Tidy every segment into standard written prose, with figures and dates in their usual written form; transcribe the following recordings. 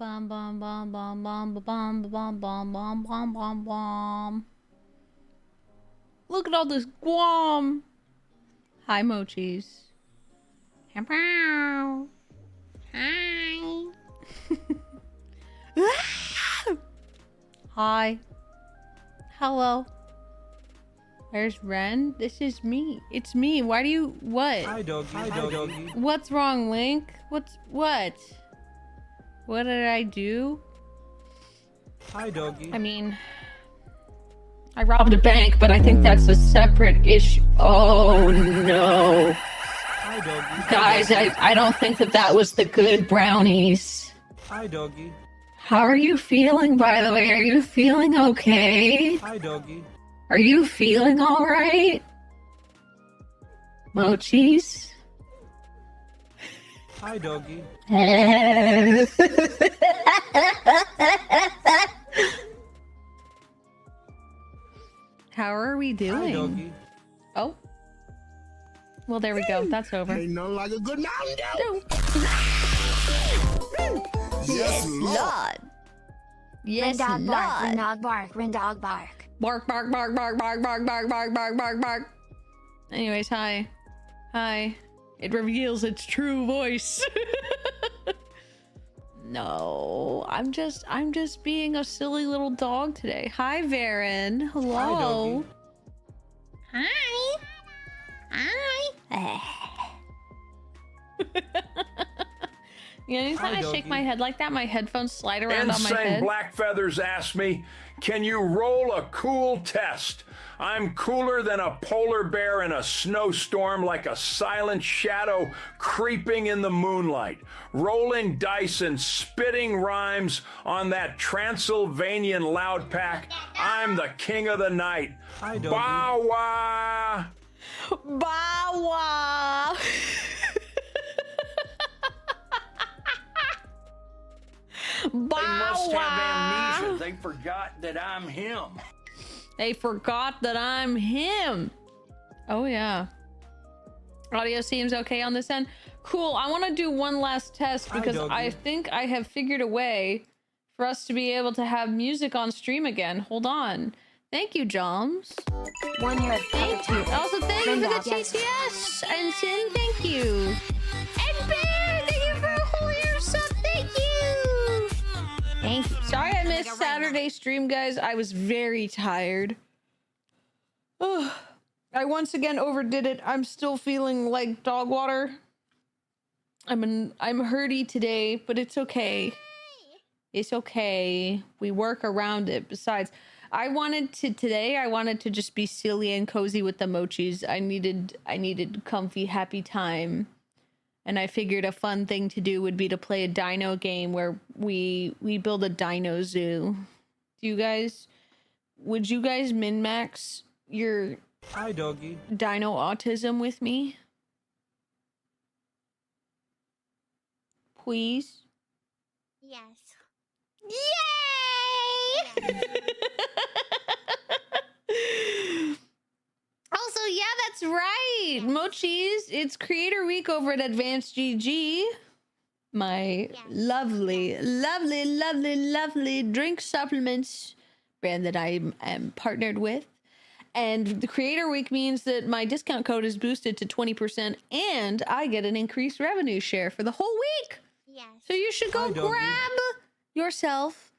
Bum bum bum bum bum bum bum bum bum bum bum bum. Look at all this Guam. Hi, Mochis. Hi. Hi. Hello. Where's Renn? This is me. It's me. Why do you... What? Hi, doggy. Hi, doggy. What's wrong, Link? What? What did I do? Hi, doggy. I mean... I robbed a bank, but I think that's a separate issue. Oh, no. Hi, doggy. Guys, I don't think that was the good brownies. Hi, doggy. How are you feeling, by the way? Are you feeling okay? Hi, doggy. Are you feeling all right? Mochis? Hi, doggy. How are we doing? Hi, doggy. Oh. Well, there we go. That's over. Ain't nothing like a good Mountain Dew. Yes, Lord. Yes, Renn dog bark, Lord. Renn dog bark, Renn dog bark. Bark, bark, bark, bark, bark, bark, bark, bark, bark, bark, bark. Anyways, hi. Hi. It reveals its true voice. No, I'm just being a silly little dog today. Hi, Varen. Hello. Hi. Yeah, anytime I shake my head like that, my headphones slide around on my head. Insane Black Feathers asked me, can you roll a cool test? I'm cooler than a polar bear in a snowstorm, like a silent shadow creeping in the moonlight, rolling dice and spitting rhymes on that Transylvanian loud pack. I'm the king of the night. Hi, doggy. Bow wow. Bow wow. They must have Bow amnesia. They forgot that I'm him. They forgot that I'm him. Oh, yeah. Audio seems okay on this end. Cool. I want to do one last test because I think I have figured a way for us to be able to have music on stream again. Hold on. Thank you, Joms. 1 year. Thank you. Also, thank you for the TCS. And Sin, thank you. And Bear, thank you for a whole year sub. Thank you. Thank you. Sorry I missed Saturday stream, guys. I was very tired. Oh, I once again overdid it. I'm still feeling like dog water. I'm hurty today, but it's okay. It's okay. We work around it. Besides, I wanted to just be silly and cozy with the mochis. I needed comfy, happy time. And I figured a fun thing to do would be to play a dino game where we build a dino zoo. Would you guys min-max your Hi, doggy. dino autism with me? Please? Yes. Yay! Also, yeah, that's right. Mochis, it's Creator Week over at Advanced GG. My lovely drink supplements brand that I am partnered with. And the Creator Week means that my discount code is boosted to 20% and I get an increased revenue share for the whole week. Yes. So you should go grab yourself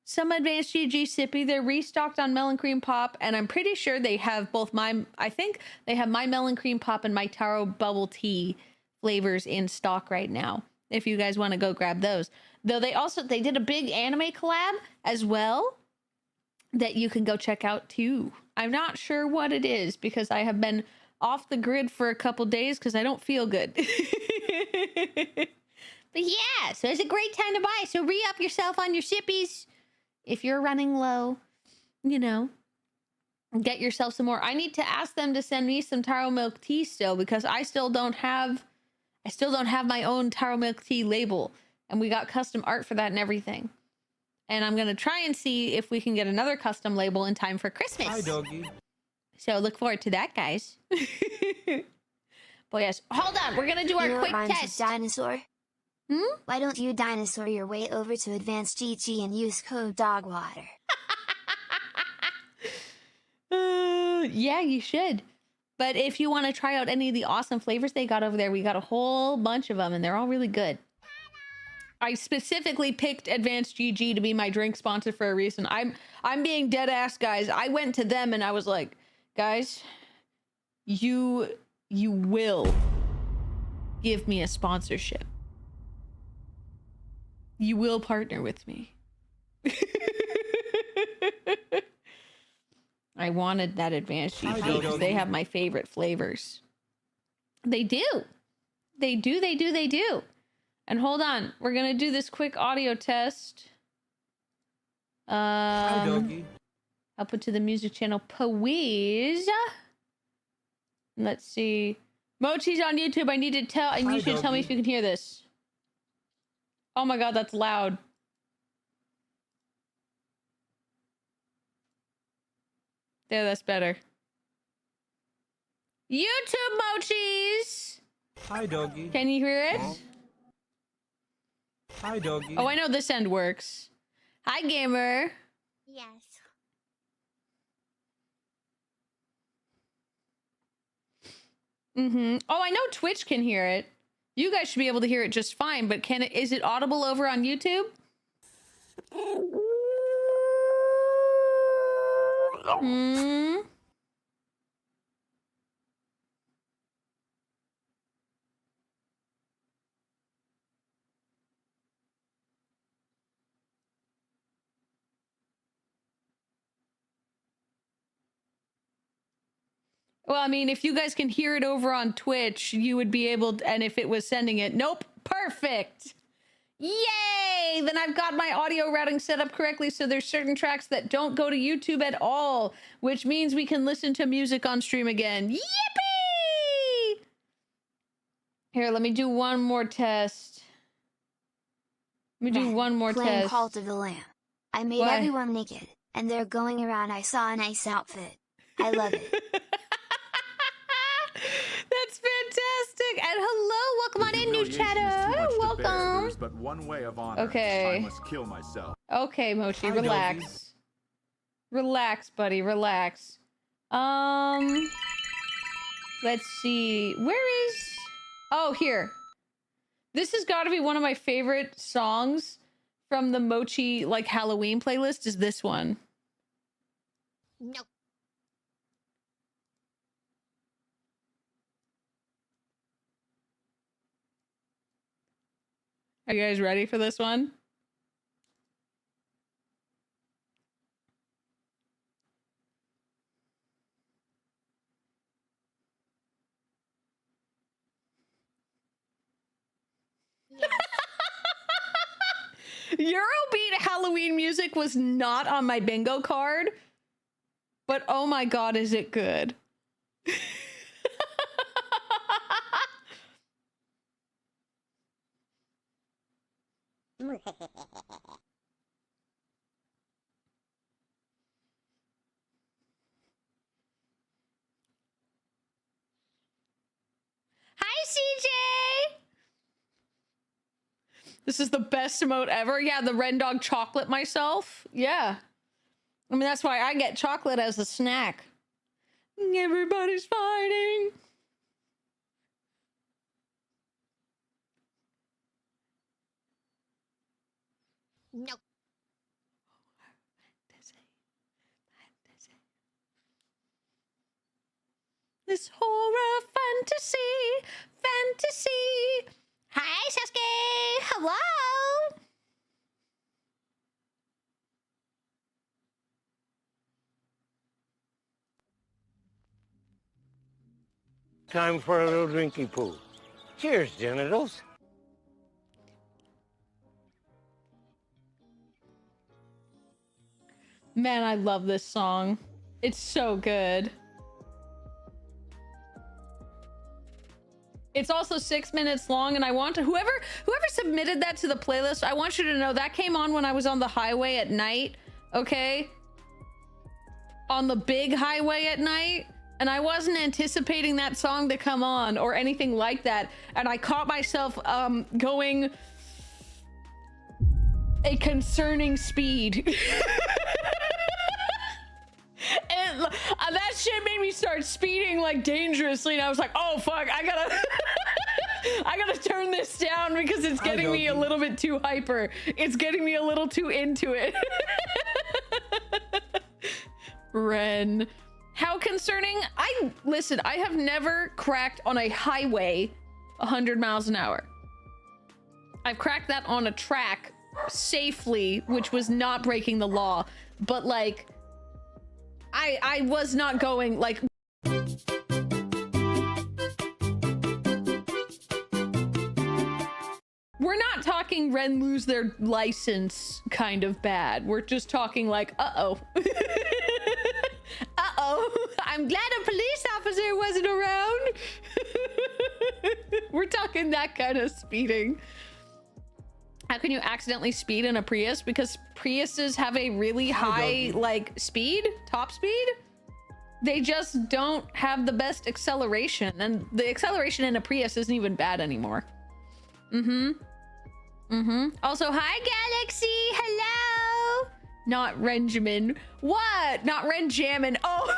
some Advanced GG Sippy. They're restocked on Melon Cream Pop, and I'm pretty sure they have both I think they have my Melon Cream Pop and my Taro Bubble Tea flavors in stock right now, if you guys want to go grab those. Though they did a big anime collab as well that you can go check out too. I'm not sure what it is because I have been off the grid for a couple days because I don't feel good. But yeah, so it's a great time to buy. So re-up yourself on your sippies. If you're running low, you know, get yourself some more. I need to ask them to send me some taro milk tea still because I still don't have my own taro milk tea label. And we got custom art for that and everything. And I'm going to try and see if we can get another custom label in time for Christmas. Hi, doggy. So look forward to that, guys. But yes, hold on. We're going to do our quick test. Dinosaur. Why don't you dinosaur your way over to Advanced GG and use code DOGWATER? Yeah, you should. But if you want to try out any of the awesome flavors they got over there, we got a whole bunch of them and they're all really good. I specifically picked Advanced GG to be my drink sponsor for a reason. I'm being dead ass, guys. I went to them and I was like, guys, you will give me a sponsorship. You will partner with me. I wanted that Advanced GG because they have my favorite flavors. They do. They do. And hold on, we're gonna do this quick audio test. Hi, doggy. I'll put to the music channel, please. Let's see. Mochi's on YouTube. I need to tell, and you should tell me if you can hear this. Oh my god, that's loud. There, that's better. YouTube Mochis! Hi, doggy. Can you hear it? Hi, doggy. Oh, I know this end works. Hi, gamer. Yes. Oh, I know Twitch can hear it. You guys should be able to hear it just fine, but is it audible over on YouTube? Well, I mean, if you guys can hear it over on Twitch, you would be able to, and if it was sending it, nope, perfect. Yay! Then I've got my audio routing set up correctly, so there's certain tracks that don't go to YouTube at all, which means we can listen to music on stream again. Yippee! Here, let me do one more test. Playing Cult of the Lamb. I made Why? everyone naked, and they're going around. I saw a nice outfit. I love it. That's fantastic! And hello, welcome on in, new chatter. Welcome. There's but one way of honor. Okay. I must kill myself. Okay, Mochi, Hi, relax. doggies. Relax, buddy, relax. Let's see. Where is... Oh, here. This has got to be one of my favorite songs from the Mochi, like, Halloween playlist is this one. Nope. Are you guys ready for this one? Eurobeat Halloween music was not on my bingo card, but oh my god, is it good. Hi, CJ! This is the best emote ever. Yeah, the Renn dog chocolate myself. Yeah. I mean, that's why I get chocolate as a snack. Everybody's fighting. Nope. This horror fantasy. Hi, Sasuke. Hello. Time for a little drinky poo. Cheers, genitals. Man, I love this song. It's so good. It's also 6 minutes long, and I want to whoever submitted that to the playlist, I want you to know that came on when I was on the highway at night, okay? On the big highway at night, and I wasn't anticipating that song to come on or anything like that, and I caught myself going a concerning speed. And that shit made me start speeding like dangerously, and I was like, oh fuck, I gotta I gotta turn this down because it's getting me a little bit too hyper. It's getting me a little too into it. Renn. How concerning? Listen, I have never cracked on a highway 100 miles an hour. I've cracked that on a track safely, which was not breaking the law, but like I was not going like. We're not talking Renn lose their license kind of bad. We're just talking like, uh-oh. Uh-oh. I'm glad a police officer wasn't around. We're talking that kind of speeding. How can you accidentally speed in a Prius? Because Priuses have a really high like speed, top speed. They just don't have the best acceleration, and the acceleration in a Prius isn't even bad anymore. Also, hi Galaxy, hello. Not Renjamin. What? Not Renjamin. Oh.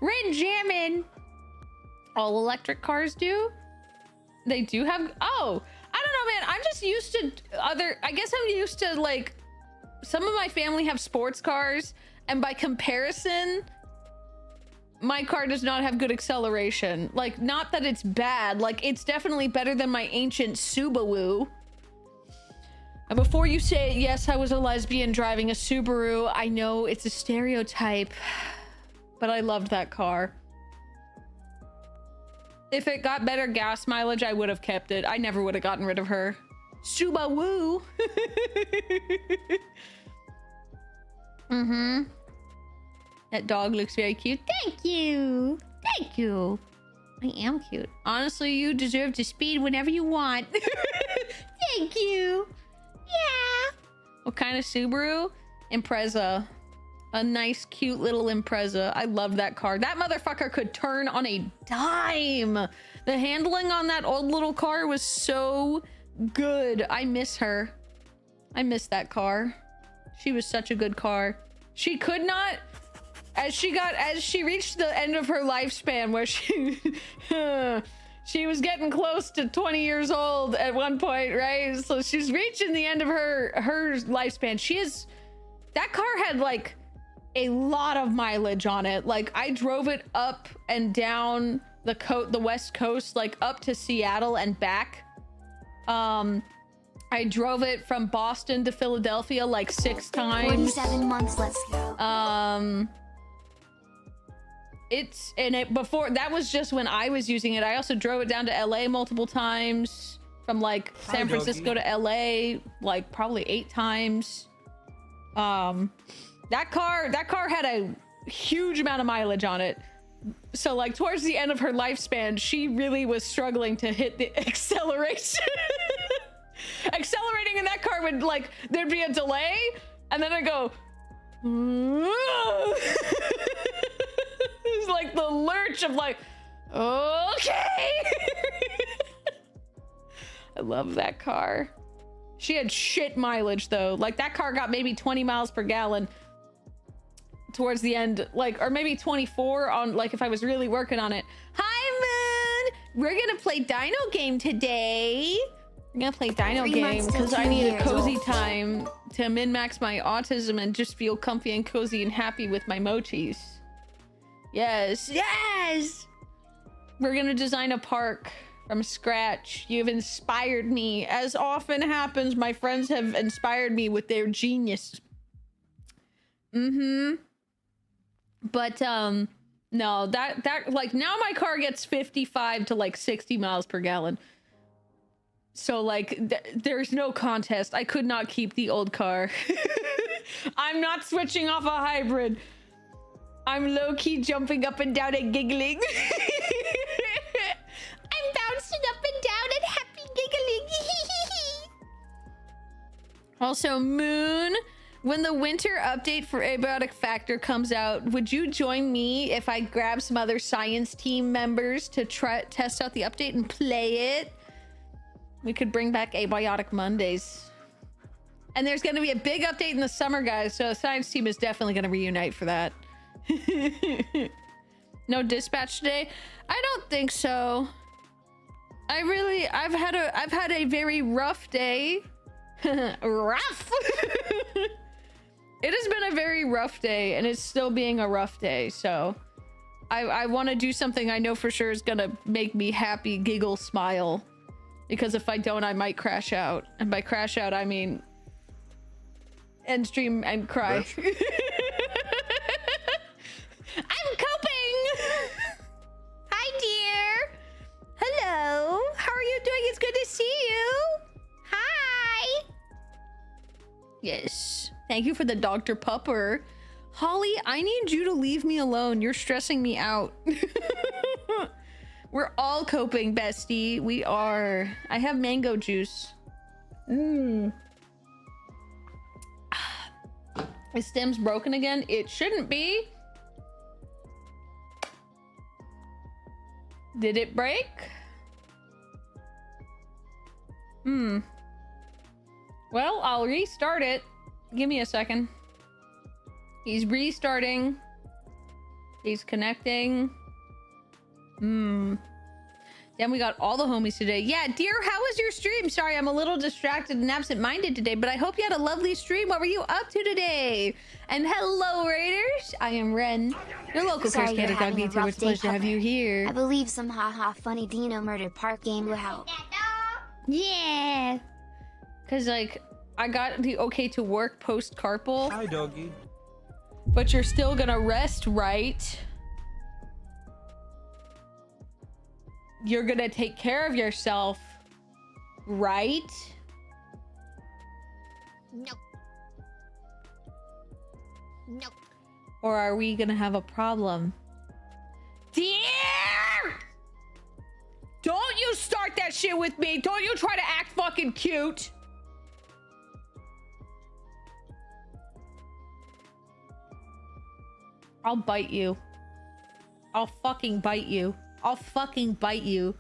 Renjamin. All electric cars do? They do have, oh, I don't know, man. I'm just used to I guess I'm used to like, some of my family have sports cars, and by comparison, my car does not have good acceleration. Like, not that it's bad, like it's definitely better than my ancient Subaru. And before you say, yes, I was a lesbian driving a Subaru, I know it's a stereotype, but I loved that car. If it got better gas mileage, I would have kept it. I never would have gotten rid of her. Subaru. That dog looks very cute. Thank you. Thank you. I am cute. Honestly, you deserve to speed whenever you want. Thank you. Yeah. What kind of Subaru? Impreza. A nice, cute little Impreza. I love that car. That motherfucker could turn on a dime. The handling on that old little car was so good. I miss her. I miss that car. She was such a good car. She could not, as she reached the end of her lifespan, where she was getting close to 20 years old at one point, right? So she's reaching the end of her lifespan. That car had like a lot of mileage on it. Like, I drove it up and down the West Coast, like up to Seattle and back. I drove it from Boston to Philadelphia like 6 times. 47 months, let's go. Before that was just when I was using it. I also drove it down to LA multiple times, from like San Francisco to LA, like probably 8 times. That car had a huge amount of mileage on it. So like towards the end of her lifespan, she really was struggling to hit the acceleration. Accelerating in that car would, like, there'd be a delay, and then I'd go, it's like the lurch of like, okay. I love that car. She had shit mileage though. Like, that car got maybe 20 miles per gallon towards the end, like, or maybe 24 on, like, if I was really working on it. Hi, Moon. We're gonna play Dino Game today. We're gonna play Dino Game because I need a cozy time to min-max my autism and just feel comfy and cozy and happy with my mochis. Yes, yes! We're gonna design a park from scratch. You've inspired me. As often happens, my friends have inspired me with their genius. But, no, that, like, now my car gets 55 to, like, 60 miles per gallon. So, like, there's no contest. I could not keep the old car. I'm not switching off a hybrid. I'm low-key jumping up and down and giggling. I'm bouncing up and down and happy giggling. Also, Moon, when the winter update for Abiotic Factor comes out, would you join me if I grab some other science team members to test out the update and play it? We could bring back Abiotic Mondays. And there's going to be a big update in the summer, guys. So the science team is definitely going to reunite for that. No dispatch today? I don't think so. I've had a very rough day. Rough. It has been a very rough day, and it's still being a rough day. So I want to do something I know for sure is going to make me happy, giggle, smile. Because if I don't, I might crash out. And by crash out, I mean end stream and cry. I'm coping. Hi, dear. Hello. How are you doing? It's good to see you. Hi. Yes. Thank you for the Dr. Pupper. Holly, I need you to leave me alone. You're stressing me out. We're all coping, bestie. We are. I have mango juice. Is Stem's broken again? It shouldn't be. Did it break? Well, I'll restart it. Give me a second. He's restarting. He's connecting. Then we got all the homies today. Yeah, dear, how was your stream? Sorry, I'm a little distracted and absent-minded today, but I hope you had a lovely stream. What were you up to today? And hello, Raiders. I am Renn, your local Sorry Curse you're Cat Dog having a B2. rough It's a day, pleasure to have Pupper. you here. I believe some haha funny Dino murder park game will help. Yeah. Because, like, I got the okay to work post-carpal, Hi, doggy. but you're still gonna rest, right? You're gonna take care of yourself, right? Nope. Nope. Or are we gonna have a problem? Dear! Don't you start that shit with me! Don't you try to act fucking cute! I'll bite you. I'll fucking bite you. I'll fucking bite you.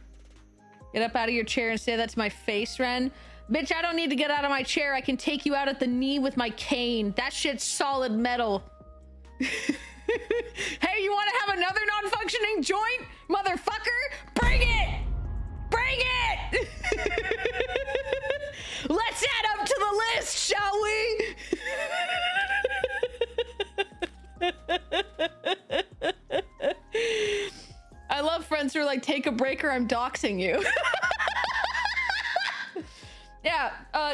Get up out of your chair and say that's my face, Renn. Bitch, I don't need to get out of my chair. I can take you out at the knee with my cane. That shit's solid metal. Hey, you want to have another non-functioning joint? Motherfucker, bring it! Bring it! Let's add up to the list, shall we? I love friends who are like, take a break or I'm doxing you. Yeah,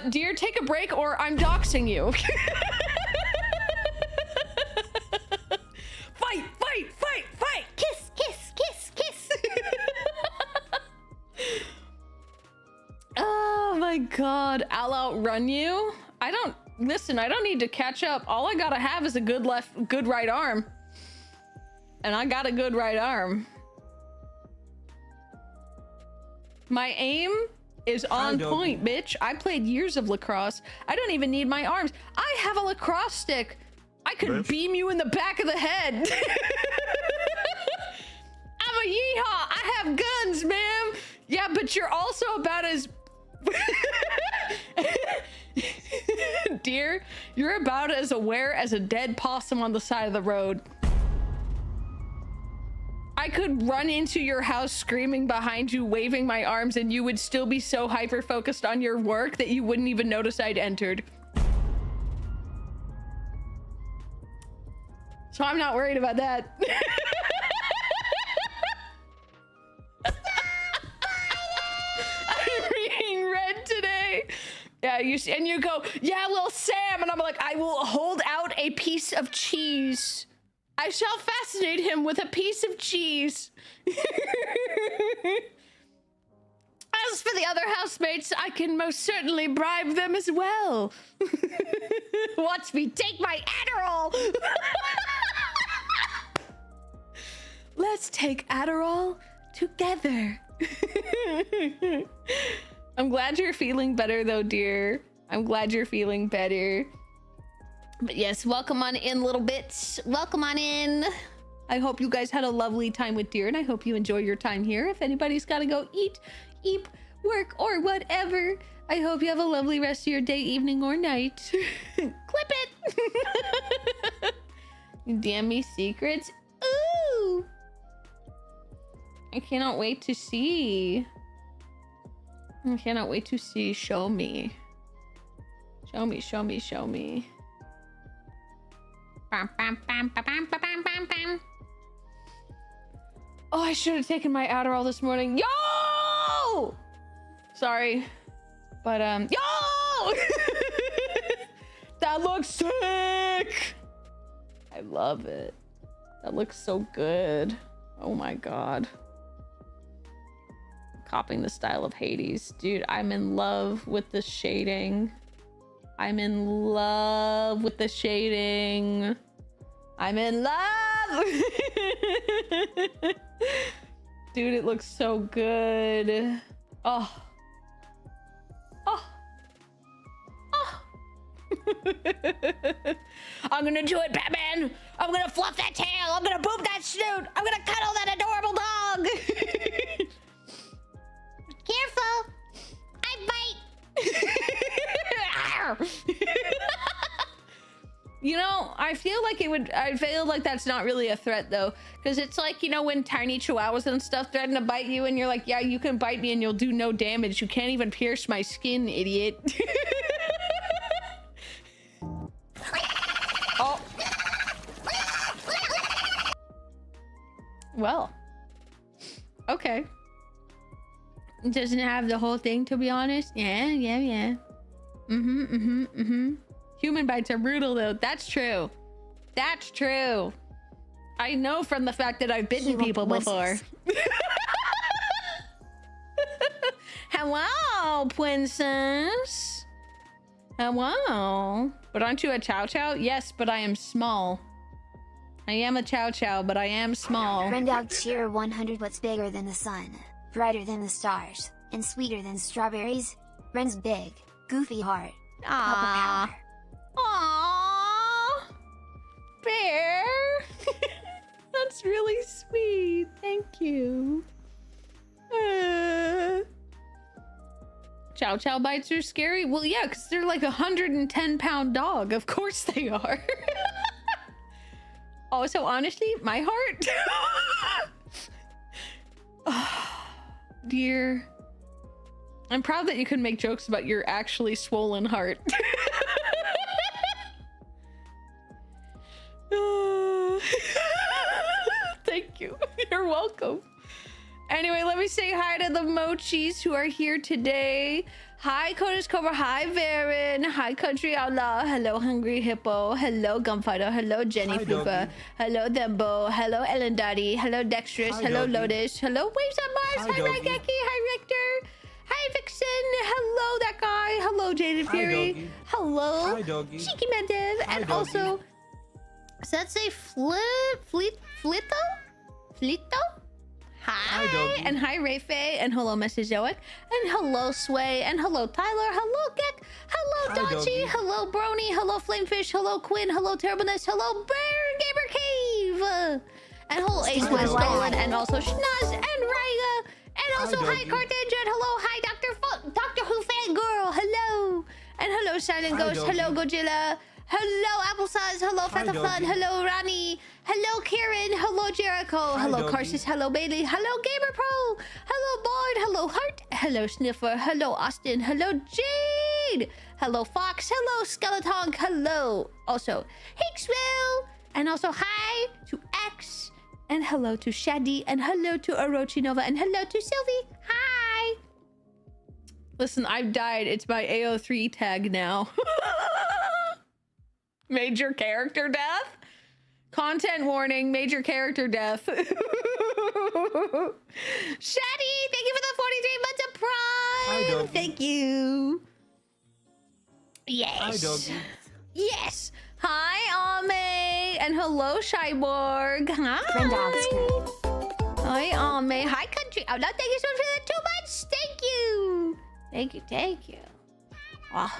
dear, take a break or I'm doxing you. Fight, fight, fight, fight! Kiss, kiss, kiss, kiss! Oh my god, I'll outrun you? I don't need to catch up. All I gotta have is a good right arm. And I got a good right arm. My aim is on point, bitch. I played years of lacrosse. I don't even need my arms. I have a lacrosse stick. I could beam you in the back of the head. I'm a yeehaw. I have guns, ma'am. Yeah, but you're also about as... Dear, you're about as aware as a dead possum on the side of the road. I could run into your house screaming behind you, waving my arms, and you would still be so hyper-focused on your work that you wouldn't even notice I'd entered. So I'm not worried about that. I'm reading Renn today. Yeah, and you go, yeah, little Sam, and I'm like, I will hold out a piece of cheese. I shall fascinate him with a piece of cheese. As for the other housemates, I can most certainly bribe them as well. Watch me take my Adderall. Let's take Adderall together. I'm glad you're feeling better though, dear. I'm glad you're feeling better. But yes, welcome on in, little bits. Welcome on in. I hope you guys had a lovely time with deer, and I hope you enjoy your time here. If anybody's got to go eat, work, or whatever, I hope you have a lovely rest of your day, evening, or night. Clip it! You damn me secrets. Ooh! I cannot wait to see. I cannot wait to see. Show me. Show me, show me, show me. Bam, bam, bam, bam, bam, bam, bam, bam. Oh, I should have taken my Adderall this morning. Yo! Sorry. But, yo! That looks sick! I love it. That looks so good. Oh my god. Copying the style of Hades. Dude, I'm in love with the shading. I'm in love with the shading. I'm in love! Dude, it looks so good. Oh. Oh. Oh. I'm gonna do it, Batman! I'm gonna fluff that tail! I'm gonna boop that snoot! I'm gonna cuddle that adorable dog! Careful! I bite! You know, I feel like that's not really a threat though, because it's like, you know, when tiny chihuahuas and stuff threaten to bite you and you're like, yeah, you can bite me and you'll do no damage. You can't even pierce my skin, idiot. Oh. Well. Okay. It doesn't have the whole thing, to be honest. Yeah. Human bites are brutal though. That's true. That's true. I know from the fact that I've bitten people before. Hello, princess. Hello. But aren't you a chow chow? Yes, but I am small. I am a chow chow, but I am small. Renn Dog Cheer 100. What's bigger than the sun, brighter than the stars, and sweeter than strawberries? Renn's big, goofy heart. Aww. Aww. Bear. That's really sweet. Thank you. Chow chow bites are scary? Well, yeah, because they're like 110-pound dog. Of course they are. Also, honestly, my heart. Oh, dear. I'm proud that you can make jokes about your actually swollen heart. Thank you. You're welcome. Anyway, let me say hi to the mochis who are here today. Hi, Codus Cobra. Hi, Varen. Hi, Country Outlaw. Hello, Hungry Hippo. Hello, Gunfighter. Hello, Jenny Hi, Fluka. doggy. Hello, Dembo. Hello, Ellen Dottie. Hello, Dexterous. Hi, Hello, doggy. Lotus. Hello, Waves on Mars. Hi, Hi, doggy. Raigeki. Hi, Richter. Hi, Vixen. Hello, that guy. Hello, Jaded Hi, Fury. doggy. Hello, Hi, doggy. Cheeky Mendev. Hi, And doggy. also, does that say Flito? Hi, doggy. and hi, Rayfae, and hello, Mesozoic, and hello, Sway, and hello, Tyler, hello, Gek, hello, Hi, Dodgy, doggy. hello, Brony, hello, Flamefish, hello, Quinn, hello, Terribleness, hello, Bear Gamer Cave, and hello, Ace Hi, One doggy. Stolen, and also Schnaz, and Raya, and also hi, doggy. Carthage, and hello, hi, Dr. Who Fangirl, hello, and hello, Silent Hi, Ghost, hello, doggy. Godzilla. Hello, Applesauce. Hello, Hi, Fanta Fun. doggy. Hello, Ronnie. Hello, Karen. Hello, Jericho. Hello, doggy. Carsis. Hello, Bailey. Hello, Gamer Pro. Hello, Bard. Hello, Hart. Hello, Sniffer. Hello, Austin. Hello, Jade. Hello, Fox. Hello, Skeleton. Hello, also, Hicksville. And also, hi to X. And hello to Shadi. And hello to Orochi Nova. And hello to Sylvie. Hi. Listen, I've died. It's my AO3 tag now. Major character death? Content warning, major character death. Shadi, thank you for the 43 months of Prime. Hi, doggy. Thank you. Yes. Hi, doggy. Yes. Hi, Ame. And hello, Cyborg. Renn Dog's Hi. Hi, Ame. Hi, Country. Oh, no, thank you so much for the 2 months. Thank you. Thank you. Wow.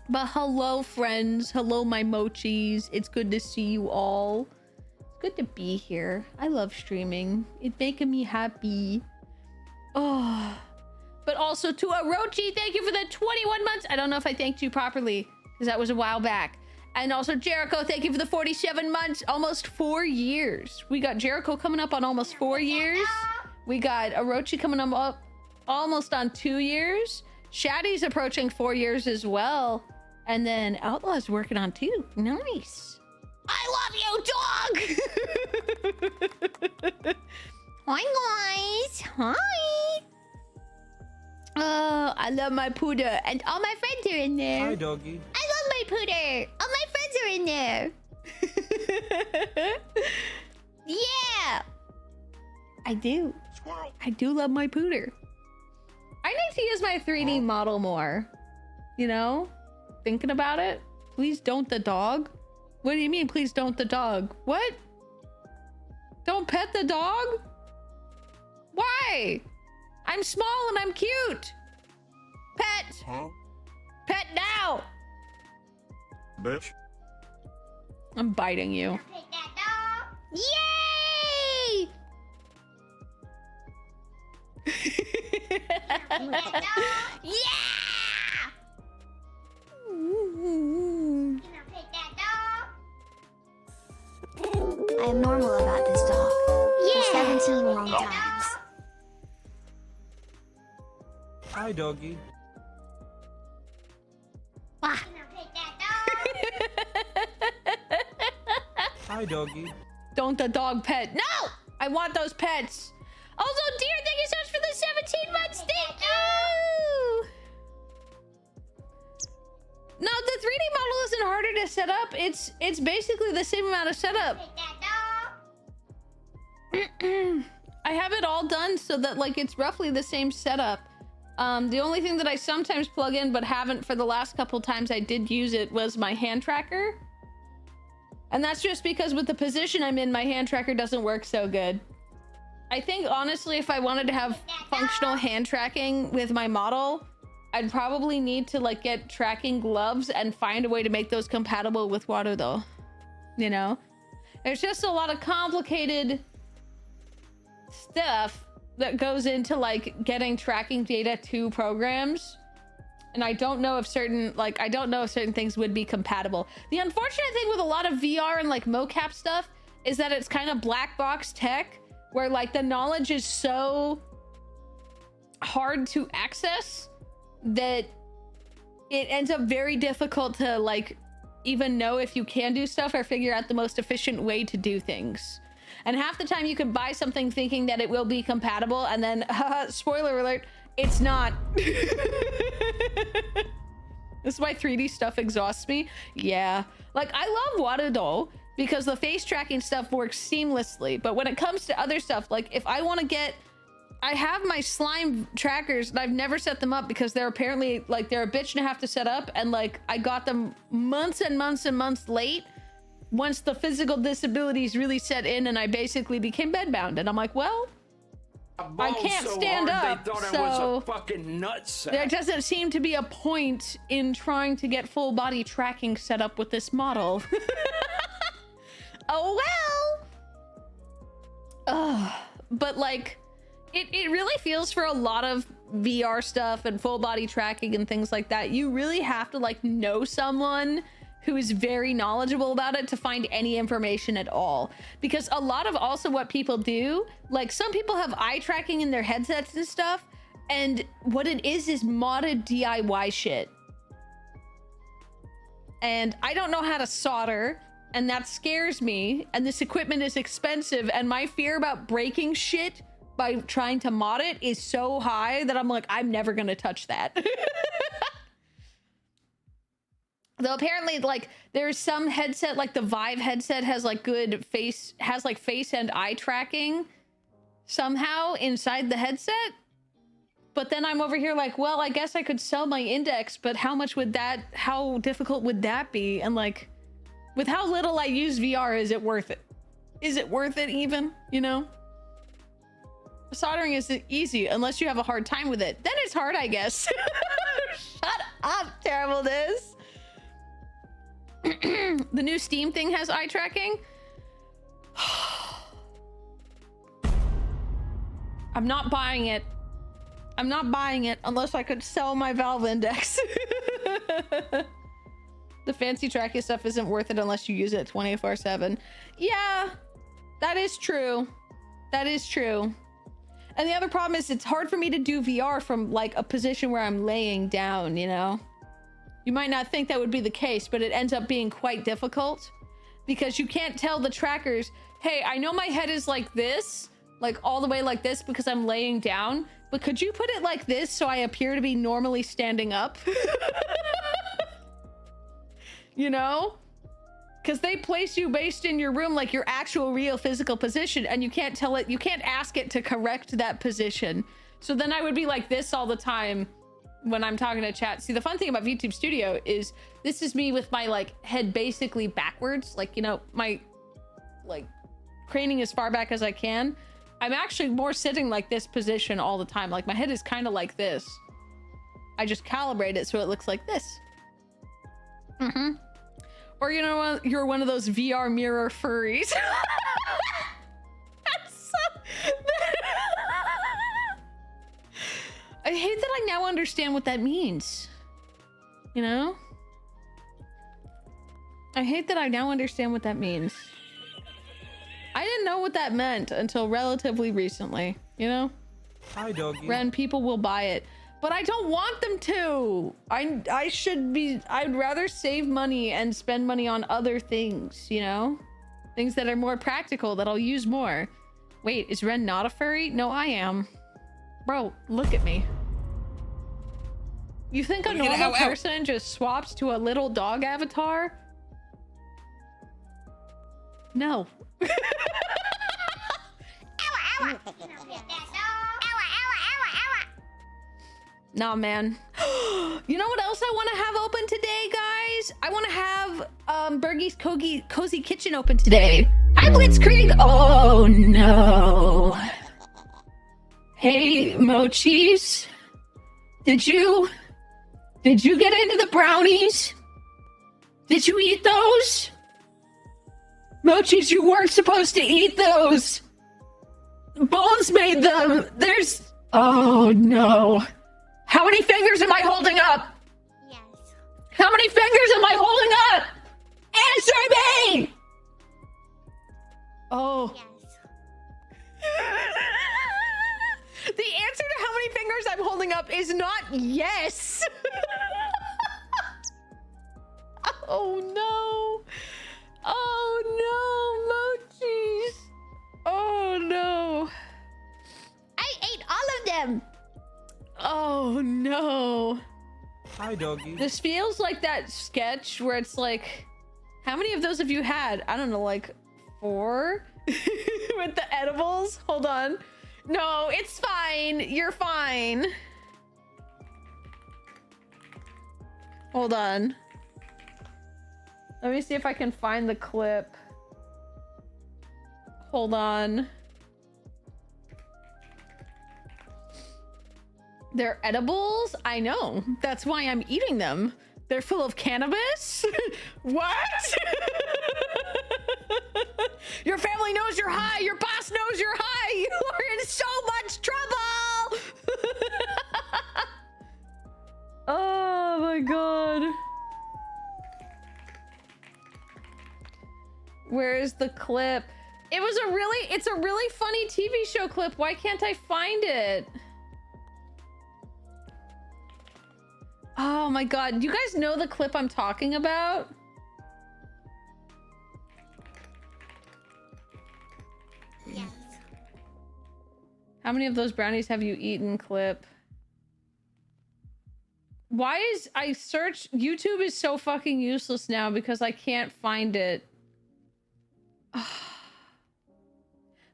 But hello, friends. Hello, my mochis. It's good to see you all. It's good to be here. I love streaming. It's making me happy. Oh, but also to Orochi. Thank you for the 21 months. I don't know if I thanked you properly because that was a while back. And also Jericho, thank you for the 47 months, almost 4 years. We got Jericho coming up on almost 4 years. We got Orochi coming up almost on 2 years. Shaddy's approaching 4 years as well. And then Outlaw's working on 2. Nice. I love you, dog. Hi, guys. Hi. Oh, I love my pooter. And all my friends are in there. Hi, doggy. I love my pooter. All my friends are in there. Yeah. I do. Squirrel. I do love my pooter. I need to use my 3D model more. You know? Thinking about it. Please don't the dog. What do you mean, please don't the dog? What? Don't pet the dog? Why? I'm small and I'm cute. Pet. Huh? Pet now. Bitch. I'm biting you. Yay! Yeah! I am normal about this dog. Yeah! For 17 long times. Hi, doggy. Ah. Hi, doggy. Don't the dog pet. No! I want those pets. Also, dear, thank you so much for the 17 months. Thank you! No, the 3D model isn't harder to set up. It's basically the same amount of setup. I have it all done so that like it's roughly the same setup. The only thing that I sometimes plug in but haven't for the last couple times I did use it was my hand tracker. And that's just because with the position I'm in, my hand tracker doesn't work so good. I think honestly, if I wanted to have functional hand tracking with my model, I'd probably need to like get tracking gloves and find a way to make those compatible with water though. You know? There's just a lot of complicated stuff that goes into like getting tracking data to programs. And I don't know if certain things would be compatible. The unfortunate thing with a lot of VR and like mocap stuff is that it's kind of black box tech where like the knowledge is so hard to access that it ends up very difficult to like even know if you can do stuff or figure out the most efficient way to do things. And half the time you can buy something thinking that it will be compatible and then spoiler alert, it's not. This is why 3D stuff exhausts me. Yeah, like I love Warudo because the face tracking stuff works seamlessly, but when it comes to other stuff, like if I want to get, I have my slime trackers and I've never set them up because they're apparently like they're a bitch and a half to set up, and like I got them months and months and months late once the physical disabilities really set in and I basically became bedbound. And I'm like, well, I can't stand up, so there doesn't seem to be a point in trying to get full body tracking set up with this model. Oh well. But like it really feels for a lot of VR stuff and full body tracking and things like that, you really have to like know someone who is very knowledgeable about it to find any information at all. Because a lot of also what people do, like some people have eye tracking in their headsets and stuff, and what it is modded DIY shit. And I don't know how to solder, and that scares me, and this equipment is expensive, and my fear about breaking shit by trying to mod it is so high that I'm like, I'm never gonna touch that. Though apparently like there's some headset, like the Vive headset has like good face, has like face and eye tracking somehow inside the headset. But then I'm over here like, well, I guess I could sell my index, but how difficult would that be? And like, with how little I use VR, is it worth it? Is it worth it even, you know? Soldering isn't easy unless you have a hard time with it. Then it's hard, I guess. Shut up, terribleness. The new Steam thing has eye tracking. I'm not buying it. I'm not buying it unless I could sell my Valve Index. The fancy tracky stuff isn't worth it unless you use it 24/7. Yeah, that is true. That is true. And the other problem is it's hard for me to do VR from like a position where I'm laying down, you know? You might not think that would be the case, but it ends up being quite difficult because you can't tell the trackers, hey, I know my head is like this, like all the way like this because I'm laying down, but could you put it like this so I appear to be normally standing up? You know? Because they place you based in your room like your actual real physical position, and you can't tell it, you can't ask it to correct that position. So then I would be like this all the time when I'm talking to chat. See, the fun thing about YouTube Studio is this is me with my like head basically backwards, like, you know, my like craning as far back as I can. I'm actually more sitting like this position all the time. Like my head is kind of like this. I just calibrate it so it looks like this. Or you know what? You're one of those VR mirror furries. That's so... I hate that I now understand what that means. You know? I hate that I now understand what that means. I didn't know what that meant until relatively recently, you know? Hi, doggy. Renn, people will buy it. But I don't want them to. I'd rather save money and spend money on other things, you know? Things that are more practical, that I'll use more. Wait, is Renn not a furry? No, I am. Bro, look at me. You think a normal person just swaps to a little dog avatar? No. Nah, man. You know what else I want to have open today, guys? I want to have Bergie's Cozy Kitchen open today. Hi, Blitzkrieg. Oh, no. Hey, Mochis. Did you get into the brownies? Did you eat those? Mochis, you weren't supposed to eat those. Bones made them. Oh, no. How many fingers am I holding up? Yes. How many fingers am I holding up? Answer me! Oh. Yes. The answer to how many fingers I'm holding up is not yes. Oh no. Oh no, Mochis. Oh no. I ate all of them. Oh no. Hi, doggy. This feels like that sketch where it's like, how many of those have you had? I don't know, like 4 with the edibles. Hold on. No, it's fine. You're fine. Hold on. Let me see if I can find the clip. Hold on. They're edibles? I know. That's why I'm eating them. They're full of cannabis? What? Your family knows you're high. Your boss knows you're high. You are in so much trouble. Oh my god. Where's the clip? It's a really funny TV show clip. Why can't I find it? Oh my god, do you guys know the clip I'm talking about? Yes. How many of those brownies have you eaten clip? Why is I search YouTube is so fucking useless now because I can't find it.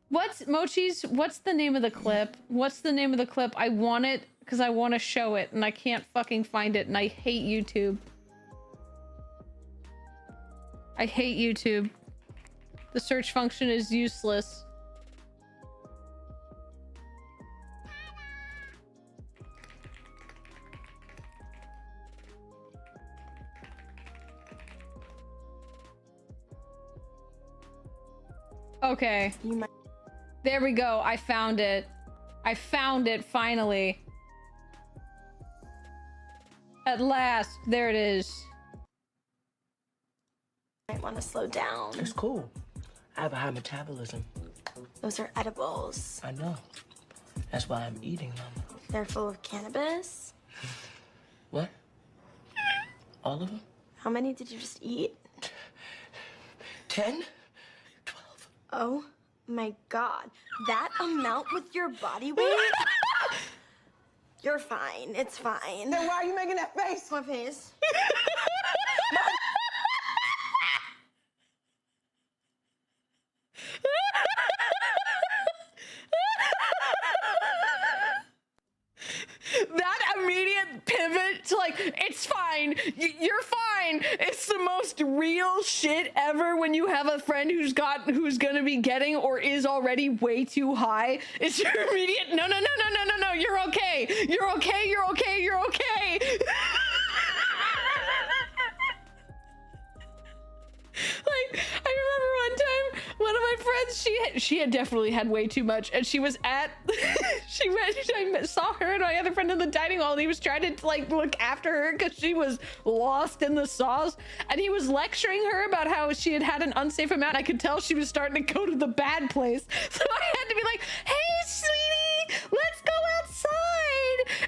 What's the name of the clip? What's the name of the clip? I want it because I want to show it and I can't fucking find it and I hate YouTube. I hate YouTube. The search function is useless. Okay. There we go. I found it. I found it finally. At last, there it is. I want to slow down. It's cool. I have a high metabolism. Those are edibles. I know. That's why I'm eating them. They're full of cannabis. What? All of them? How many did you just eat? 10? 12. Oh my God. That amount with your body weight? You're fine. It's fine. Then why are you making that face? What face? That immediate pivot to like, it's fine, you're fine. It's the most real shit ever when you have a friend who's gonna be getting or is already way too high. It's your immediate, no, you're okay. You're okay, you're okay, you're okay. Like, I remember one time, one of my friends, she had definitely had way too much, and she was at, I saw her and my other friend in the dining hall, and he was trying to like look after her because she was lost in the sauce, and he was lecturing her about how she had had an unsafe amount. I could tell she was starting to go to the bad place, so I had to be like, hey, sweetie, let's go outside.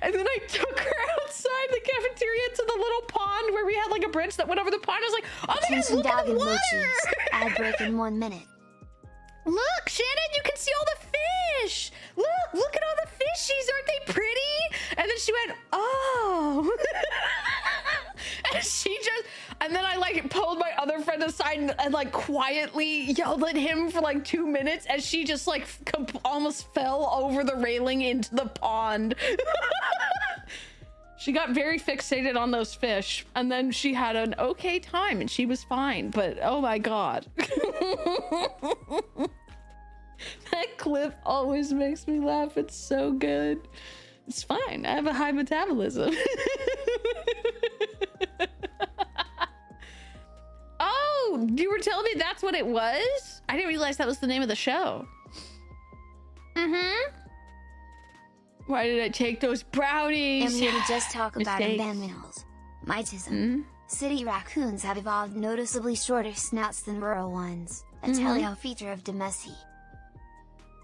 And then I took her outside the cafeteria to the little pond where we had like a bridge that went over the pond. I was like, oh my God, look at the water. Ad break in 1 minute. Look, Shannon, you can see all the fish. Look at all the fishies. Aren't they pretty? And then she went, oh. And she just, and then I like pulled my other friend aside and like quietly yelled at him for like 2 minutes as she just like almost fell over the railing into the pond. She got very fixated on those fish, and then she had an okay time and she was fine, but oh my God. That clip always makes me laugh. It's so good. It's fine. I have a high metabolism. Oh, you were telling me that's what it was? I didn't realize that was the name of the show. Mm-hmm. Why did I take those brownies? I'm here to just talk about Mistakes. environmentals. Mightism. City raccoons have evolved noticeably shorter snouts than rural ones, a telltale feature of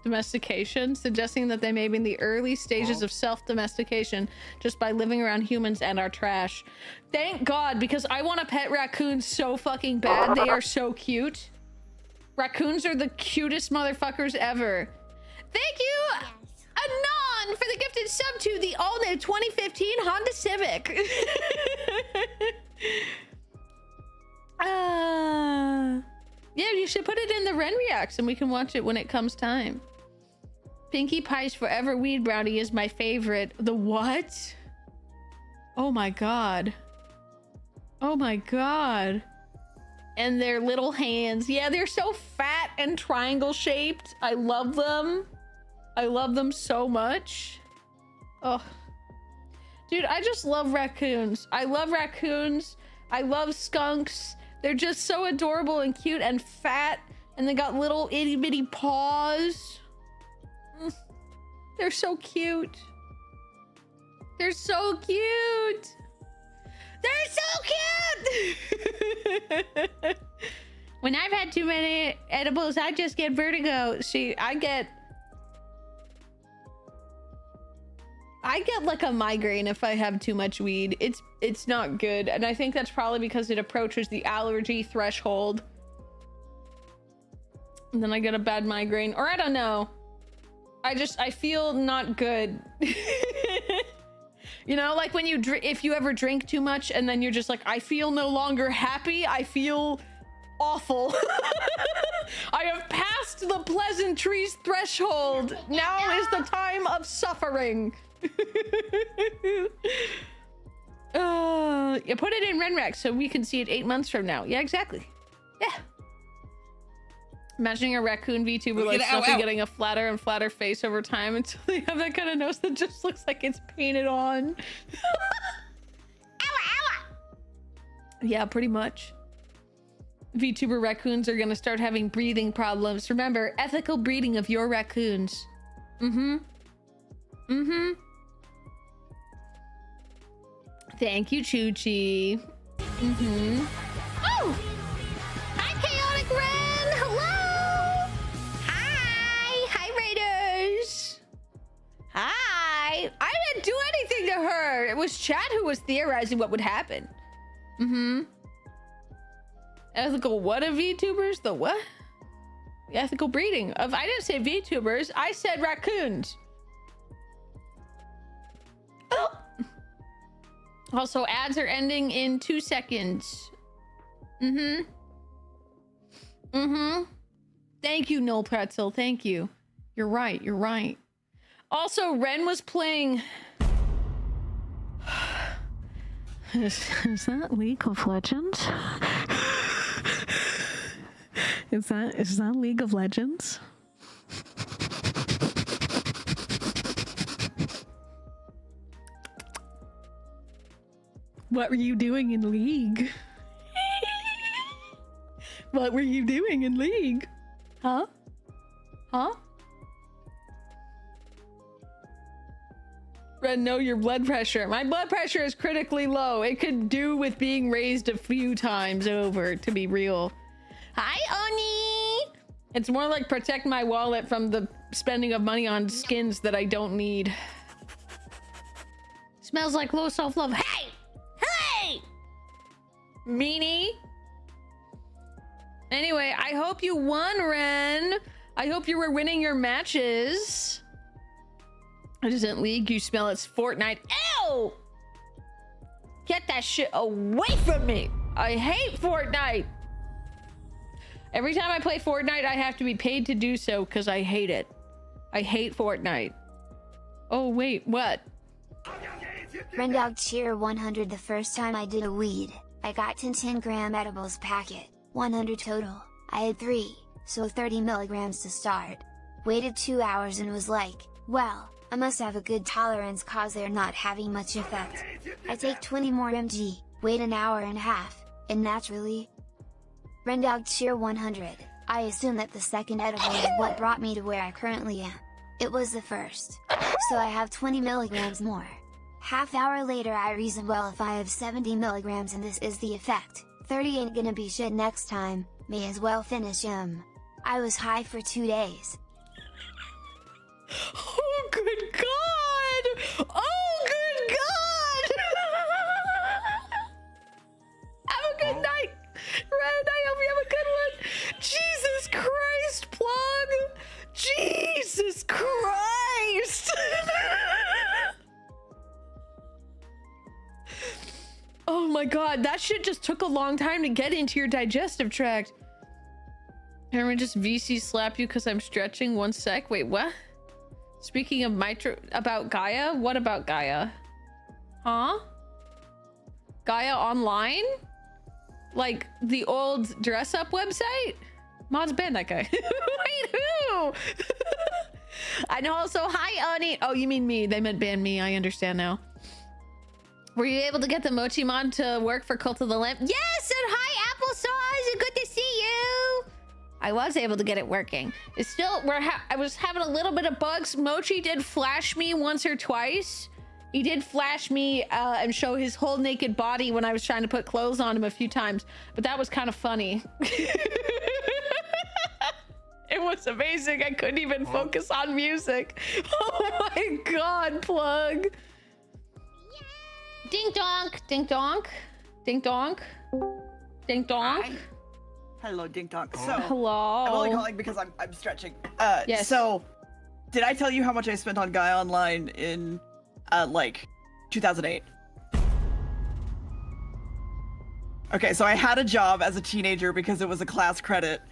Domestication, suggesting that they may be in the early stages of self-domestication just by living around humans and our trash. Thank God, because I want to pet raccoons so fucking bad. They are so cute. Raccoons are the cutest motherfuckers ever. Thank you, Anon, for the gifted sub to the all-new 2015 Honda Civic. Yeah, you should put it in the Renn Reacts and we can watch it when it comes time. Pinkie Pie's Forever Weed Brownie is my favorite. The what? Oh my God. Oh my God. And their little hands. Yeah, they're so fat and triangle shaped. I love them. I love them so much. Oh. Dude, I just love raccoons. I love raccoons. I love skunks. They're just so adorable and cute and fat, and they got little itty bitty paws. They're so cute. They're so cute. They're so cute. When I've had too many edibles, I just get vertigo. See, I get like a migraine if I have too much weed. It's not good, and I think that's probably because it approaches the allergy threshold, and then I get a bad migraine, or I don't know. I feel not good. You know, like when you if you ever drink too much and then you're just like, I feel no longer happy, I feel awful. I have passed the pleasantries threshold. Now is the time of suffering. You put it in Renrack so we can see it 8 months from now. Yeah, exactly. Yeah. Imagining a raccoon VTuber like slowly getting a flatter and flatter face over time until they have that kind of nose that just looks like it's painted on. Yeah, pretty much. VTuber raccoons are gonna start having breathing problems. Remember, ethical breeding of your raccoons. Thank you, Choochie. Oh! Hi, Chaotic Renn! Hello! Hi, Raiders! Hi! I didn't do anything to her! It was Chad who was theorizing what would happen. Ethical what of VTubers? The what? The ethical breeding of, I didn't say VTubers, I said raccoons. Oh! Also, ads are ending in 2 seconds. Thank you, Noel Pretzel. Thank you. You're right. You're right. Also, Renn was playing. Is that League of Legends? Is that League of Legends? What were you doing in League? What were you doing in League? Huh? Renn, know your blood pressure. My blood pressure is critically low. It could do with being raised a few times over, to be real. Hi, Oni! It's more like protect my wallet from the spending of money on skins that I don't need. Smells like low self-love. Hey! Hey! Meanie. Anyway, I hope you won, Renn. I hope you were winning your matches. It isn't League, you smell it's Fortnite. Ew! Get that shit away from me. I hate Fortnite. Every time I play Fortnite, I have to be paid to do so because I hate it. I hate Fortnite. Oh, wait, what? Renndog Cheer 100. The first time I did a weed, I got 10 gram edibles packet, 100 total. I had 3, so 30 milligrams to start. Waited 2 hours and was like, well, I must have a good tolerance cause they're not having much effect. I take 20 more mg, wait an hour and a half, and naturally... Renndog Cheer 100, I assume that the second edible is what brought me to where I currently am. It was the first. So I have 20 milligrams more. Half hour later I reason, well, if I have 70 milligrams and this is the effect, 30 ain't gonna be shit next time, may as well finish him. I was high for 2 days. Oh, good God! Oh, good God! Have a good night, Renn. I hope you have a good one. Jesus Christ, Plug! Jesus Christ! Oh my God, that shit just took a long time to get into your digestive tract. Can we just VC slap you because I'm stretching? 1 sec. Wait, what? Speaking of about Gaia, what about Gaia? Huh? Gaia Online? Like the old dress-up website? Mods ban that guy. Wait, who? I know. Also, hi, Oni. Oh, you mean me? They meant ban me. I understand now. Were you able to get the Mochi mod to work for Cult of the Lamp? Yes, and hi, Applesauce. Good to see you. I was able to get it working. It's still, I was having a little bit of bugs. Mochi did flash me once or twice. He did flash me and show his whole naked body when I was trying to put clothes on him a few times, but that was kind of funny. It was amazing. I couldn't even focus on music. Oh my God, Plug. Ding donk, ding donk, ding donk, ding donk. Hi. Hello, Dink Donk. So, hello. I'm only calling because I'm stretching. Yes. So, did I tell you how much I spent on Gaia Online in, like, 2008? Okay, so I had a job as a teenager because it was a class credit,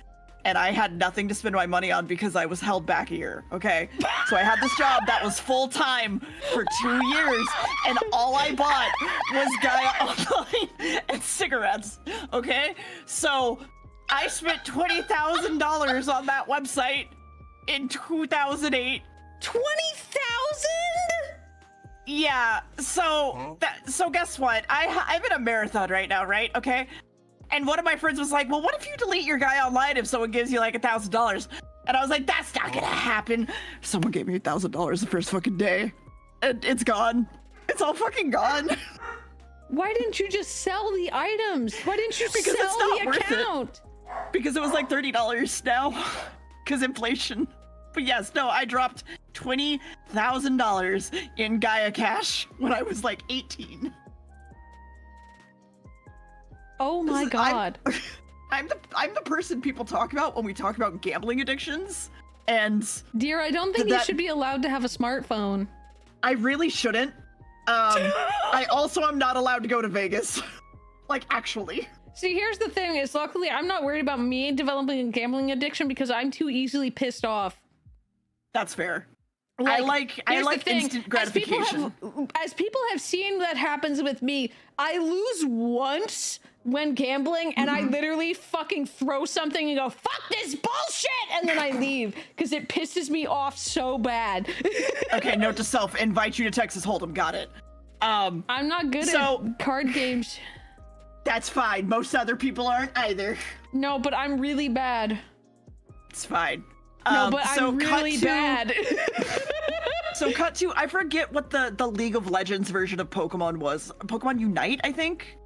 and I had nothing to spend my money on because I was held back a year, okay? So I had this job that was full-time for 2 years, and all I bought was Gaia Online and cigarettes, okay? So I spent $20,000 on that website in 2008. 20,000? Yeah, so guess what? I'm in a marathon right now, right? Okay? And one of my friends was like, well, what if you delete your Gaia Online if someone gives you like $1,000? And I was like, that's not gonna happen. Someone gave me $1,000 the first fucking day. And it's gone. It's all fucking gone. Why didn't you just sell the items? Why didn't you Because it's sell not the worth it. account? Because it was like $30 now, because inflation. But yes, no, I dropped $20,000 in Gaia Cash when I was like 18. Oh my god. I'm the person people talk about when we talk about gambling addictions. And Dear, I don't think you should be allowed to have a smartphone. I really shouldn't. I also am not allowed to go to Vegas. Like, actually. See, here's the thing is, luckily, I'm not worried about me developing a gambling addiction because I'm too easily pissed off. That's fair. Like, I like the thing, instant gratification. As people have seen that happens with me, I lose once when gambling and I literally fucking throw something and go, fuck this bullshit! And then I leave because it pisses me off so bad. Okay, note to self, invite you to Texas Hold'em, got it. I'm not good at card games. That's fine. Most other people aren't either. No, but I'm really bad. It's fine. No, but I'm really bad. So cut to, I forget what the League of Legends version of Pokemon was. Pokemon Unite, I think?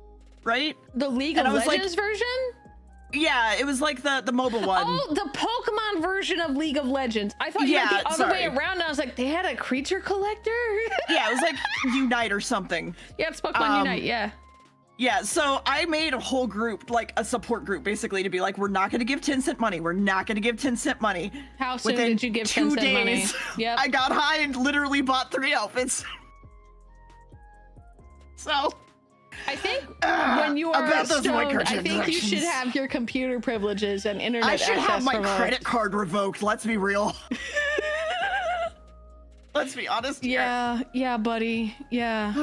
Right? The League of Legends version? Yeah, it was like the mobile one. Oh, the Pokemon version of League of Legends. I thought you meant the other way around, and I was like, they had a creature collector? Yeah, it was like Unite or something. Yeah, it's Pokemon Unite, yeah. Yeah, so I made a whole group, like a support group, basically, to be like, we're not going to give 10 cent money. We're not going to give 10 cent money. How soon did you give 10 cent money? Yep. I got high and literally bought 3 outfits. So... I think when you are stoned, I think you should have your computer privileges and internet access I should have my revoked. credit card revoked, let's be real. Let's be honest here. Yeah, buddy. Yeah.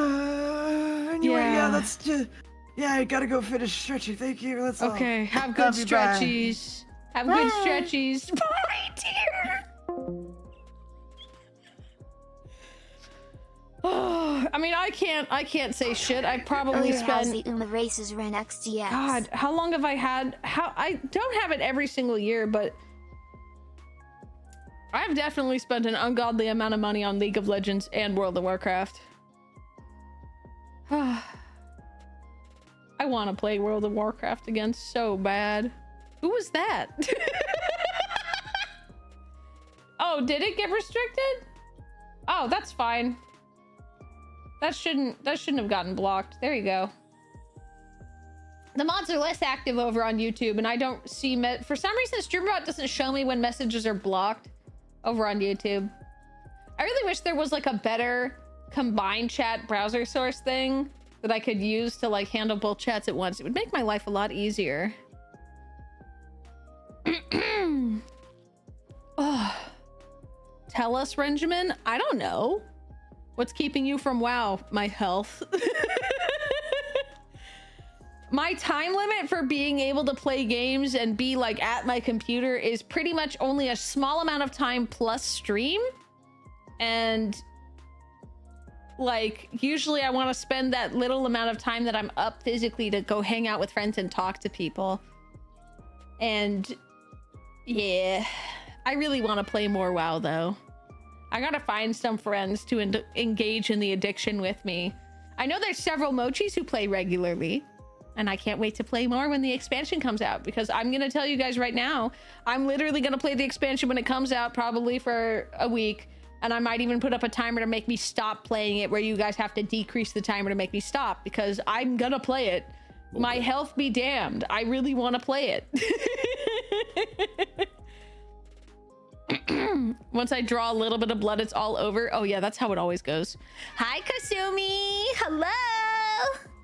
Anyway, yeah, that's just... Yeah, I gotta go finish stretching. Thank you. That's all. Okay, have good stretchies. Have good stretchies. Bye, dear. I mean, I can't say shit. I probably spent. The Uma races Renn XDX. God, how long have I had? I don't have it every single year, but I've definitely spent an ungodly amount of money on League of Legends and World of Warcraft. I want to play World of Warcraft again so bad. Who was that? Oh, did it get restricted? Oh, that's fine. That shouldn't have gotten blocked. There you go. The mods are less active over on YouTube, and I don't see for some reason StreamBot doesn't show me when messages are blocked over on YouTube. I really wish there was like a better combined chat browser source thing that I could use to like handle both chats at once. It would make my life a lot easier. Oh. Tell us, Renjamin. I don't know. What's keeping you from WoW? My health. My time limit for being able to play games and be like at my computer is pretty much only a small amount of time plus stream. And like usually I want to spend that little amount of time that I'm up physically to go hang out with friends and talk to people. And yeah, I really want to play more WoW though. I gotta find some friends to engage in the addiction with me. I know there's several mochis who play regularly, and I can't wait to play more when the expansion comes out, because I'm gonna tell you guys right now, I'm literally gonna play the expansion when it comes out, probably for a week, and I might even put up a timer to make me stop playing it, where you guys have to decrease the timer to make me stop, because I'm gonna play it. Okay. My health be damned. I really want to play it. Once I draw a little bit of blood, it's all over. Oh yeah, that's how it always goes. Hi, Kasumi. Hello.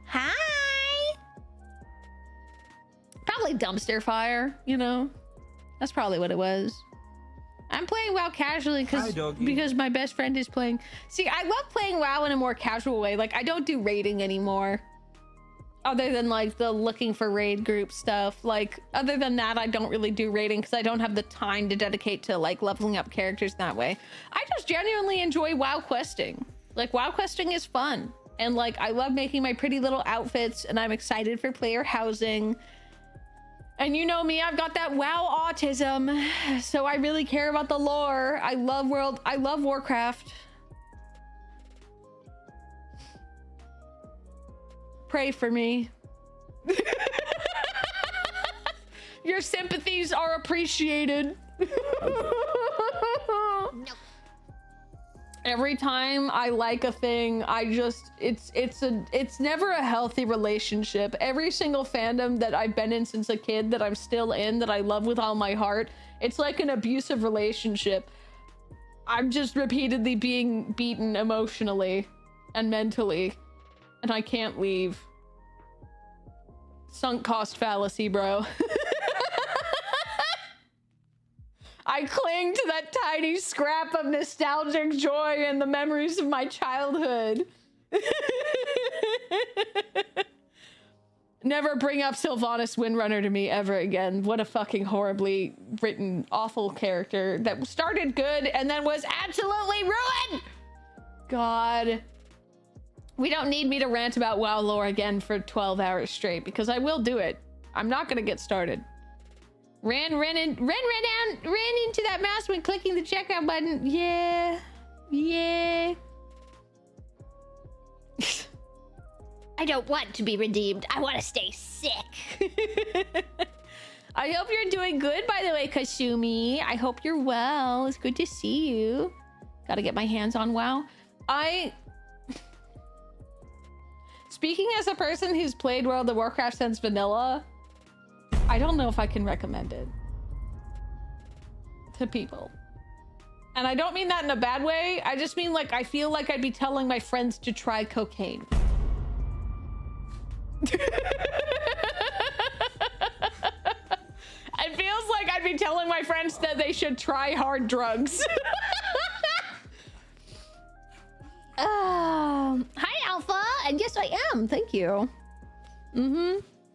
Hi. Probably dumpster fire, you know? That's probably what it was. I'm playing WoW casually because my best friend is playing. See, I love playing WoW in a more casual way. Like, I don't do raiding anymore. Other than like the looking for raid group stuff. Like, other than that, I don't really do raiding because I don't have the time to dedicate to like leveling up characters that way. I just genuinely enjoy WoW questing. Like, WoW questing is fun. And like, I love making my pretty little outfits, and I'm excited for player housing. And you know me, I've got that WoW autism. So I really care about the lore. I love Warcraft. pray for me. Your sympathies are appreciated. Every time I like a thing, it's never a healthy relationship. Every single fandom that I've been in since a kid, that I'm still in, that I love with all my heart, it's like an abusive relationship. I'm just repeatedly being beaten emotionally and mentally, and I can't leave. Sunk cost fallacy, bro. I cling to that tiny scrap of nostalgic joy and the memories of my childhood. Never bring up Sylvanas Windrunner to me ever again. What a fucking horribly written, awful character that started good and then was absolutely ruined. God. We don't need me to rant about WoW lore again for 12 hours straight, because I will do it. I'm not gonna get started. Ran into that mouse when clicking the checkout button. Yeah. I don't want to be redeemed. I want to stay sick. I hope you're doing good, by the way, Kasumi. I hope you're well. It's good to see you. Gotta get my hands on WoW. Speaking as a person who's played World of Warcraft since vanilla, I don't know if I can recommend it to people. And I don't mean that in a bad way. I just mean, like, I feel like I'd be telling my friends to try cocaine. It feels like I'd be telling my friends that they should try hard drugs. Hi, Alpha. And yes, I am. Thank you.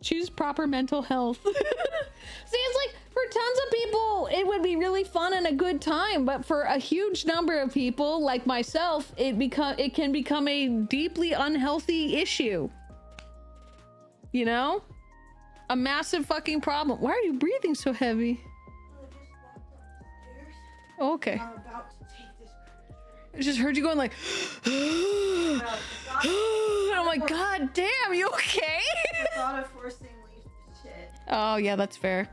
Choose proper mental health. See, it's like for tons of people, it would be really fun and a good time. But for a huge number of people like myself, it can become a deeply unhealthy issue. You know? A massive fucking problem. Why are you breathing so heavy? Oh, okay. I just heard you going like, oh my god, damn, you okay? Oh yeah, that's fair.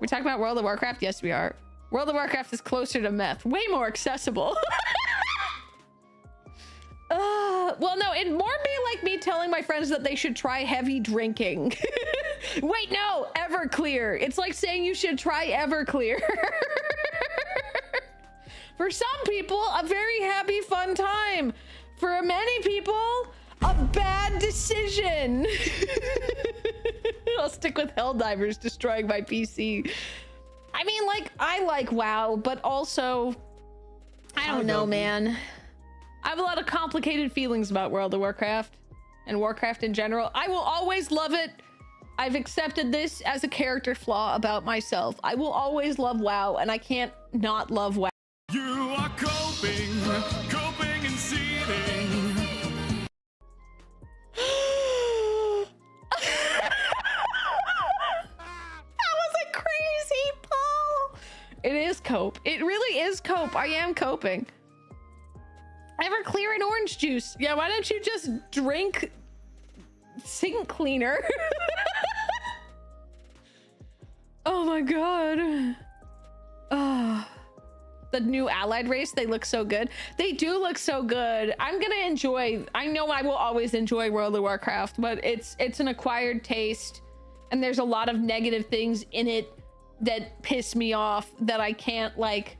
We're talking about World of Warcraft? Yes, we are. World of Warcraft is closer to meth, way more accessible. Well, no, it'd more be like me telling my friends that they should try heavy drinking. Wait, no, Everclear. It's like saying you should try Everclear. For some people, a very happy, fun time. For many people, a bad decision. I'll stick with Helldivers destroying my PC. I mean, like, I like WoW, but also, I don't know, man. I have a lot of complicated feelings about World of Warcraft and Warcraft in general. I will always love it. I've accepted this as a character flaw about myself. I will always love WoW, and I can't not love WoW. You are coping and seething. That was a crazy pull. It is cope. It really is cope. I am coping. Everclear and orange juice. Yeah, why don't you just drink sink cleaner? Oh my god. The new allied race, they look so good. They do look so good. I'm gonna enjoy, I know I will always enjoy World of Warcraft, but it's an acquired taste, and there's a lot of negative things in it that piss me off that I can't like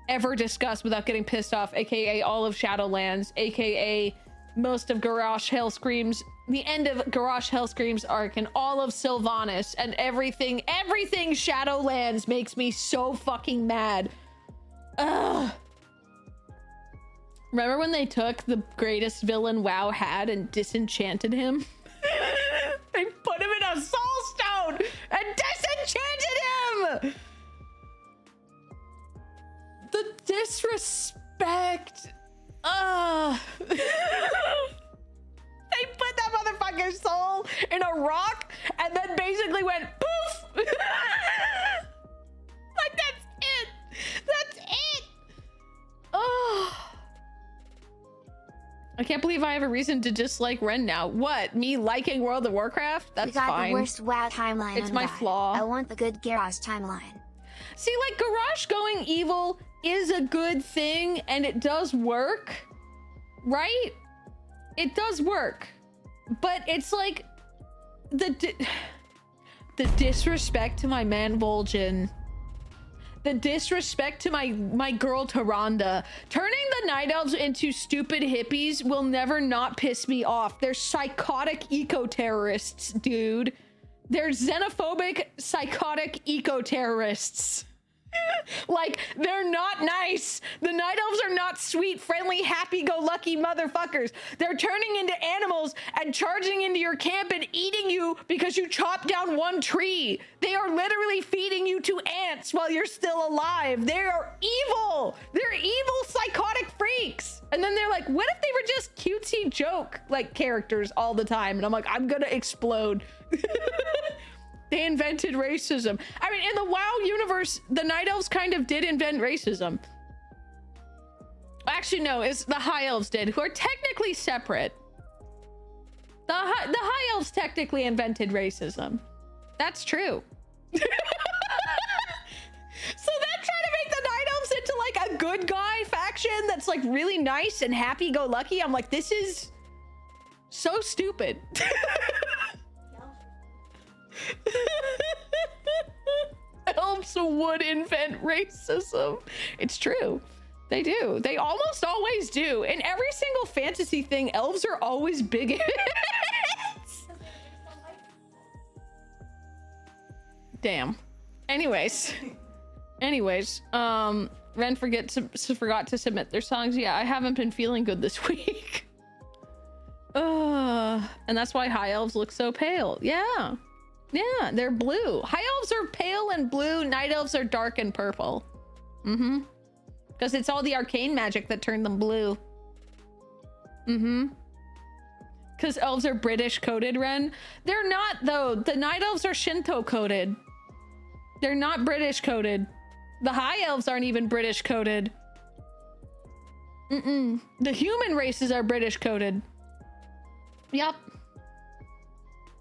ever discuss without getting pissed off, aka all of Shadowlands, aka most of Garrosh Hellscream's, the end of Garrosh Hellscream's arc, and all of Sylvanas, and everything Shadowlands makes me so fucking mad. Ugh. Remember when they took the greatest villain WoW had and disenchanted him? They put him in a soul stone and disenchanted him! The disrespect. They put that motherfucker's soul in a rock and then basically went poof. Like, that's it. That's it. Oh. I can't believe I have a reason to dislike Renn now. What? Me liking World of Warcraft? That's You got fine. the worst WoW timeline. It's my unbought. flaw. I want the good Garage timeline. See, like, Garage going evil is a good thing, and it does work, right? It does work. But it's like, the disrespect to my man Vol'jin. The disrespect to my girl Tyrande. Turning the Night Elves into stupid hippies will never not piss me off. They're psychotic eco-terrorists, dude. They're xenophobic, psychotic eco-terrorists. Like, they're not nice. The Night Elves are not sweet, friendly, happy-go-lucky motherfuckers. They're turning into animals and charging into your camp and eating you because you chopped down one tree. They are literally feeding you to ants while you're still alive. They are evil. They're evil, psychotic freaks. And then they're like, what if they were just cutesy joke, like, characters all the time? And I'm like, I'm gonna explode. They invented racism. I mean, in the WoW universe, the Night Elves kind of did invent racism. Actually, no, it's the High Elves did, who are technically separate. The High Elves technically invented racism. That's true. So then trying to make the Night Elves into like a good guy faction that's like really nice and happy-go-lucky, I'm like, this is so stupid. Elves would invent racism. It's true. They do. They almost always do. In every single fantasy thing, elves are always bigots. Damn. Anyways, Renn forgot to submit their songs. Yeah, I haven't been feeling good this week. And that's why High Elves look so pale. Yeah. Yeah, they're blue. High Elves are pale and blue. Night Elves are dark and purple. Mm-hmm. Because it's all the arcane magic that turned them blue. Mm-hmm. Because elves are British coded, Renn. They're not, though. The Night Elves are Shinto coded. They're not British coded. The High Elves aren't even British coded. Mm-mm. The human races are British coded. Yep.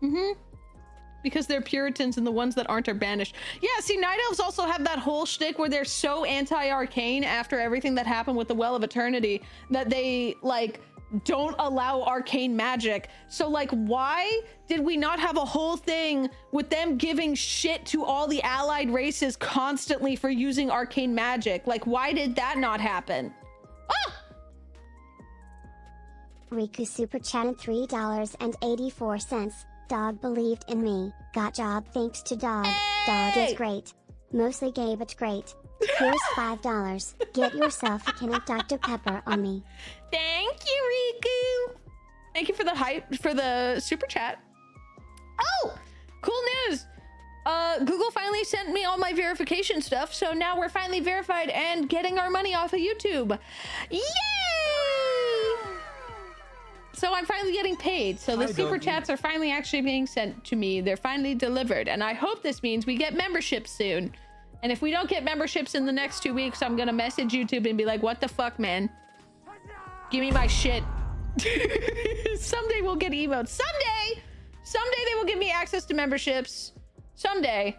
Mm-hmm. Because they're Puritans and the ones that aren't are banished. Yeah, see, Night Elves also have that whole shtick where they're so anti-arcane after everything that happened with the Well of Eternity that they, like, don't allow arcane magic. So, like, why did we not have a whole thing with them giving shit to all the allied races constantly for using arcane magic? Like, why did that not happen? Ah! Riku super chatted $3.84. Dog believed in me. Got job thanks to dog. Dog is great. Mostly gay but great. Here's $5. Get yourself a can of Dr. Pepper on me. Thank you, Riku. Thank you for the hype, for the super chat. Oh, cool news. Google finally sent me all my verification stuff, so now we're finally verified and getting our money off of YouTube. Yay! So I'm finally getting paid. So the super chats are finally actually being sent to me. They're finally delivered. And I hope this means we get memberships soon. And if we don't get memberships in the next 2 weeks, I'm gonna message YouTube and be like, what the fuck, man? Give me my shit. Someday we'll get emotes. Someday they will give me access to memberships. Someday.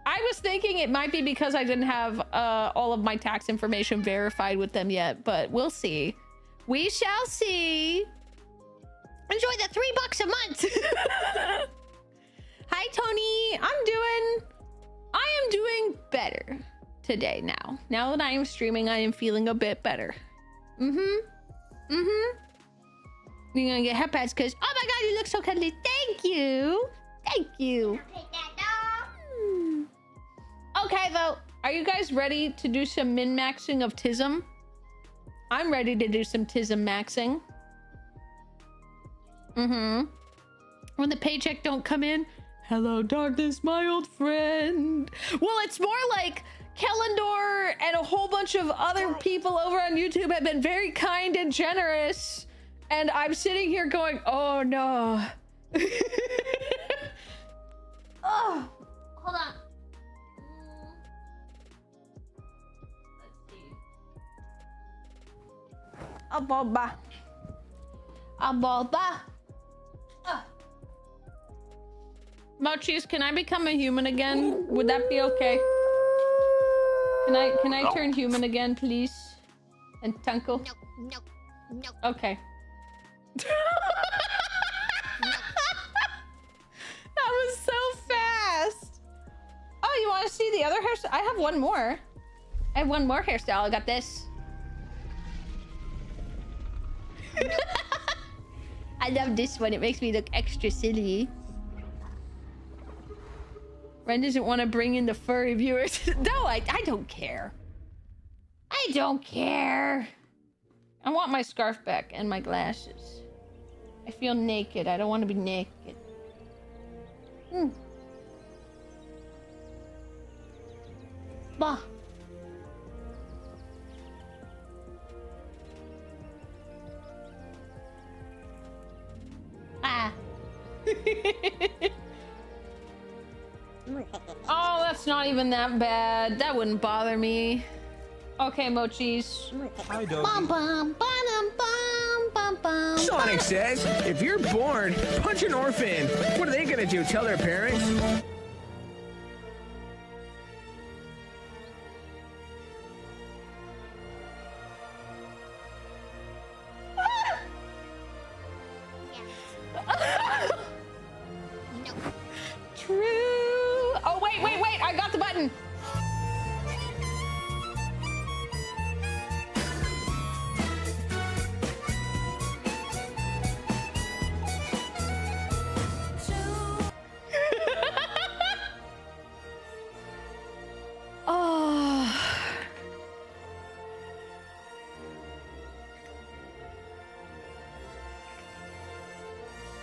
I was thinking it might be because I didn't have all of my tax information verified with them yet, but we'll see. We shall see. Enjoy the $3 a month. Hi, Tony. I am doing better today now. Now that I am streaming, I am feeling a bit better. Mm-hmm. Mm-hmm. You're gonna get head pats because, oh my god, you look so cuddly. Thank you. Thank you. Okay, though. Are you guys ready to do some min-maxing of Tism? I'm ready to do some Tism maxing. Mm-hmm. When the paycheck don't come in, hello darkness, my old friend. Well, it's more like Kellendor and a whole bunch of other people over on YouTube have been very kind and generous. And I'm sitting here going, oh no. Oh, hold on. Let's see. Oh, Boba. Mochis, can I become a human again? Would that be okay? Can I turn human again, please? And Tunkle? No. Okay. That was so fast. Oh, you want to see the other hairstyle? I have one more. I have one more hairstyle. I got this. I love this one. It makes me look extra silly. Renn doesn't want to bring in the furry viewers. No, I don't care. I don't care. I want my scarf back and my glasses. I feel naked. I don't want to be naked. Bah. Ah. Oh, that's not even that bad. That wouldn't bother me. Okay, Mochis. Hi, doggy. Bum bum bum bum bum bum. Sonic says, if you're bored, punch an orphan. What are they gonna do? Tell their parents? True. Oh, wait. I got the button. Oh.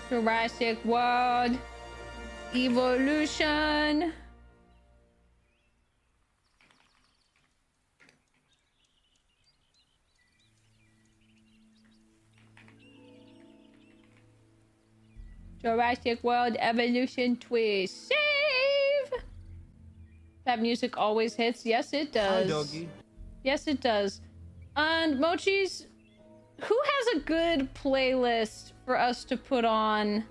Jurassic World Evolution. Jurassic World Evolution Twist. Save! That music always hits. Yes, it does. Hi, doggy. Yes, it does. And Mochis, who has a good playlist for us to put on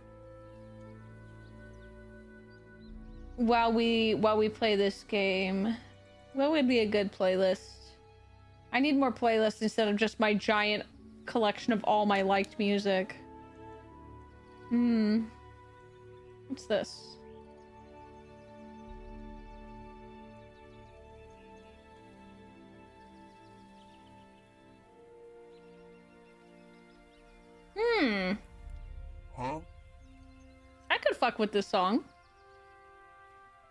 while we play this game? What would be a good playlist? I need more playlists instead of just my giant collection of all my liked music. What's this? Huh? I could fuck with this song.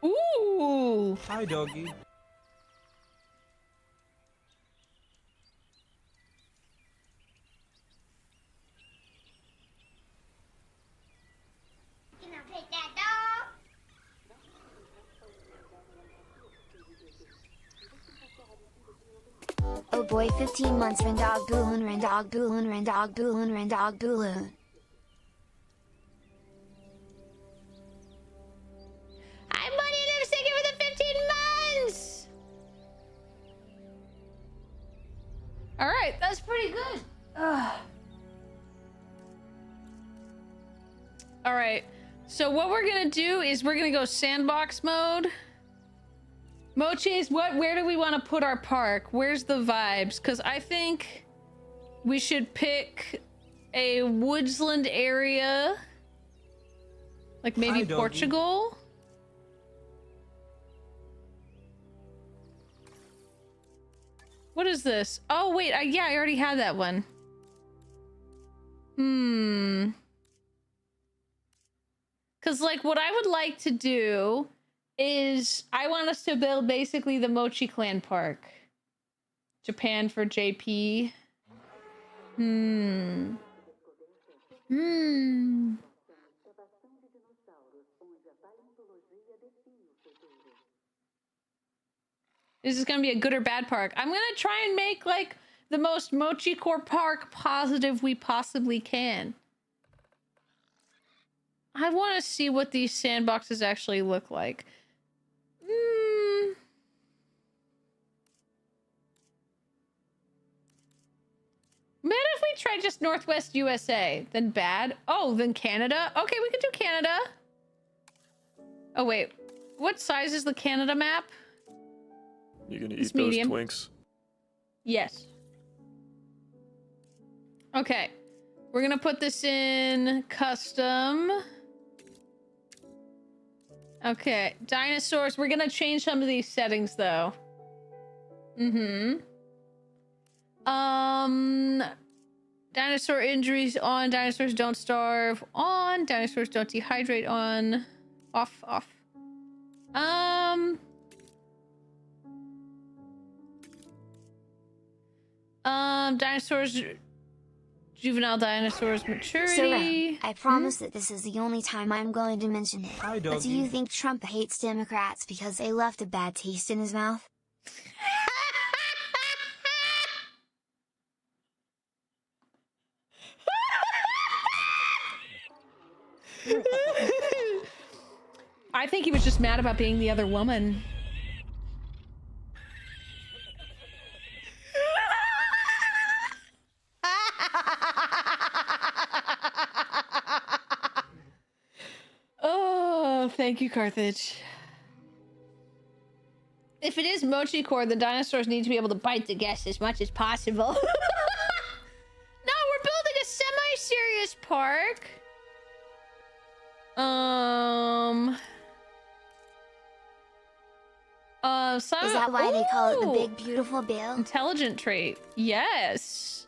Ooh! Hi, doggy. Can I pet that dog? Oh boy, 15 months, Renn dog balloon, Renn dog balloon, Renn dog balloon, Renn dog balloon. I'm money to sing it for the 15 months! Alright, that's pretty good. Alright, so what we're gonna do is we're gonna go sandbox mode. Mochis, where do we want to put our park? Where's the vibes? Because I think we should pick a woodsland area. Like maybe Hi, doggy. Portugal? What is this? Oh, wait. Yeah, I already had that one. Because, like, what I would like to do is I want us to build basically the Mochi Clan Park. Japan for JP. This is gonna be a good or bad park. I'm gonna try and make like the most Mochi Core Park positive we possibly can. I want to see what these sandboxes actually look like. What if we try just Northwest USA. Then bad. Oh, then Canada. Okay, we could do Canada. Oh, wait. What size is the Canada map? You gonna It's eat those medium. twinks? Yes. Okay. We're gonna put this in custom. Okay. Dinosaurs. We're gonna change some of these settings though. Dinosaur injuries on. Dinosaurs don't starve on. Dinosaurs don't dehydrate on. Off. Dinosaurs, juvenile dinosaurs maturity. So, Renn, I promise that this is the only time I'm going to mention it. Hi, But do doggy. you think Trump hates Democrats because they left a bad taste in his mouth? I think he was just mad about being the other woman. Oh, thank you, Carthage. If it is Mochi Core, the dinosaurs need to be able to bite the guests as much as possible. No, we're building a semi-serious park. Is that why they call it the Big Beautiful Bill? Intelligent trait. Yes.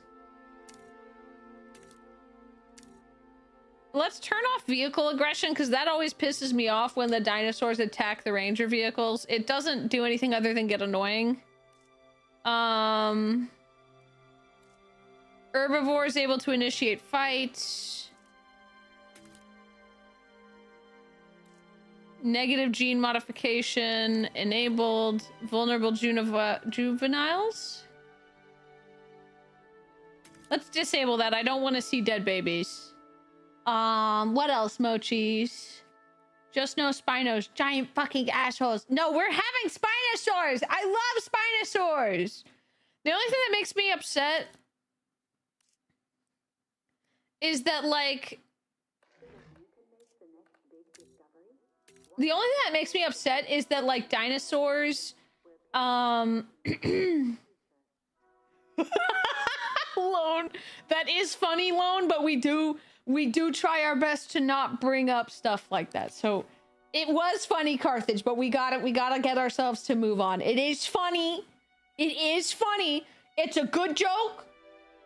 Let's turn off vehicle aggression because that always pisses me off when the dinosaurs attack the ranger vehicles. It doesn't do anything other than get annoying. Herbivore is able to initiate fights. Negative gene modification enabled. Vulnerable juveniles. Let's disable that. I don't want to see dead babies. What else, Mochis? Just no Spinos. Giant fucking assholes. No, we're having Spinosaurs. I love Spinosaurs. The only thing that makes me upset is that, like, dinosaurs, Lone. That is funny, Lone, but we do try our best to not bring up stuff like that. So it was funny, Carthage, but we gotta get ourselves to move on. It is funny. It is funny. It's a good joke.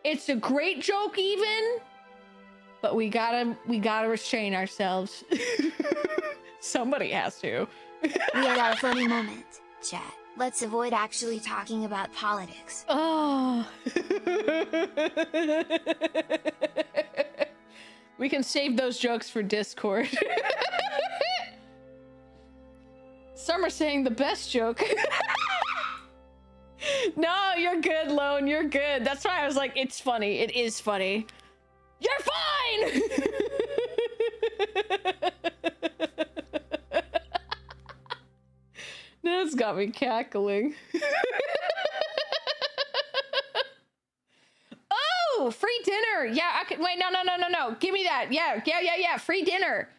It's a great joke even, but we gotta restrain ourselves. Somebody has to. We had our funny moment, chat. Let's avoid actually talking about politics. Oh. We can save those jokes for Discord. Some are saying the best joke. No, you're good, Lone. You're good. That's why I was like, it's funny. It is funny. You're fine! That's got me cackling. Oh, free dinner. Yeah, I could wait. No. Give me that. Yeah. Free dinner.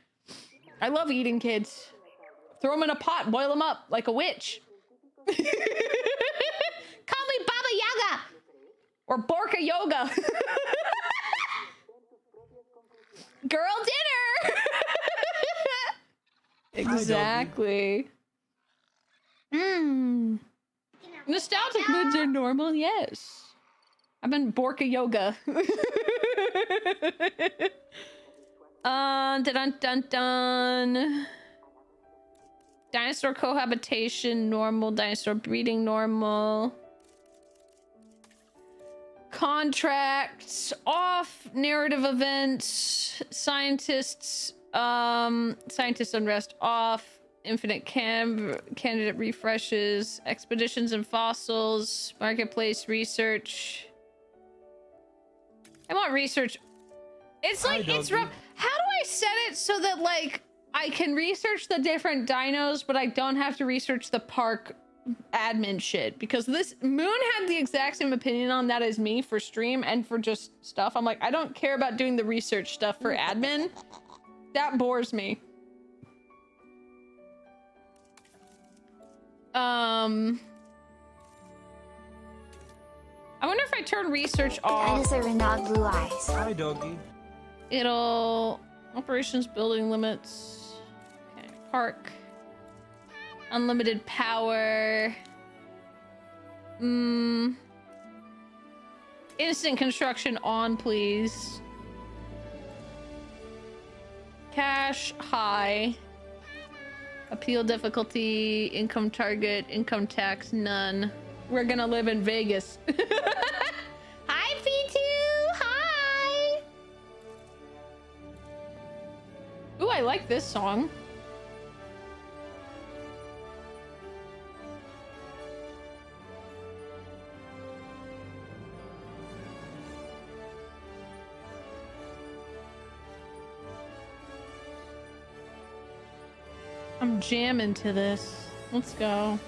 I love eating kids. Throw them in a pot, boil them up like a witch. Call me Baba Yaga or Borka Yoga. Girl dinner. Exactly. Nostalgic moods are normal, yes. I've been Borka Yoga. Dun. Dinosaur cohabitation, normal. Dinosaur breeding, normal. Contracts, off. Narrative events. Scientists unrest, off. Infinite candidate refreshes. Expeditions and fossils. Marketplace research. I want research. It's like, it's rough. How do I set it so that, like, I can research the different dinos, but I don't have to research the park admin shit, because this Moon had the exact same opinion on that as me for stream and for just stuff. I'm like, I don't care about doing the research stuff for admin. That bores me. I wonder if I turn research off. Dinosaur Renn Dog Blue Eyes. Hi, doggy. It'll operations building limits. Okay, park. Unlimited power. Instant construction on, please. Cash high. Appeal difficulty, income target, income tax none. We're gonna live in Vegas. Hi, P2! Hi! Ooh, I like this song. I'm jamming to this. Let's go.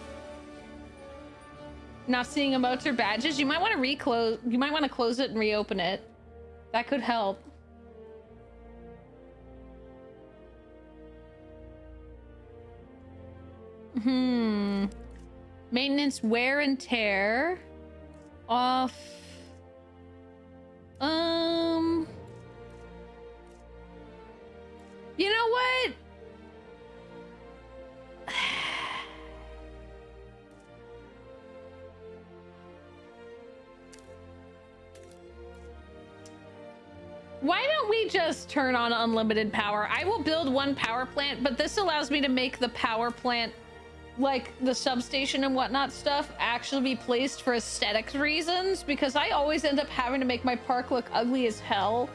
Not seeing emotes or badges. You might want to reclose. You might want to close it and reopen it. That could help. Maintenance wear and tear. Off. You know what? Why don't we just turn on unlimited power? I will build one power plant, but this allows me to make the power plant, like the substation and whatnot stuff, actually be placed for aesthetics reasons, because I always end up having to make my park look ugly as hell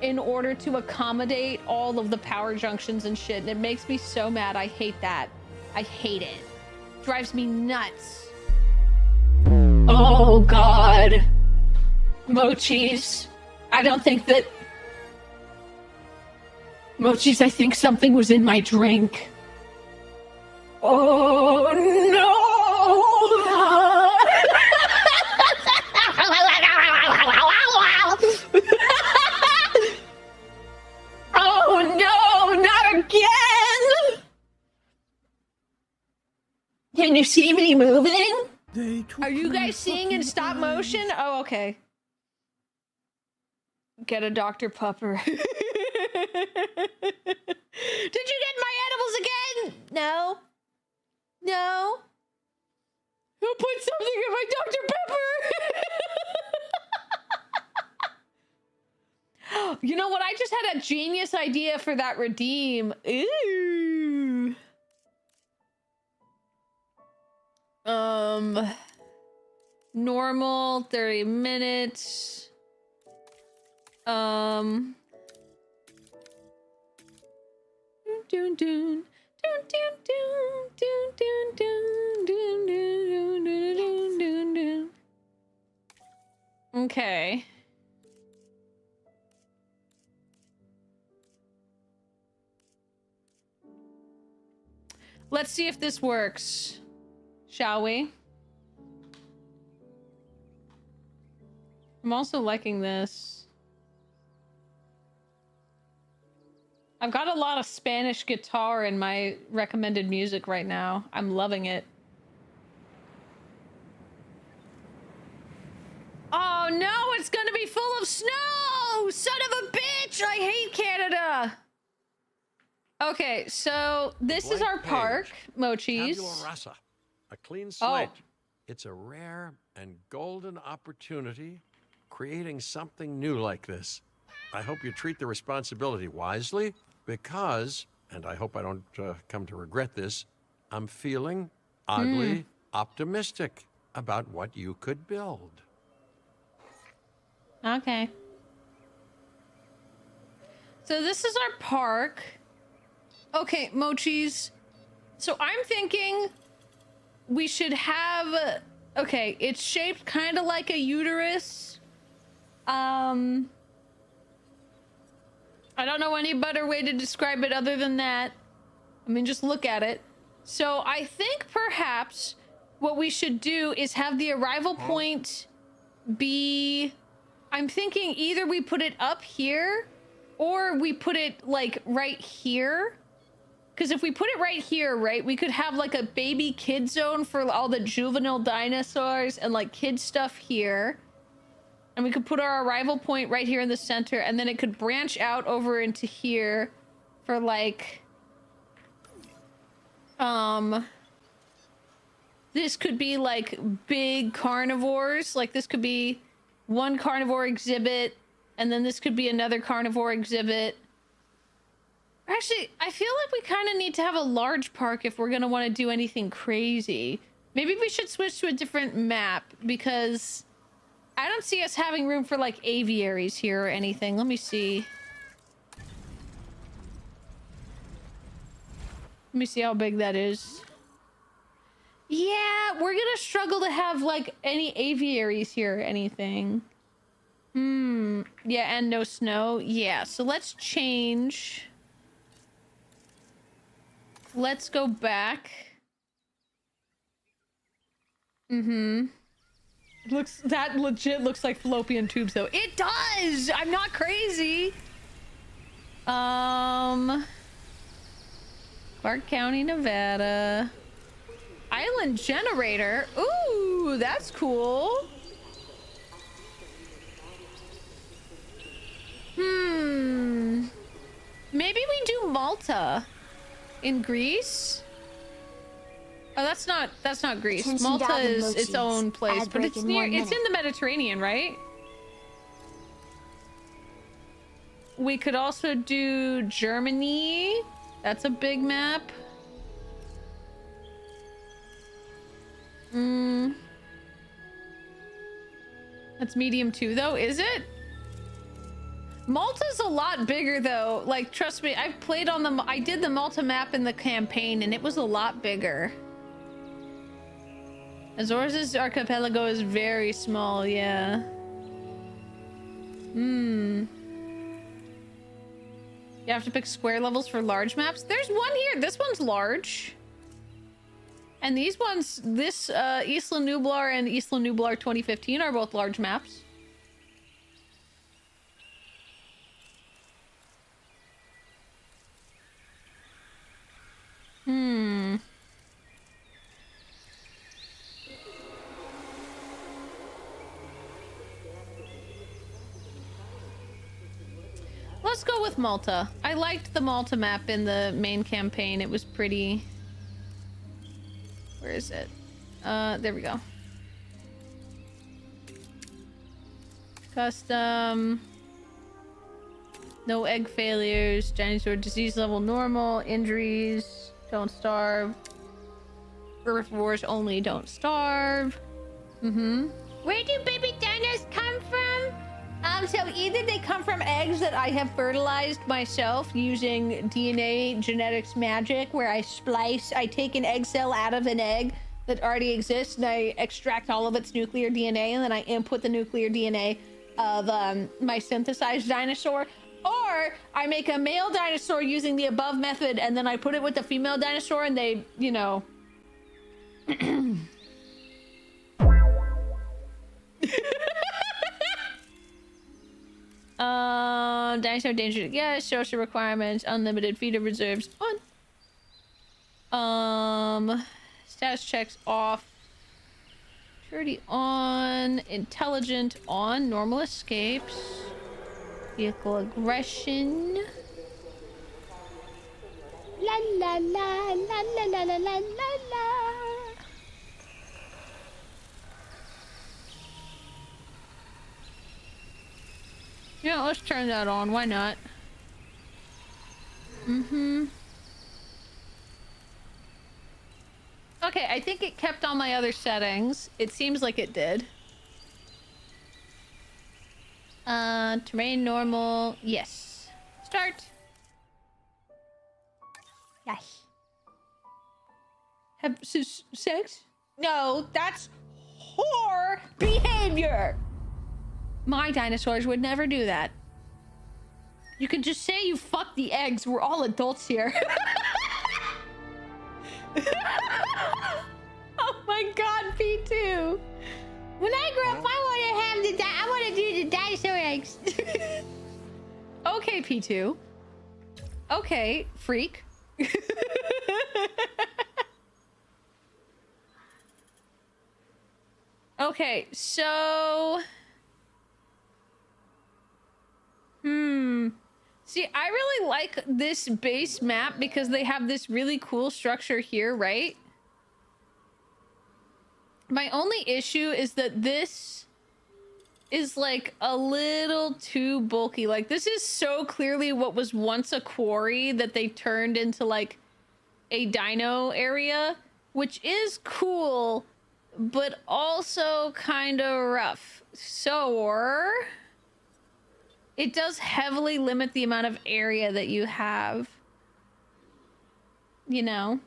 in order to accommodate all of the power junctions and shit, and it makes me so mad. I hate that. I hate it. Drives me nuts. Oh God. Mochis. I don't think that... Mochis, I think something was in my drink. Oh no! Oh no, not again! Can you see me moving? Are you guys seeing in stop motion? Oh, okay. Get a Dr. Pupper. Did you get my edibles again? No. No. Who put something in my Dr. Pepper? You know what? I just had a genius idea for that redeem. Ooh. Normal, 30 minutes. Dun, dun, dun, dun, dun, dun, dun, dun, dun, dun, dun, dun, dun. Okay. Let's see if this works, shall we? I'm also liking this. I've got a lot of Spanish guitar in my recommended music right now. I'm loving it. Oh no, it's gonna be full of snow! Son of a bitch! I hate Canada! Okay, so this is our park, Mochis. Tabula rasa, a clean slate. It's a rare and golden opportunity creating something new like this. I hope you treat the responsibility wisely because, and I hope I don't come to regret this, I'm feeling oddly optimistic about what you could build. Okay. So this is our park. Okay, Mochis. So I'm thinking we should have... Okay, it's shaped kind of like a uterus. I don't know any better way to describe it other than that. I mean, just look at it. So I think perhaps what we should do is have the arrival point be, I'm thinking either we put it up here or we put it like right here. Because if we put it right here, right, we could have like a baby kid zone for all the juvenile dinosaurs and like kid stuff here. And we could put our arrival point right here in the center, and then it could branch out over into here for like, this could be like big carnivores. Like this could be one carnivore exhibit, and then this could be another carnivore exhibit. Actually, I feel like we kind of need to have a large park if we're going to want to do anything crazy. Maybe we should switch to a different map, because I don't see us having room for like aviaries here or anything. Let me see. Let me see how big that is. Yeah, we're gonna struggle to have like any aviaries here or anything. Yeah, and no snow. Yeah, so let's change. Let's go back. That legit looks like fallopian tubes though. It does! I'm not crazy. Clark County, Nevada. Island generator. Ooh, that's cool. Maybe we do Malta in Greece. Oh, that's not Greece. Malta is its own place, but it's near, it's in the Mediterranean, right? We could also do Germany. That's a big map. That's medium too, though, is it? Malta's a lot bigger, though. Like, trust me, I've played on the... I did the Malta map in the campaign, and it was a lot bigger. Azores' archipelago is very small, yeah. You have to pick square levels for large maps. There's one here. This one's large. And these ones, this Isla Nublar and Isla Nublar 2015 are both large maps. Let's go with Malta. I liked the Malta map in the main campaign. It was pretty... Where is it? There we go. Custom. No egg failures. Dinosaur disease level normal. Injuries. Don't starve. Herbivores only. Don't starve. Where do baby dinos come from? So either they come from eggs that I have fertilized myself using DNA genetics magic, where I take an egg cell out of an egg that already exists, and I extract all of its nuclear DNA, and then I input the nuclear DNA of my synthesized dinosaur. Or I make a male dinosaur using the above method, and then I put it with the female dinosaur, and they, you know... Dinosaur danger, yes. Social requirements, unlimited feeder reserves on. Status checks off. Maturity on. Intelligent on. Normal escapes. Vehicle aggression. La la la la la la la la la. Yeah, let's turn that on. Why not? Okay, I think it kept all my other settings. It seems like it did. Terrain normal. Yes. Start. Yes. Have sex? No, that's whore behavior. My dinosaurs would never do that. You can just say you fucked the eggs. We're all adults here. Oh my my god, P2. When I grow up, I want to do the dinosaur eggs. Okay, P2. Okay, freak. Okay, so... See, I really like this base map because they have this really cool structure here, right? My only issue is that this is like a little too bulky. Like, this is so clearly what was once a quarry that they turned into like a dino area, which is cool, but also kind of rough. So it does heavily limit the amount of area that you have, you know?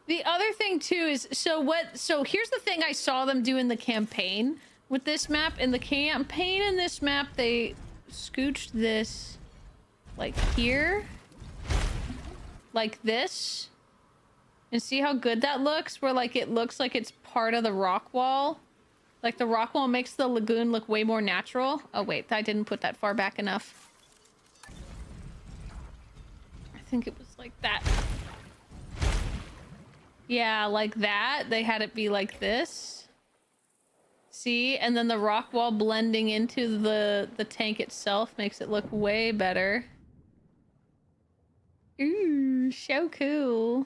The other thing too is, so here's the thing I saw them do in the campaign with this map. In the campaign in this map, they scooched this like here, like this, and see how good that looks, where like it looks like it's part of the rock wall. Like the rock wall makes the lagoon look way more natural. Oh wait, I didn't put that far back enough. I think it was like that. Yeah, like that. They had it be like this. See? And then the rock wall blending into the tank itself makes it look way better. Ooh, so cool.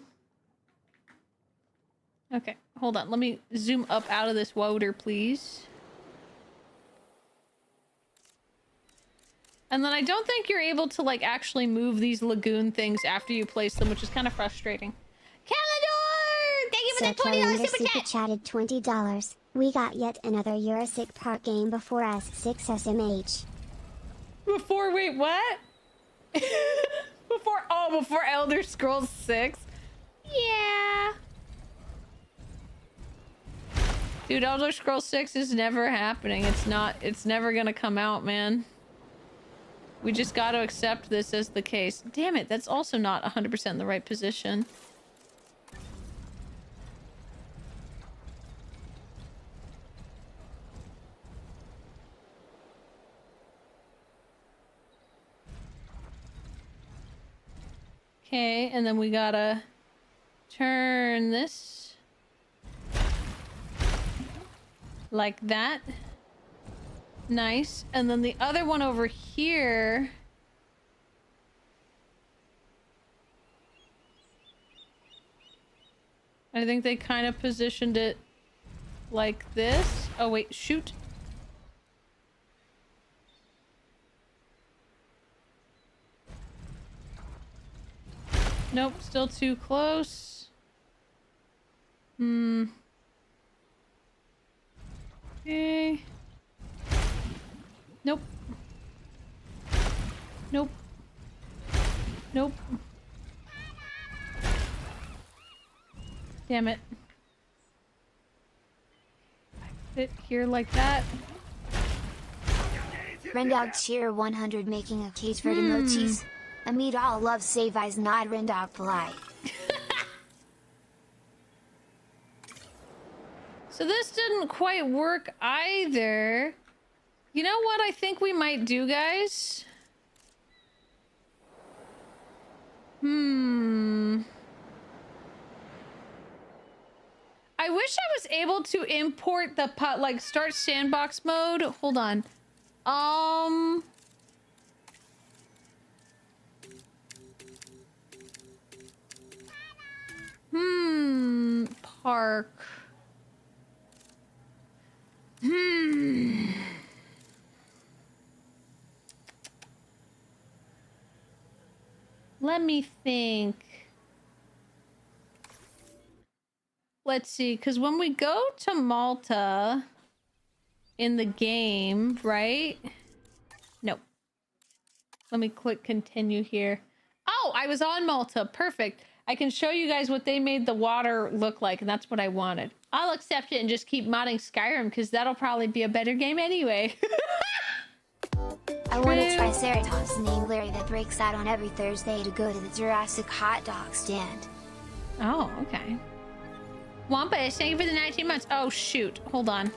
Okay, hold on. Let me zoom up out of this water, please. And then I don't think you're able to, like, actually move these lagoon things after you place them, which is kind of frustrating. Calendar! Thank you for that $20 super chatted $20. We got yet another Jurassic Park game before S6 SMH. Before, wait, what? Before Elder Scrolls 6? Yeah. Dude, Elder Scrolls 6 is never happening. It's never gonna come out, man. We just gotta accept this as the case. Damn it, that's also not 100% in the right position. Okay, and then we gotta turn this like that. Nice. And then the other one over here. I think they kind of positioned it like this. Oh wait, shoot. Nope, still too close. Okay. Nope. Nope. Nope. Damn it. Fit here like that. Renn Dog Cheer 100 making a case for emojis. Amit all love save eyes not Renn Dog polite. So this didn't quite work either. You know what I think we might do, guys? I wish I was able to import the like start sandbox mode. Hold on. Park. Let me think. Let's see, because when we go to Malta in the game, right? Nope. Let me click continue here. Oh, I was on Malta. Perfect. I can show you guys what they made the water look like, and that's what I wanted. I'll accept it and just keep modding Skyrim, because that'll probably be a better game anyway. I want a Triceratops named Larry that breaks out on every Thursday to go to the Jurassic hot dog stand. Oh, okay. Wampus, thank you for the 19 months. Oh, shoot. Hold on.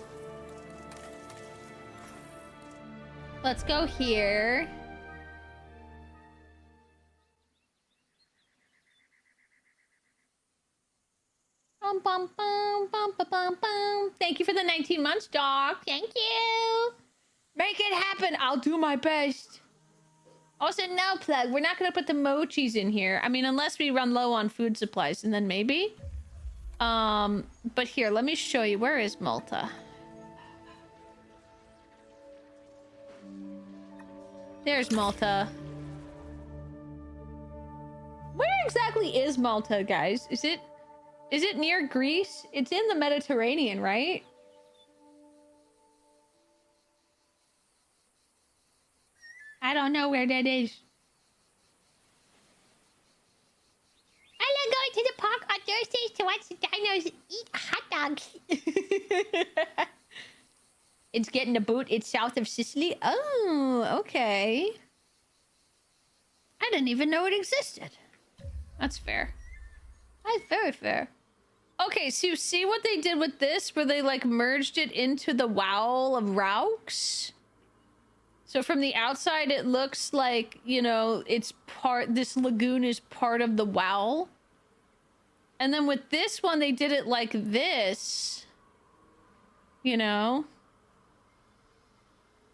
Let's go here. Bum, bum, bum, bum, bum, bum, bum. Thank you for the 19 months, dog. Thank you. Make it happen. I'll do my best. Also, no plug. We're not going to put the mochis in here. I mean, unless we run low on food supplies, and then maybe. But here, let me show you. Where is Malta? There's Malta. Where exactly is Malta, guys? Is it near Greece? It's in the Mediterranean, right? I don't know where that is. I like going to the park on Thursdays to watch the dinos eat hot dogs. It's getting a boot. It's south of Sicily. Oh, okay. I didn't even know it existed. That's fair. That's very fair. Okay, so you see what they did with this? Where they, like, merged it into the Wall of Raux? So from the outside, it looks like, you know, it's this lagoon is part of the Wow. And then with this one, they did it like this. You know?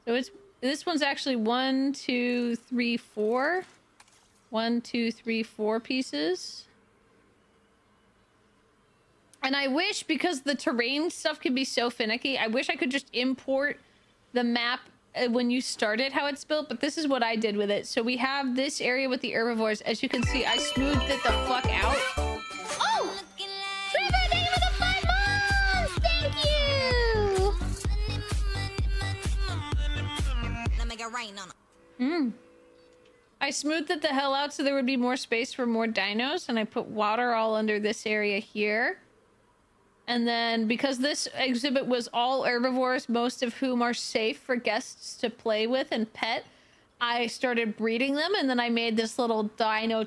So this one's actually 1, 2, 3, 4. 1, 2, 3, 4 pieces. And I wish, because the terrain stuff can be so finicky, I wish I could just import the map when you start it, how it's built, but this is what I did with it. So we have this area with the herbivores. As you can see, I smoothed it the fuck out. Oh! Trevor, thank you for the 5 months! Thank you! I smoothed it the hell out so there would be more space for more dinos, and I put water all under this area here. And then, because this exhibit was all herbivores, most of whom are safe for guests to play with and pet, I started breeding them, and then I made this little dino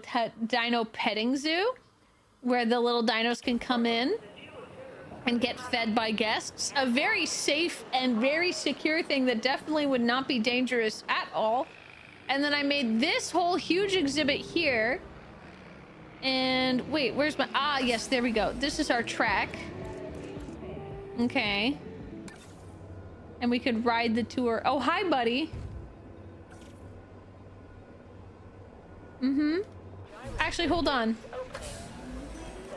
petting zoo, where the little dinos can come in and get fed by guests. A very safe and very secure thing that definitely would not be dangerous at all. And then I made this whole huge exhibit here. And wait, where's my... Ah, yes, there we go. This is our track. Okay. And we could ride the tour. Oh, hi, buddy. Actually, hold on.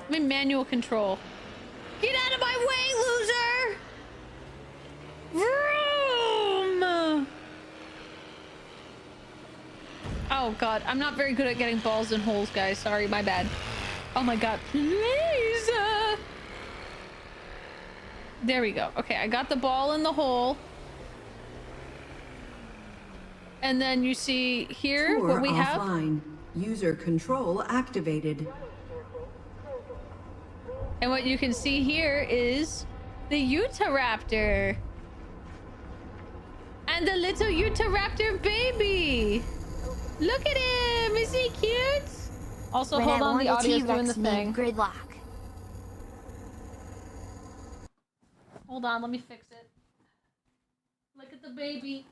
I'm in manual control. Get out of my way, loser! Vroom! Oh, God. I'm not very good at getting balls in holes, guys. Sorry, my bad. Oh, my God. Please! There we go. Okay, I got the ball in the hole. And then you see here Tour what we offline. User control activated. And what you can see here is the Utahraptor. And the little Utahraptor baby. Look at him. Is he cute? Also, hold on, the audio's doing the thing. Gridlock. Hold on, let me fix it. Look at the baby.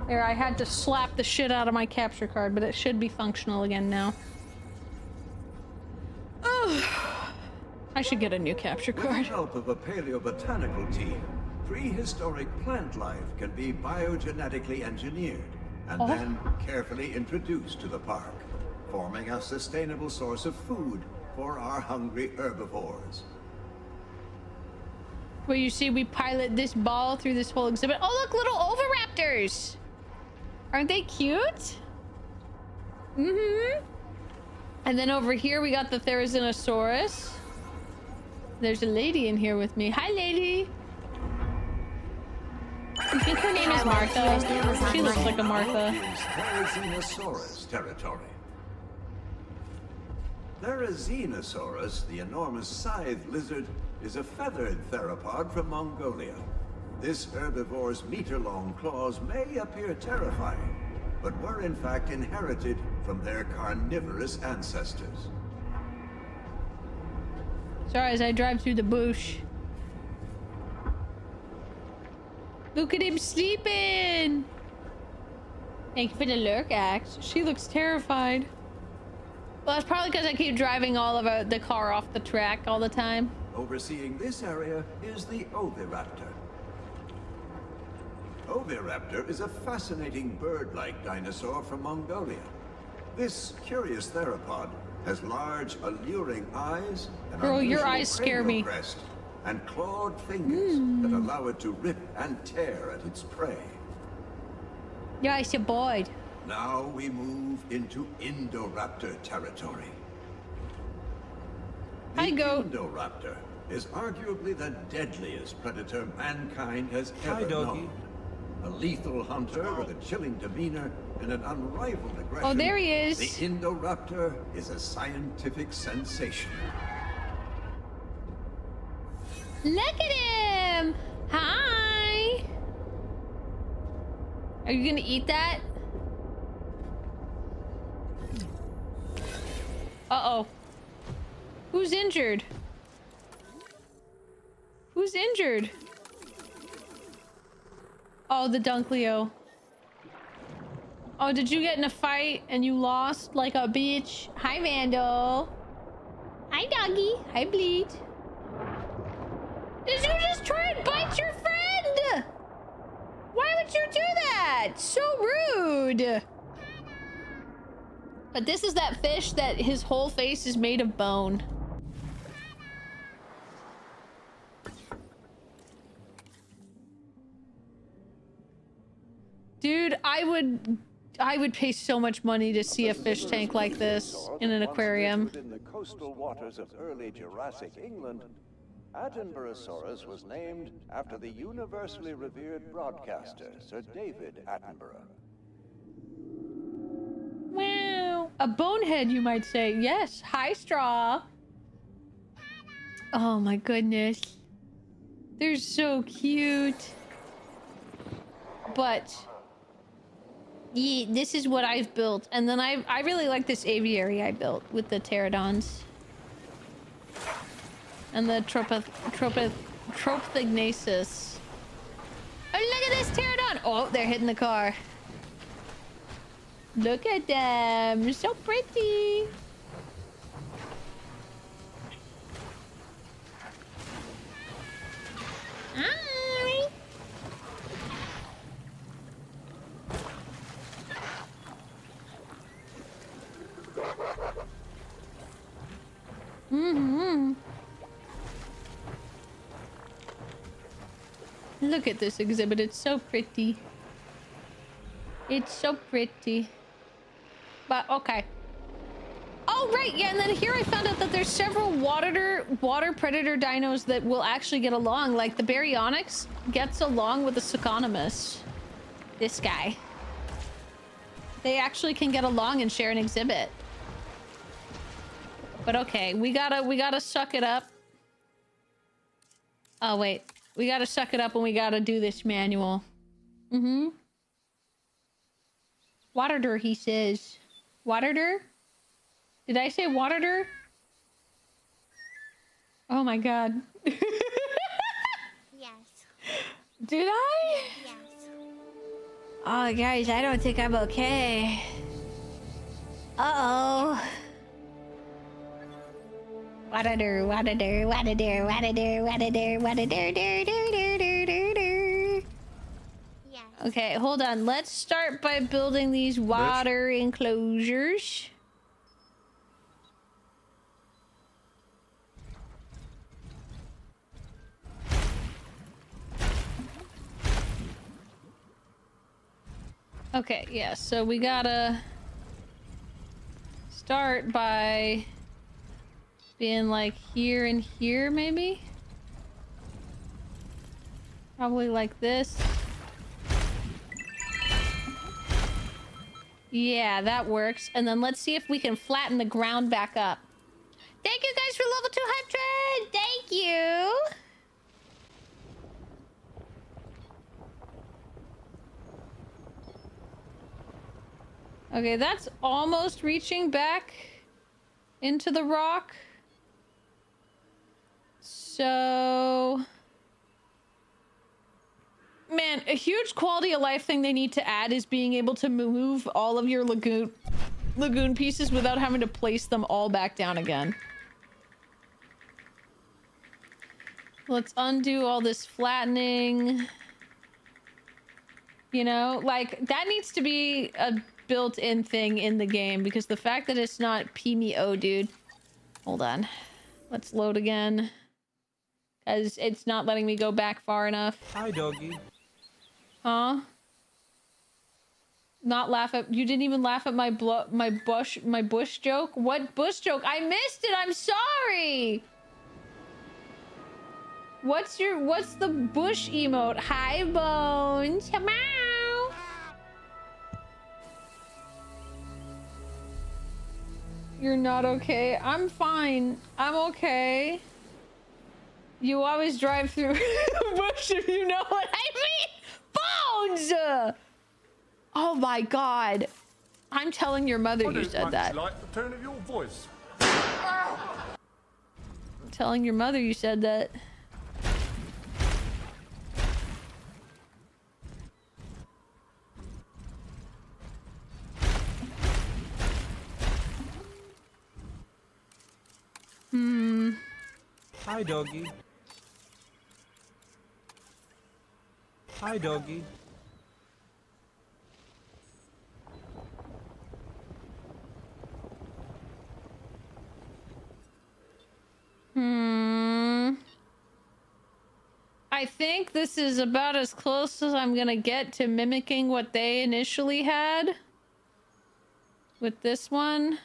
There, I had to slap the shit out of my capture card, but it should be functional again now. Oh, I should get a new capture With the card. help of a paleobotanical team, prehistoric plant life can be biogenetically engineered and then carefully introduced to the park, forming a sustainable source of food for our hungry herbivores. Well, you see, we pilot this ball through this whole exhibit. Oh, look, little oviraptors! Aren't they cute? And then over here, we got the Therizinosaurus. There's a lady in here with me. Hi, lady! I think her name is Martha. She looks like a Martha. Therizinosaurus territory. Therizinosaurus, the enormous scythe lizard, is a feathered theropod from Mongolia. This herbivore's meter-long claws may appear terrifying, but were in fact inherited from their carnivorous ancestors. Sorry, as I drive through the bush. Look at him sleeping! Thank you for the lurk axe. She looks terrified. Well, that's probably because I keep driving all of the car off the track all the time. Overseeing this area is the Oviraptor. Oviraptor is a fascinating bird-like dinosaur from Mongolia. This curious theropod has large, alluring eyes, an Girl, your unusual eyes scare cranial me. crest, and clawed fingers that allow it to rip and tear at its prey. Yeah, I see bored. Now we move into Indoraptor territory. The Indoraptor is arguably the deadliest predator mankind has ever known. A lethal hunter with a chilling demeanor and an unrivaled aggression. Oh, there he is. The Indoraptor is a scientific sensation. Look at him! Hi! Are you gonna eat that? Uh-oh. Who's injured? Who's injured? Oh, the Dunkleo. Oh, did you get in a fight and you lost like a bitch? Hi, Vandal. Hi, doggy. Hi, Bleed. Did you just try and bite your friend? Why would you do that? So rude. But this is that fish that his whole face is made of bone. Dude, I would pay so much money to see a fish tank like this in an aquarium. In the coastal waters of early Jurassic England, Attenboroughsaurus was named after the universally revered broadcaster, Sir David Attenborough. Wow. A bonehead, you might say. Yes. Hi, Straw. Oh my goodness. They're so cute. But yeah, this is what I've built. And then I really like this aviary I built with the pterodons. And the Tropithignasus. Oh, look at this pterodon! Oh, they're hitting the car. Look at them. So pretty. Hi. Look at this exhibit. It's so pretty. It's so pretty. But okay. Oh right, yeah, and then here I found out that there's several water predator dinos that will actually get along. Like the Baryonyx gets along with the Suchonomus. This guy. They actually can get along and share an exhibit. But okay, we gotta suck it up. Oh wait, we gotta suck it up and we gotta do this manual. Waterder, he says. Waterder? Did I say Waterder? Oh my god. Yes. Did I? Yes. Oh guys, I don't think I'm okay. Uh-oh. Waterder, Waterder, Waterder, Waterder, Waterder, Waterder. Okay, hold on. Let's start by building these water enclosures. Okay, yeah, so we gotta start by being like here and here, maybe? Probably like this. Yeah, that works. And then let's see if we can flatten the ground back up. Thank you guys for level 200. Thank you. Okay, that's almost reaching back into the rock. So... Man, a huge quality of life thing they need to add is being able to move all of your lagoon pieces without having to place them all back down again. Let's undo all this flattening. You know, like, that needs to be a built-in thing in the game, because the fact that it's not PMO, dude. Hold on. Let's load again. Because it's not letting me go back far enough. Hi, doggy. Huh? Not laugh at— you didn't even laugh at my bush joke? What bush joke? I missed it! I'm sorry! What's the bush emote? Hi, Bones! Meow! You're not okay. I'm fine. I'm okay. You always drive through the bush if you know what I mean! Bones! Oh my god. I'm telling your mother you said that. Like the tone of your voice. I'm telling your mother you said that. Hi, doggy. Hi, doggy. I think this is about as close as I'm gonna get to mimicking what they initially had with this one.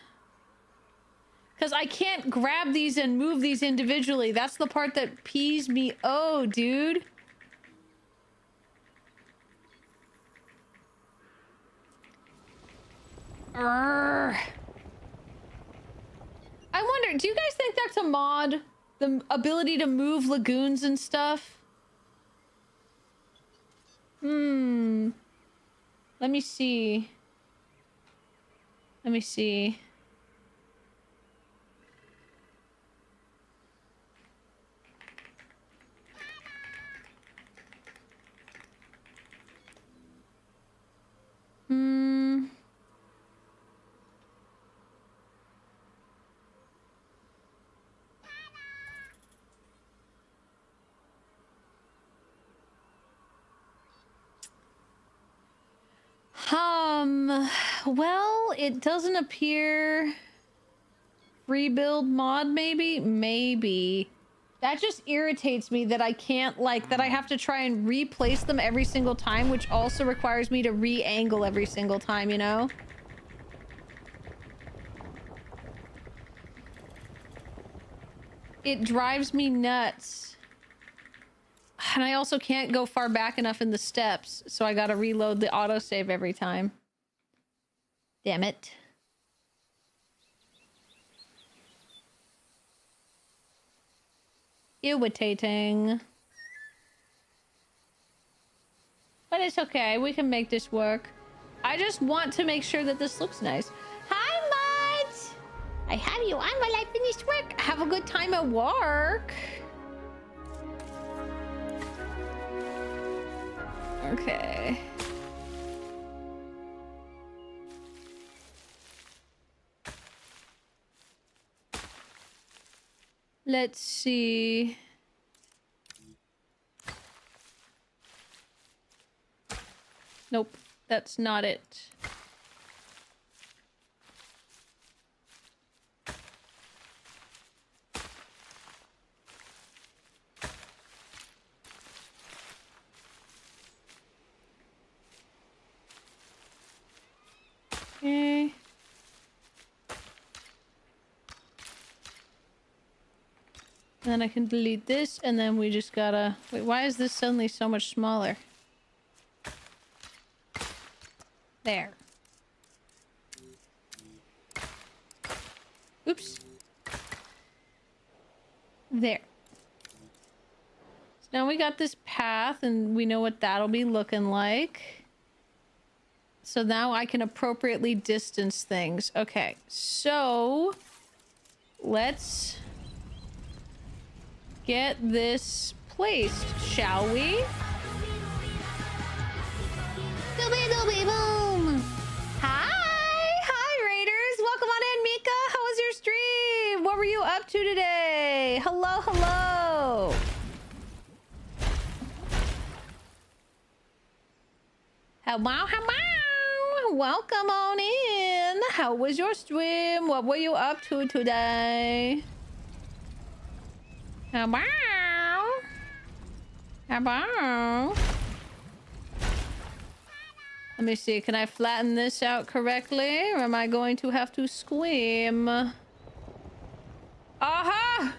Because I can't grab these and move these individually. That's the part that pees me. Oh, dude. Urgh. I wonder, do you guys think that's a mod? The ability to move lagoons and stuff? Let me see. Let me see. Well, it doesn't appear. Rebuild mod, maybe? Maybe. That just irritates me that I can't, like, that I have to try and replace them every single time, which also requires me to re-angle every single time, you know? It drives me nuts. And I also can't go far back enough in the steps, so I gotta reload the autosave every time. Damn it. Irritating. But it's okay, we can make this work. I just want to make sure that this looks nice. Hi, Mutt! I have you on while I finish work. Have a good time at work. Okay. Let's see. Nope, that's not it. Okay. Then I can delete this, and then we just gotta... Wait, why is this suddenly so much smaller? There. Oops. There. So now we got this path and we know what that'll be looking like. So now I can appropriately distance things. Okay, so let's get this placed, shall we? Doobie doobie boom! Hi Raiders! Welcome on in, Mika! How was your stream? What were you up to today? Hello, hello! Hello, hello! Welcome on in! How was your stream? What were you up to today? Hello? Hello? Let me see, can I flatten this out correctly? Or am I going to have to squeam? Aha!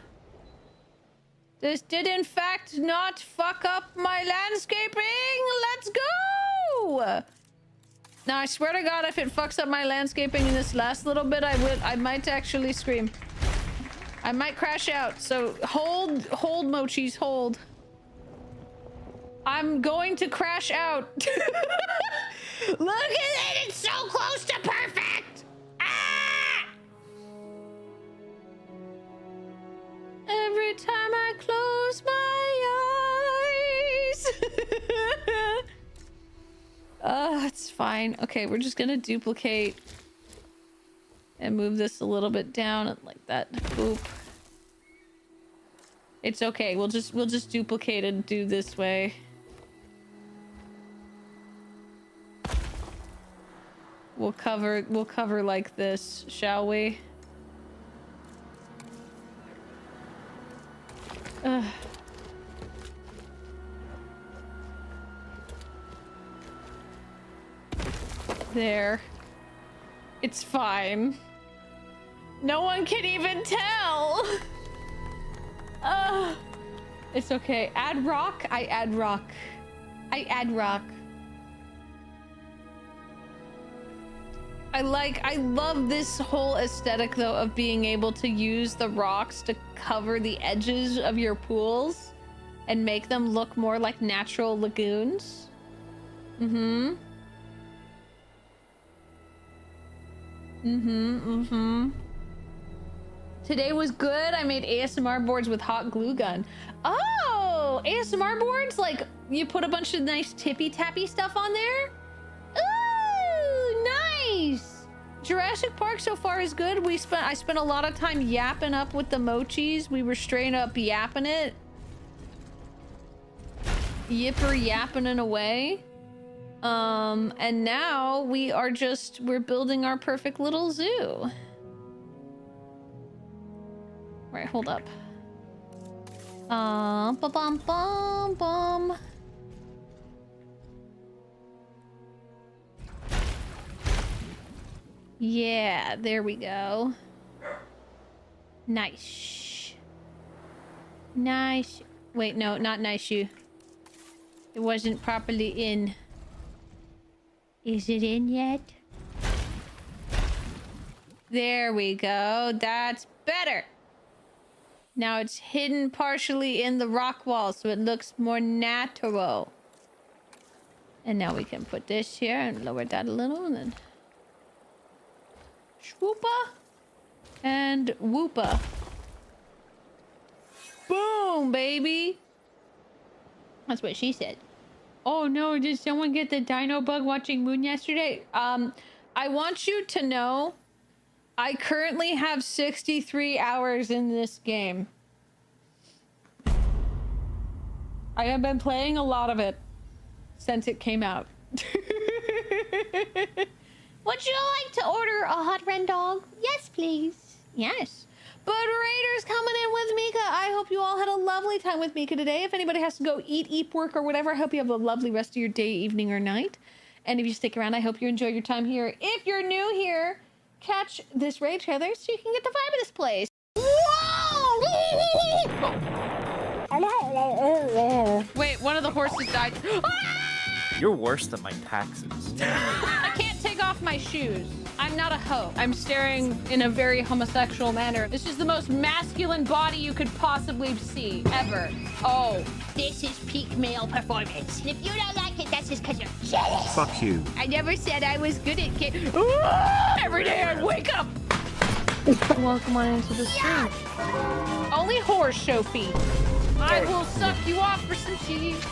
This did in fact not fuck up my landscaping! Let's go! Now I swear to God, if it fucks up my landscaping in this last little bit, I might actually scream. I might crash out, so hold mochis, hold. I'm going to crash out. Look at it, it's so close to perfect! Ah! Every time I close my eyes. It's fine. Okay, we're just gonna duplicate and move this a little bit down and like that. Boop. It's okay. We'll just duplicate and do this way. We'll cover like this, shall we? There. It's fine. No one can even tell. It's okay. Add rock. I add rock. I add rock. I love this whole aesthetic though of being able to use the rocks to cover the edges of your pools and make them look more like natural lagoons. Today was good. I made ASMR boards with hot glue gun. Oh, ASMR boards? Like you put a bunch of nice tippy tappy stuff on there? Ooh, nice. Jurassic Park so far is good. I spent a lot of time yapping up with the mochis. We were straight up yapping it. Yipper yapping it away. And now we're building our perfect little zoo. Right, hold up. Ba-bum-bum-bum. Yeah, there we go. Nice. Nice. Wait, no, not nice you. It wasn't properly in. Is it in yet? There we go. That's better. Now it's hidden partially in the rock wall, so it looks more natural. And now we can put this here and lower that a little, and then swoopa and whoopa. Boom, baby. That's what she said. Oh no, did someone get the dino bug watching Moon yesterday? I want you to know I currently have 63 hours in this game. I have been playing a lot of it since it came out. Would you like to order a hot Renn dog? Yes, please. Yes. But Raiders coming in with Mika. I hope you all had a lovely time with Mika today. If anybody has to go eat work or whatever, I hope you have a lovely rest of your day, evening, or night. And if you stick around, I hope you enjoy your time here. If you're new here, catch this raid trailer so you can get the vibe of this place. Wait, one of the horses died. You're worse than my taxes. I can't take off off my shoes. I'm not a hoe. I'm staring in a very homosexual manner. This is the most masculine body you could possibly see, ever. Oh. This is peak male performance. And if you don't like it, that's just because you're jealous. Fuck you. I never said I was good at Every day I wake up. Welcome on into the stream. Only horse show feet. I will suck you off for some cheese.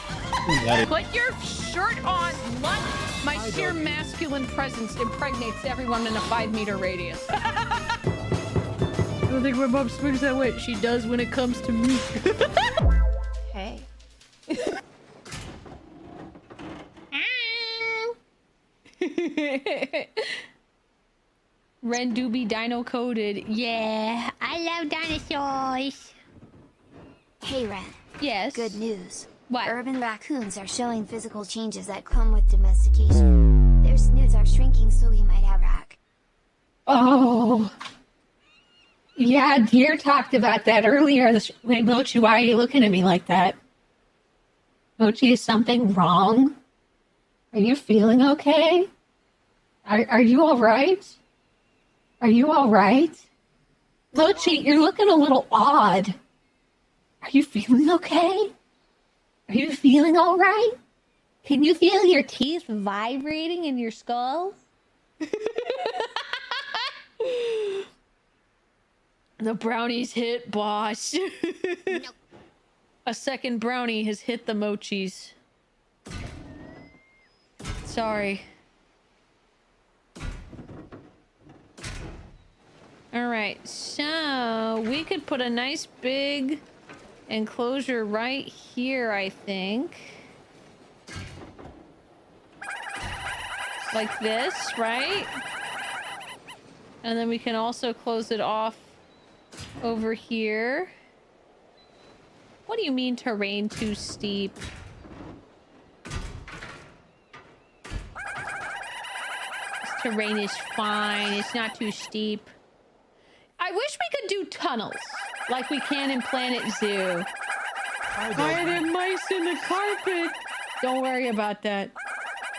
Put your shirt on. What? My sheer masculine presence impregnates everyone in a 5-meter radius. I don't think my mom swings that way. She does when it comes to me. Hey. Renn do be dino coded. Yeah, I love dinosaurs. Hey Renn. Yes? Good news. What? Urban raccoons are showing physical changes that come with domestication. Their snoots are shrinking, so we might have rack. Oh. Yeah, Deer talked about that earlier. Wait, Mochi, why are you looking at me like that? Mochi, is something wrong? Are you feeling okay? Are you all right? Are you all right? Mochi, you're looking a little odd. Are you feeling okay? Are you feeling all right? Can you feel your teeth vibrating in your skull? The brownies hit, boss. Nope. A second brownie has hit the mochis. Sorry. Alright, so we could put a nice big enclosure right here, I think. Like this, right? And then we can also close it off over here. What do you mean terrain too steep? This terrain is fine. It's not too steep. I wish we could do tunnels like we can in Planet Zoo. Why are there mice in the carpet? Don't worry about that.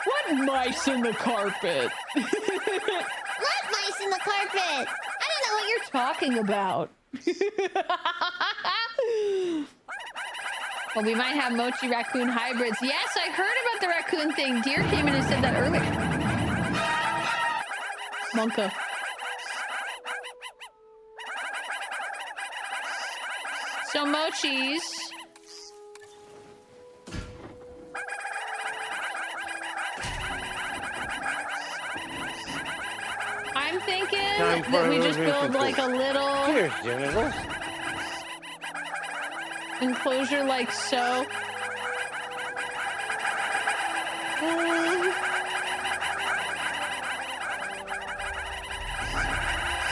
What mice in the carpet? What mice in the carpet? I don't know what you're Talking about. Well, we might have mochi raccoon hybrids. Yes, I heard about the raccoon thing. Deer came in and said that earlier. Monka. So mochis. I'm thinking that we just build like a little Cheers, genitals. enclosure like so.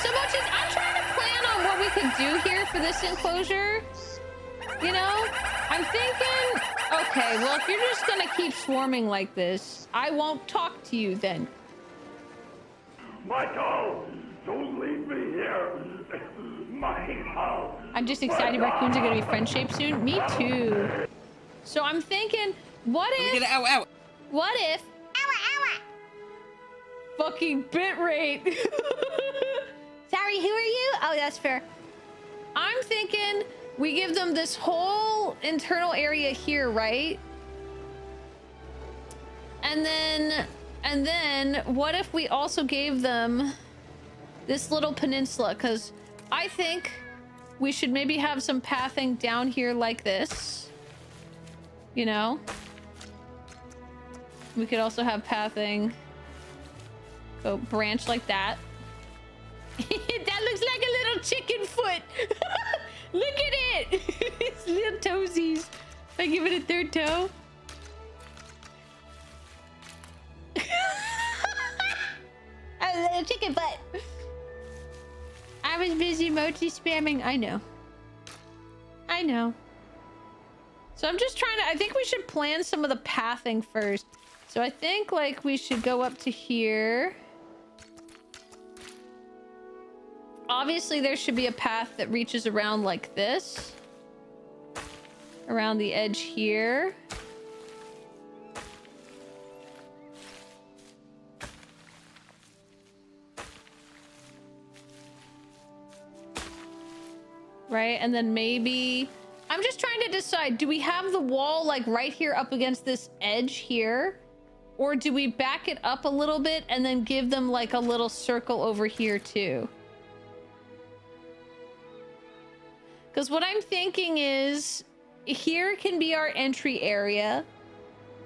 So mochis, I'm trying to plan on what we could do here for this enclosure. You know, I'm thinking, okay, well, if you're just gonna keep swarming like this, I won't talk to you then. Michael, don't leave me here. Michael. I'm just excited raccoons are gonna be friend-shaped soon. Me too. So I'm thinking, what if... What if... Fucking bitrate. Sorry, who are you? Oh, that's fair. I'm thinking we give them this whole internal area here, right? And then what if we also gave them this little peninsula? Because I think we should maybe have some pathing down here like this. You know? We could also have pathing go branch like that. That looks like a little chicken foot. Look at it. It's little toesies. I give it a third toe. A little chicken butt. I was busy mochi spamming. I know. I know. So I'm just trying to... I think we should plan some of the pathing first. So I think, like, we should go up to here. Obviously, there should be a path that reaches around like this. Around the edge here. right? And then maybe... I'm just trying to decide, do we have the wall like right here up against this edge here? Or do we back it up a little bit and then give them like a little circle over here too? Because what I'm thinking is here can be our entry area.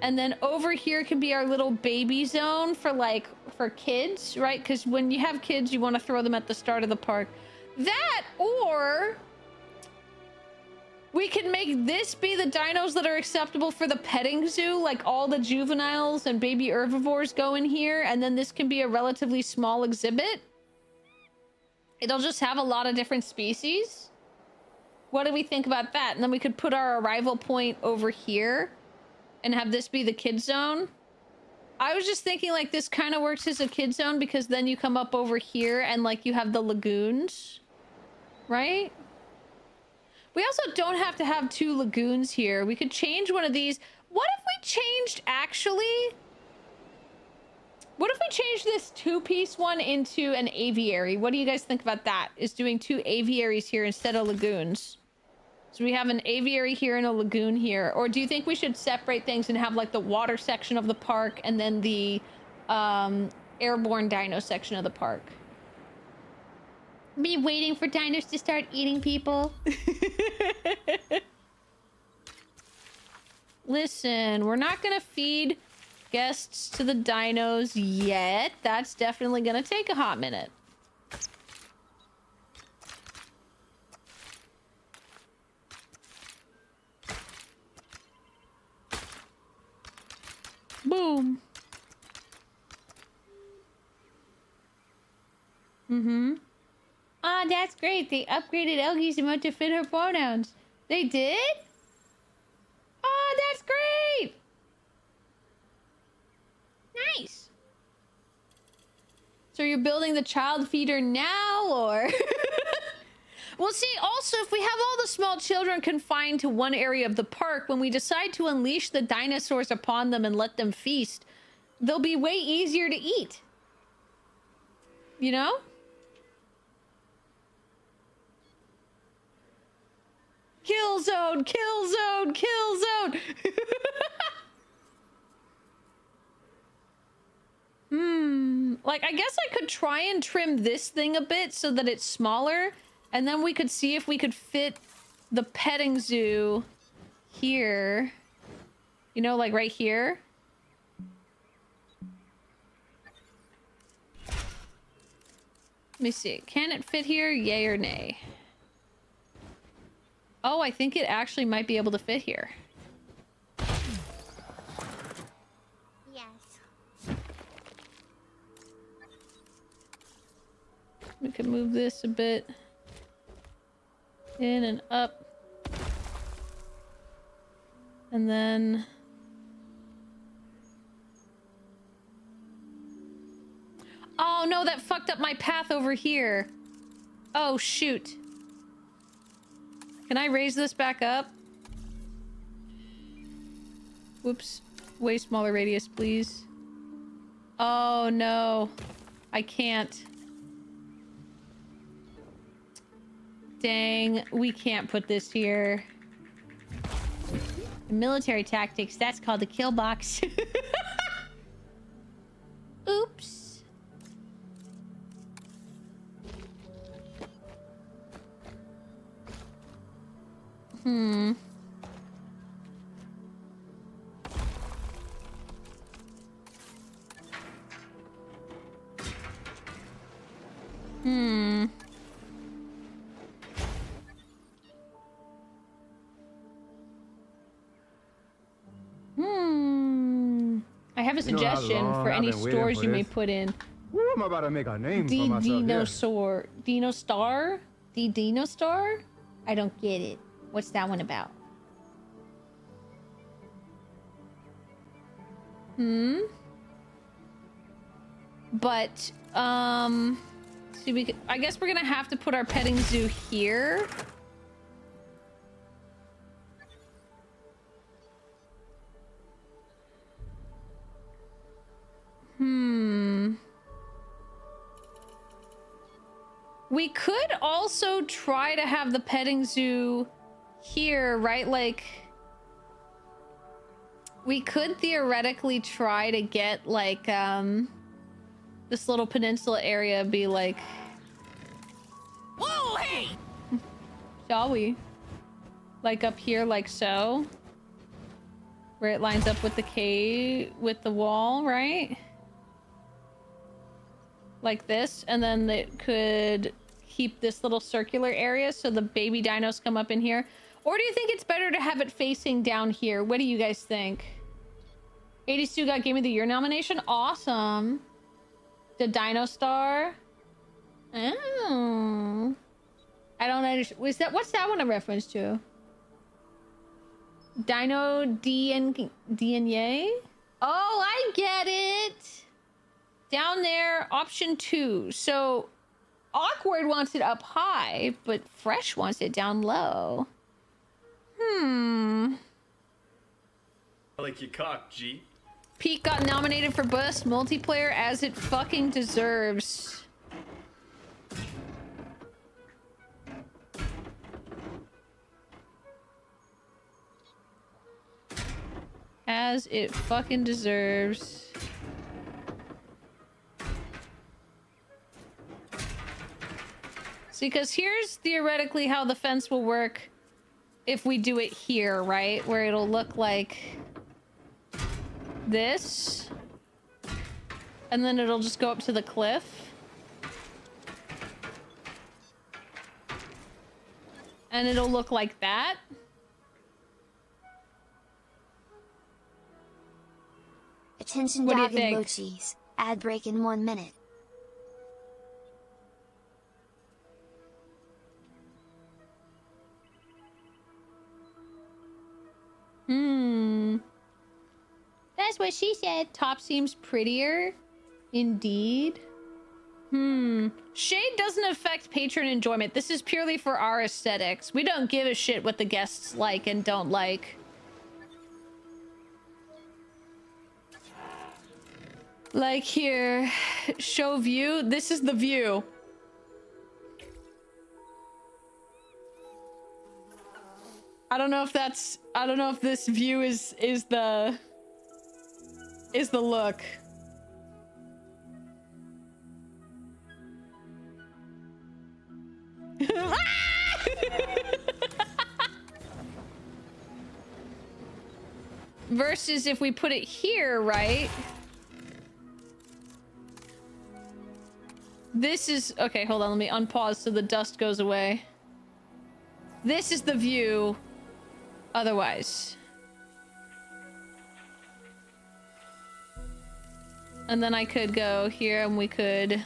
And then over here can be our little baby zone for like, for kids, right? Because when you have kids, you want to throw them at the start of the park. That, or... we can make this be the dinos that are acceptable for the petting zoo, like all the juveniles and baby herbivores go in here, and then this can be a relatively small exhibit. It'll just have a lot of different species. What do we think about that? And then we could put our arrival point over here and have this be the kid zone. I was just thinking like this kind of works as a kid zone because then you come up over here and like you have the lagoons, right? We also don't have to have 2 lagoons here. We could change one of these. What if we changed, actually? What if we changed this 2-piece one into an aviary? What do you guys think about that? Is doing 2 aviaries here instead of lagoons. So we have an aviary here and a lagoon here. Or do you think we should separate things and have like the water section of the park and then the airborne dino section of the park? Me waiting for dinos to start eating people. Listen, we're not gonna feed guests to the dinos yet. That's definitely gonna take a hot minute. Boom. Mm-hmm. Ah, that's great. They upgraded Elgie's emote to fit her pronouns. They did? Oh, that's great. Nice. So you're building the child feeder now, or? Well, see, also, if we have all the small children confined to one area of the park, when we decide to unleash the dinosaurs upon them and let them feast, they'll be way easier to eat. You know? Kill zone, kill zone, kill zone. Like, I guess I could try and trim this thing a bit so that it's smaller, and then we could see if we could fit the petting zoo here. You know, like right here. Let me see. Can it fit here? Yay or nay? Oh, I think it actually might be able to fit here. Yes. We can move this a bit. In and up. And then... oh no, that fucked up my path over here. Oh shoot. Can I raise this back up? Whoops. Way smaller radius, please. Oh no. I can't. Dang, we can't put this here. Military tactics, that's called the kill box. Oops. Hmm. I have a suggestion for any stores you may put in. Ooh, I'm about to make a name for myself. Dinosaur. Dinostar? The Dinostar? I don't get it. What's that one about? But, see, we could, I guess we're gonna have to put our petting zoo here. We could also try to have the petting zoo here, right? Like, we could theoretically try to get, like, this little peninsula area be like... Whoa, hey! Shall we? Like up here, like so? Where it lines up with the cave, with the wall, right? Like this, and then it could keep this little circular area so the baby dinos come up in here. Or do you think it's better to have it facing down here? What do you guys think? 82 got Game of the Year nomination. Awesome. The Dino Star. Oh. I don't understand. What's that one a reference to? Dino DNA? Oh, I get it. Down there, option 2. So Awkward wants it up high, but Fresh wants it down low. I like your cock, G. Pete got nominated for Best Multiplayer, as it fucking deserves. As it fucking deserves. See, because here's theoretically how the fence will work if we do it here, right? Where it'll look like this. And then it'll just go up to the cliff. And it'll look like that. Attention What do you dog think? emojis. Ad break in 1 minute. That's what she said. Top seems prettier. Indeed. Shade doesn't affect patron enjoyment. This is purely for our aesthetics. We don't give a shit what the guests like and don't like. Like here, show view. This is the view. I don't know if that's, I don't know if this view is the look. Versus if we put it here, right? This is, okay, hold on, let me unpause so the dust goes away. This is the view otherwise. And then I could go here and we could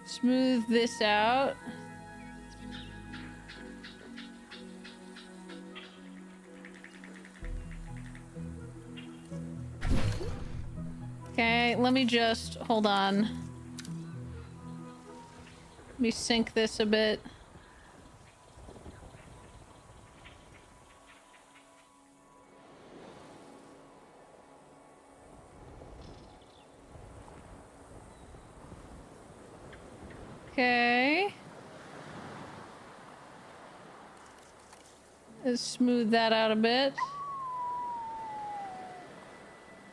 smooth this out. Okay, let me just, hold on. Let me sync this a bit. Okay. Let's smooth that out a bit.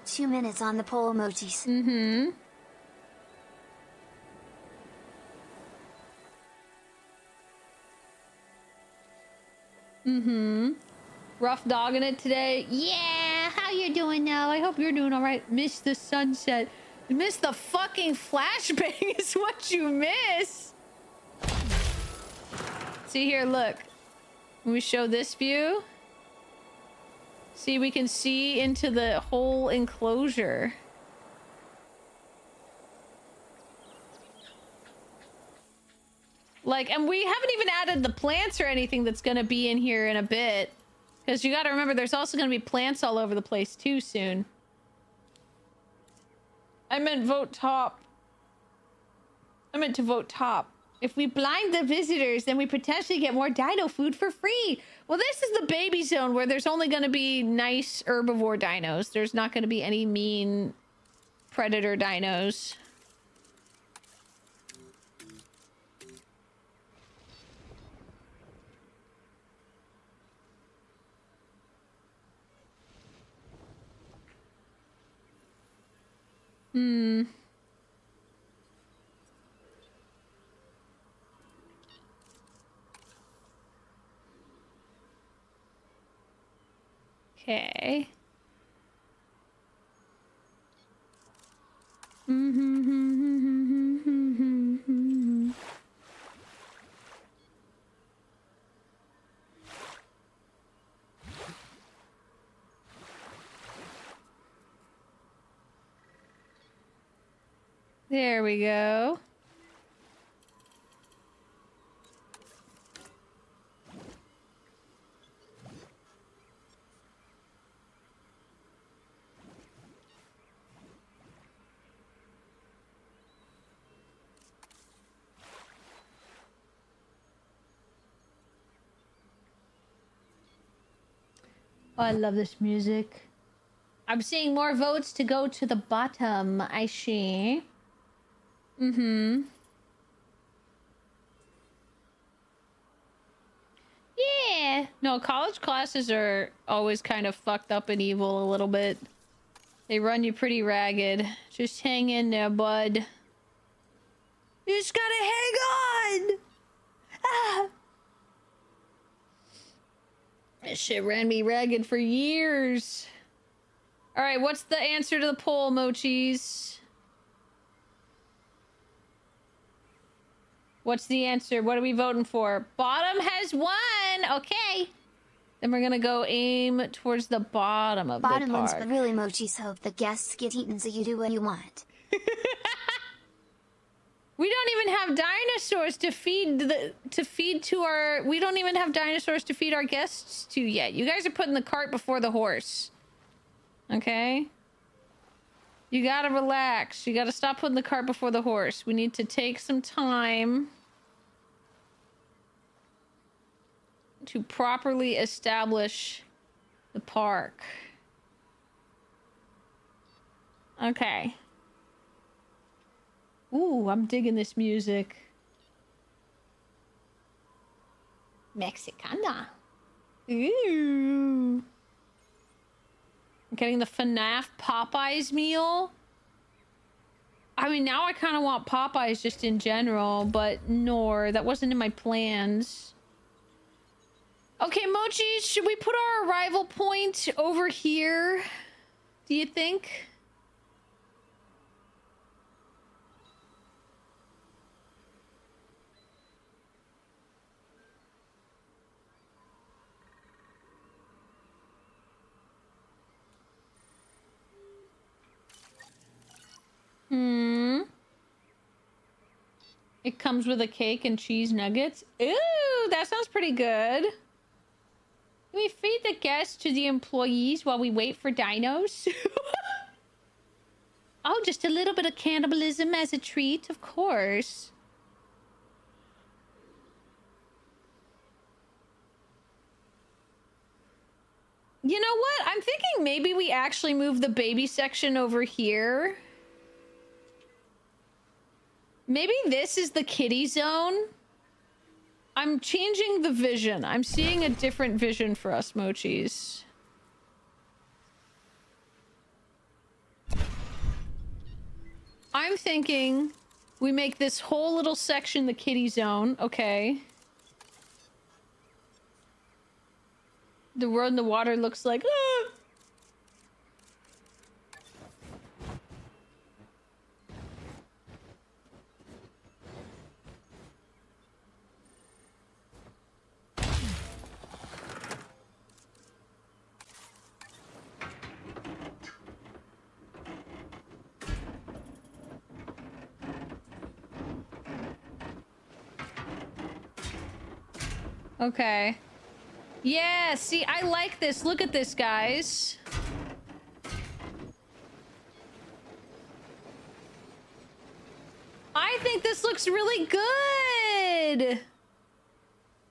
2 minutes on the poll emojis. Rough dogging it today. Yeah, how you doing now? I hope you're doing all right. Miss the sunset. Miss the fucking flashbang is what you miss. See here, look. When we show this view, see, we can see into the whole enclosure. Like, and we haven't even added the plants or anything that's gonna be in here in a bit. Because you gotta remember, there's also gonna be plants all over the place too soon. I meant vote top. I meant to vote top. If we blind the visitors, then we potentially get more dino food for free. Well, this is the baby zone where there's only going to be nice herbivore dinos. There's not going to be any mean predator dinos. Hmm. Okay. There we go. Oh, I love this music. I'm seeing more votes to go to the bottom, I see. Mm-hmm. Yeah. No, college classes are always kind of fucked up and evil a little bit. They run you pretty ragged. Just hang in there, bud. You just gotta hang on! Ah! This shit ran me ragged for years. Alright, what's the answer to the poll, Mochis? What's the answer? What are we voting for? Bottom has won! Okay. Then we're gonna go aim towards the bottom of the park. Bottom ones, but really Mochis hope the guests get eaten so you do what you want. We don't even have dinosaurs to feed to our... We don't even have dinosaurs to feed our guests to yet. You guys are putting the cart before the horse. Okay? You gotta relax. You gotta stop putting the cart before the horse. We need to take some time to properly establish the park. Okay. Ooh, I'm digging this music. Mexicana. Ooh. I'm getting the FNAF Popeyes meal. I mean, now I kind of want Popeyes just in general, but no, that wasn't in my plans. Okay, Mochi, should we put our arrival point over here? Do you think? It comes with a cake and cheese nuggets. Ooh, that sounds pretty good. Can we feed the guests to the employees while we wait for dinos? Oh, just a little bit of cannibalism as a treat, of course. You know what? I'm thinking maybe we actually move the baby section over here. Maybe this is the kiddie zone. I'm changing the vision. I'm seeing a different vision for us, Mochis. I'm thinking we make this whole little section the kiddie zone. Okay. The road in the water looks like... Ah! Okay. Yeah, see, I like this. Look at this, guys. I think this looks really good.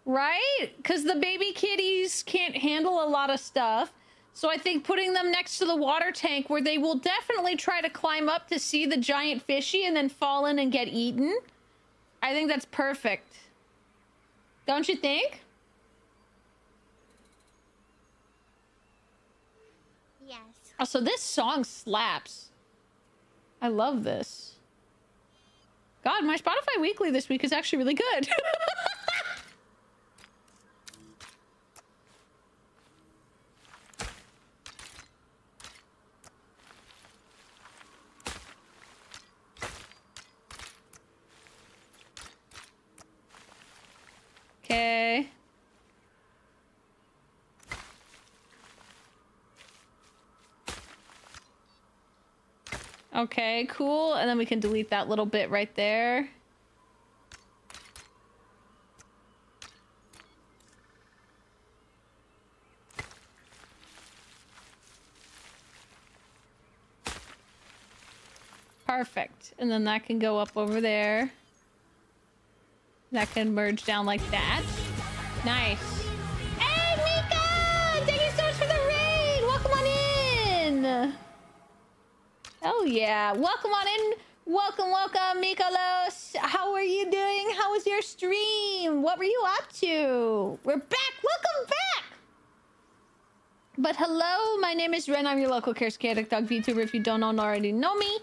Right? Because the baby kitties can't handle a lot of stuff. So I think putting them next to the water tank where they will definitely try to climb up to see the giant fishy and then fall in and get eaten. I think that's perfect. Don't you think? Yes. Also, this song slaps. I love this. God, my Spotify Weekly this week is actually really good. Okay. Okay, cool. And then we can delete that little bit right there. Perfect. And then that can go up over there. That can merge down like that. Nice. Hey, Mika! Thank you so much for the raid! Welcome on in! Oh yeah, welcome on in. Welcome, welcome, Mikolos. How are you doing? How was your stream? What were you up to? We're back. Welcome back. But hello, my name is Renn. I'm your local charismatic dog VTuber. If you don't already know me,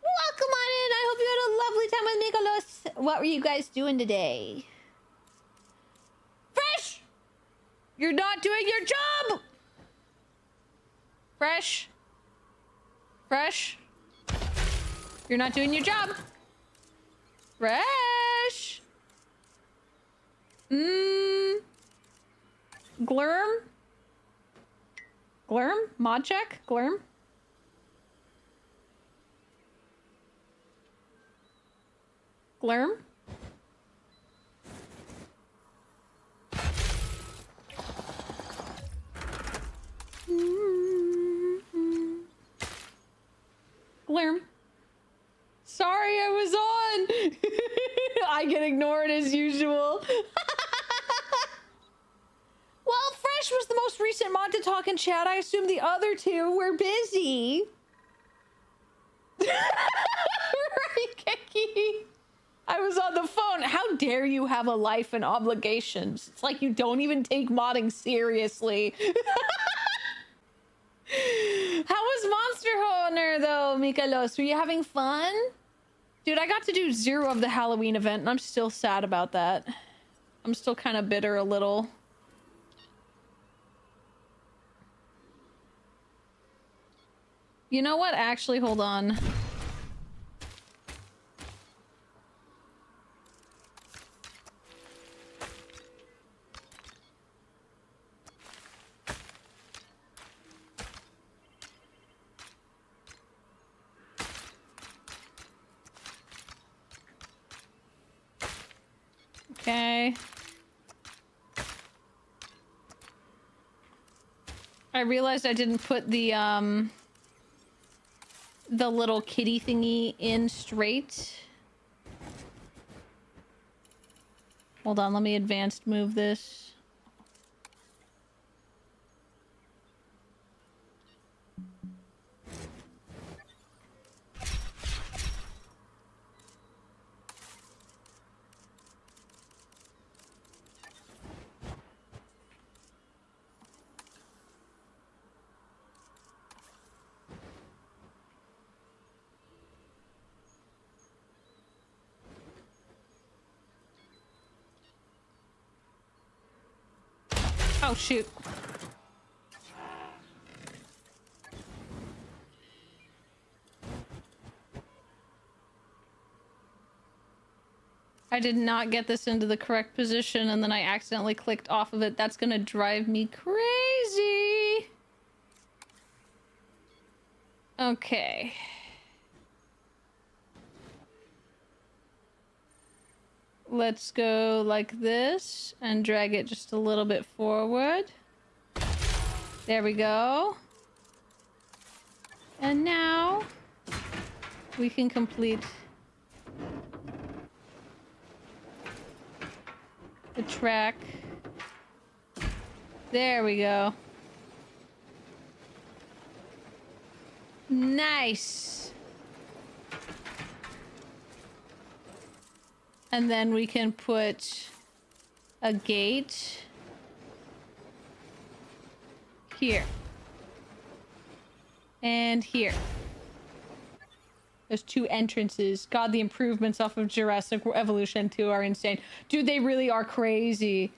welcome on in. I hope you had a lovely time with Mikolos. What were you guys doing today? Fresh! You're not doing your job! Fresh? Fresh? You're not doing your job. Fresh? Glurm? Glurm? Mod check? Glurm? Glurm? Glurm. Sorry, I was on. I get ignored as usual. Well, Fresh was the most recent mod to talk in chat. I assume the other two were busy. Right, Keki? I was on the phone. How dare you have a life and obligations? It's like you don't even take modding seriously. How was Monster Hunter, though, Mikolos? Were you having fun? Dude, I got to do 0 of the Halloween event, and I'm still sad about that. I'm still kind of bitter a little. You know what? Actually, hold on. Okay. I realized I didn't put the little kitty thingy in straight. Hold on, let me advanced move this. Oh, shoot. I did not get this into the correct position, and then I accidentally clicked off of it. That's gonna drive me crazy. Okay. Let's go like this and drag it just a little bit forward. There we go. And now we can complete the track. There we go. Nice. And then we can put a gate here. And here. There's 2 entrances. God, the improvements off of Jurassic Evolution 2 are insane. Dude, they really are crazy.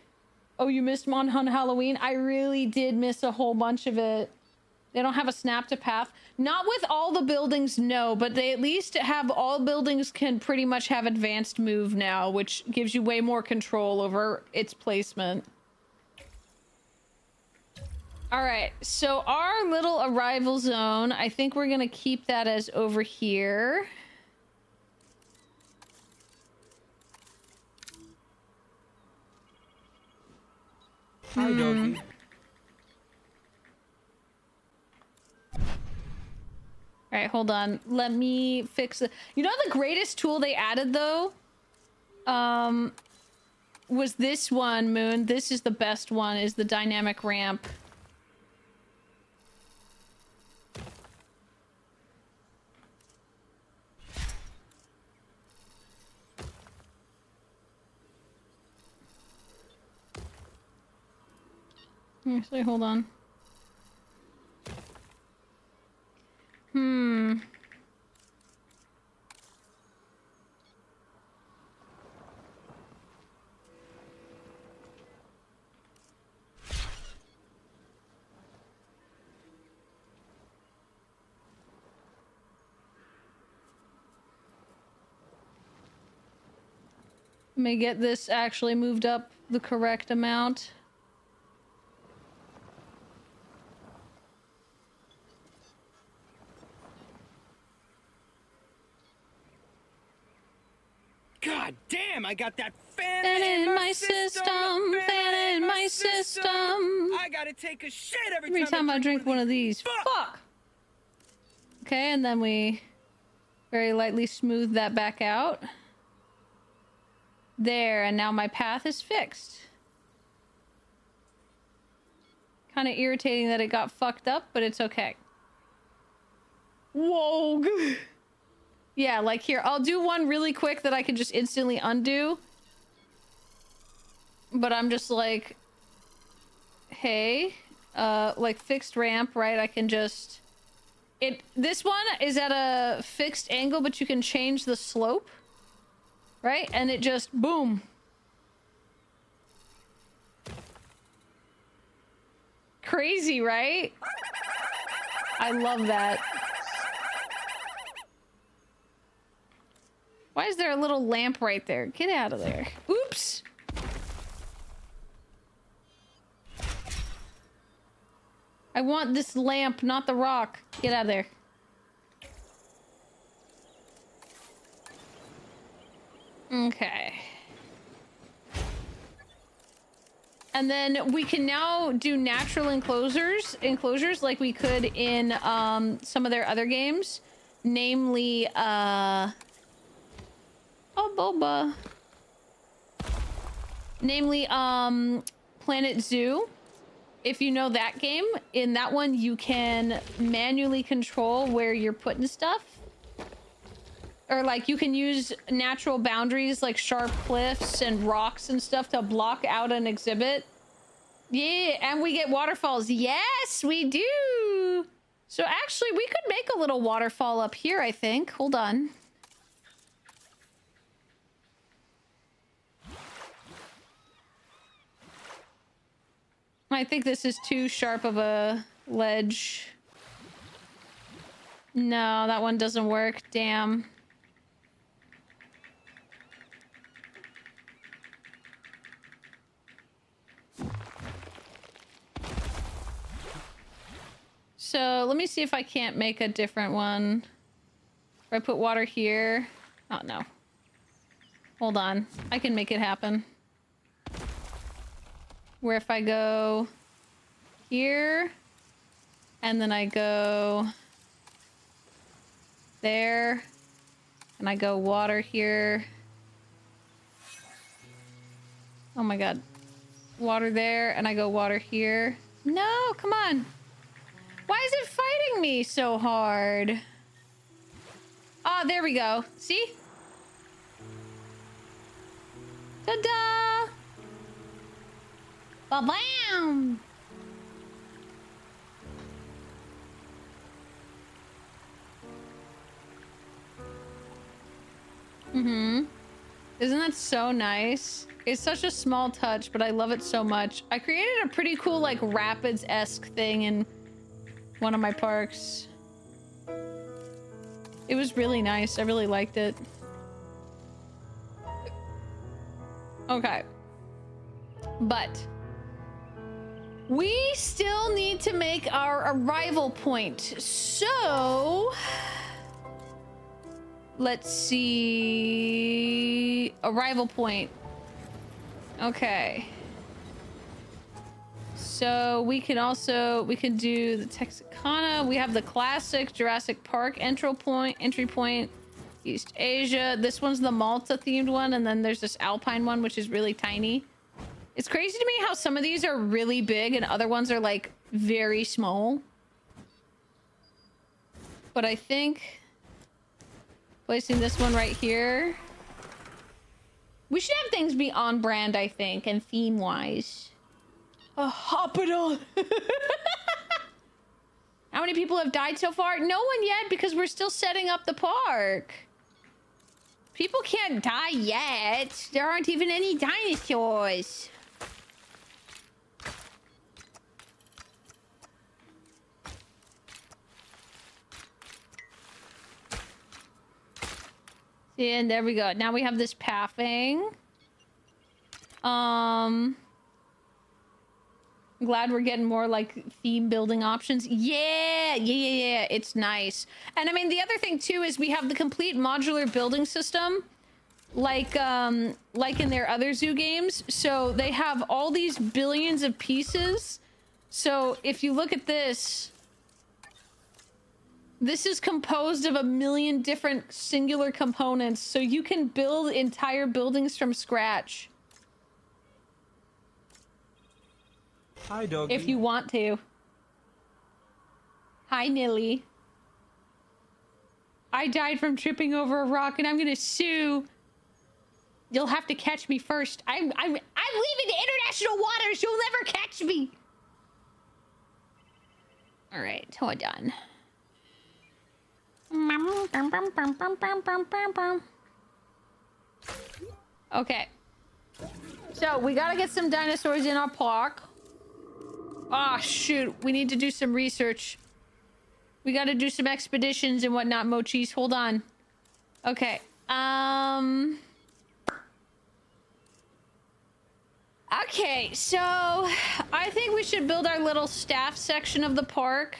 Oh, you missed on Halloween? I really did miss a whole bunch of it. They don't have a snap to path. Not with all the buildings, no, but they at least have all buildings can pretty much have advanced move now, which gives you way more control over its placement. All right, so our little arrival zone, I think we're gonna keep that as over here. Hi, doggy. All right, hold on. Let me fix it. You know the greatest tool they added though? Was this one, Moon. This is the best one, is the dynamic ramp. Actually, hold on. Let me get this actually moved up the correct amount. God damn, I got that fan in my system. Fan in my system. I gotta take a shit Every time I drink one of these. Fuck! Okay, and then we very lightly smooth that back out. There, and now my path is fixed. Kind of irritating that it got fucked up, but it's okay. Whoa! Yeah, like here, I'll do one really quick that I can just instantly undo. But I'm just like, hey, like fixed ramp, right? I can just, this one is at a fixed angle, but you can change the slope, right? And it just, boom. Crazy, right? I love that. Why is there a little lamp right there? Get out of there. Oops. I want this lamp, not the rock. Get out of there. Okay. And then we can now do natural enclosures like we could in some of their other games. Namely, oh, boba. Namely, Planet Zoo. If you know that game, in that one you can manually control where you're putting stuff. Or like you can use natural boundaries like sharp cliffs and rocks and stuff to block out an exhibit. Yeah, and we get waterfalls. Yes, we do. So actually we could make a little waterfall up here, I think. Hold on. I think this is too sharp of a ledge. No, that one doesn't work. Damn. So let me see if I can't make a different one. If I put water here. Oh, no. Hold on. I can make it happen. Where if I go here, and then I go there, and I go water here. Oh my god. Water there, and I go water here. No, come on. Why is it fighting me so hard? Ah, there we go. See? Ta-da! Ba-bam! Mm-hmm. Isn't that so nice? It's such a small touch, but I love it so much. I created a pretty cool, like, rapids-esque thing in one of my parks. It was really nice. I really liked it. Okay. But we still need to make our arrival point. So let's see. Arrival point. Okay. So we can do the Texarkana. We have the classic Jurassic Park entry point, East Asia. This one's the Malta themed one, and then there's this Alpine one, which is really tiny. It's crazy to me how some of these are really big and other ones are like very small. But I think placing this one right here. We should have things be on brand, I think, and theme wise. Hop it on. How many people have died so far? No one yet, because we're still setting up the park. People can't die yet. There aren't even any dinosaurs. And there we go. Now we have this pathing. I'm glad we're getting more like theme building options. Yeah. It's nice. And I mean, the other thing too is we have the complete modular building system, like in their other zoo games. So they have all these billions of pieces. So if you look at this, this is composed of 1 million different singular components. So you can build entire buildings from scratch. Hi, doggy. If you want to. Hi, Nilly. I died from tripping over a rock and I'm gonna sue. You'll have to catch me first. I'm leaving international waters. You'll never catch me. All right, hold on. Okay. So we gotta get some dinosaurs in our park. Ah, shoot. We need to do some research. We gotta do some expeditions and whatnot, Mochis. Hold on. Okay. Okay, so I think we should build our little staff section of the park.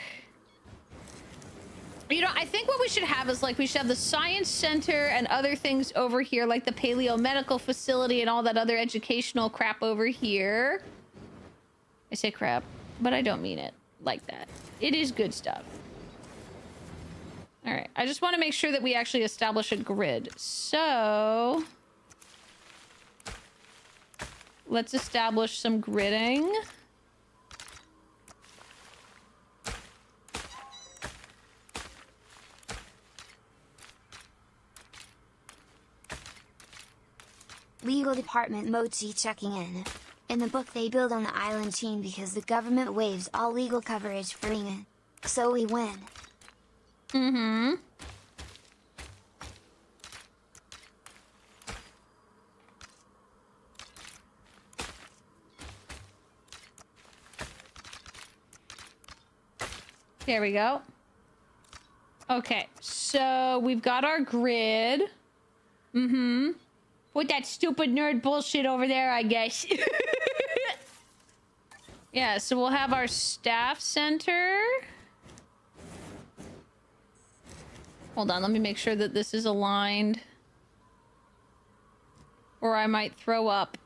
You know, I think what we should have is like we should have the science center and other things over here, like the paleo medical facility and all that other educational crap over here. I say crap, but I don't mean it like that. It is good stuff. All right, I just want to make sure that we actually establish a grid. So let's establish some gridding. Legal Department Mochi checking in. In the book they build on the island team because the government waives all legal coverage for Renn. So we win. Mm-hmm. There we go. Okay, so we've got our grid. Mm-hmm. With that stupid nerd bullshit over there, I guess. Yeah, so we'll have our staff center. Hold on, let me make sure that this is aligned. Or I might throw up.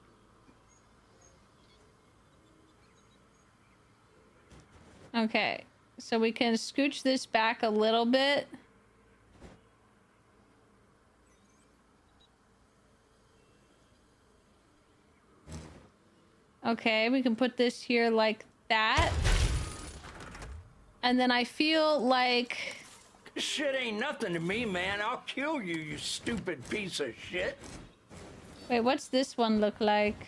Okay, so we can scooch this back a little bit. Okay, we can put this here like that. And then I feel like... This shit ain't nothing to me, man. I'll kill you, you stupid piece of shit. Wait, what's this one look like?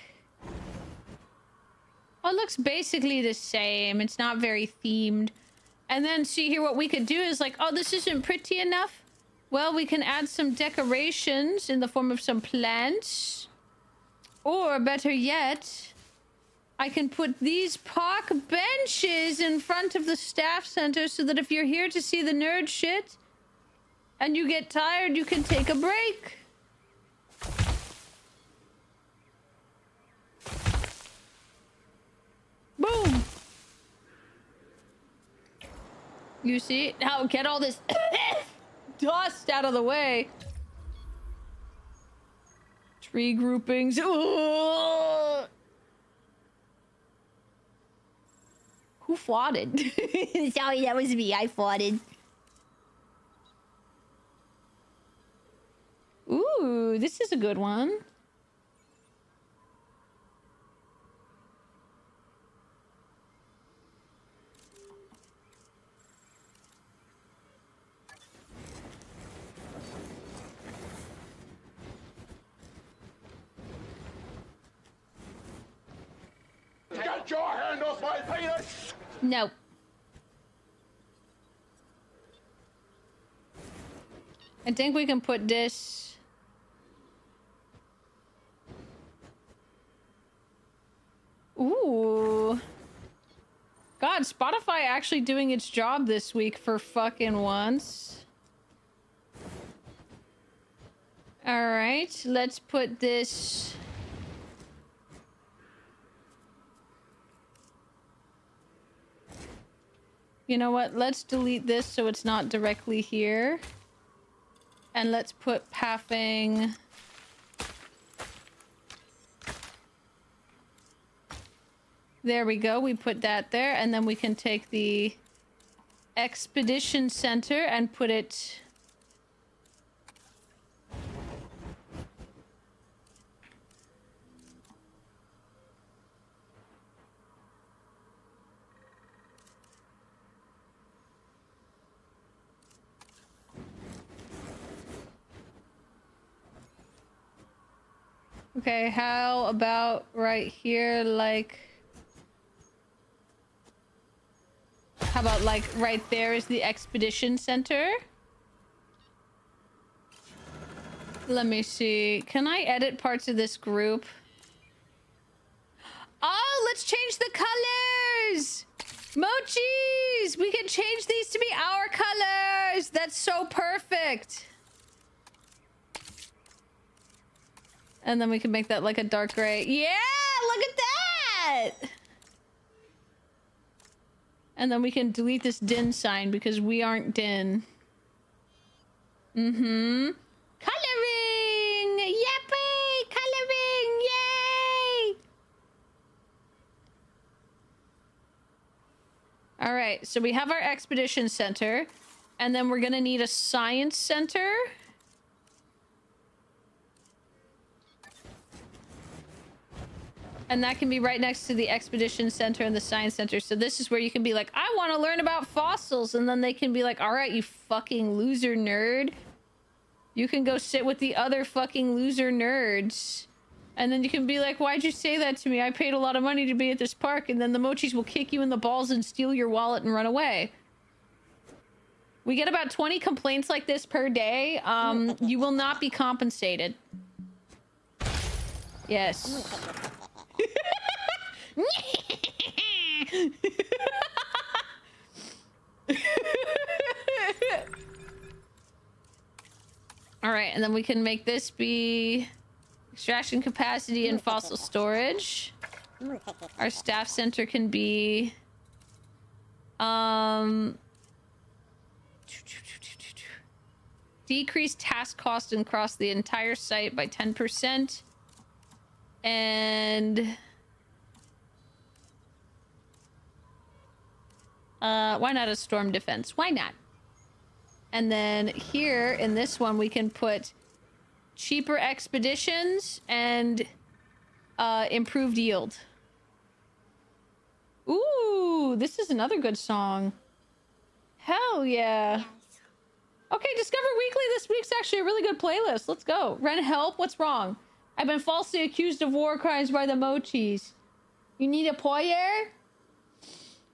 Oh, it looks basically the same. It's not very themed. And then see here, what we could do is like, oh, this isn't pretty enough. Well, we can add some decorations in the form of some plants. Or better yet, I can put these park benches in front of the staff center so that if you're here to see the nerd shit and you get tired, you can take a break. Boom. You see? Now get all this dust out of the way. Tree groupings. Ugh. Who farted? Sorry, that was me. I farted. Ooh, this is a good one. Get your hand off my penis! No. I think we can put this... Ooh. God, Spotify actually doing its job this week for fucking once. Alright, let's put this... You know what? Let's delete this so it's not directly here. And let's put pathing... There we go. We put that there. And then we can take the Expedition Center and put it... Okay, how about right here, like... How about, like, right there is the Expedition Center? Let me see. Can I edit parts of this group? Oh, let's change the colors! Mochis! We can change these to be our colors! That's so perfect! And then we can make that like a dark gray. Yeah! Look at that! And then we can delete this Din sign because we aren't Din. Mm-hmm. Coloring! Yippee! Coloring! Yay! Alright, so we have our Expedition Center. And then we're gonna need a Science Center. And that can be right next to the Expedition Center and the Science Center. So this is where you can be like, I want to learn about fossils. And then they can be like, all right, you fucking loser nerd. You can go sit with the other fucking loser nerds. And then you can be like, why'd you say that to me? I paid a lot of money to be at this park. And then the mochis will kick you in the balls and steal your wallet and run away. We get about 20 complaints like this per day. You will not be compensated. Yes. All right, and then we can make this be extraction capacity and fossil storage. Our staff center can be decrease task cost across the entire site by 10%. And why not a storm defense? Why not? And then here in this one, we can put cheaper expeditions and improved yield. Ooh, this is another good song. Hell yeah. Okay, Discover Weekly this week's actually a really good playlist. Let's go. Renn, help. What's wrong? I've been falsely accused of war crimes by the Mochis. You need a lawyer?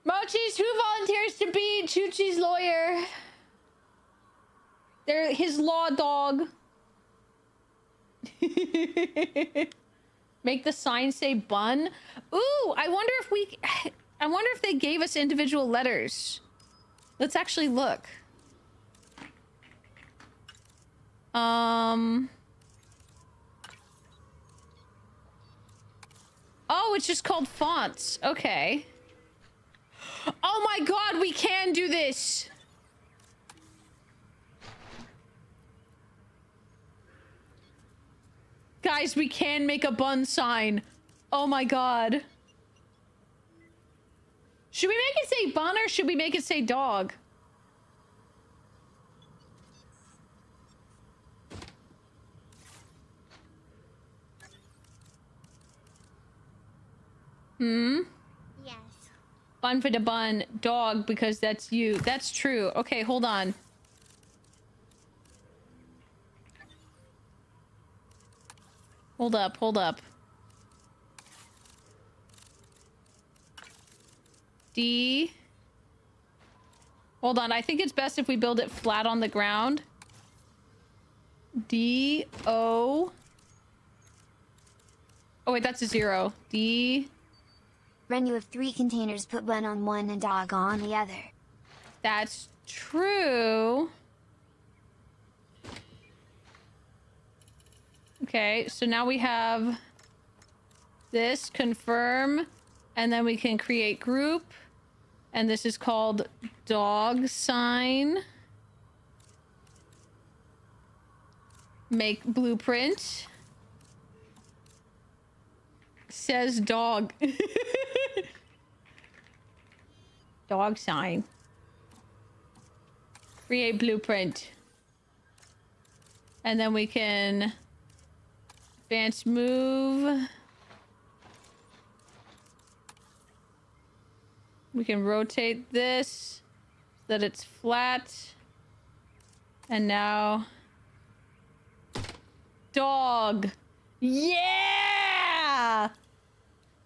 Mochis, who volunteers to be Chuchi's lawyer? They're his law dog. Make the sign say bun. Ooh, I wonder if they gave us individual letters. Let's actually look. Oh, it's just called fonts. Okay. Oh my god, we can do this. Guys, we can make a bun sign. Oh my god. Should we make it say bun or should we make it say dog? Yes. Bun for the bun. Dog, because that's you. That's true. Okay, hold on. Hold up, hold up. D. Hold on, I think it's best if we build it flat on the ground. D, O. Oh wait, that's a 0. D. Renn, you have 3 containers, put bun on one and dog on the other. That's true. Okay, so now we have this, confirm, and then we can create group, and this is called dog sign. Make blueprint. Says dog. Dog sign. Create blueprint. And then we can advance move. We can rotate this so that it's flat. And now dog. Yeah!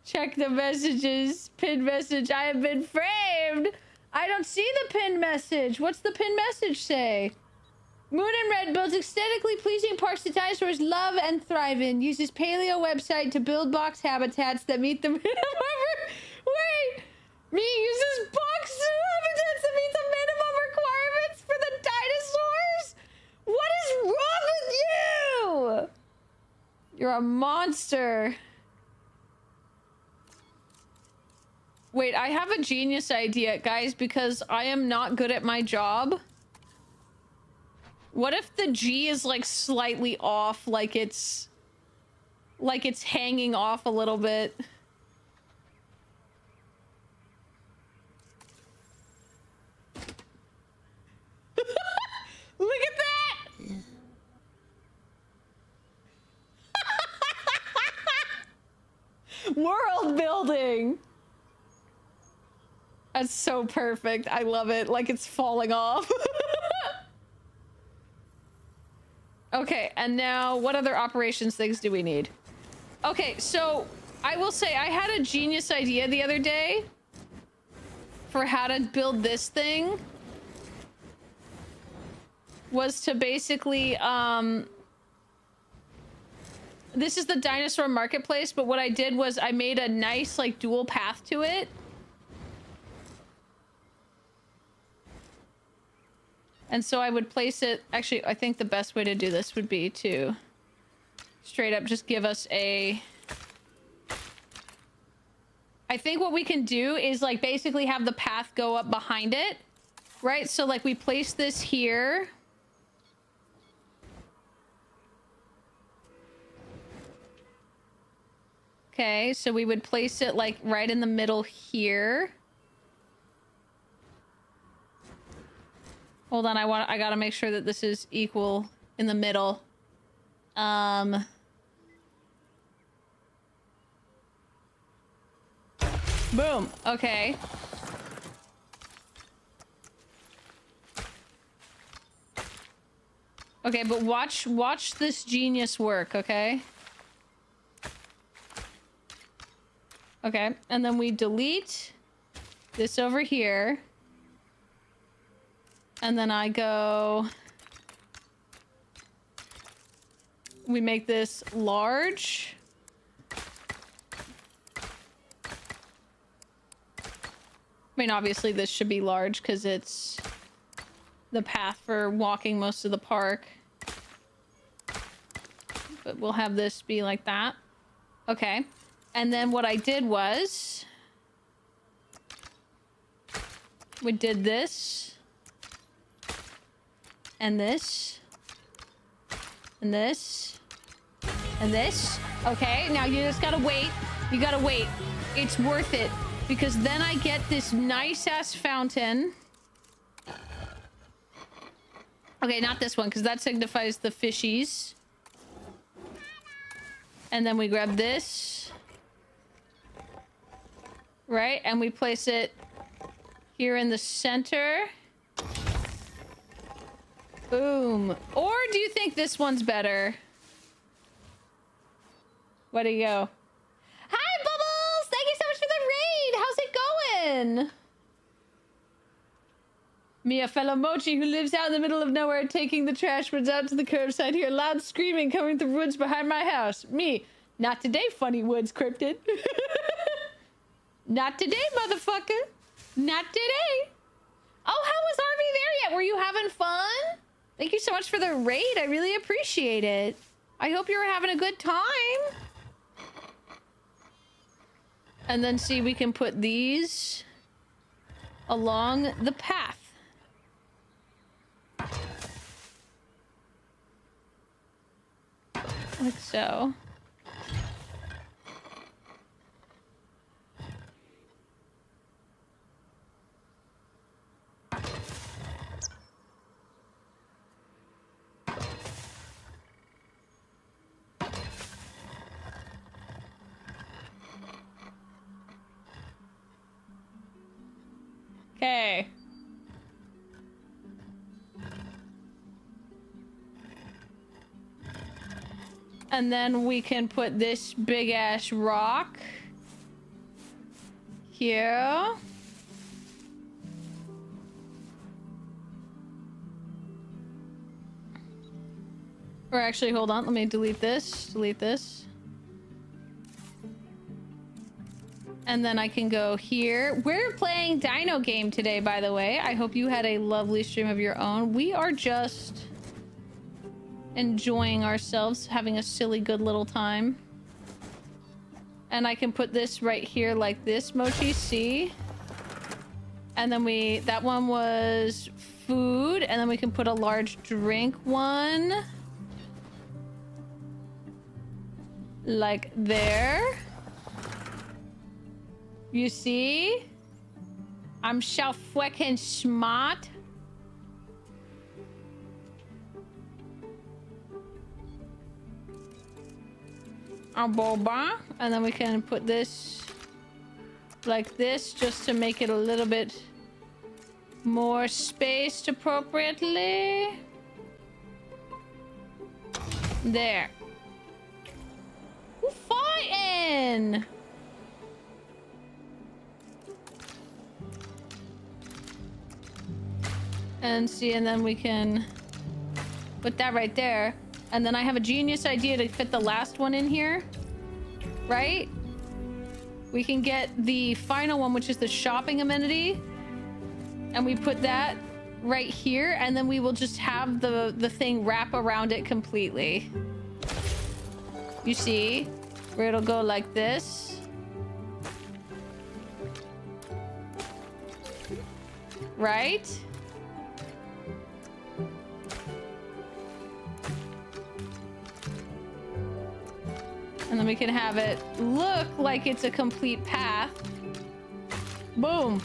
Check the messages. Pinned message. I have been framed. I don't see the pinned message. What's the pinned message say? Moon and Red builds aesthetically pleasing parks that dinosaurs love and thrive in. Uses paleo website to build box habitats that meet the minimum. Wait! Uses box habitats that meet the minimum requirements for the dinosaurs? What is wrong with you? You're a monster. Wait, I have a genius idea, guys, because I am not good at my job. What if the G is like slightly off, like it's hanging off a little bit? Look at that! World building! That's so perfect. I love it. Like it's falling off. Okay, and now what other operations things do we need? Okay, so I will say I had a genius idea the other day for how to build this thing. Was to basically, this is the dinosaur marketplace, but what I did was I made a nice like dual path to it. And so I would place it, actually, I think the best way to do this would be to straight up just give us a... I think what we can do is like basically have the path go up behind it, right? So like we place this here. Okay, so we would place it like right in the middle here. Hold on, I gotta make sure that this is equal in the middle. Boom. Okay. Okay, but watch this genius work, okay? Okay, and then we delete this over here. And then I go... We make this large. I mean, obviously this should be large because it's the path for walking most of the park. But we'll have this be like that. Okay. And then what I did was... We did this. And this. And this. And this. Okay, now you just gotta wait. You gotta wait. It's worth it. Because then I get this nice-ass fountain. Okay, not this one, because that signifies the fishies. And then we grab this. Right? And we place it here in the center. Boom. Or do you think this one's better? Where do you go? Hi, Bubbles! Thank you so much for the raid! How's it going? Me, a fellow mochi who lives out in the middle of nowhere, taking the trash runs out to the curbside, hear loud screaming coming through the woods behind my house. Me, not today, funny woods cryptid. Not today, motherfucker. Not today. Oh, how was RV there yet? Were you having fun? Thank you so much for the raid. I really appreciate it. I hope you're having a good time. And then see, we can put these along the path. Like so. Okay. And then we can put this big ass rock here. Or actually, hold on, let me delete this, delete this. And then I can go here. We're playing Dino Game today, by the way. I hope you had a lovely stream of your own. We are just enjoying ourselves, having a silly good little time. And I can put this right here like this, Mochi, see? And then that one was food, and then we can put a large drink one. Like there. You see? I'm so fucking smart. A boba. And then we can put this like this just to make it a little bit more spaced appropriately. There. Who fighting? And see, and then we can put that right there. And then I have a genius idea to fit the last one in here. Right? We can get the final one, which is the shopping amenity. And we put that right here. And then we will just have the thing wrap around it completely. You see? Where it'll go like this. Right? And then we can have it look like it's a complete path. Boom.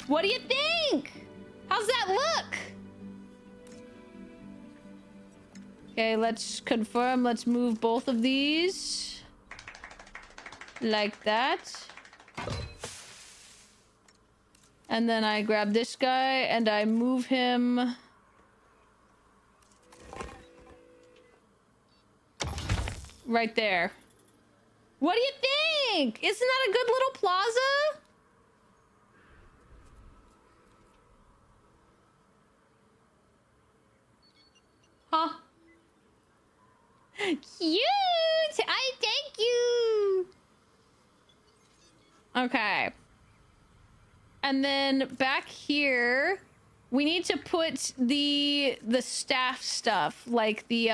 What do you think? How's that look? Okay, let's confirm. Let's move both of these. Like that. And then I grab this guy and I move him right there. What do you think? Isn't that a good little plaza? Huh? Cute! I thank you! Okay. And then back here, we need to put the staff stuff, like the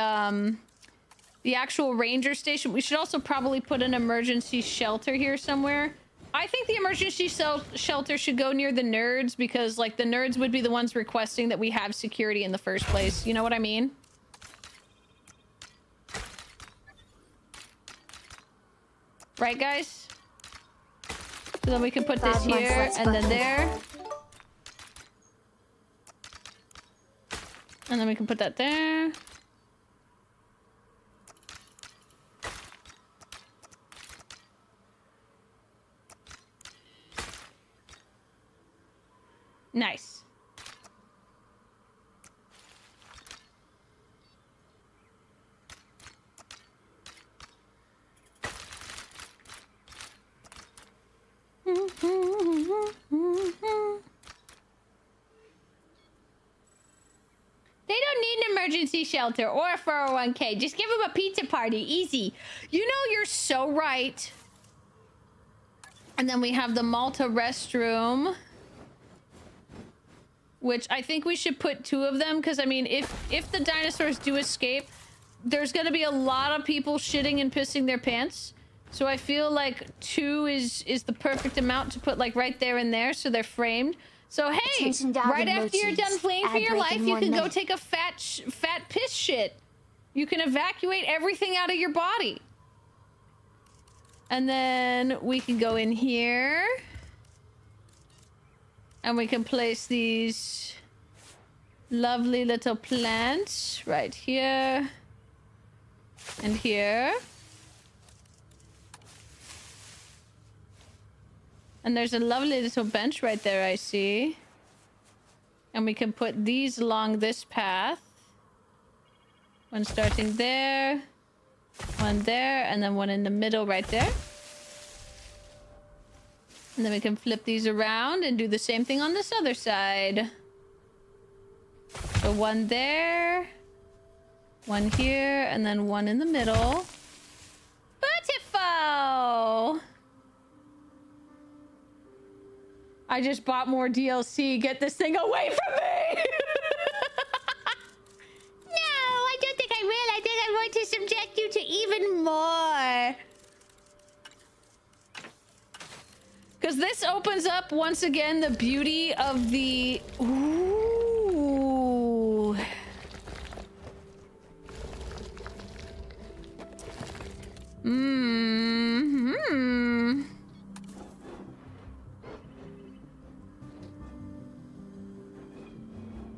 actual ranger station. We should also probably put an emergency shelter here somewhere. I think the emergency shelter should go near the nerds because, like, the nerds would be the ones requesting that we have security in the first place. You know what I mean? Right, guys? So then we can put this here and then there. And then we can put that there. Nice. They don't need an emergency shelter or a 401k. Just give them a pizza party. Easy. You know, you're so right. And then we have the Malta restroom, which I think we should put 2 of them. Because, I mean, if the dinosaurs do escape, there's going to be a lot of people shitting and pissing their pants. So I feel like 2 is the perfect amount to put, like, right there and there, so they're framed. So hey, right after you're done playing for your life, you can go take a fat piss shit. You can evacuate everything out of your body. And then we can go in here. And we can place these lovely little plants right here and here. And there's a lovely little bench right there, I see. And we can put these along this path. One starting there, one there, and then one in the middle right there. And then we can flip these around and do the same thing on this other side. So one there, one here, and then one in the middle. Beautiful! I just bought more DLC. Get this thing away from me! No, I don't think I will. I think I'm going to subject you to even more. Because this opens up, once again, the beauty of the... Ooh. Mm-hmm.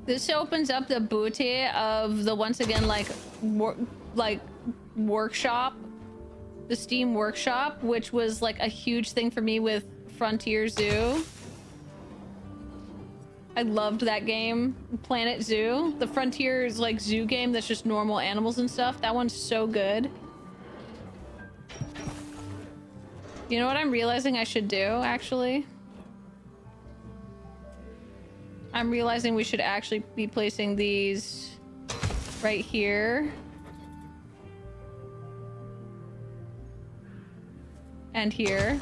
This opens up the beauty of the, once again, like workshop, the Steam workshop, which was like a huge thing for me with Frontier Zoo. I loved that game, Planet Zoo. The Frontier is like zoo game that's just normal animals and stuff. That one's so good. You know what I'm realizing I should do, actually? I'm realizing we should actually be placing these right here. And here.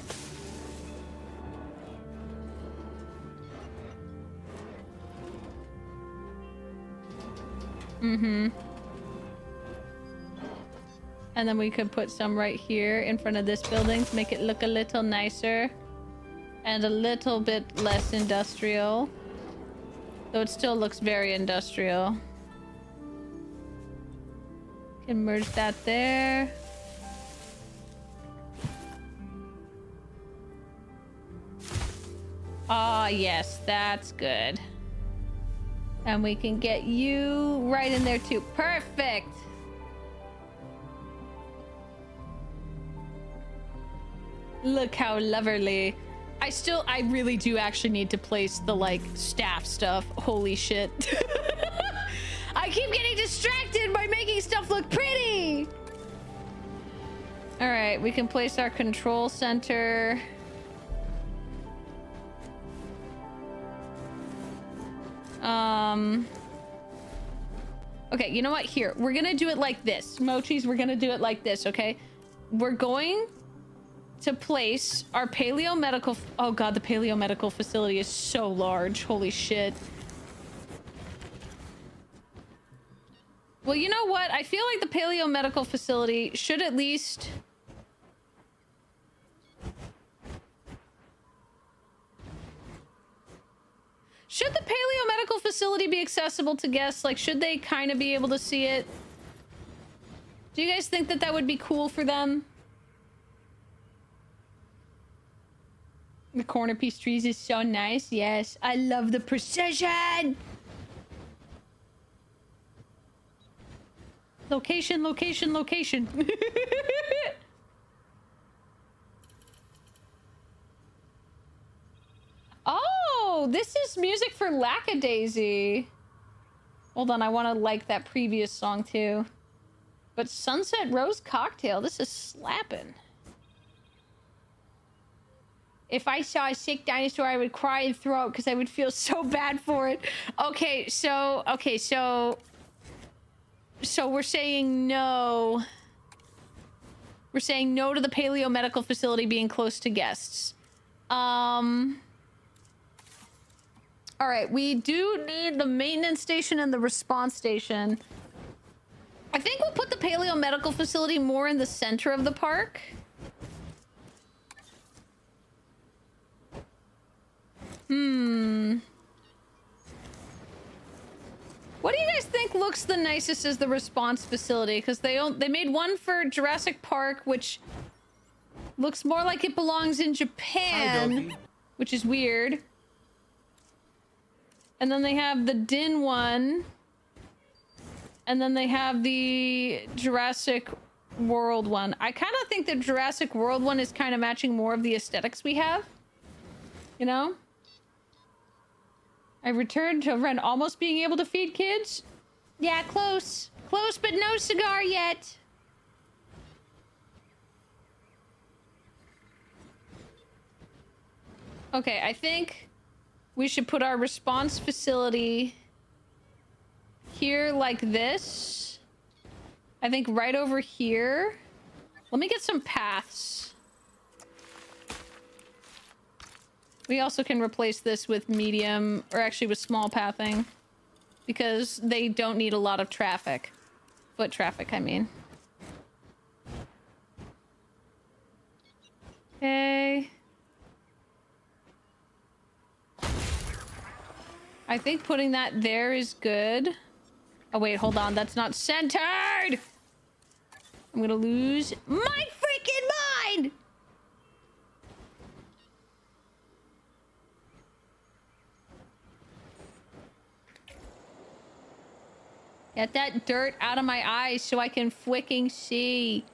Mm-hmm. And then we could put some right here in front of this building to make it look a little nicer. And a little bit less industrial. Though it still looks very industrial. Can merge that there. Ah, yes, that's good. And we can get you right in there too. Perfect! Look how lovely. I really do actually need to place the, like, staff stuff. Holy shit. I keep getting distracted by making stuff look pretty! All right, we can place our control center. Okay, you know what? Here, we're gonna do it like this. Mochis, we're gonna do it like this, okay? We're going to place our paleo medical... Oh god, the paleo medical facility is so large. Holy shit. Well, you know what? I feel like the paleo medical facility should at least... Should the paleo medical facility be accessible to guests? Like, should they kind of be able to see it? Do you guys think that that would be cool for them? The corner piece trees is so nice. Yes, I love the precision. Location, location, location. Oh, this is music for Lackadaisy. Hold on, I want to like that previous song too. But Sunset Rose Cocktail, this is slapping. If I saw a sick dinosaur, I would cry and throw it because I would feel so bad for it. Okay, so we're saying no. We're saying no to the paleo medical facility being close to guests. All right, we do need the maintenance station and the response station. I think we'll put the paleo medical facility more in the center of the park. What do you guys think looks the nicest as the response facility? Because they made one for Jurassic Park, which looks more like it belongs in Japan, which is weird. And then they have the Din one. And then they have the Jurassic World one. I kind of think the Jurassic World one is kind of matching more of the aesthetics we have. You know? I returned to Renn almost being able to feed kids. Yeah, close. Close, but no cigar yet. Okay, I think we should put our response facility here like this. I think right over here. Let me get some paths. We also can replace this with medium, or actually with small pathing, because they don't need a lot of traffic. Foot traffic, I mean. Okay. I think putting that there is good. Oh wait, hold on, that's not centered! I'm gonna lose my freaking mind! Get that dirt out of my eyes so I can freaking see.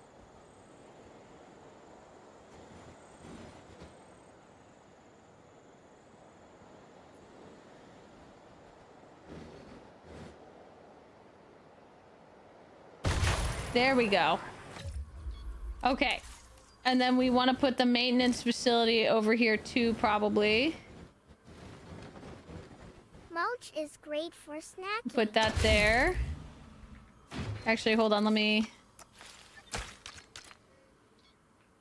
There we go. Okay. And then we want to put the maintenance facility over here too, probably. Mulch is great for snacking. Put that there. Actually, hold on, let me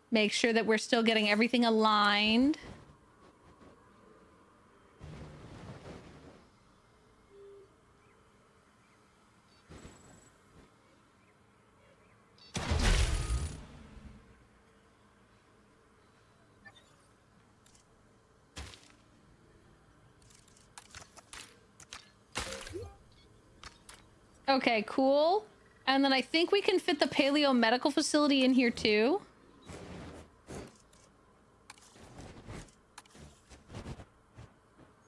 make sure that we're still getting everything aligned. Okay, cool. And then I think we can fit the paleo medical facility in here too.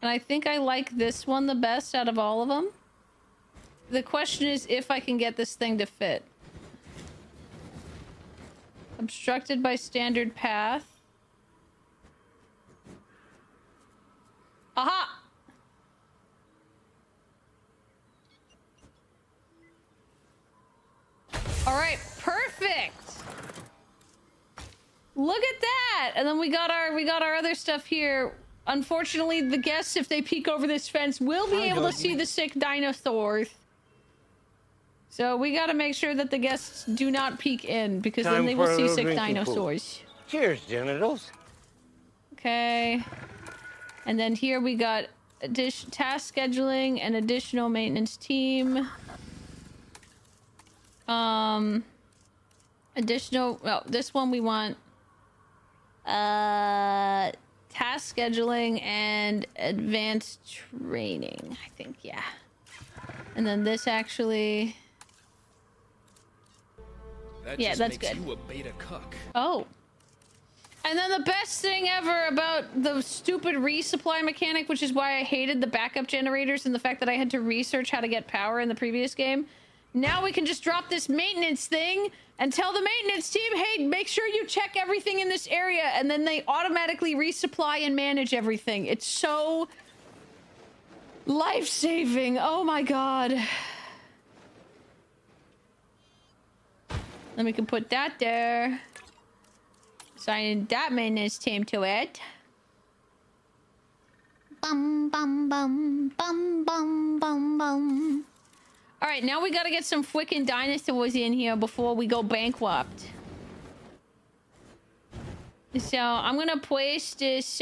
And I think I like this one the best out of all of them. The question is if I can get this thing to fit. Obstructed by standard path. Aha! All right, perfect. Look at that! And then we got our other stuff here. Unfortunately, the guests, if they peek over this fence, will be able to see the sick dinosaurs. So we gotta make sure that the guests do not peek in, because then they will see sick dinosaurs. Cheers, genitals. Okay. And then here we got task scheduling and additional maintenance team. Additional, well, this one we want task scheduling and advanced training, I think, yeah. And then this actually, yeah, that's good. You a beta cuck. Oh. And then the best thing ever about the stupid resupply mechanic, which is why I hated the backup generators and the fact that I had to research how to get power in the previous game. Now we can just drop this maintenance thing and tell the maintenance team, hey, make sure you check everything in this area, and then they automatically resupply and manage everything. It's so life-saving. Oh my god. Then we can put that there. Assign that maintenance team to it. Bum bum bum bum bum bum bum. All right, now we gotta get some frickin' dinosaurs in here before we go bankrupt. So I'm gonna place this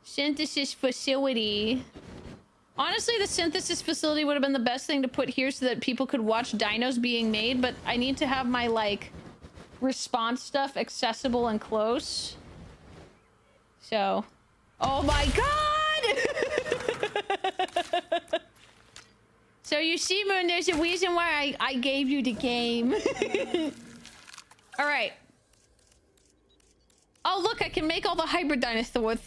synthesis facility. Honestly, the synthesis facility would have been the best thing to put here so that people could watch dinos being made, but I need to have my like response stuff accessible and close. So, oh my god! So you see, Moon, there's a reason why I gave you the game. All right. Oh, look, I can make all the hybrid dinosaurs.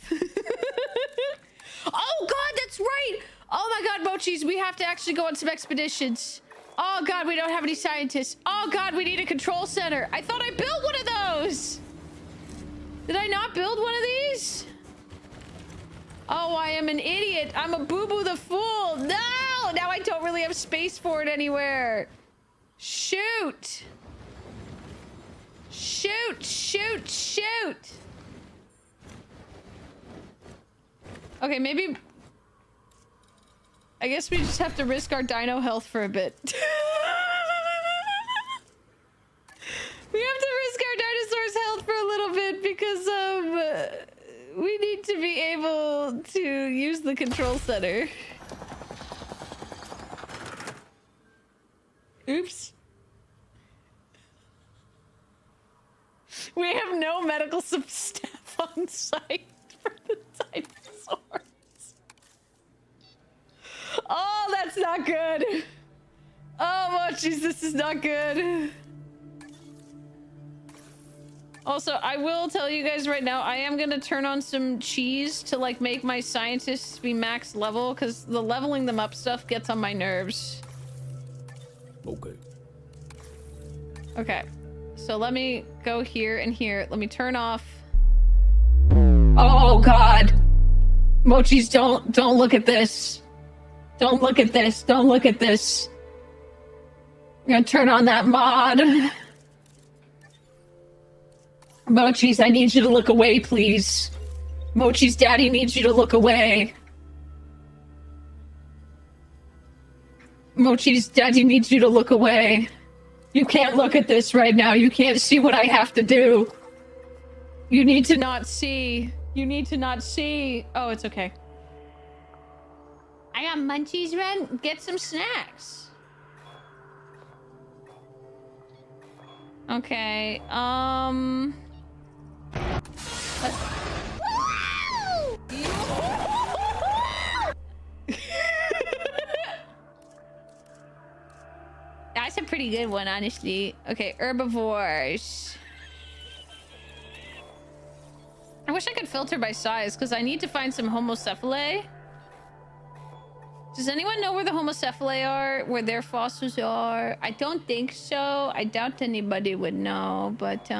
Oh, God, that's right. Oh, my God, Mochis, we have to actually go on some expeditions. Oh, God, we don't have any scientists. Oh, God, we need a control center. I thought I built one of those. Did I not build one of these? Oh, I am an idiot. I'm a boo-boo the fool. No! Now I don't really have space for it anywhere. Shoot! Shoot, shoot, shoot! Okay, maybe... I guess we just have to risk our dino health for a bit. We have to risk our dinosaur's health for a little bit because, we need to be able to use the control center. Oops. We have no medical staff on site for the dinosaurs. Oh, that's not good. Oh, jeez, this is not good. Also, I will tell you guys right now, I am gonna turn on some cheese to like make my scientists be max level, because the leveling them up stuff gets on my nerves. Okay. Okay. So let me go here and here. Let me turn off. Oh god. Mochis, don't look at this. Don't look at this. Don't look at this. I'm gonna turn on that mod. Mochis, I need you to look away, please. Mochi's daddy needs you to look away. Mochi's daddy needs you to look away. You can't look at this right now. You can't see what I have to do. You need to not see. You need to not see. Oh, it's okay. I got munchies, Renn. Get some snacks. Okay, That's a pretty good one, honestly. Okay, herbivores. I wish I could filter by size, because I need to find some Homocephalae. Does anyone know where the Homocephalae are? Where their fossils are? I don't think so. I doubt anybody would know, but,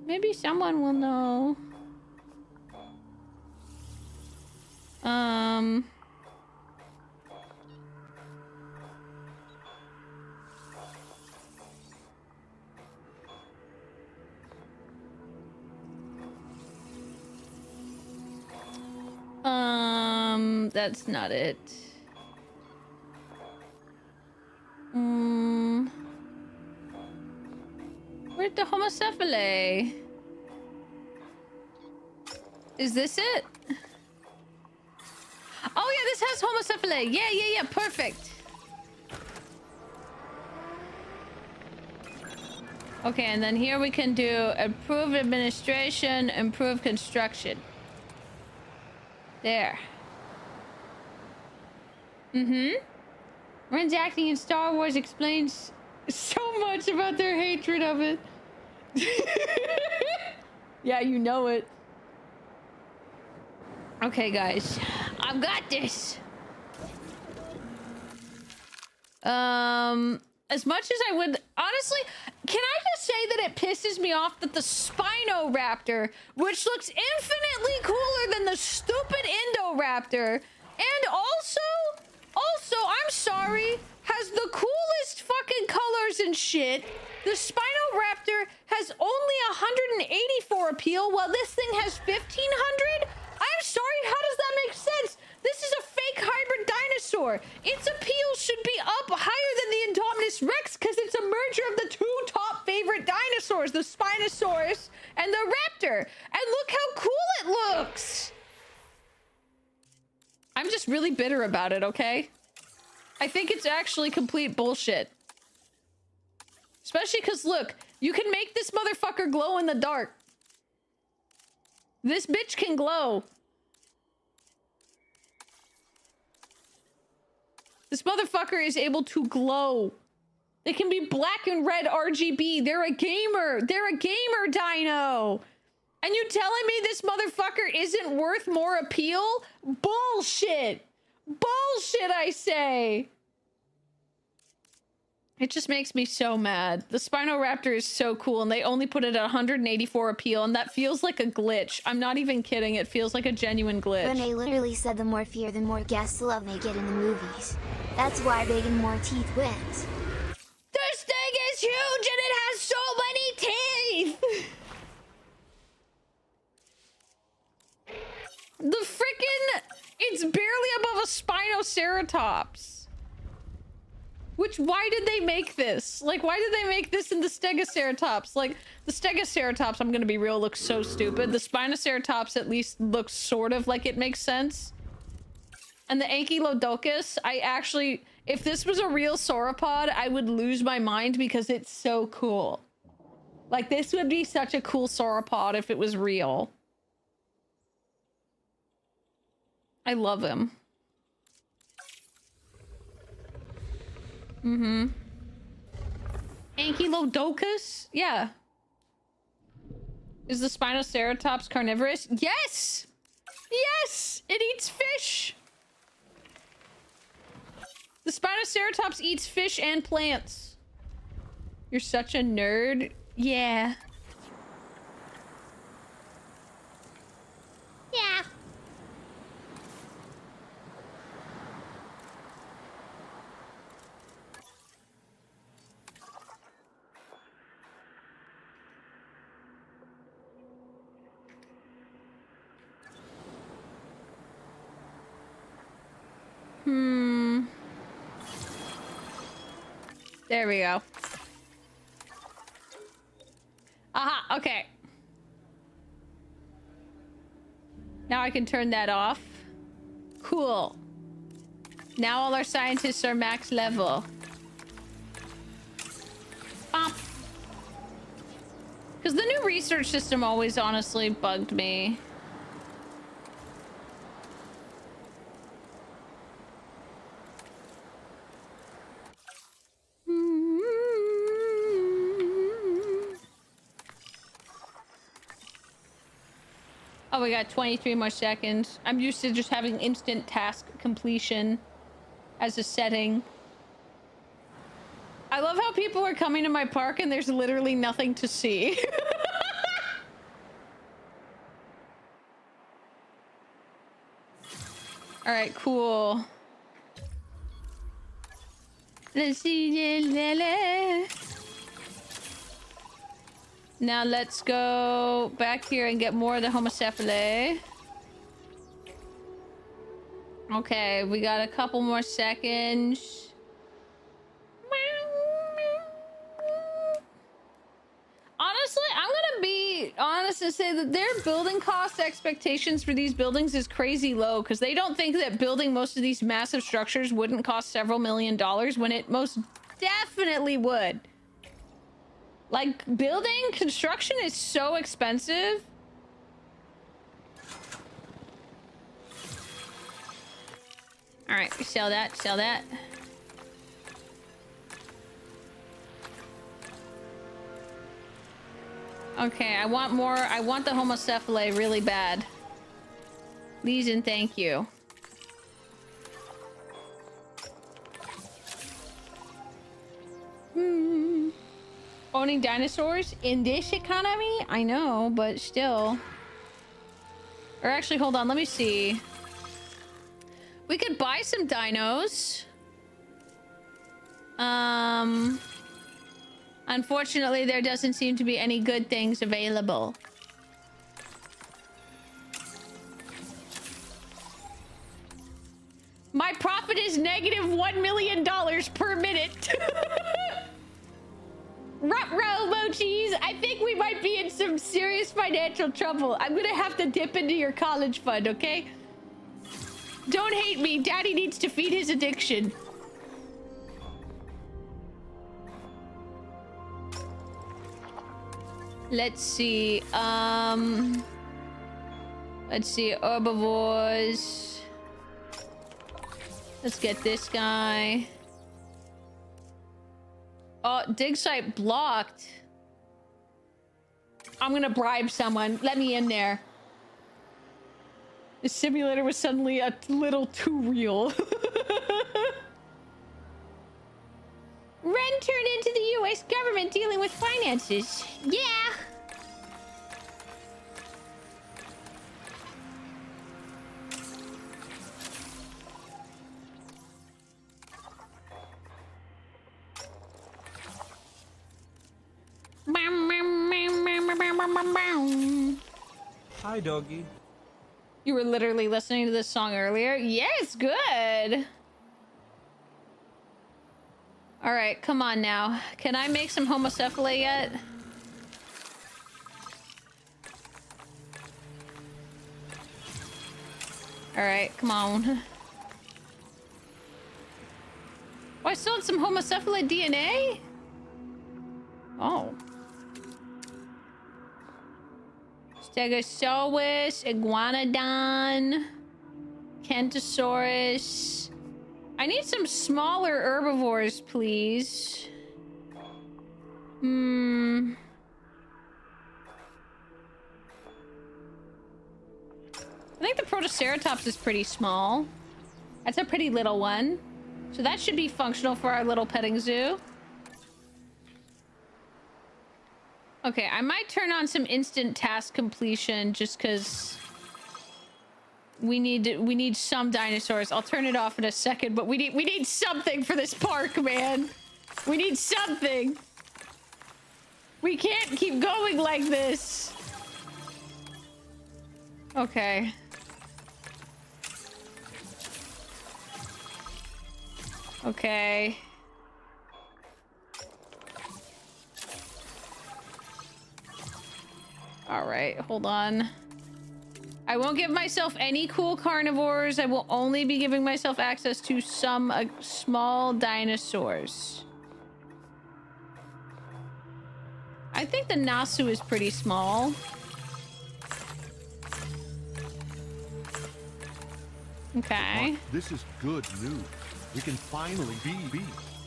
maybe someone will know. that's not it. Where's the homocephale? Is this it? Oh yeah, this has homocephale. Yeah, perfect. Okay, and then here we can do improve administration, improve construction. There. Renn's acting in Star Wars explains so much about their hatred of it. Yeah, you know it. Okay, guys. I've got this. As much as I would... Honestly, can I just say that it pisses me off that the Spinoraptor, which looks infinitely cooler than the stupid Indoraptor, and also, I'm sorry, has the coolest fucking colors and shit. The Spinoraptor has only 184 appeal, while this thing has 1,500? I'm sorry, how does that make sense? This is a fake hybrid dinosaur. Its appeal should be up higher than the Indominus Rex because it's a merger of the two top favorite dinosaurs, the Spinosaurus and the Raptor. And look how cool it looks. I'm just really bitter about it, okay? I think it's actually complete bullshit. Especially because, look, you can make this motherfucker glow in the dark. This bitch can glow. This motherfucker is able to glow. They can be black and red RGB. They're a gamer. They're a gamer dino. And you telling me this motherfucker isn't worth more appeal? Bullshit. Bullshit, I say. It just makes me so mad. The Spinoraptor is so cool, and they only put it at 184 appeal, and that feels like a glitch. I'm not even kidding. It feels like a genuine glitch. Renee literally said the more fear, the more guest love they get in the movies. That's why big and more teeth wins. This thing is huge, and it has so many teeth! The frickin'... It's barely above a Spinoceratops. Which, why did they make this? Like, why did they make this in the Stegoceratops? Like, the Stegoceratops, I'm gonna be real, looks so stupid. The Spinoceratops at least looks sort of like it makes sense. And the Ankylodocus, I actually... If this was a real sauropod, I would lose my mind because it's so cool. Like, this would be such a cool sauropod if it was real. I love him. Ankylodocus? Yeah. Is the Spinoceratops carnivorous? Yes! Yes! It eats fish! The Spinoceratops eats fish and plants. You're such a nerd. Yeah. Yeah. There we go. Aha, okay. Now I can turn that off. Cool. Now all our scientists are max level. Because the new research system always honestly bugged me. Oh, we got 23 more seconds. I'm used to just having instant task completion as a setting. I love how people are coming to my park and there's literally nothing to see. All right, cool. Let's see. Now let's go back here and get more of the homocephale. Okay, we got a couple more seconds. Honestly, I'm gonna be honest and say that their building cost expectations for these buildings is crazy low because they don't think that building most of these massive structures wouldn't cost several $1,000,000 when it most definitely would. Like, building construction is so expensive. All right, sell that, sell that. Okay, I want more. I want the homocephale really bad. Please and thank you. Owning dinosaurs in this economy? I know, but still. Or actually, hold on, let me see. We could buy some dinos. Unfortunately, there doesn't seem to be any good things available. My profit is negative $1 million per minute. Ruh-roh, Mochis. I think we might be in some serious financial trouble. I'm gonna have to dip into your college fund, okay? Don't hate me. Daddy needs to feed his addiction. Let's see. Let's see. Herbivores. Let's get this guy. Oh, dig site blocked. I'm gonna bribe someone. Let me in there. The simulator was suddenly a little too real. Renn turned into the US government dealing with finances. Yeah. Hi, doggy. You were literally listening to this song earlier? Yeah, it's good. All right, come on now. Can I make some homocephale yet? All right, come on. Oh, I still had some homocephale DNA? Oh. Stegosaurus, Iguanodon, Kentosaurus. I need some smaller herbivores, please. I think the Protoceratops is pretty small. That's a pretty little one. So that should be functional for our little petting zoo. Okay, I might turn on some instant task completion just because we need some dinosaurs. I'll turn it off in a second, but we need something for this park, man. We need something. We can't keep going like this. Okay. Okay. All right, hold on. I won't give myself any cool carnivores. I will only be giving myself access to some small dinosaurs. I think the Nasu is pretty small. Okay. Mark, this is good news. We can finally be bees.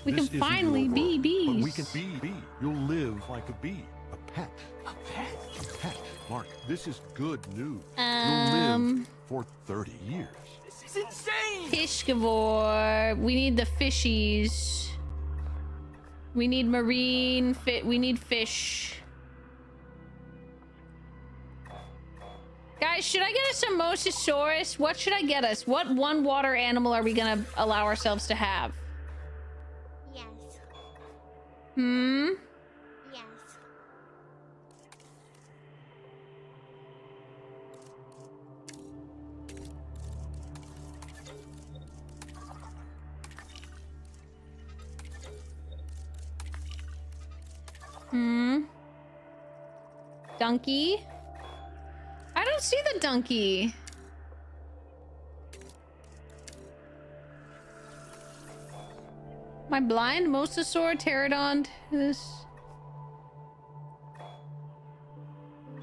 We can finally be bees. But we can be bee. You'll live like a bee. A pet. A pet. A pet. Mark, this is good news. You'll live for 30 years. This is insane! Fishcavore. We need the fishies. We need marine fit. We need fish. Guys, should I get us a Mosasaurus? What should I get us? What one water animal are we gonna allow ourselves to have? Yes. Hmm? Yes. Donkey. I don't see the donkey. Am I blind? Mosasaur, pterodon, this.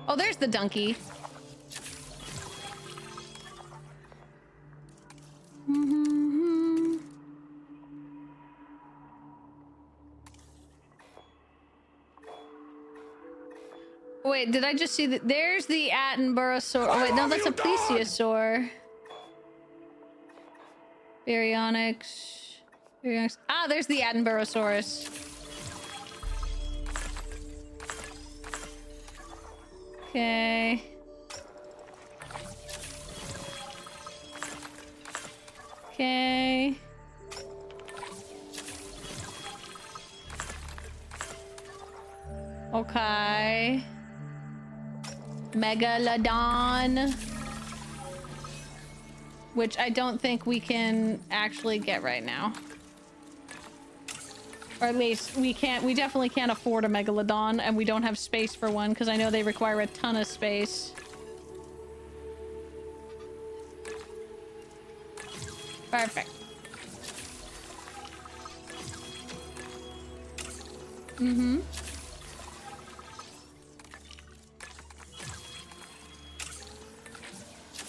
Oh, there's the donkey. Wait, did I just see that? There's the Attenborough. Oh, wait, no, that's a plesiosaur. Baryonyx. Baryonyx. Ah, there's the Attenborosaurus. Okay. Okay. Okay. Megalodon. Which I don't think we can actually get right now. Or at least we definitely can't afford a Megalodon, and we don't have space for one because I know they require a ton of space. Perfect. Mm-hmm.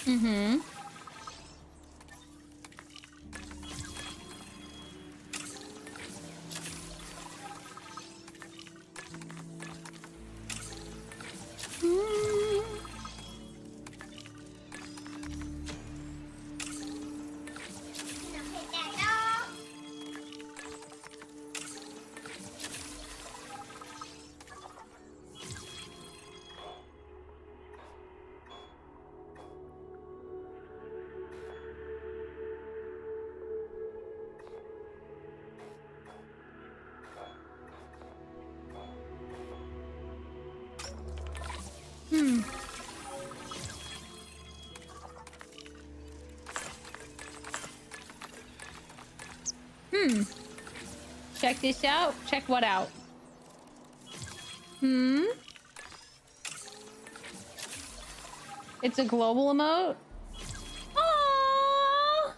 Mm-hmm. Check this out. Check what out? It's a global emote? Aww!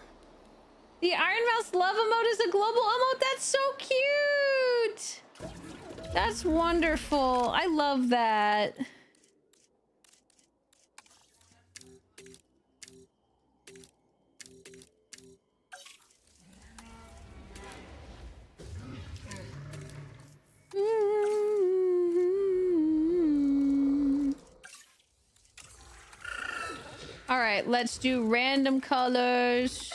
The Iron Mouse love emote is a global emote? That's so cute! That's wonderful. I love that. All right, let's do random colors.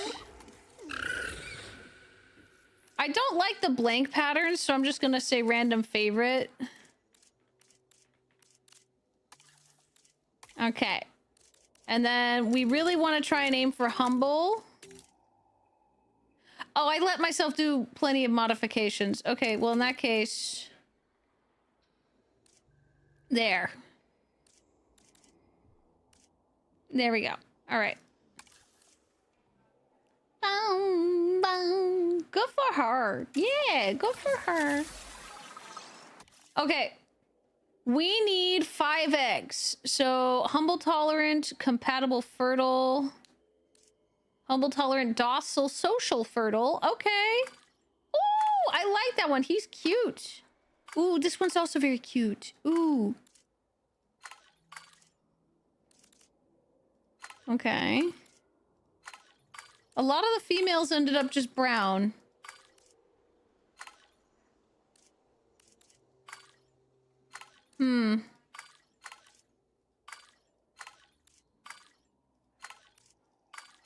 I don't like the blank patterns, so I'm just gonna say random favorite. Okay. And then we really want to try and aim for humble. Oh, I let myself do plenty of modifications. Okay, well, in that case... There. There we go. All right. Boom, boom. Good for her. Yeah, good for her. Okay. We need 5 eggs. So, humble tolerant, compatible fertile. Humble tolerant, docile, social fertile. Okay. Ooh, I like that one. He's cute. Ooh, this one's also very cute. Ooh. Okay. A lot of the females ended up just brown.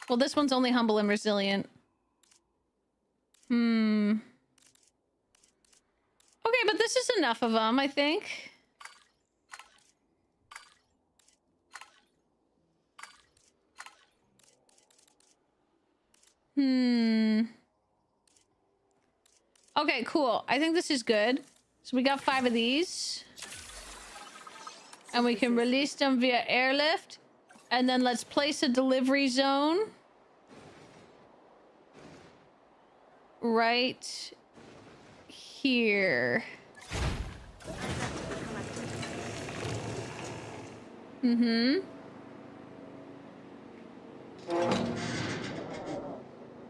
Well, this one's only humble and resilient. Okay, but this is enough of them, I think. Okay, cool. I think this is good. So we got 5 of these. And we can release them via airlift. And then let's place a delivery zone. Right here. Mm-hmm.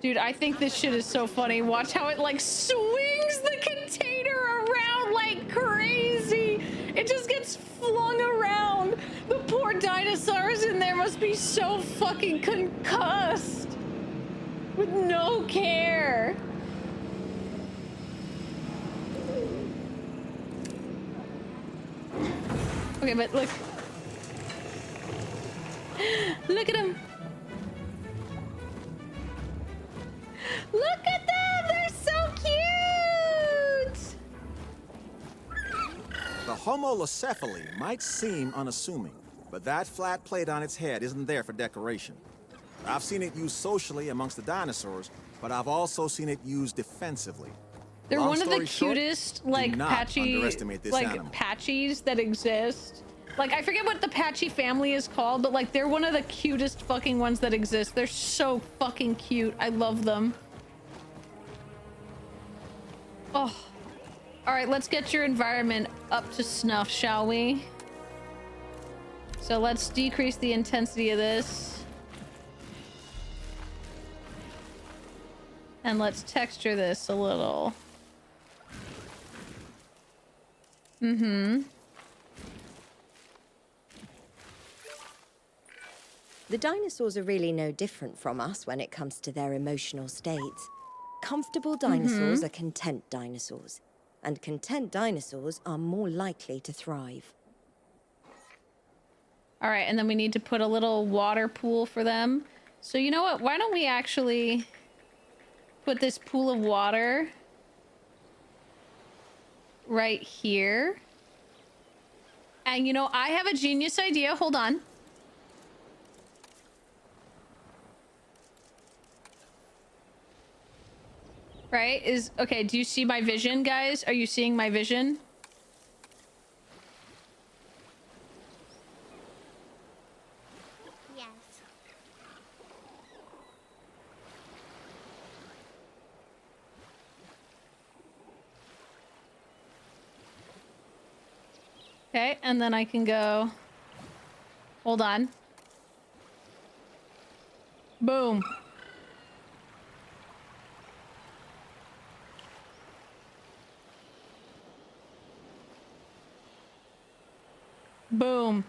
Dude, I think this shit is so funny. Watch how it like swings the container around like crazy. It just gets flung around. The poor dinosaurs in there must be so fucking concussed with no care. Okay, but look. Look at him. Look at them! They're so cute! The Homolocephale might seem unassuming, but that flat plate on its head isn't there for decoration. I've seen it used socially amongst the dinosaurs, but I've also seen it used defensively. They're Long one of the story short, cutest, do like, not patchy, underestimate this like, animal. patchies that exist. Like, I forget what the patchy family is called, but, like, they're one of the cutest fucking ones that exist. They're so fucking cute. I love them. Oh. Alright, let's get your environment up to snuff, shall we? So let's decrease the intensity of this. And let's texture this a little. Mm-hmm. The dinosaurs are really no different from us when it comes to their emotional states. Comfortable dinosaurs are content dinosaurs, and content dinosaurs are more likely to thrive. All right, and then we need to put a little water pool for them. So you know what? Why don't we actually put this pool of water right here? And you know, I have a genius idea. Hold on. Right? Okay, do you see my vision, guys? Are you seeing my vision? Yes. Okay, and then I can go... Hold on. Boom. Boom.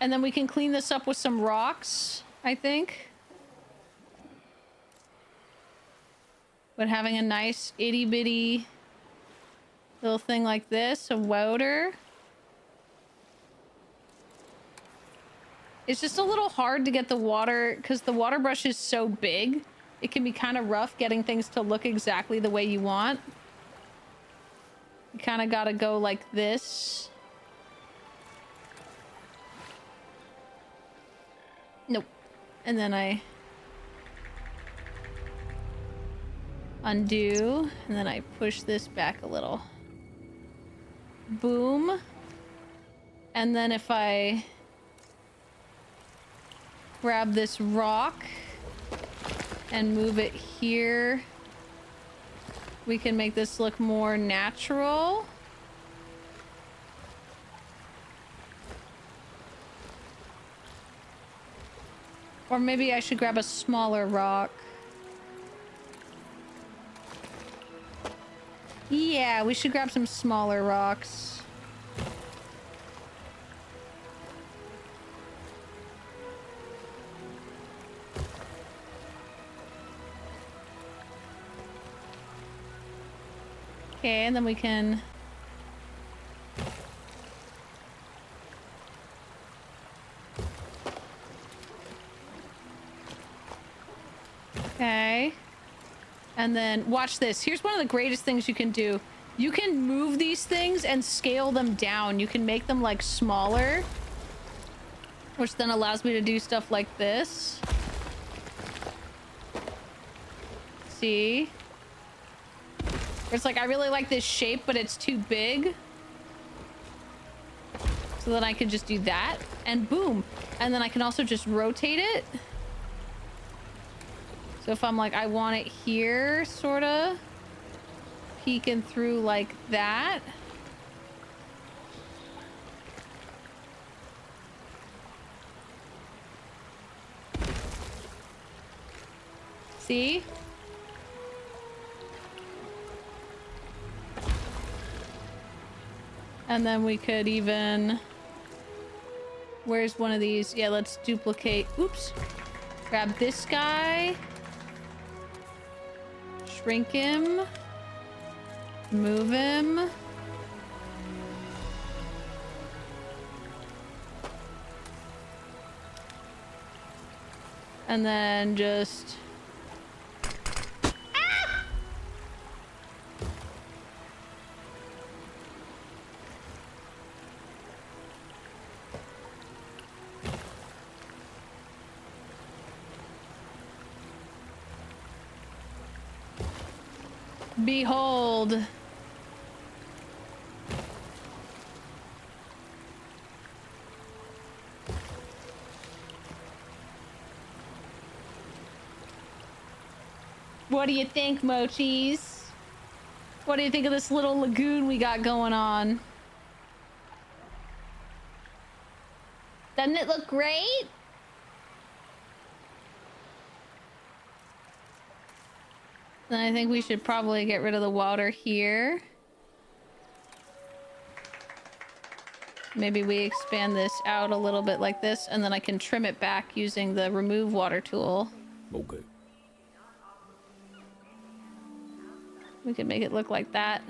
And then we can clean this up with some rocks, I think. But having a nice itty-bitty little thing like this, a water. It's just a little hard to get the water, because the water brush is so big. It can be kind of rough getting things to look exactly the way you want. You kind of got to go like this. Nope. And then I undo, and then I push this back a little. Boom. And then if I grab this rock and move it here, we can make this look more natural. Or maybe I should grab a smaller rock. Yeah, we should grab some smaller rocks. Okay, and then we can... Okay. And then watch this. Here's one of the greatest things you can do. You can move these things and scale them down. You can make them like smaller, which then allows me to do stuff like this. See? It's like, I really like this shape, but it's too big. So then I can just do that and boom. And then I can also just rotate it. So if I'm like, I want it here, sort of peeking through like that. See? And then we could even... Where's one of these? Yeah, let's duplicate. Oops. Grab this guy. Shrink him. Move him. And then just... Ah! Behold. What do you think, Mochis? What do you think of this little lagoon we got going on? Doesn't it look great? Then I think we should probably get rid of the water here. Maybe we expand this out a little bit like this, and then I can trim it back using the remove water tool. Okay. We could make it look like that.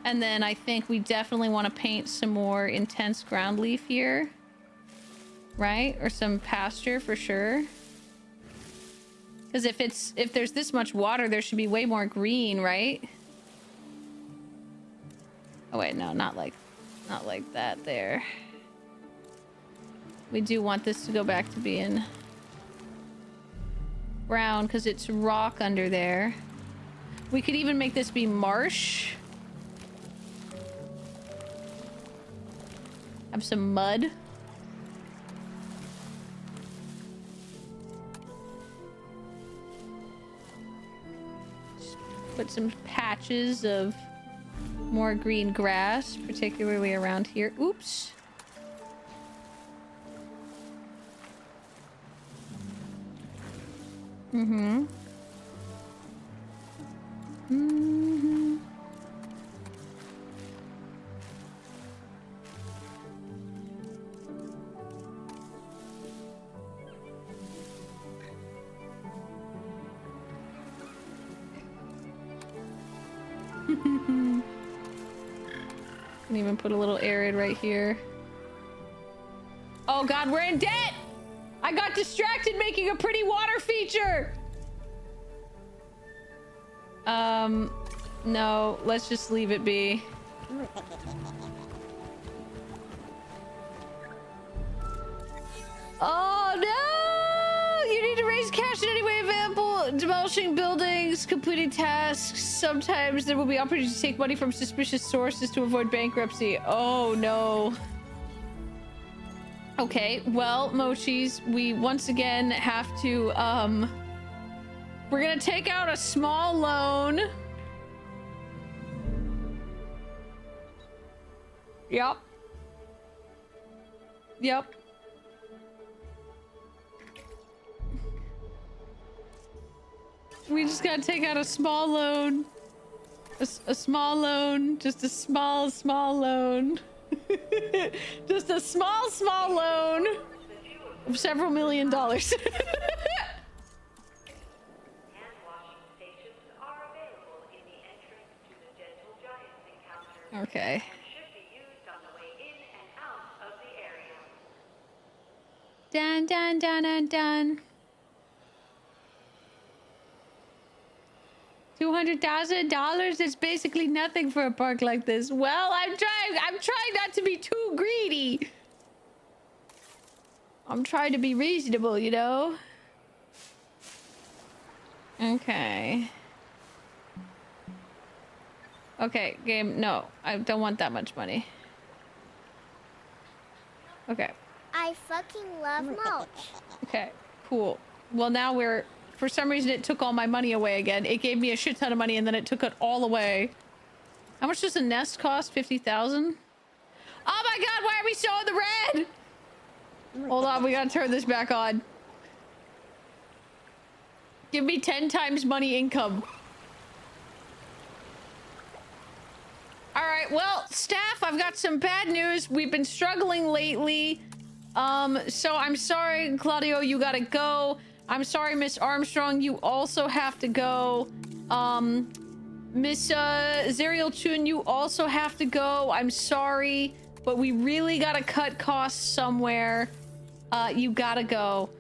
And then I think we definitely want to paint some more intense ground leaf here. Right? Or some pasture for sure. Because if there's this much water, there should be way more green, right? Oh wait, no, not like that there. We do want this to go back to being brown because it's rock under there. We could even make this be marsh. Have some mud. Just put some patches of more green grass, particularly around here. Oops. Mm-hmm. Mm-hmm. Can even put a little arid right here. Oh god, we're in debt! I got distracted making a pretty water feature! No, let's just leave it be. Oh no! You need to raise cash in any way available. Demolishing buildings, completing tasks. Sometimes there will be opportunities to take money from suspicious sources to avoid bankruptcy. Oh no. Okay, well, Mochis, we once again have to, we're gonna take out a small loan. Yep. Yep. We just gotta take out a small loan. A small loan. Just a small loan. Just a small loan of several $1 million. Okay. Dun dun dun dun dun. $200,000 is basically nothing for a park like this. Well, I'm trying not to be too greedy. I'm trying to be reasonable, you know? Okay. Okay, game, no. I don't want that much money. Okay. I fucking love mulch. Okay, cool. Well, now we're... For some reason, it took all my money away again. It gave me a shit ton of money, and then it took it all away. How much does a nest cost? 50,000? Oh my god, why are we still in the red? Hold on, we gotta turn this back on. Give me 10 times money income. All right, well, staff, I've got some bad news. We've been struggling lately. So I'm sorry, Claudio, you gotta go. I'm sorry, Miss Armstrong, you also have to go. Miss Zerial Chun, you also have to go. I'm sorry, but we really gotta cut costs somewhere. You gotta go.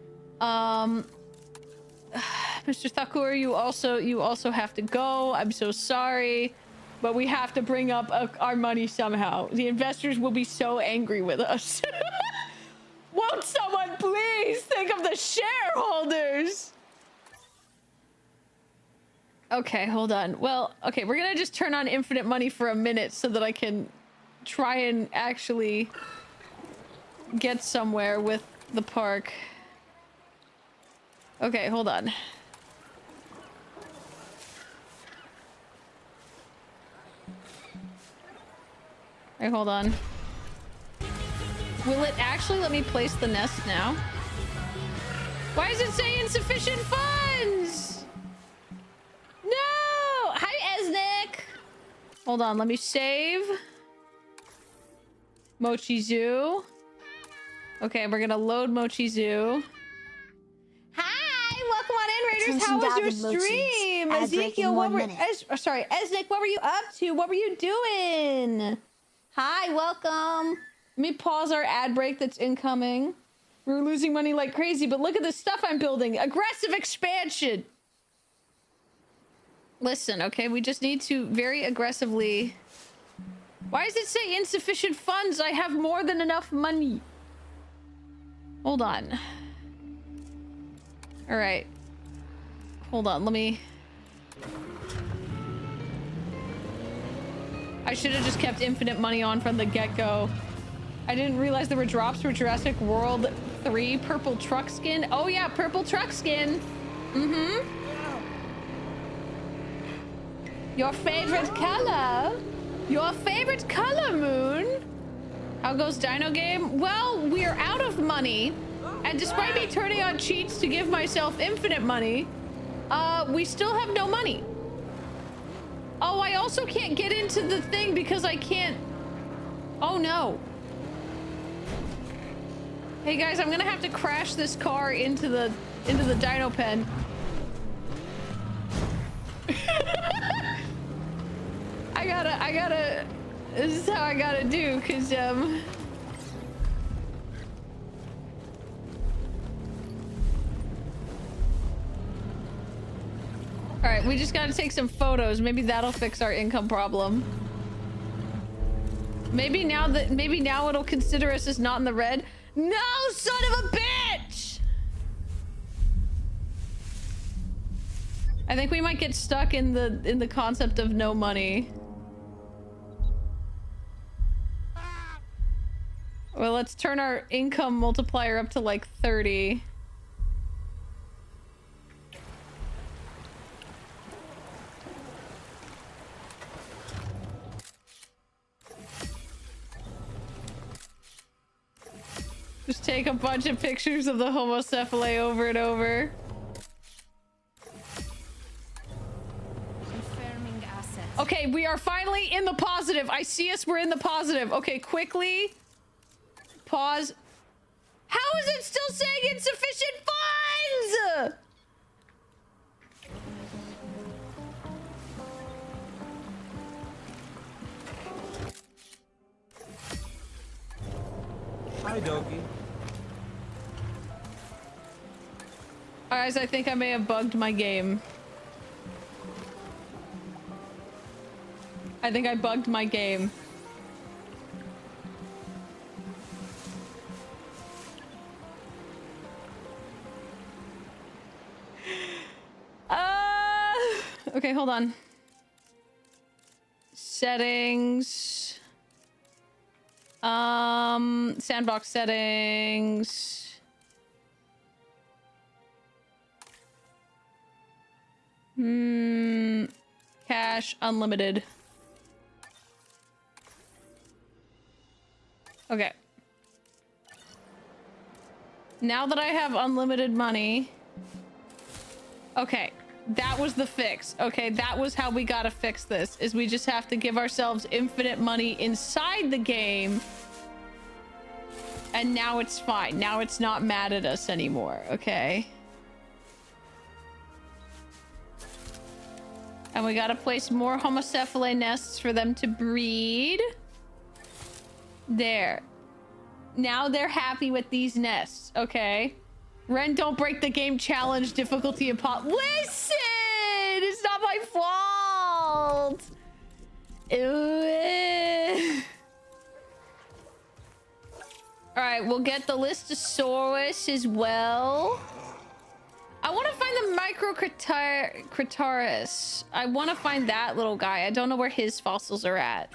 Mr. Thakur, you also have to go. I'm so sorry, but we have to bring up our money somehow. The investors will be so angry with us. Won't someone please think of the shareholders? Okay, hold on. Well, okay, we're gonna just turn on infinite money for a minute so that I can try and actually get somewhere with the park. Okay, hold on. Hey, hold on. Will it actually let me place the nest now? Why does it say insufficient funds? No! Hi, Esnick! Hold on, let me save. Mochi Zoo. Okay, we're gonna load Mochi Zoo. Hi! Welcome on in, Raiders! How was your stream? Ezekiel, what were... sorry, Esnick, what were you up to? What were you doing? Hi, welcome! Let me pause our ad break that's incoming. We're losing money like crazy, but look at the stuff I'm building. Aggressive expansion! Listen, okay, we just need to very aggressively... Why does it say insufficient funds? I have more than enough money. Hold on. Alright. Hold on, let me... I should have just kept infinite money on from the get-go. I didn't realize there were drops for Jurassic World 3 purple truck skin. Oh yeah, purple truck skin. Mm-hmm. Your favorite color? Your favorite color, Moon? How goes Dino Game? Well, we're out of money. And despite me turning on cheats to give myself infinite money, we still have no money. Oh, I also can't get into the thing because I can't... Oh no. Hey guys, I'm gonna have to crash this car into the dino pen. I gotta, this is how I gotta do, cause, Alright, we just gotta take some photos. Maybe that'll fix our income problem. Maybe now it'll consider us as not in the red. No, son of a bitch! I think we might get stuck in the concept of no money. Well, let's turn our income multiplier up to like 30. Just take a bunch of pictures of the homocephale over and over. Confirming assets. Okay, we are finally in the positive. I see us, we're in the positive. Okay, quickly. Pause. How is it still saying insufficient funds? Hi, doggy. Guys, I think I may have bugged my game. I think I bugged my game. Okay, hold on. Settings. Sandbox settings. Cash unlimited. Okay. Now that I have unlimited money, Okay, that was the fix. Okay, that was how we gotta fix this, is we just have to give ourselves infinite money inside the game. And now it's fine. Now it's not mad at us anymore, okay? And we gotta place more homocephali nests for them to breed. There. Now they're happy with these nests, okay? Renn, don't break the game challenge difficulty upon. Listen! It's not my fault! Alright, we'll get the Listosaurus as well. I want to find the Microcritaris. I want to find that little guy. I don't know where his fossils are at.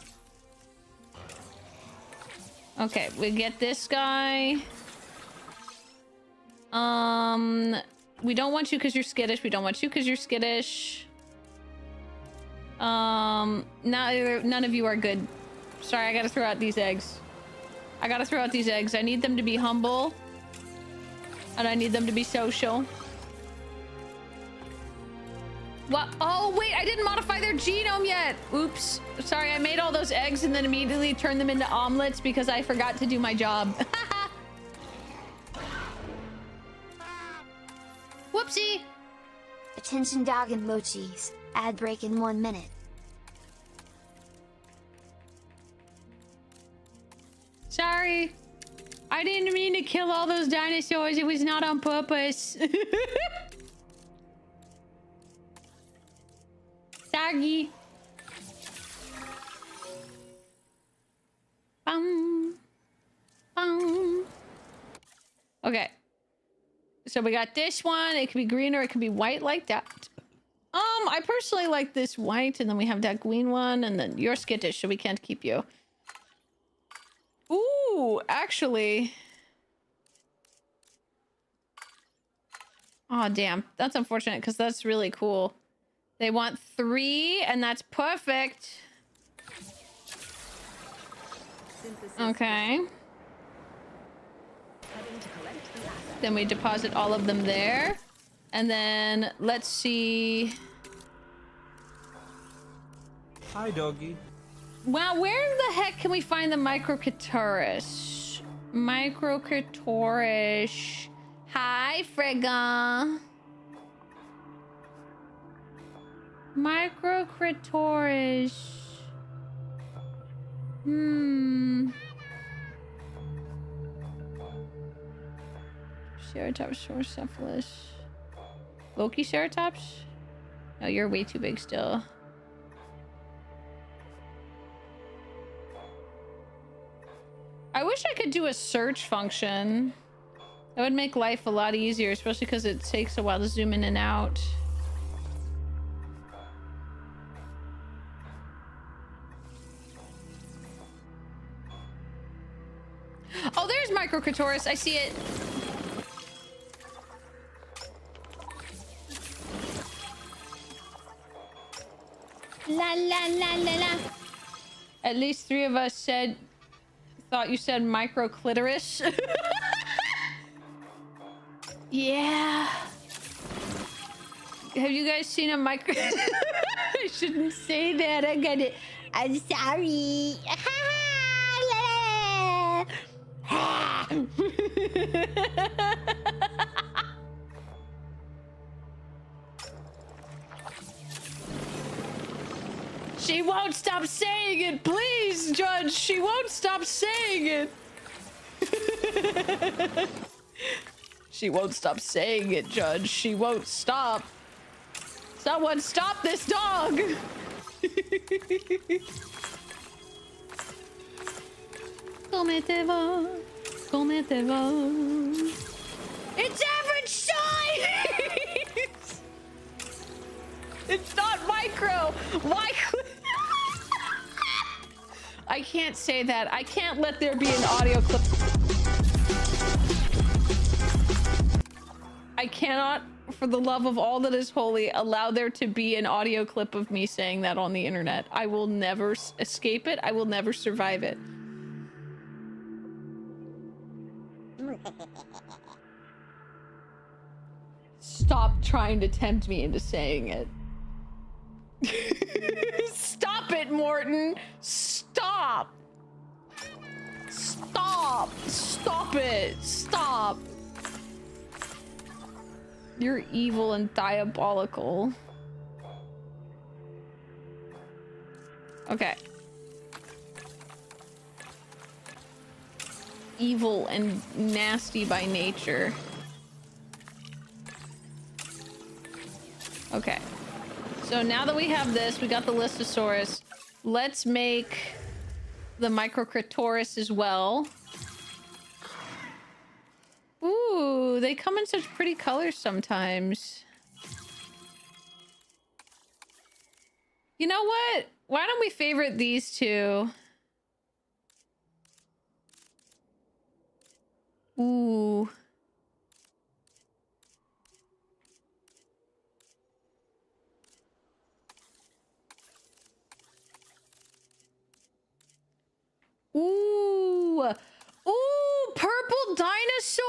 Okay, we get this guy. We don't want you because you're skittish. We don't want you because you're skittish. None of you are good. Sorry, I gotta throw out these eggs. I need them to be humble. And I need them to be social. What? Oh, wait, I didn't modify their genome yet. Oops. Sorry, I made all those eggs and then immediately turned them into omelets because I forgot to do my job. Whoopsie. Attention dog and mochis. Ad break in 1 minute. Sorry. I didn't mean to kill all those dinosaurs. It was not on purpose. Sorry. Okay. So we got this one. It could be green or it could be white like that. I personally like this white, and then we have that green one, and then you're skittish, so we can't keep you. Ooh, actually. Oh, damn. That's unfortunate because that's really cool. They want 3, and that's perfect. Okay. Then we deposit all of them there. And then let's see. Hi, doggy. Wow, where the heck can we find the Microcritaris? Microcritaris. Hi, Frigga. Microcritaris. Ceratops, Sorcephalus. Loki Ceratops? No, you're way too big still. I wish I could do a search function. That would make life a lot easier, especially because it takes a while to zoom in and out. Oh, there's Microcritaris. I see it. La la la la la. At least 3 of us thought you said microclitoris. Yeah. Have you guys seen a micro? I shouldn't say that. I'm sorry. She won't stop saying it. Please, Judge. She won't stop saying it. She won't stop saying it, Judge. She won't stop. Someone stop this dog. Come te va? Come te va? It's average size! It's not micro! Why? I can't say that. I can't let there be an audio clip. I cannot, for the love of all that is holy, allow there to be an audio clip of me saying that on the internet. I will never escape it. I will never survive it. Stop trying to tempt me into saying it. Stop it, Morton. Stop. Stop. Stop it. Stop. You're evil and diabolical. Okay. Evil and nasty by nature. Okay. So now that we have this, we got the Listosaurus. Let's make the Microcritoris as well. Ooh, they come in such pretty colors sometimes. You know what? Why don't we favorite these two? Ooh. Ooh. Ooh, purple dinosaur.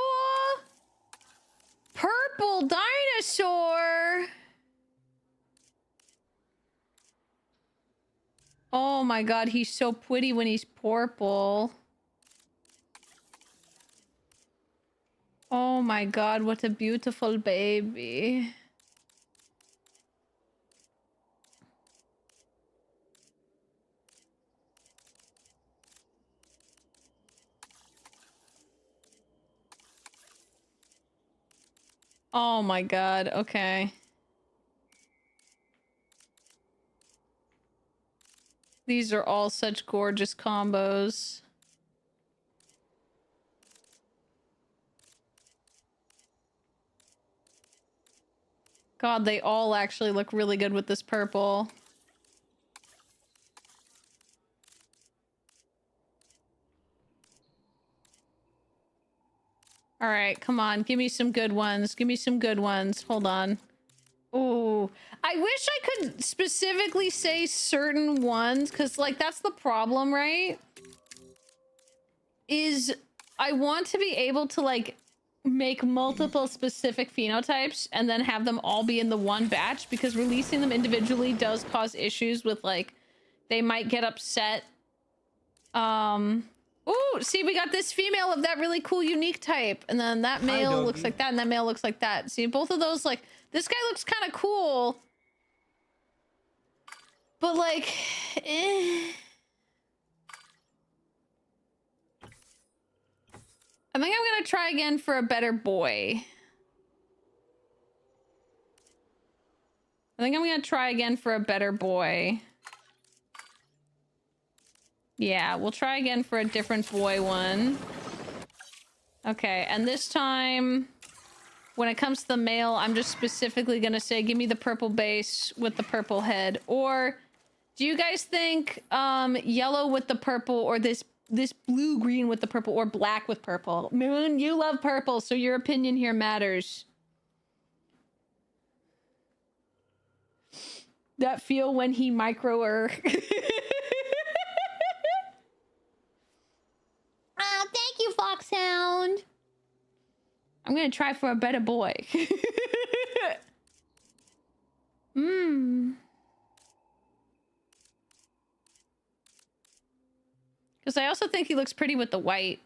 Purple dinosaur. Oh my god, he's so pretty when he's purple. Oh my god, what a beautiful baby. Oh my god, okay. These are all such gorgeous combos. God, they all actually look really good with this purple. All right, come on. Give me some good ones. Give me some good ones. Hold on. Ooh. I wish I could specifically say certain ones, because, like, that's the problem, right? Is I want to be able to, like, make multiple specific phenotypes and then have them all be in the one batch, because releasing them individually does cause issues with, like, they might get upset. Ooh, see, we got this female of that really cool unique type, and then that male looks like that, and that male looks like that. See, both of those, like, this guy looks kind of cool, but, like, I think I'm gonna try again for a better boy. I think I'm gonna try again for a better boy. Yeah, we'll try again for a different boy one. Okay, and this time, when it comes to the male, I'm just specifically gonna say, give me the purple base with the purple head. Or, do you guys think yellow with the purple, or this blue-green with the purple, or black with purple? Moon, you love purple, so your opinion here matters. That feel when he micro-er. Oh, thank you, Foxhound. I'm gonna try for a better boy. Because I also think he looks pretty with the white.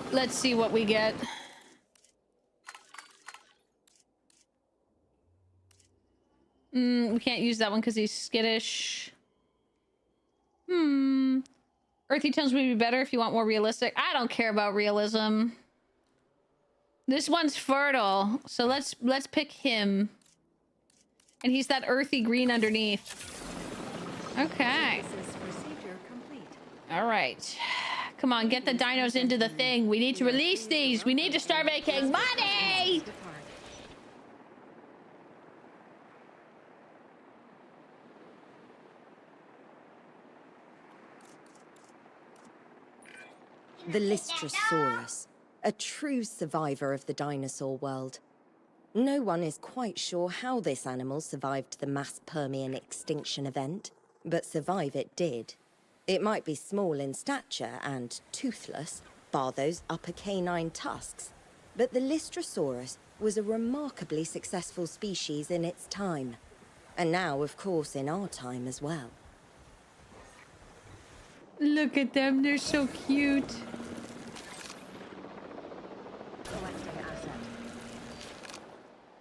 Let's see what we get. We can't use that one because he's skittish. Earthy tones would be better if you want more realistic. I don't care about realism. This one's fertile, so let's pick him. And he's that earthy green underneath. Okay. All right. Come on, get the dinos into the thing. We need to release these. We need to start making money. The Lystrosaurus, a true survivor of the dinosaur world. No one is quite sure how this animal survived the mass Permian extinction event, but survive it did. It might be small in stature and toothless, bar those upper canine tusks, but the Lystrosaurus was a remarkably successful species in its time, and now, of course, in our time as well. Look at them, they're so cute.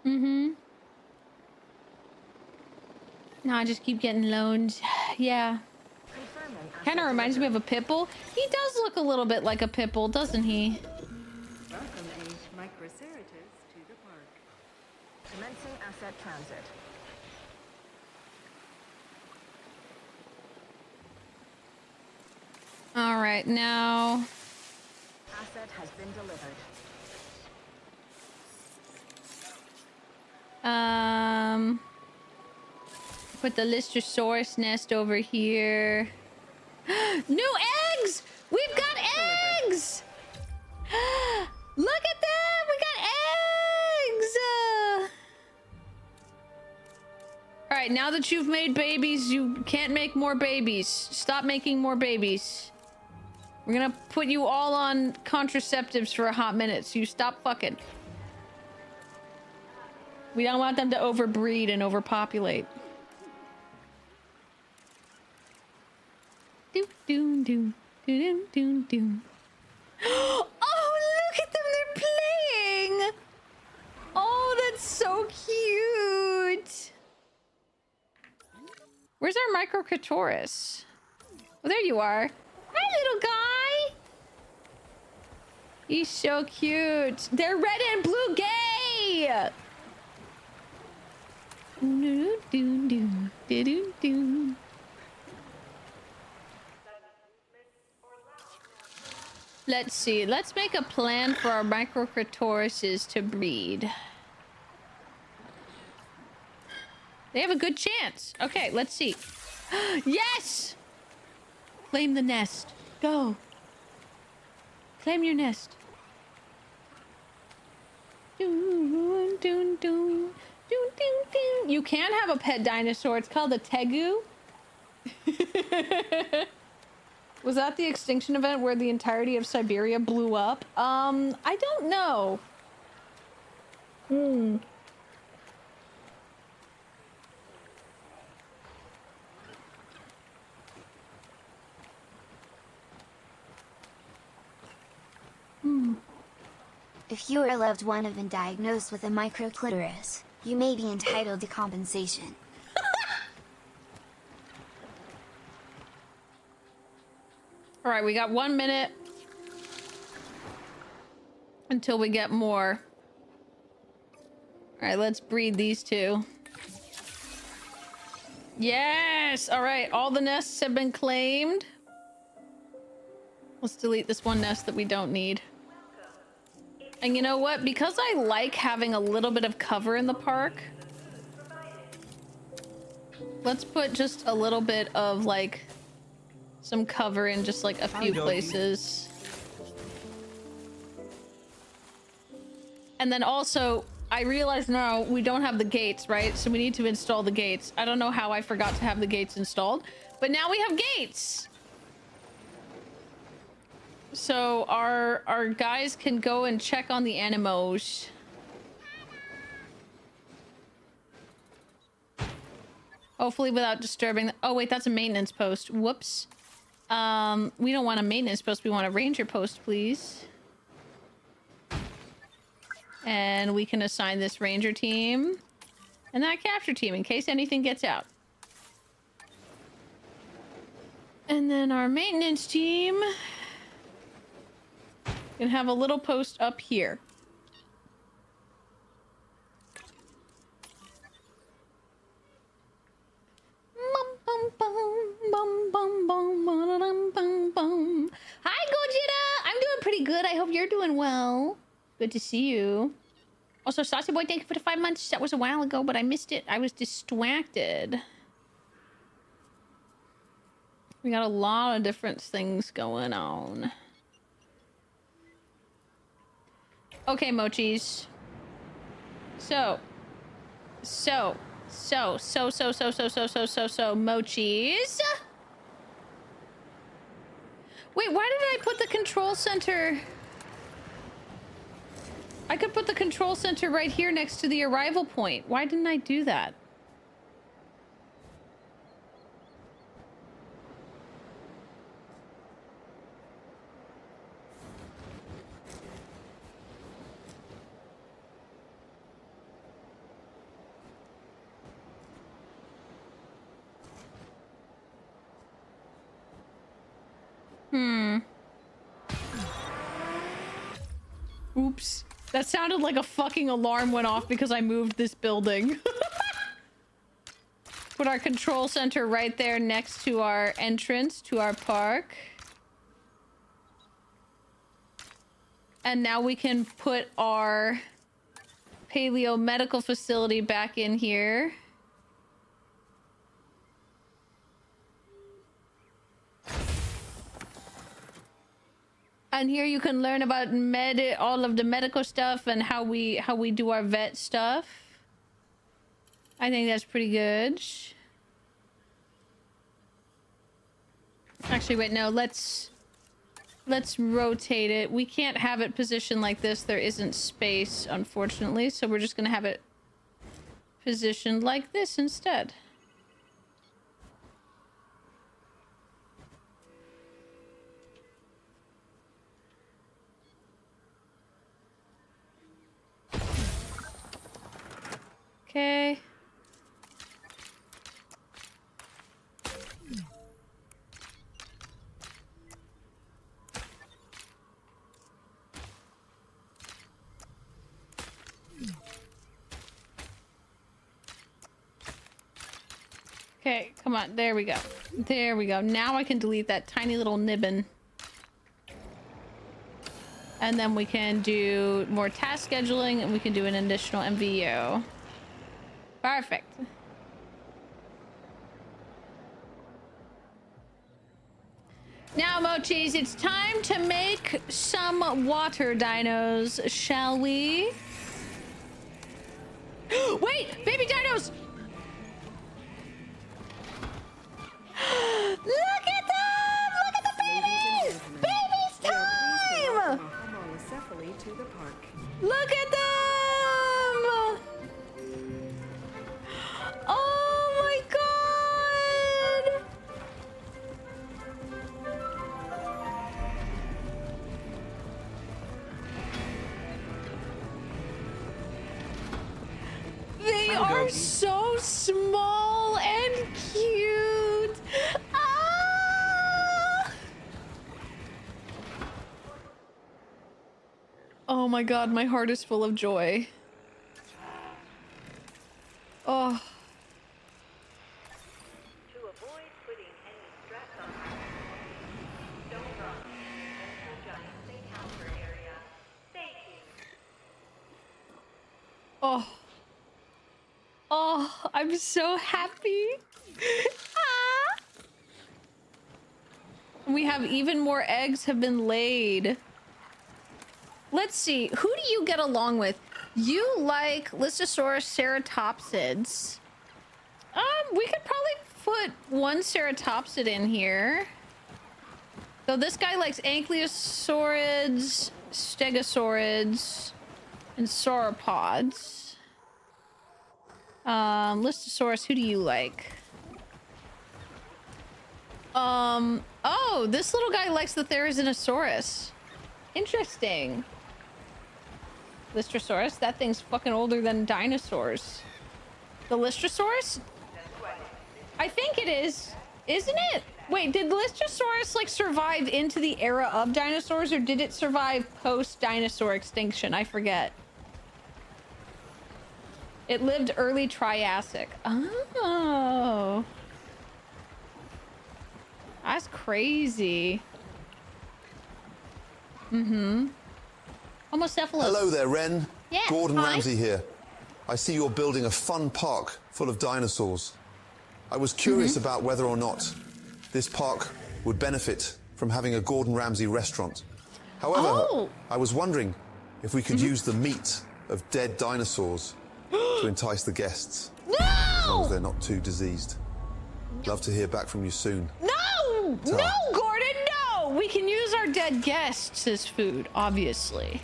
Mm-hmm. No, I just keep getting loans. Yeah. Kind of reminds me of a Pipple. He does look a little bit like a Pipple, doesn't he? Welcome, aged Microceratops, to the park. Commencing asset transit. All right, now. Asset has been delivered. Put the Lystrosaurus nest over here. New eggs! We've got eggs! Look at them! We got eggs! All right, now that you've made babies, you can't make more babies. Stop making more babies. We're gonna put you all on contraceptives for a hot minute, so you stop fucking. We don't want them to overbreed and overpopulate. Do do do do do do. Oh, look at them! They're playing. Oh, that's so cute. Where's our Microcatoris? Oh, there you are. Hi, little guy. He's so cute. They're red and blue gay. Do do do do do do. Let's see. Let's make a plan for our Microcatoroses to breed. They have a good chance. Okay, let's see. Yes! Claim the nest. Go. Claim your nest. Doo, doo, doo. Doo, doo, doo. You can have a pet dinosaur. It's called a tegu. Was that the extinction event where the entirety of Siberia blew up? I don't know. If you or a loved one have been diagnosed with a microclitoris, you may be entitled to compensation. All right, we got 1 minute until we get more. All right, let's breed these two. Yes! All right, all the nests have been claimed. Let's delete this one nest that we don't need. And you know what? Because I like having a little bit of cover in the park, let's put just a little bit of, like, some cover in just, like, a few places. And then also, I realize now we don't have the gates, right? So we need to install the gates. I don't know how I forgot to have the gates installed, but now we have gates! So our guys can go and check on the animals. Hopefully without disturbing oh wait, that's a maintenance post. Whoops. We don't want a maintenance post, we want a ranger post, please. And we can assign this ranger team and that capture team in case anything gets out. And then our maintenance team can have a little post up here. Hi, Gogeta! I'm doing pretty good. I hope you're doing well. Good to see you. Also, Saucy Boy, thank you for the 5 months. That was a while ago, but I missed it. I was distracted. We got a lot of different things going on. Okay, Mochis. So, Mochis. Wait, why did I put the control center? I could put the control center right here next to the arrival point. Why didn't I do that? Oops. That sounded like a fucking alarm went off because I moved this building. Put our control center right there next to our entrance to our park. And now we can put our paleo medical facility back in here. And here you can learn about all of the medical stuff and how we do our vet stuff. I think that's pretty good. Actually, wait, no, let's rotate it. We can't have it positioned like this. There isn't space, unfortunately, so we're just gonna have it positioned like this instead. Okay. Okay, come on. There we go. There we go. Now I can delete that tiny little nibbin. And then we can do more task scheduling and we can do an additional MVO. Perfect. Now, Mochis, it's time to make some water dinos, shall we? Wait, baby dinos! Look at them! Look at the babies! Babies time! To the park. Look at them! Oh my god! They are so small and cute. Ah! Oh my god, my heart is full of joy. Oh. To avoid putting any stress on her, don't run. Enter giant encounter area. Thank you. Oh. Oh, I'm so happy. Ah. We have even more eggs have been laid. Let's see. Who do you get along with? You like Listosaurus ceratopsids. We could probably put one ceratopsid in here. Though this guy likes ankylosaurids, stegosaurids, and sauropods. Listosaurus, who do you like? Oh, this little guy likes the Therizinosaurus. Interesting. Lystrosaurus? That thing's fucking older than dinosaurs. The Lystrosaurus? I think it is. Isn't it? Wait, did Lystrosaurus like survive into the era of dinosaurs or did it survive post-dinosaur extinction? I forget. It lived early Triassic. Oh. That's crazy. Mm-hmm. Homocephalus. Hello there, Renn. Yeah, Gordon hi. Ramsay here. I see you're building a fun park full of dinosaurs. I was curious about whether or not this park would benefit from having a Gordon Ramsay restaurant. However, I was wondering, if we could use the meat of dead dinosaurs to entice the guests. No! As long as they're not too diseased. Love to hear back from you soon. No! Ta. No, Gordon, no! We can use our dead guests as food, obviously.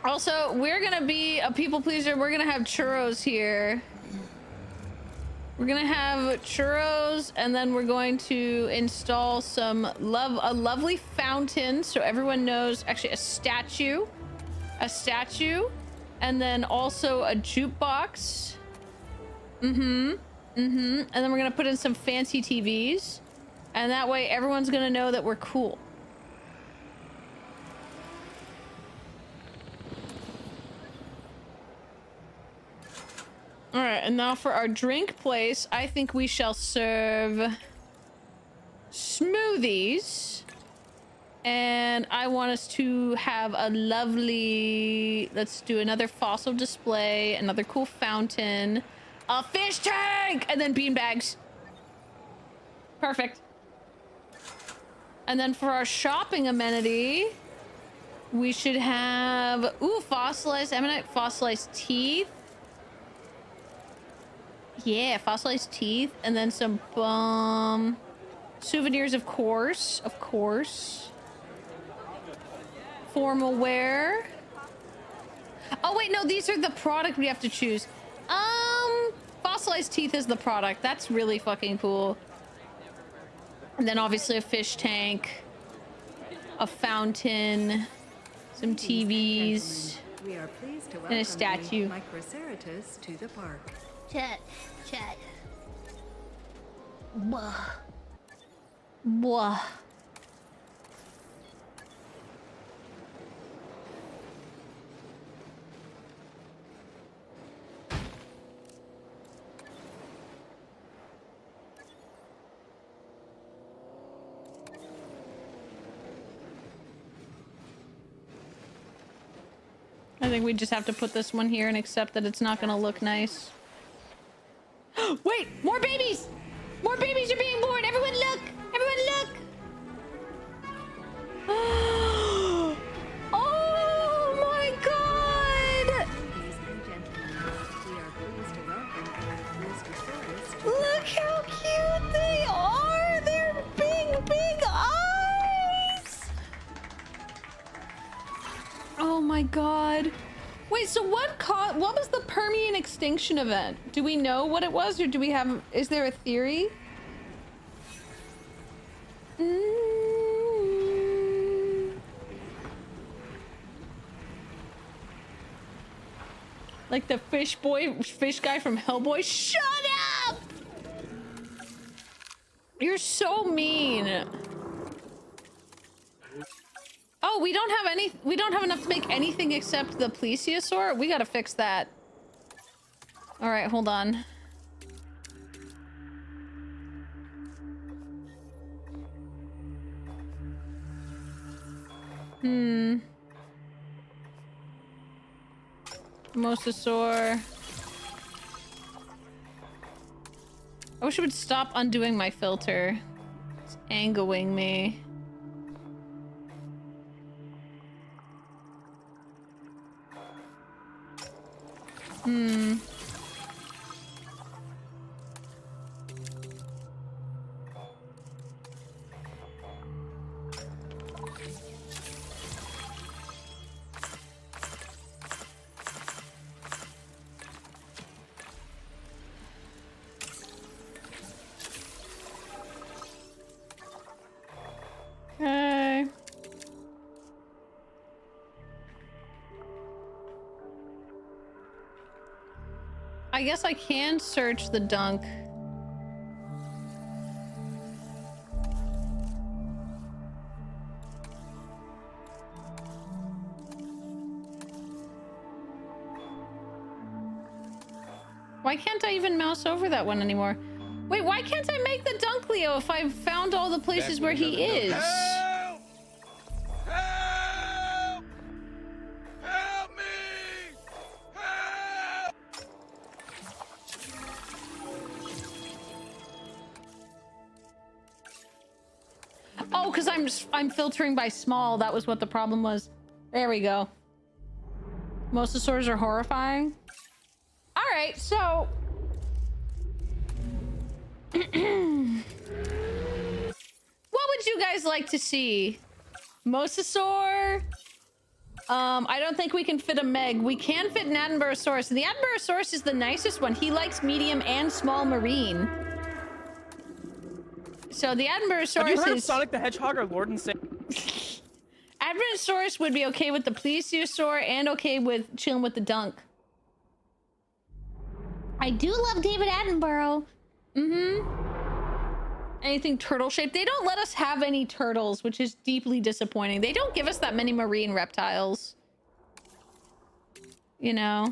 Also, we're gonna be a people pleaser. We're gonna have churros here. We're gonna have churros, and then we're going to install a lovely fountain, so everyone knows. Actually, a statue, and then also a jukebox. And then we're gonna put in some fancy TVs, and that way everyone's gonna know that we're cool. All right, and now for our drink place, I think we shall serve smoothies. And I want us to have a lovely, let's do another fossil display, another cool fountain, a fish tank, and then beanbags. Perfect. And then for our shopping amenity, we should have, fossilized ammonite, fossilized teeth. Yeah, fossilized teeth, and then some souvenirs, of course. Formal wear. Oh wait, no, these are the product we have to choose. Fossilized teeth is the product. That's really fucking cool. And then obviously a fish tank, a fountain, some TVs, We are pleased to and a statue. Microceratops to the park. Chat. Blah. I think we just have to put this one here and accept that it's not gonna look nice. Wait, more babies! More babies are being born! Everyone look! Everyone look! Oh my god! Ladies and gentlemen, we are pleased to welcome Mr. Look how cute they are! They're big eyes! Oh my god. Wait, so what was the Permian extinction event? Do we know what it was, or do we have, is there a theory? Like the fish guy from Hellboy? Shut up! You're so mean. Oh, we don't have enough to make anything except the plesiosaur? We gotta fix that. All right, hold on. Mosasaur. I wish it would stop undoing my filter. It's angling me. Okay. I guess I can search the dunk. Why can't I even mouse over that one anymore? Wait, why can't I make the dunk, Leo, if I've found all the places where he is? Help! Help! Help me! Help! Oh, because I'm filtering by small. That was what the problem was. There we go. Mosasaurs are horrifying. All right, so what would you guys like to see? Mosasaur? I don't think we can fit a Meg. We can fit an Attenborosaurus, and the Attenborosaurus is the nicest one. He likes medium and small marine. So the Attenborosaurus Have you heard of is... Sonic the Hedgehog or Lord and Saint? Adventurosaurus would be okay with the Plesiosaur and okay with chilling with the Dunk. I do love David Attenborough. Anything turtle shaped. They don't let us have any turtles, which is deeply disappointing. They don't give us that many marine reptiles. You know.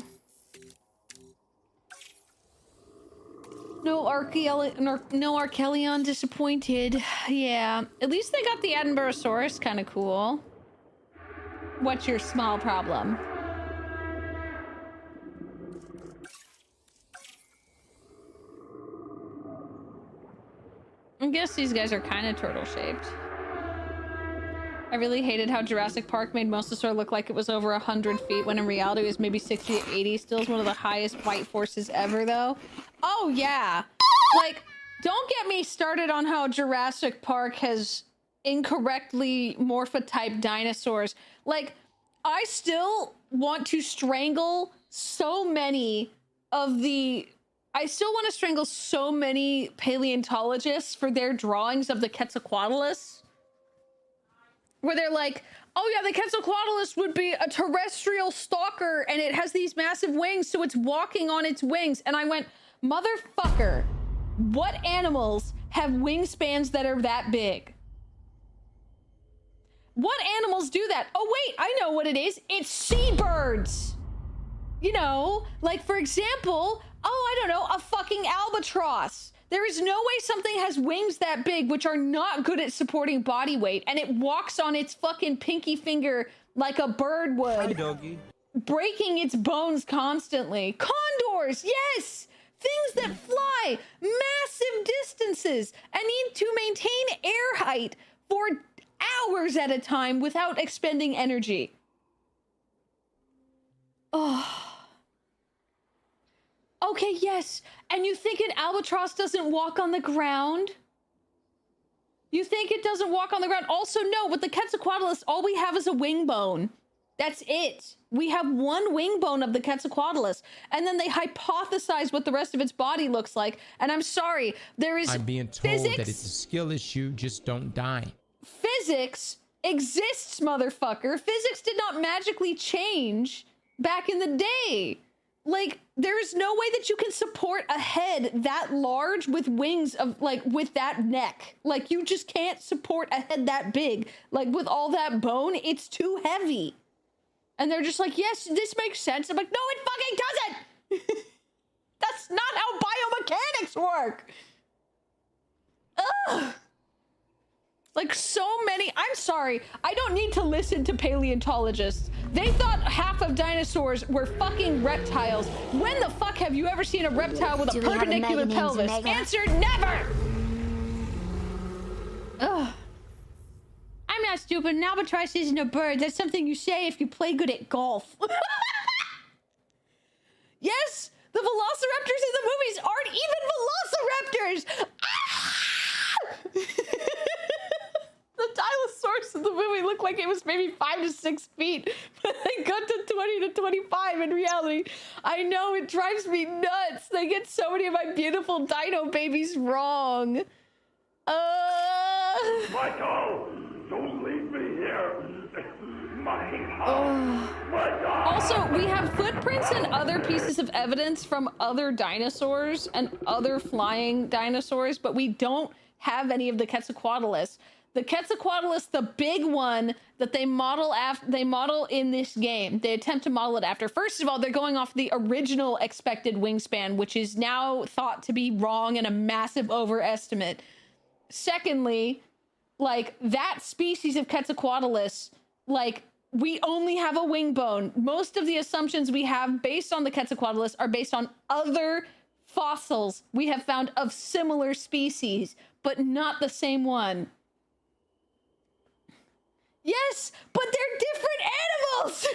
No Archelion disappointed. Yeah. At least they got the Attenborosaurus, kind of cool. What's your small problem? I guess these guys are kind of turtle-shaped. I really hated how Jurassic Park made Mosasaur look like it was over 100 feet, when in reality it was maybe 60 to 80. Still is one of the highest white forces ever, though. Oh, yeah. Like, don't get me started on how Jurassic Park has incorrectly morphotyped dinosaurs. Like, I still want to strangle so many of the... I still want to strangle so many paleontologists for their drawings of the Quetzalcoatlus. Where they're like, oh yeah, the Quetzalcoatlus would be a terrestrial stalker and it has these massive wings, so it's walking on its wings. And I went, motherfucker, what animals have wingspans that are that big? What animals do that? Oh wait, I know what it is. It's seabirds. You know, like for example, oh, I don't know, a fucking albatross. There is no way something has wings that big, which are not good at supporting body weight, and it walks on its fucking pinky finger like a bird would. Hi, doggy. Breaking its bones constantly. Condors, yes! Things that fly massive distances and need to maintain air height for hours at a time without expending energy. Oh. Okay, yes. And you think an albatross doesn't walk on the ground? You think it doesn't walk on the ground? Also, no, with the Quetzalcoatlus, all we have is a wing bone. That's it. We have one wing bone of the Quetzalcoatlus. And then they hypothesize what the rest of its body looks like. And I'm sorry, there is I'm being told that it's a skill issue, just don't die. Physics exists, motherfucker. Physics did not magically change back in the day. Like, there's no way that you can support a head that large with wings of, like, with that neck. Like, you just can't support a head that big. Like, with all that bone, it's too heavy. And they're just like, yes, this makes sense. I'm like, no, it fucking doesn't! That's not how biomechanics work! Ugh! Like, so many... I'm sorry. I don't need to listen to paleontologists. They thought half of dinosaurs were fucking reptiles. When the fuck have you ever seen a reptile with a perpendicular pelvis? Answer, never! Ugh. I'm not stupid. An albatross isn't a bird. That's something you say if you play good at golf. Yes! The velociraptors in the movies aren't even velociraptors! Ah! The Dilophosaurus in the movie looked like it was maybe 5 to 6 feet, but they got to 20 to 25 in reality. I know, it drives me nuts. They get so many of my beautiful dino babies wrong. Michael, don't leave me here. My house. My God. Also, we have footprints and other pieces of evidence from other dinosaurs and other flying dinosaurs, but we don't have any of the Quetzalcoatlus. The Quetzalcoatlus, the big one that they model in this game. They attempt to model it after. First of all, they're going off the original expected wingspan, which is now thought to be wrong and a massive overestimate. Secondly, like, that species of Quetzalcoatlus, like, we only have a wing bone. Most of the assumptions we have based on the Quetzalcoatlus are based on other fossils we have found of similar species, but not the same one. Yes, but they're different animals.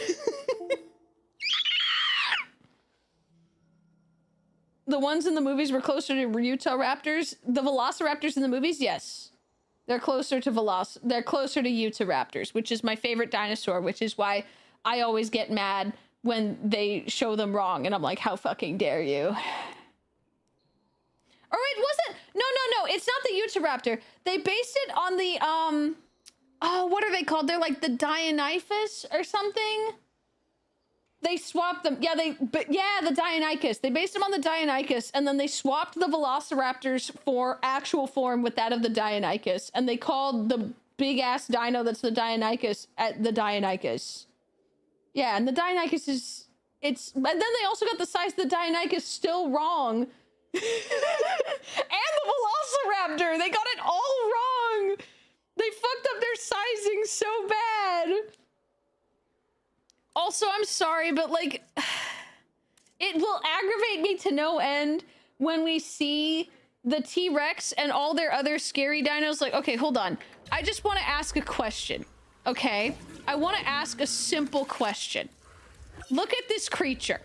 The ones in the movies were closer to Utah raptors. The velociraptors in the movies, yes. They're closer to Utah raptors, which is my favorite dinosaur, which is why I always get mad when they show them wrong, and I'm like, how fucking dare you? Or it wasn't, no, it's not the Utahraptor. They based it on the, oh, what are they called? They're like the Deinonychus or something. They swapped them. Yeah, the Deinonychus. They based them on the Deinonychus, and then they swapped the velociraptors for actual form with that of the Deinonychus, and they called the big-ass dino that's the Deinonychus at the Deinonychus. Yeah, and the Deinonychus is, and then they also got the size of the Deinonychus still wrong. And the Velociraptor, they got it all wrong. They fucked up their sizing so bad. Also, I'm sorry, but like, it will aggravate me to no end when we see the T-Rex and all their other scary dinos. Like, okay, hold on. I just want to ask a question, okay? I want to ask a simple question. Look at this creature.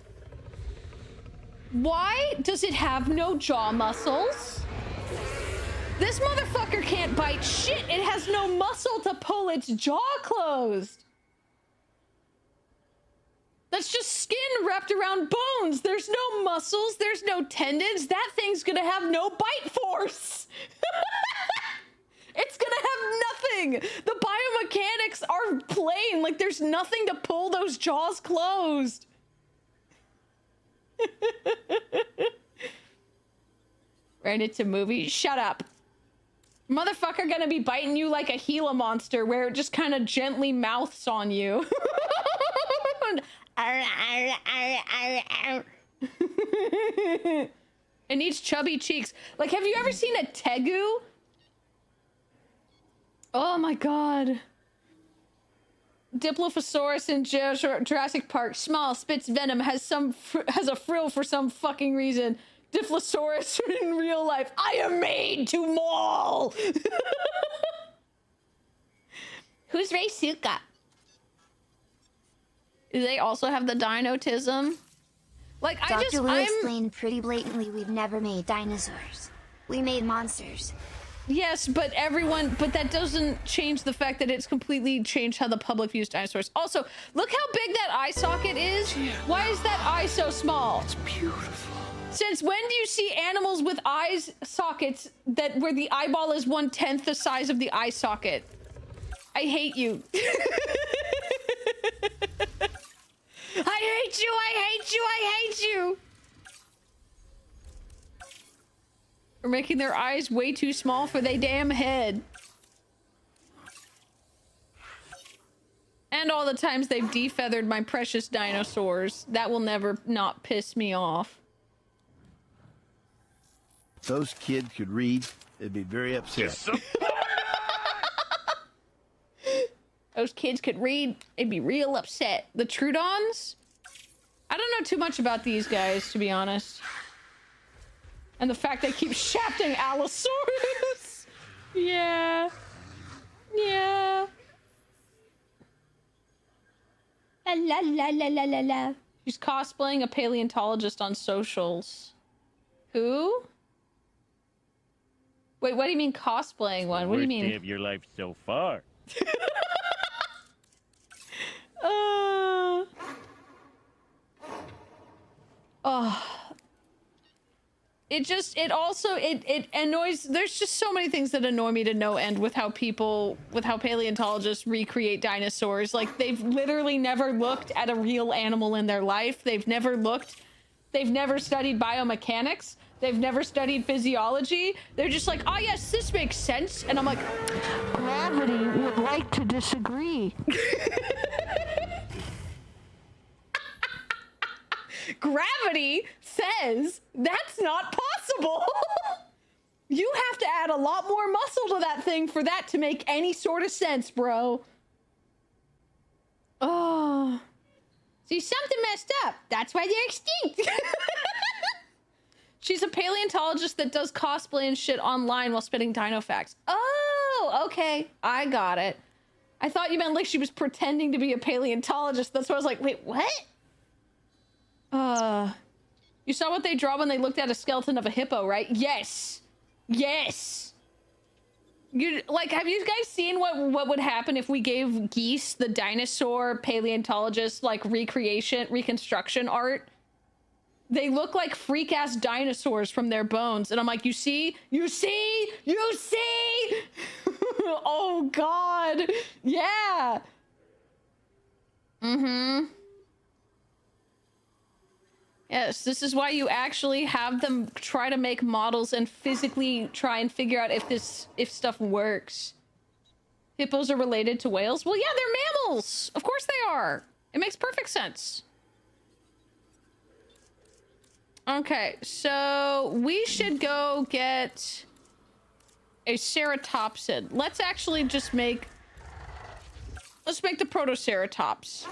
Why does it have no jaw muscles? This motherfucker can't bite shit. It has no muscle to pull its jaw closed. That's just skin wrapped around bones. There's no muscles. There's no tendons. That thing's gonna have no bite force. It's gonna have nothing. The biomechanics are plain. Like, there's nothing to pull those jaws closed. Right into movies. Shut up. Motherfucker gonna be biting you like a Gila monster where it just kind of gently mouths on you. It needs chubby cheeks. Like, have you ever seen a tegu? Oh my god. Dilophosaurus in Jurassic Park. Small, spits venom, has a frill for some fucking reason. Dilophosaurus in real life. I am made to maul. Who's Reisuka? Do they also have the dinotism? Like, Dr. Wu explained pretty blatantly we've never made dinosaurs. We made monsters. Yes, but that doesn't change the fact that it's completely changed how the public views dinosaurs. Also, look how big that eye socket is. Why is that eye so small? It's beautiful. Since when do you see animals with eyes sockets where the eyeball is 1/10 the size of the eye socket? I hate you. I hate you, I hate you, I hate you! We're making their eyes way too small for their damn head. And all the times they've defeathered my precious dinosaurs. That will never not piss me off. If those kids could read, they'd be very upset. Those kids could read, they'd be real upset. The Trudons? I don't know too much about these guys, to be honest. And the fact they keep shafting Allosaurus. Yeah. Yeah. La la la la la la la. She's cosplaying a paleontologist on socials. Who? Wait, what do you mean cosplaying one? What do you mean? Worst day of your life so far. It annoys. There's just so many things that annoy me to no end with how paleontologists recreate dinosaurs. Like, they've literally never looked at a real animal in their life. They've never studied biomechanics. They've never studied physiology. They're just like, oh yes, this makes sense. And I'm like, gravity would like to disagree. Gravity says that's not possible. You have to add a lot more muscle to that thing for that to make any sort of sense, bro. Oh. See, something messed up. That's why they're extinct. She's a paleontologist that does cosplay and shit online while spitting dino facts. Oh, okay. I got it. I thought you meant like she was pretending to be a paleontologist. That's why I was like, wait, what? You saw what they draw when they looked at a skeleton of a hippo, right? Yes. Yes. You like, have you guys seen what would happen if we gave geese the dinosaur paleontologist like reconstruction art? They look like freak ass dinosaurs from their bones. And I'm like, you see? You see? You see? Oh God. Yeah. Mm-hmm. Yes, this is why you actually have them try to make models and physically try and figure out if stuff works. Hippos are related to whales? Well, yeah, they're mammals. Of course they are. It makes perfect sense. Okay, so we should go get a ceratopsid. Let's actually just make... Let's make the protoceratops.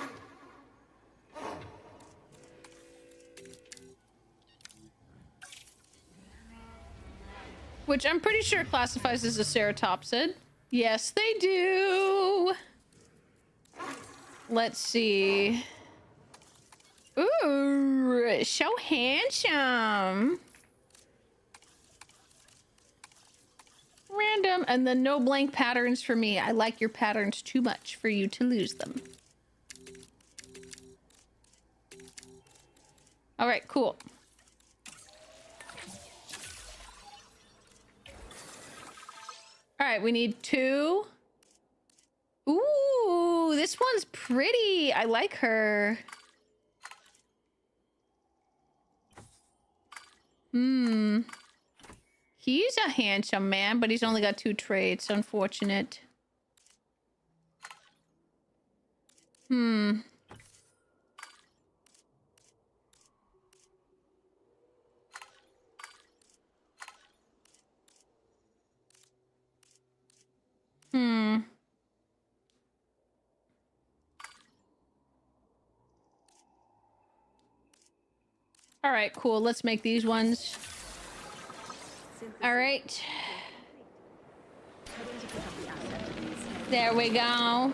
Which I'm pretty sure classifies as a ceratopsid. Yes, they do. Let's see. Ooh, so handsome. Random, and then no blank patterns for me. I like your patterns too much for you to lose them. All right, cool. All right, we need 2. Ooh, this one's pretty. I like her. He's a handsome man, but he's only got 2 traits. Unfortunate. All right, cool. Let's make these ones. All right. There we go. I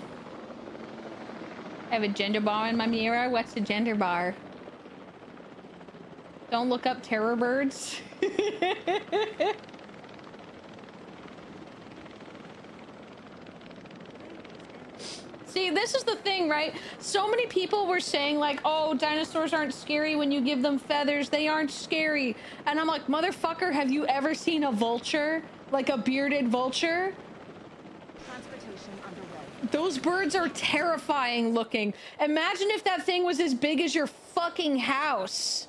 have a gender bar in my mirror. What's the gender bar? Don't look up terror birds. See, this is the thing, right? So many people were saying like, oh, dinosaurs aren't scary when you give them feathers. They aren't scary. And I'm like, motherfucker, have you ever seen a vulture? Like a bearded vulture? Transportation underway. Those birds are terrifying looking. Imagine if that thing was as big as your fucking house.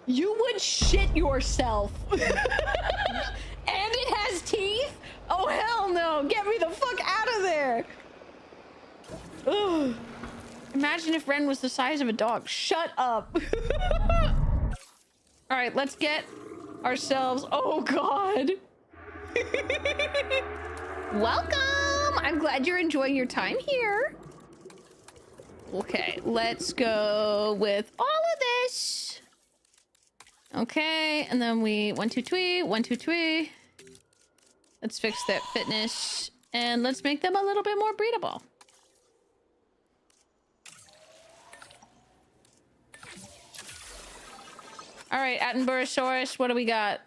You would shit yourself. And it has teeth? Oh, hell no. Get me the fuck out of there. Ugh. Imagine if Renn was the size of a dog. Shut up. All right, let's get ourselves... Oh, God. Welcome. I'm glad you're enjoying your time here. Okay, let's go with all of this. Okay, and then we... 1, 2, 3. 1, 2, 3. Let's fix that fitness. And let's make them a little bit more breedable. All right, Attenborosaurus, what do we got?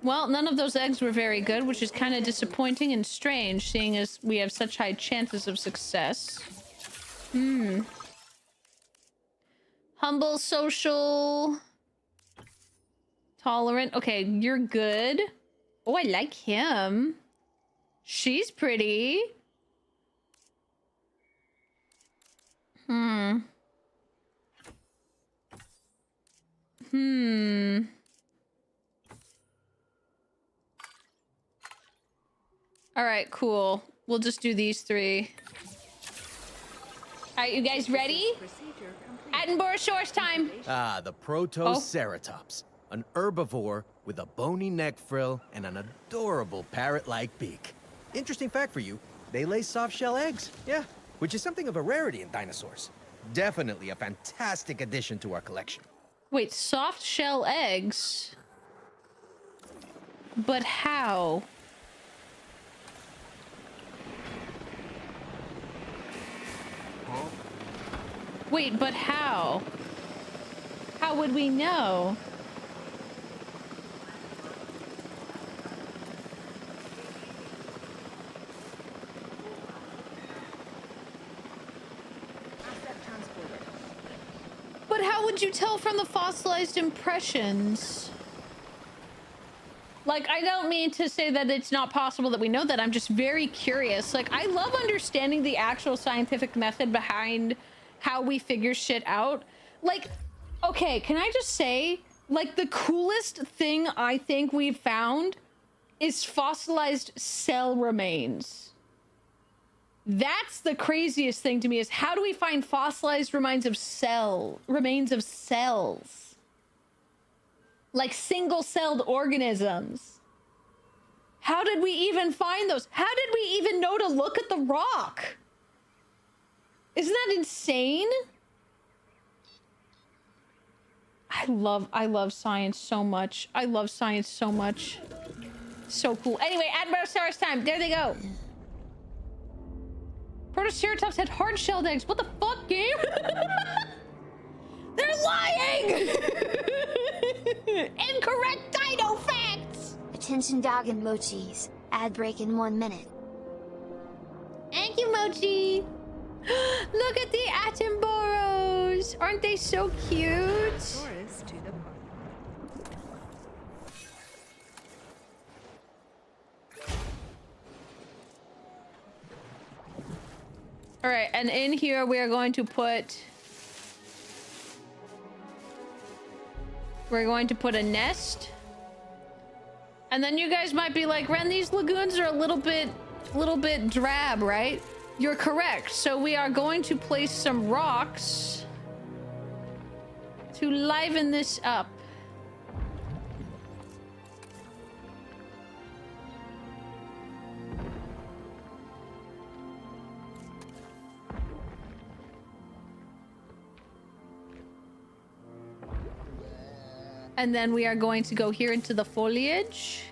Well, none of those eggs were very good, which is kind of disappointing and strange, seeing as we have such high chances of success. Humble, social, tolerant. Okay, you're good. Oh, I like him. She's pretty. All right, cool. We'll just do these 3. All right, you guys ready? Attenborosaurus time. Ah, the Protoceratops. An herbivore with a bony neck frill and an adorable parrot-like beak. Interesting fact for you, they lay soft-shell eggs. Yeah, which is something of a rarity in dinosaurs. Definitely a fantastic addition to our collection. Wait, soft shell eggs? But how? Wait, but how? How would we know? But how would you tell from the fossilized impressions? Like, I don't mean to say that it's not possible that we know that. I'm just very curious. Like, I love understanding the actual scientific method behind how we figure shit out. Like, okay, can I just say, like, the coolest thing I think we've found is fossilized cell remains. That's the craziest thing to me, is how do we find fossilized remains of cells? Like single-celled organisms. How did we even find those? How did we even know to look at the rock? Isn't that insane? I love science so much. I love science so much. So cool. Anyway, Admirosaurus time. There they go. Protoceratops had hard-shelled eggs. What the fuck, game? They're lying! Incorrect dino facts! Attention dog and mochis. Ad break in 1 minute. Thank you, Mochi. Look at the Atomboros. Aren't they so cute? To the All right, and in here we are going to put... We're going to put a nest. And then you guys might be like, Renn, these lagoons are a little bit drab, right? You're correct. So we are going to place some rocks to liven this up. And then we are going to go here into the foliage.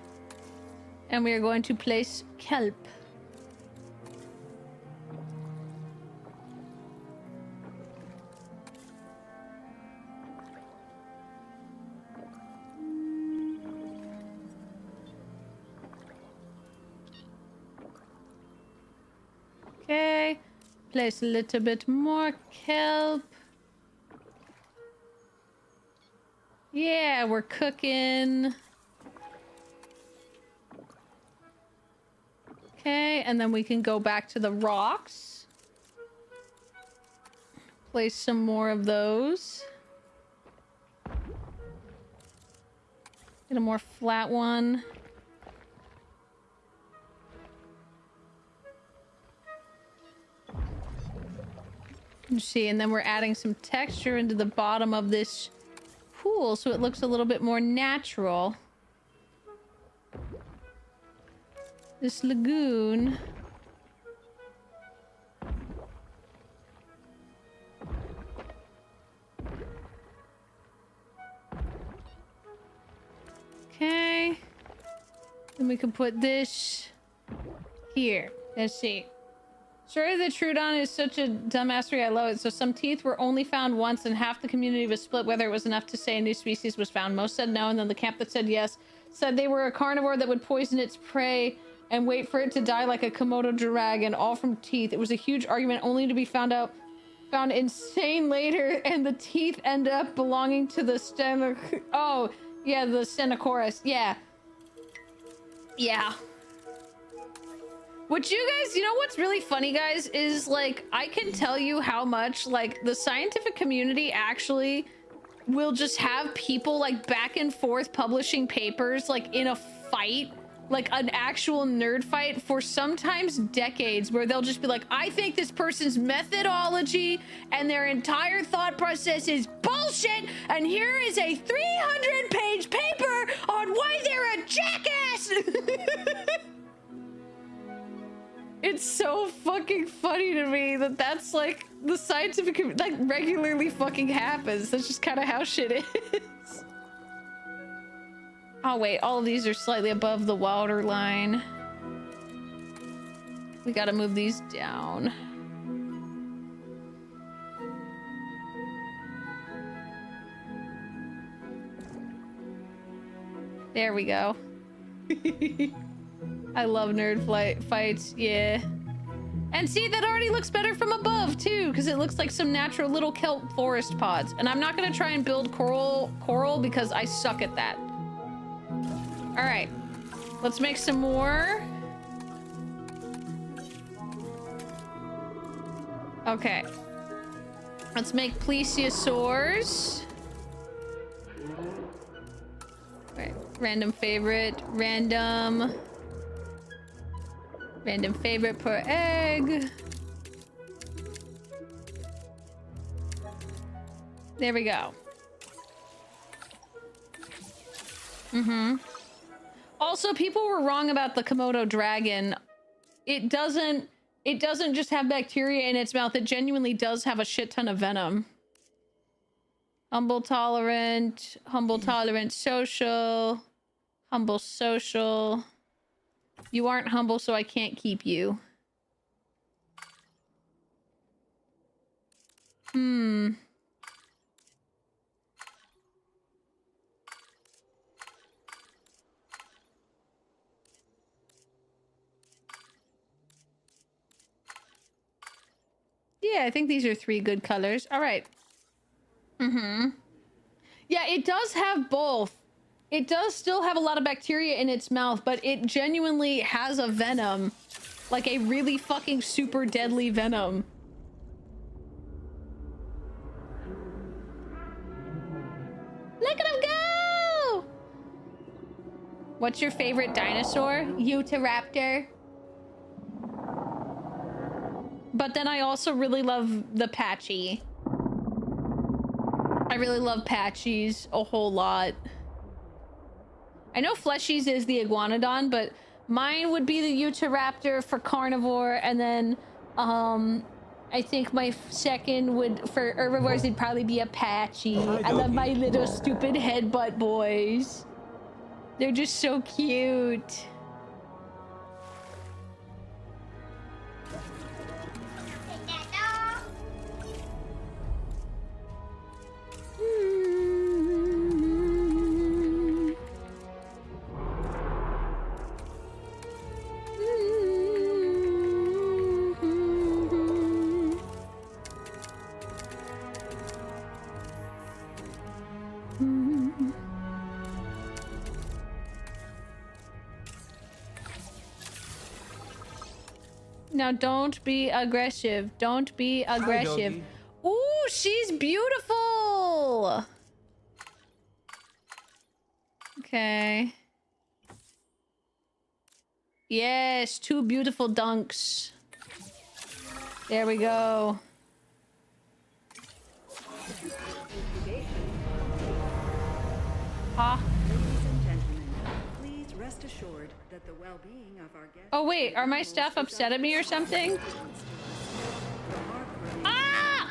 And we are going to place kelp. Okay. Place a little bit more kelp. Yeah, we're cooking. Okay, and then we can go back to the rocks. Place some more of those. Get a more flat one. You see, and then we're adding some texture into the bottom of this pool so it looks a little bit more natural. This lagoon. Okay. Then we can put this here. Let's see. Story of the Trudon is such a dumbassery. I love it. So some teeth were only found once and half the community was split whether it was enough to say a new species was found. Most said no, and then the camp that said yes said they were a carnivore that would poison its prey and wait for it to die like a Komodo dragon, all from teeth. It was a huge argument only to be found insane later, and the teeth end up belonging to the oh, yeah, the Stenosaurus. Yeah. Yeah. Which you guys, you know what's really funny, guys, is like, I can tell you how much like the scientific community actually will just have people like back and forth publishing papers like in a fight, like an actual nerd fight for sometimes decades, where they'll just be like, I think this person's methodology and their entire thought process is bullshit, and here is a 300-page paper on why they're a jackass. It's so fucking funny to me that that's like the scientific, like, regularly fucking happens. That's just kind of how shit is. Oh wait, all of these are slightly above the water line. We gotta move these down. There we go. I love nerd fights, yeah. And see, that already looks better from above too, because it looks like some natural little kelp forest pods. And I'm not gonna try and build coral because I suck at that. All right, let's make some more. Okay. Let's make plesiosaurs. Right, random favorite, random favorite per egg. There we go. Also, people were wrong about the Komodo dragon. It doesn't just have bacteria in its mouth. It genuinely does have a shit ton of venom. Humble tolerant, social, humble social. You aren't humble, so I can't keep you. Yeah, I think these are 3 good colors. All right. Yeah, it does have both. It does still have a lot of bacteria in its mouth, but it genuinely has a venom. Like a really fucking super deadly venom. Look at him go! What's your favorite dinosaur? Utahraptor. But then I also really love the Patchy. I really love Patchies a whole lot. I know Fleshies is the Iguanodon, but mine would be the Utahraptor for carnivore, and then I think my second would, for herbivores, it'd probably be a Patchy. I love my little stupid headbutt boys. They're just so cute. Now don't be aggressive. Don't be aggressive. Ooh, she's beautiful. Okay. Yes, 2 beautiful dunks. There we go. Ha. Please rest assured that the well-being of our guests. Oh wait, are my staff upset at me or something? Ah!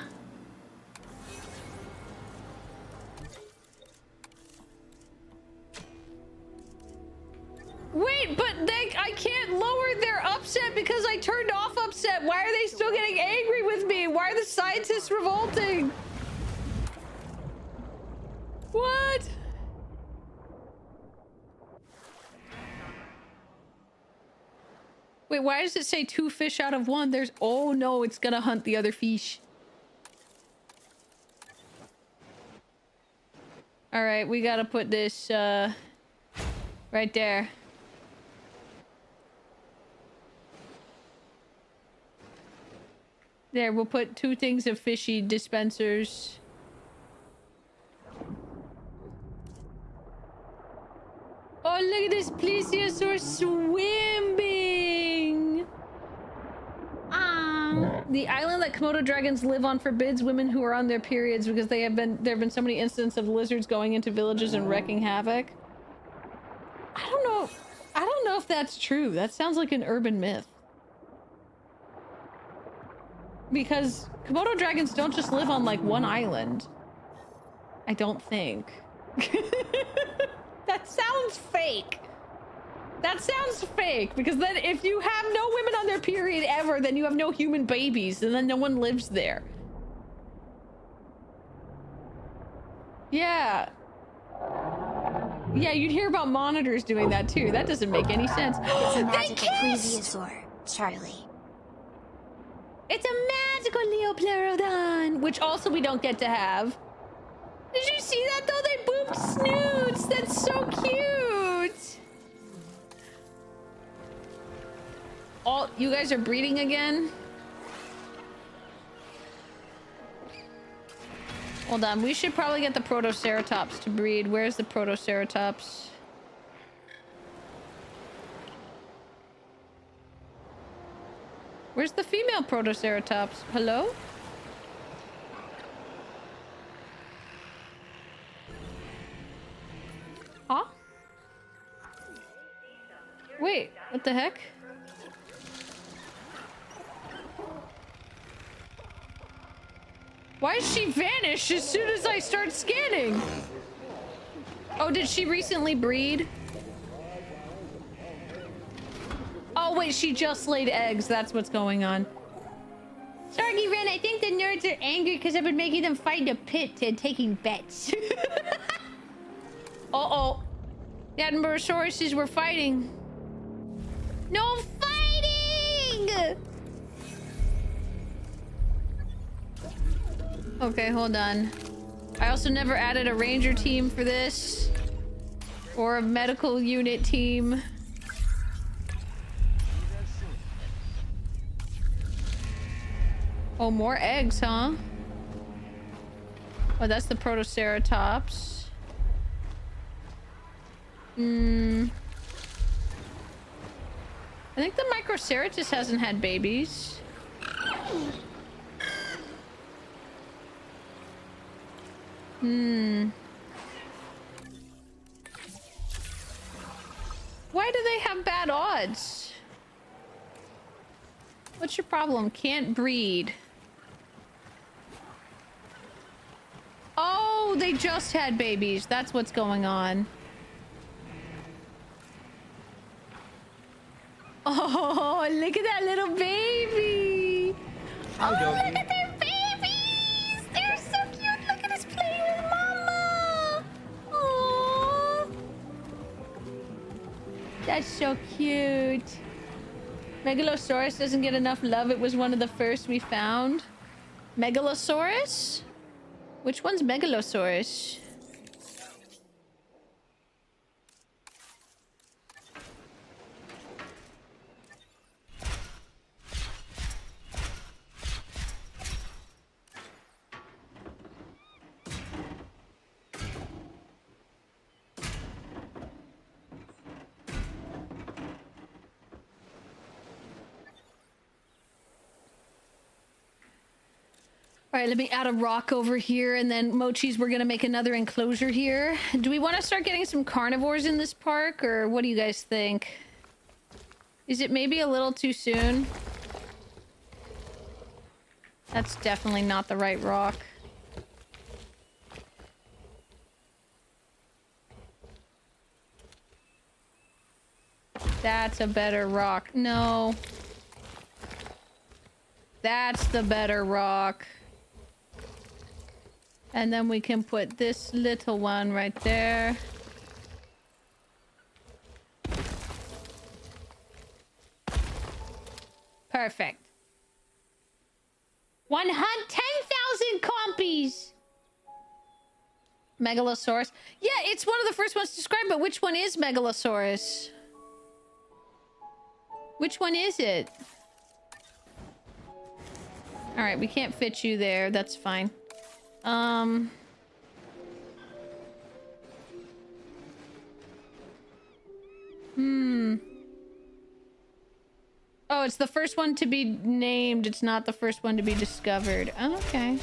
Wait, but I can't lower their upset because I turned off upset. Why are they still getting angry with me? Why are the scientists revolting? What? Wait, why does it say 2 fish out of 1? There's... Oh no, it's gonna hunt the other fish. Alright, we gotta put this, right there. There, we'll put 2 things of fishy dispensers. Oh, look at this plesiosaur swimming! The island that Komodo dragons live on forbids women who are on their periods because there have been so many incidents of lizards going into villages and wrecking havoc. I don't know if that's true. That sounds like an urban myth. Because Komodo dragons don't just live on like one island. I don't think. That sounds fake. That sounds fake, because then if you have no women on their period ever, then you have no human babies, and then no one lives there. Yeah. Yeah, you'd hear about monitors doing that too. That doesn't make any sense. It's a They magical kissed! plesiosaur, Charlie. It's a magical Neopleurodon, which also we don't get to have. Did you see that though? They booped snoots. That's so cute. All you guys are breeding again? Hold on, we should probably get the Protoceratops to breed. Where's the Protoceratops? Where's the female Protoceratops? Hello? Huh? Wait, what the heck? Why does she vanish as soon as I start scanning? Oh, did she recently breed? Oh, wait, she just laid eggs. That's what's going on. Sorry, Renn, I think the nerds are angry because I've been making them fight in a pit and taking bets. Uh-oh. The Admirosauruses were fighting. No fighting! Okay, hold on. I also never added a ranger team for this. Or a medical unit team. Oh, more eggs, huh? Oh, that's the Protoceratops. I think the Microceratus hasn't had babies. Why do they have bad odds? What's your problem? Can't breed. Oh, they just had babies. That's what's going on. Oh, look at that little baby. Hi, doggy. Look at their babies. They're so cute. Look at us playing with mama. Aww. That's so cute. Megalosaurus doesn't get enough love. It was one of the first we found. Megalosaurus? Which one's Megalosaurus? All right, let me add a rock over here, and then Mochi's, we're gonna make another enclosure here. Do we want to start getting some carnivores in this park, or what do you guys think? Is it maybe a little too soon? That's definitely not the right rock. That's a better rock. No. That's the better rock. And then we can put this little one right there. Perfect. 10,000 compies. Megalosaurus. Yeah, it's one of the first ones described, but which one is Megalosaurus? Which one is it? All right, we can't fit you there. That's fine. Oh, it's the first one to be named. It's not the first one to be discovered. Oh, okay.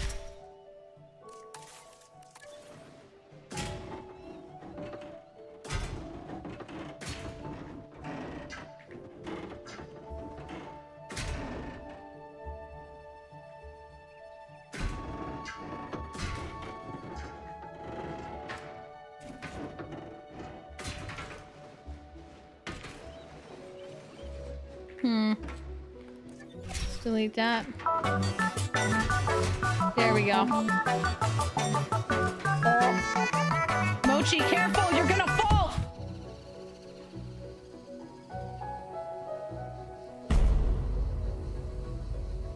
Let's delete that. There we go. Oh. Mochi, careful! You're gonna fall!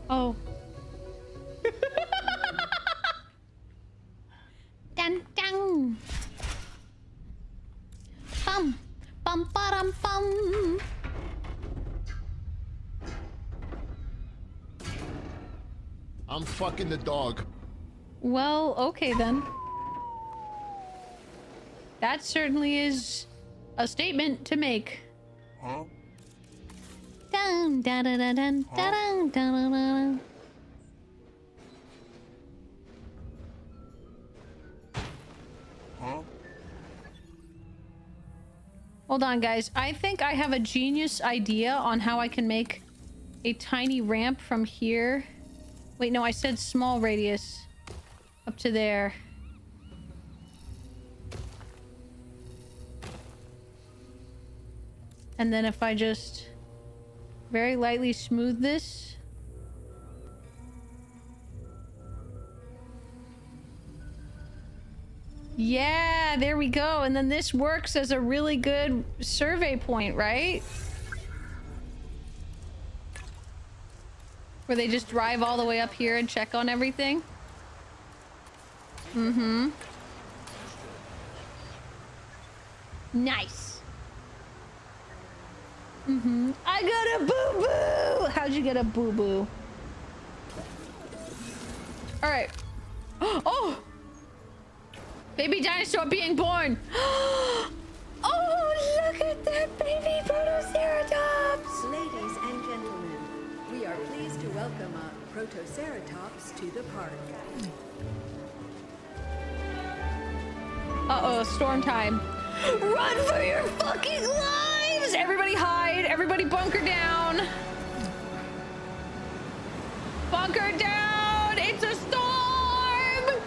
Oh. Dun dun. Bum bum ba-dum bum. I'm fucking the dog. Well, okay then. That certainly is a statement to make. Huh? Dun dun dun dun dun dun dun dun. Huh? Hold on, guys. I think I have a genius idea on how I can make a tiny ramp from here. Wait, no, I said small radius. Up to there. And then if I just very lightly smooth this. Yeah, there we go. And then this works as a really good survey point, right? Where they just drive all the way up here and check on everything. Mm-hmm. Nice. Mm-hmm. I got a boo-boo! How'd you get a boo-boo? All right. Oh! Baby dinosaur being born! Oh, look at that baby Protoceratops! Ladies and gentlemen, we are pleased to welcome a Protoceratops to the park. Uh-oh, storm time. Run for your fucking lives! Everybody hide! Everybody bunker down! Bunker down! It's a storm!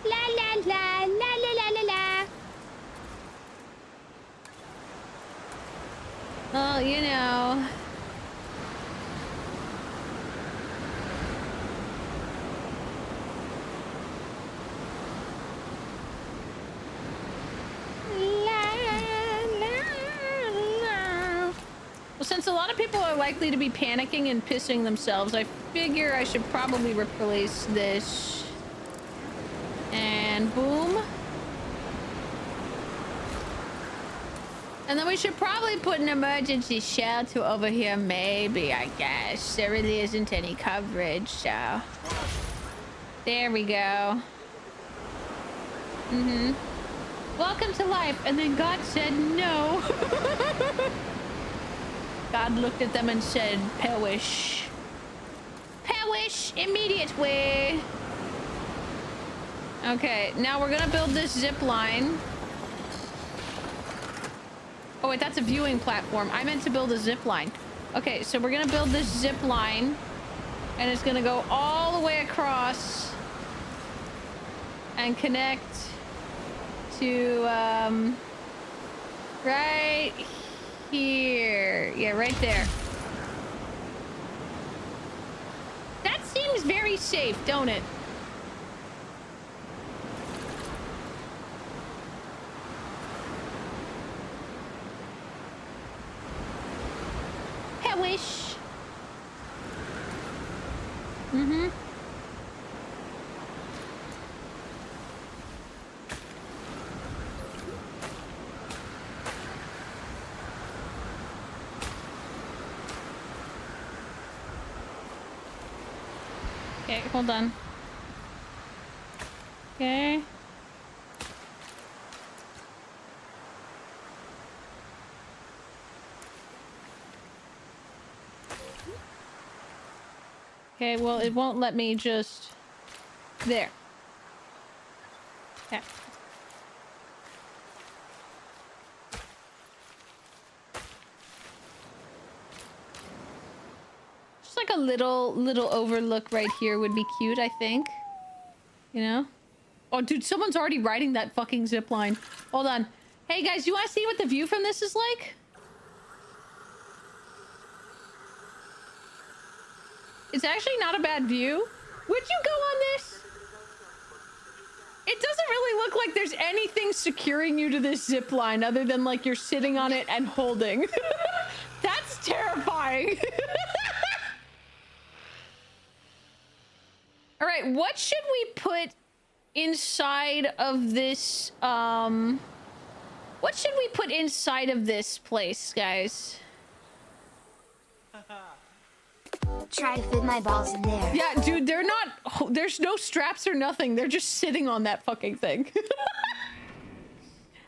La la la la la la la la. Oh, you know. Well, since a lot of people are likely to be panicking and pissing themselves, I figure I should probably replace this. And boom. And then we should probably put an emergency shelter over here, maybe, I guess. There really isn't any coverage, so. There we go. Mm-hmm. Welcome to life. And then God said no. God looked at them and said, perish. Perish immediately. Okay, now we're gonna build this zip line. Oh wait, that's a viewing platform. I meant to build a zip line. Okay, so we're gonna build this zip line, and it's gonna go all the way across and connect to right here. Yeah, right there. That seems very safe, don't it? Wish. Mm-hmm. Okay, hold on. Okay. Okay, well, it won't let me just... There. Okay. Just like a little overlook right here would be cute, I think. You know? Oh, dude, someone's already riding that fucking zip line. Hold on. Hey guys, you want to see what the view from this is like? It's actually not a bad view. Would you go on this? It doesn't really look like there's anything securing you to this zip line other than like you're sitting on it and holding. That's terrifying. All right, what should we put inside of this? What should we put inside of this place, guys? Try to fit my balls in there. Yeah, dude, they're not. There's no straps or nothing. They're just sitting on that fucking thing.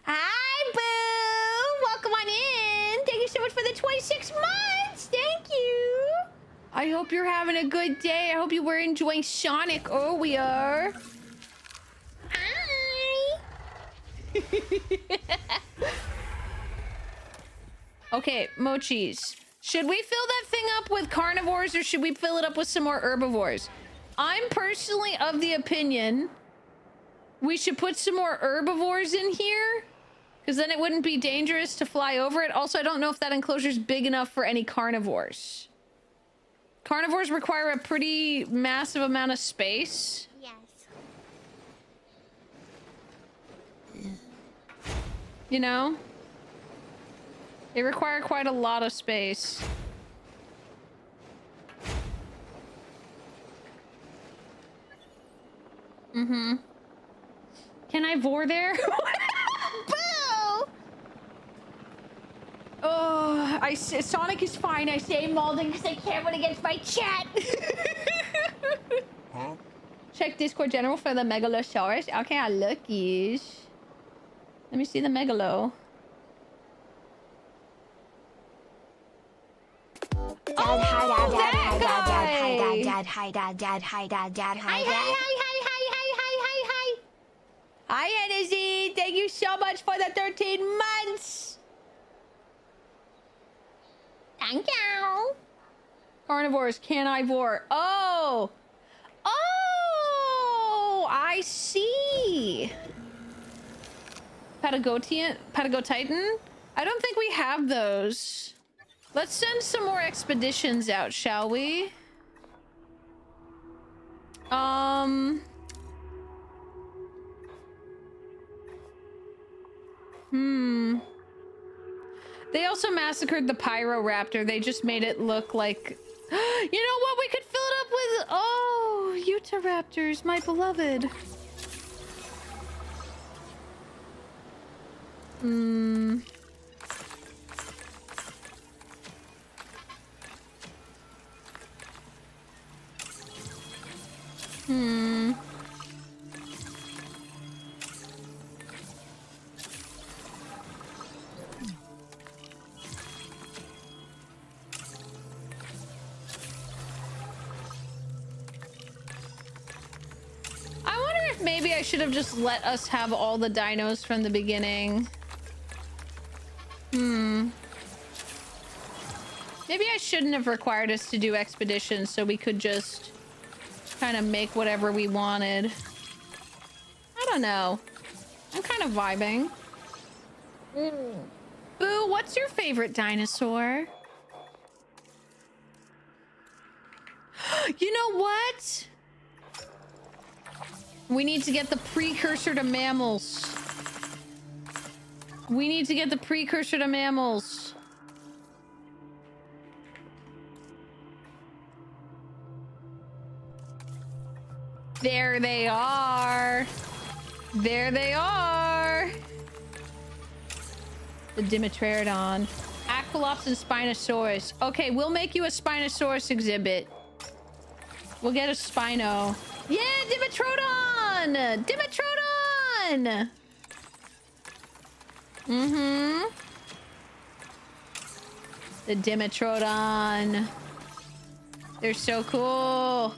Hi, Boo. Welcome on in. Thank you so much for the 26 months. Thank you. I hope you're having a good day. I hope you were enjoying Sonic. Oh, we are. Hi. Okay, Mochis. Should we fill that thing up with carnivores or should we fill it up with some more herbivores? I'm personally of the opinion we should put some more herbivores in here because then it wouldn't be dangerous to fly over it. Also, I don't know if that enclosure is big enough for any carnivores. Carnivores require a pretty massive amount of space. Yes. You know? They require quite a lot of space. Mm-hmm. Can I vor there? Boo! Oh, Sonic is fine. I say Malden because I can't win against my chat. Huh? Check Discord General for the Megalosaurus. Okay, I lookies. Let me see the Megalo. Hi, Hennessy. Thank you so much for the 13 months. Thank you. Carnivores, carnivore. Oh. Oh, I see. Patagotian? I don't think we have those. Let's send some more expeditions out, shall we? They also massacred the Pyroraptor. They just made it look like... You know what? We could fill it up with... Oh, Utahraptors, my beloved. I wonder if maybe I should have just let us have all the dinos from the beginning. Maybe I shouldn't have required us to do expeditions so we could just kind of make whatever we wanted. I don't know. I'm kind of vibing. Boo, what's your favorite dinosaur? You know what? We need to get the precursor to mammals. We need to get the precursor to mammals. There they are. There they are. The Dimetrodon. Aquilops and Spinosaurus. Okay, we'll make you a Spinosaurus exhibit. We'll get a Spino. Yeah, Dimetrodon! Dimetrodon! The Dimetrodon. They're so cool.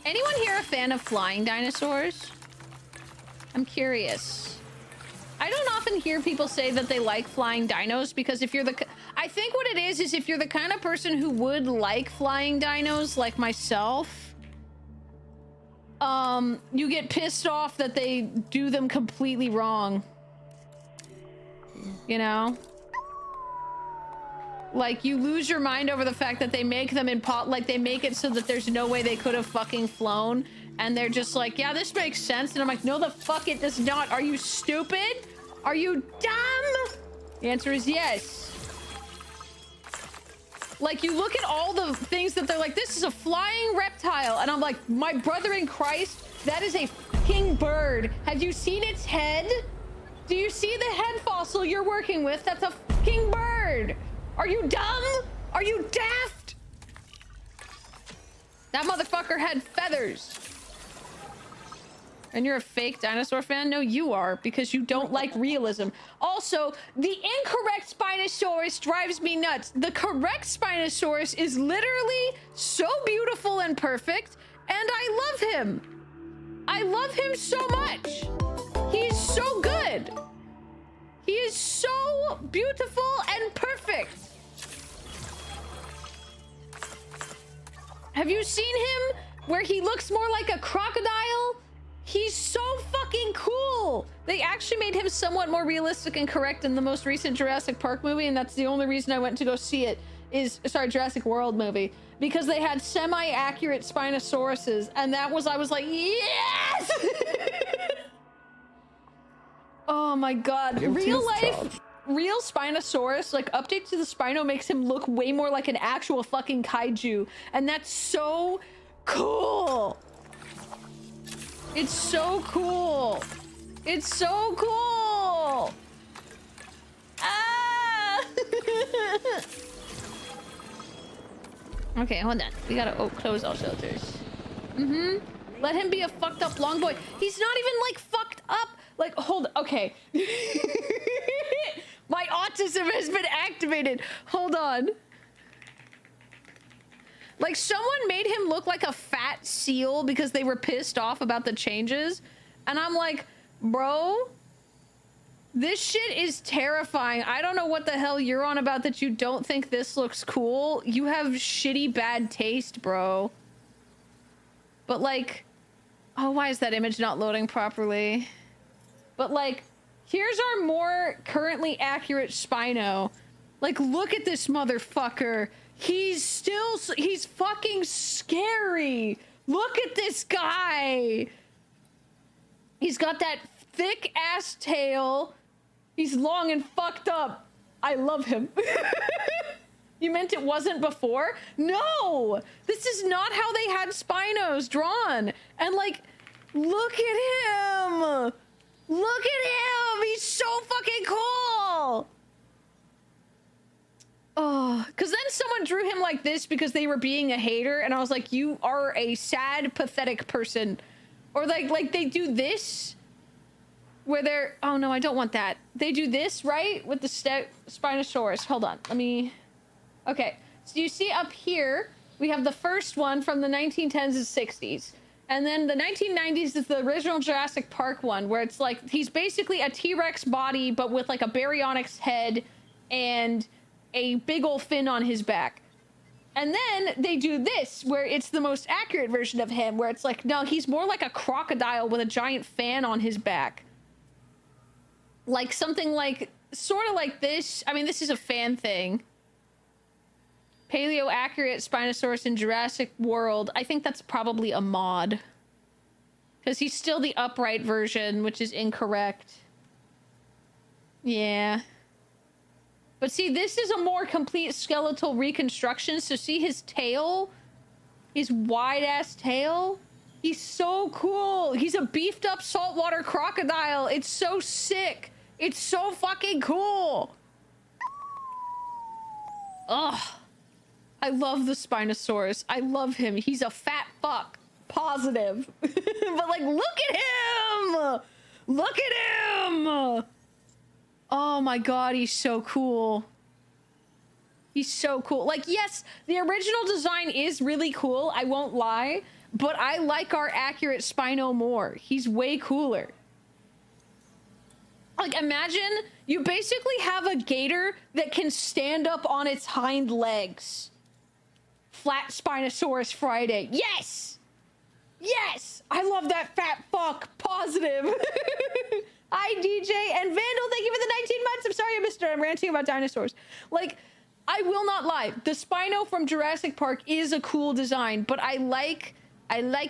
Anyone here a fan of flying dinosaurs? I'm curious. I don't often hear people say that they like flying dinos because if you're the... I think what it is if you're the kind of person who would like flying dinos like myself, you get pissed off that they do them completely wrong. You know? Like, you lose your mind over the fact that they make them in like, they make it so that there's no way they could have fucking flown. And they're just like, yeah, this makes sense. And I'm like, no, the fuck it does not. Are you stupid? Are you dumb? The answer is yes. Like, you look at all the things that they're like, this is a flying reptile. And I'm like, my brother in Christ, that is a fucking bird. Have you seen its head? Do you see the head fossil you're working with? That's a fucking bird. Are you dumb? Are you daft? That motherfucker had feathers. And you're a fake dinosaur fan? No, you are, because you don't like realism. Also, the incorrect Spinosaurus drives me nuts. The correct Spinosaurus is literally so beautiful and perfect, and I love him. I love him so much. He's so good. He is so beautiful and perfect. Have you seen him where he looks more like a crocodile? He's so fucking cool. They actually made him somewhat more realistic and correct in the most recent Jurassic Park movie, and that's the only reason I went to go see it. Jurassic World movie, because they had semi-accurate Spinosauruses, and that was, I was like, yes! Oh my god. Real life, real Spinosaurus, like, update to the Spino makes him look way more like an actual fucking kaiju, and that's so cool. It's so cool. It's so cool. Ah! Okay, hold on. We gotta close all shelters. Let him be a fucked up long boy. He's not even like fucked up. Like, hold, okay. My autism has been activated. Hold on. Like, someone made him look like a fat seal because they were pissed off about the changes. And I'm like, bro, this shit is terrifying. I don't know what the hell you're on about that you don't think this looks cool. You have shitty bad taste, bro. But like, oh, why is that image not loading properly? But like, here's our more currently accurate Spino. Like, look at this motherfucker. He's fucking scary. Look at this guy. He's got that thick ass tail. He's long and fucked up. I love him. You meant it wasn't before? No, this is not how they had Spinos drawn. And like, look at him. Look at him. He's so fucking cool. Oh, because then someone drew him like this because they were being a hater, and I was like, you are a sad, pathetic person. Or like they do this, where they're, oh no, I don't want that. They do this, right? With the Spinosaurus. Hold on, let me, okay. So you see up here, we have the first one from the 1910s and 60s. And then the 1990s is the original Jurassic Park one, where it's like, he's basically a T-Rex body, but with like a Baryonyx head and a big old fin on his back. And then they do this, where it's the most accurate version of him, where it's like, no, he's more like a crocodile with a giant fan on his back. Like something like, sort of like this. I mean, this is a fan thing. Paleo accurate Spinosaurus in Jurassic World. I think that's probably a mod. Because he's still the upright version, which is incorrect. Yeah. But see, this is a more complete skeletal reconstruction. So see his tail? His wide-ass tail? He's so cool. He's a beefed up saltwater crocodile. It's so sick. It's so fucking cool. Ugh. I love the Spinosaurus. I love him. He's a fat fuck. Positive. But like, look at him! Look at him! Oh my god, he's so cool. He's so cool. Like, yes, the original design is really cool, I won't lie, but I like our accurate Spino more. He's way cooler. Like, imagine you basically have a gator that can stand up on its hind legs. Flat Spinosaurus Friday. Yes! Yes! I love that fat fuck. Positive. Hi, DJ. And Vandal, thank you for the 19 months. I'm sorry I missed it. I'm ranting about dinosaurs. Like, I will not lie. The Spino from Jurassic Park is a cool design, but I like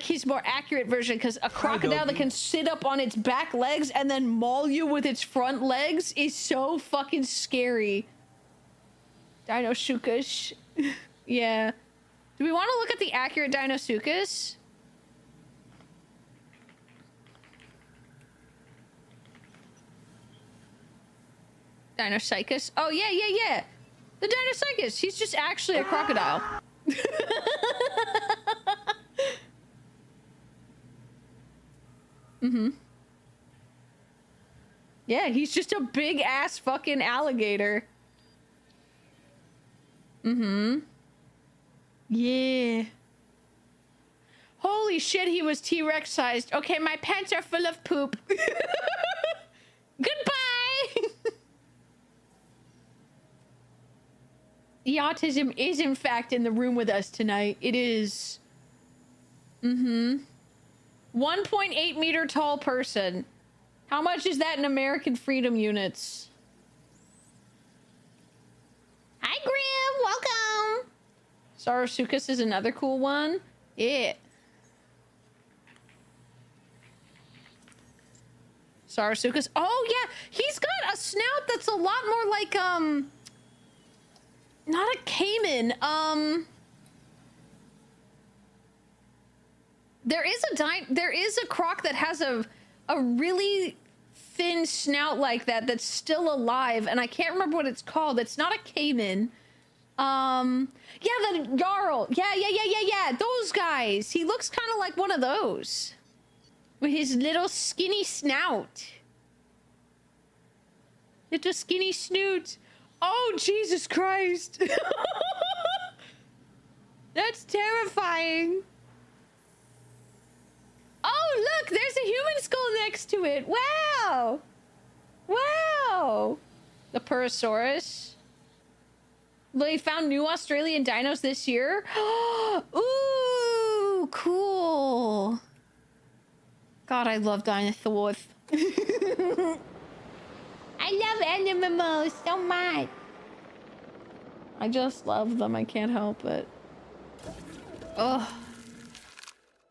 his more accurate version because a crocodile that can sit up on its back legs and then maul you with its front legs is so fucking scary. Dinosuchus. Yeah. Do we want to look at the accurate Dinosuchus? Dinosuchus. Oh, yeah. The Dinosuchus. He's just actually a crocodile. Mm-hmm. Yeah, he's just a big ass fucking alligator. Mm-hmm. Yeah. Holy shit, he was T-Rex sized. Okay, my pants are full of poop. Goodbye! The autism is in fact in the room with us tonight. It is. Mm-hmm. 1.8 meter tall person. How much is that in American freedom units? Hi, Grim. Welcome. Saurosuchus is another cool one. Yeah. Saurosuchus. Oh, yeah. He's got a snout that's a lot more like, not a caiman. There is a croc that has a really thin snout like that that's still alive, and I can't remember what it's called. It's not a caiman. Yeah, the Jarl. Yeah. Those guys. He looks kind of like one of those. With his little skinny snout. Little skinny snoot. Oh, Jesus Christ. That's terrifying. Oh, look, there's a human skull next to it. Wow. Wow. The Purosaurus. They found new Australian dinos this year. Ooh, cool. God, I love dinosaurs. I love animals so much. I just love them. I can't help it. Ugh.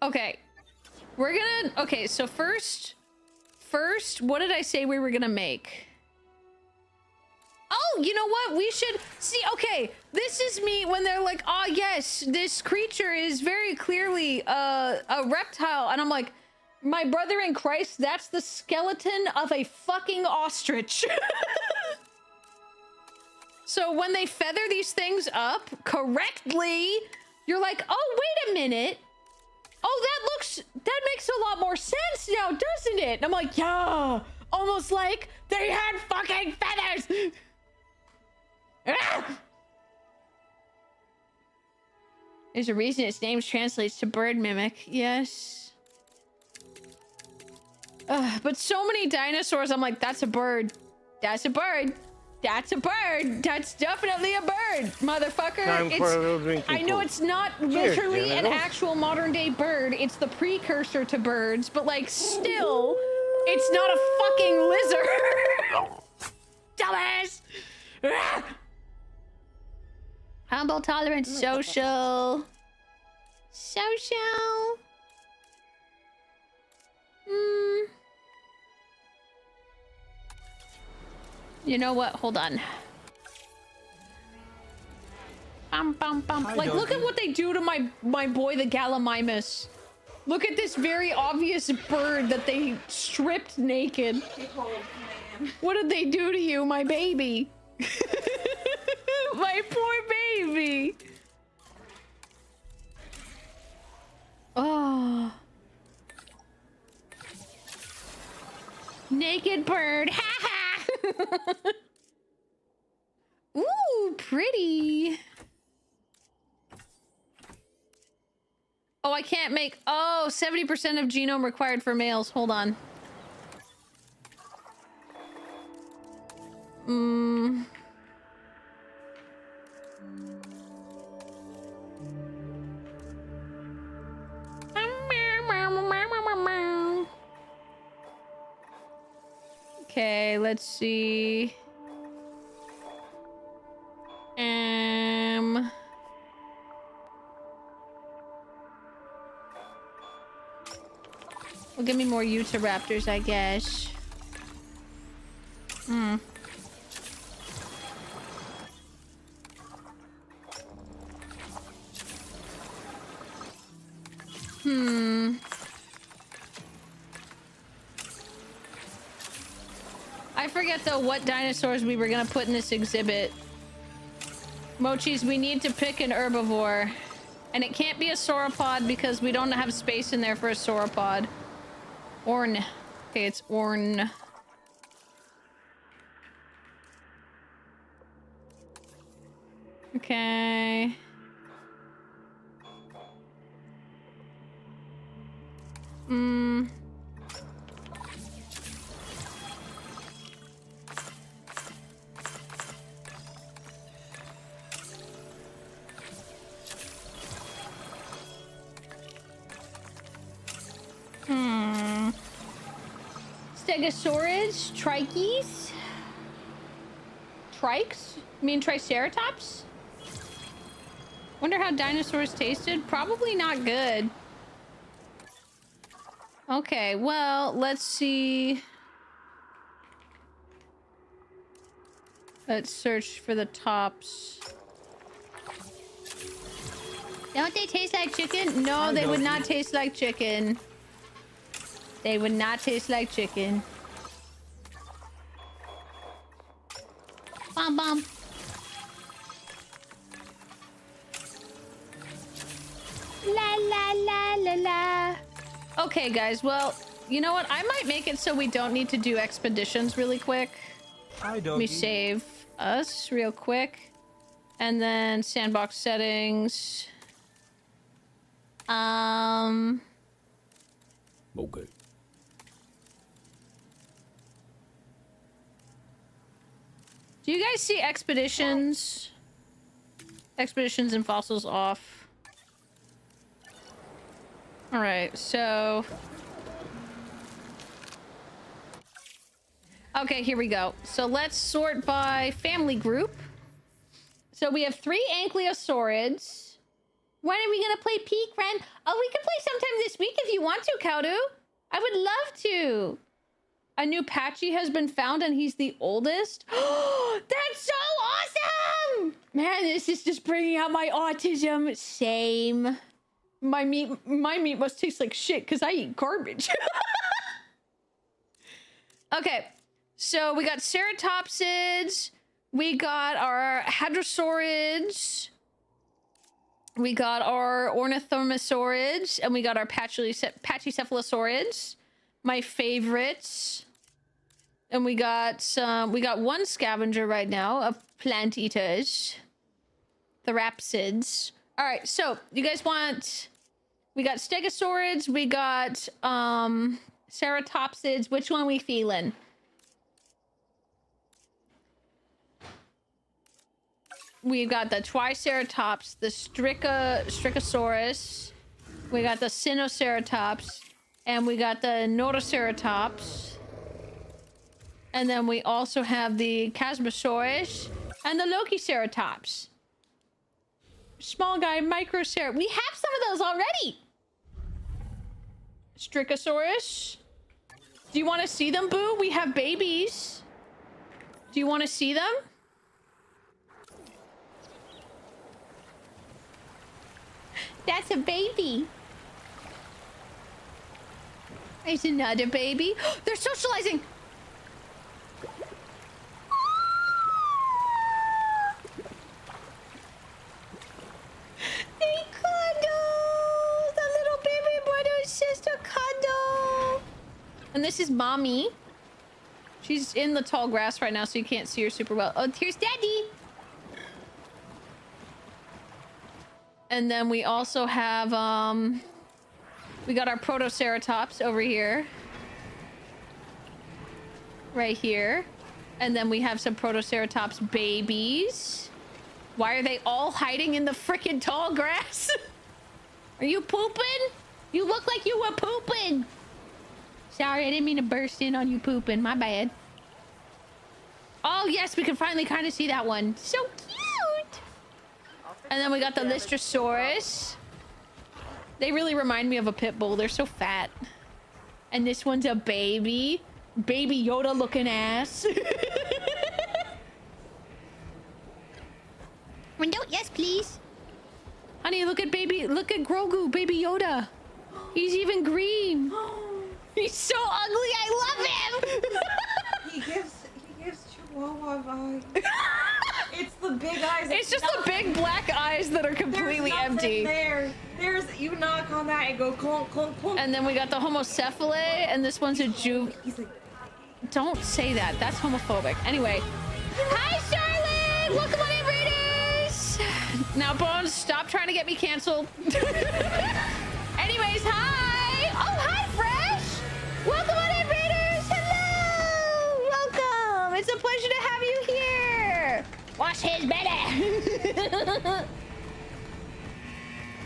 Okay. We're gonna... Okay, so first, what did I say we were gonna make? Oh, you know what? We should... See, okay. This is me when they're like, oh, yes, this creature is very clearly a reptile. And I'm like... My brother in Christ, that's the skeleton of a fucking ostrich. So when they feather these things up correctly, you're like, oh, wait a minute. Oh, that makes a lot more sense now, doesn't it? And I'm like, yeah, almost like they had fucking feathers. Ah! There's a reason its name translates to bird mimic. Yes. But so many dinosaurs, I'm like, that's a bird. That's a bird. That's a bird. That's definitely a bird, motherfucker. Time for a little drinking I know pool. it's not Cheers, literally an General. actual modern day bird. It's the precursor to birds, but like still, it's not a fucking lizard. Dumbass. Ah! Humble, tolerant, social. Social. You know what? Hold on. Bum, bum, bum. Hi, like, look at doggy. what they do to my boy, the Gallimimus. Look at this very obvious bird that they stripped naked. What did they do to you, my baby? My poor baby. Oh. Naked bird. Ha ha. Ooh, pretty. Oh, I can't make... Oh, 70% of genome required for males. Hold on. Okay, let's see. Well, give me more Utahraptors, I guess. I forget though what dinosaurs we were gonna put in this exhibit. Mochis, we need to pick an herbivore. And it can't be a sauropod because we don't have space in there for a sauropod. Orn. Okay, it's Orn. Okay. Stegosaurids? Trichees? Trikes? You mean Triceratops? Wonder how dinosaurs tasted? Probably not good. Okay, well, let's see. Let's search for the tops. Don't they taste like chicken? No, they would not taste like chicken. They would not taste like chicken. Bum bum. La la la la la. Okay, guys. Well, you know what? I might make it so we don't need to do expeditions really quick. Hi, doggy. Let me save us real quick. And then sandbox settings. Okay. Do you guys see expeditions? Expeditions and fossils off. All right, so... Okay, here we go. So let's sort by family group. So we have 3 ankylosaurids. When are we gonna play Peak, Renn? Oh, we can play sometime this week if you want to, Kaudu. I would love to. A new Patchy has been found and he's the oldest. That's so awesome! Man, this is just bringing out my autism. Same. My meat must taste like shit because I eat garbage. Okay, so we got ceratopsids. We got our hadrosaurids. We got our ornithormosaurids. And we got our pachycephalosaurids. My favorites. And we got one scavenger right now of plant eaters. Therapsids. All right, so you guys want... We got stegosaurids, we got ceratopsids. Which one we feeling? We've got the triceratops, the strigosaurus. We got the sinoceratops. And we got the notoceratops. And then we also have the chasmosaurus and the lokiceratops. Small guy, microceratops. We have some of those already. Strigosaurus. Do you want to see them, Boo? We have babies. Do you want to see them? That's a baby. There's another baby. They're socializing. They cuddle. The little baby brother and sister cuddle. And this is mommy. She's in the tall grass right now, so you can't see her super well. Oh, here's daddy. And then we also have, we got our protoceratops over here. Right here. And then we have some protoceratops babies. Why are they all hiding in the frickin' tall grass? Are you pooping? You look like you were pooping. Sorry, I didn't mean to burst in on you pooping. My bad. Oh, yes, we can finally kind of see that one. So cute. And then we got the Lystrosaurus. They really remind me of a pit bull. They're so fat. And this one's a baby. Baby Yoda looking ass. Window, yes, please. Honey, look at Grogu, baby Yoda. He's even green. He's so ugly, I love him. He gives Chihuahua vibe. It's the big eyes. It's just the big black eyes that are completely empty. There's you knock on that and go clunk clunk clunk. And then we got the Homocephale, and this one's a Don't say that. That's homophobic. Anyway. Hi, Charlotte! Welcome on in, Raiders! Now, Bones, stop trying to get me canceled. Anyways, hi! Oh, hi, Fresh! Welcome on in, Raiders! Hello! Welcome! It's a pleasure to have you here! Wash his belly!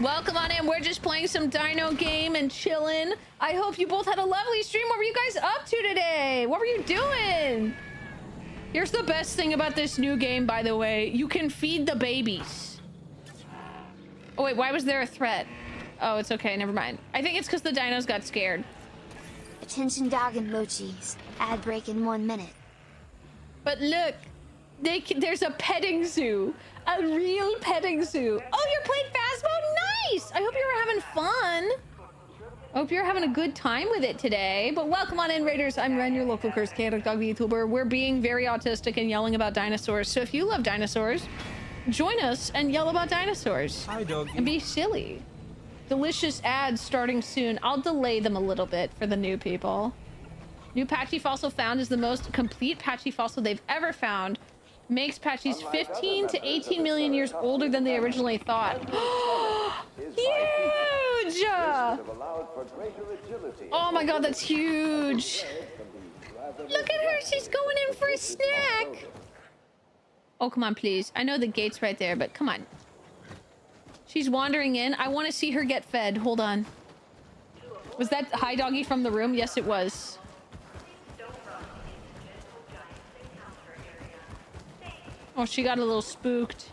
Welcome on in. We're just playing some Dino game and chilling. I hope you both had a lovely stream. What were you guys up to today? What were you doing? Here's the best thing about this new game, by the way. You can feed the babies. Oh, wait. Why was there a threat? Oh, it's okay. Never mind. I think it's because the dinos got scared. Attention dog and mochis. Ad break in 1 minute. But look. There's a petting zoo. A real petting zoo. Oh, you're playing Phasmo? Nice! I hope you're having fun. I hope you're having a good time with it today. But welcome on in, Raiders. I'm Renn, your local cursed chaotic dog YouTuber. We're being very autistic and yelling about dinosaurs. So if you love dinosaurs, join us and yell about dinosaurs. Hi, doggy. And be silly. Delicious ads starting soon. I'll delay them a little bit for the new people. New Patchy fossil found is the most complete Patchy fossil they've ever found. Makes Patchies 15 to 18 million years older than they originally thought. Huge! Oh my god, that's huge. Look at her, she's going in for a snack. Oh, come on, please. I know the gate's right there, but come on. She's wandering in. I want to see her get fed. Hold on. Was that Hi Doggy from the room? Yes, it was. Oh, she got a little spooked.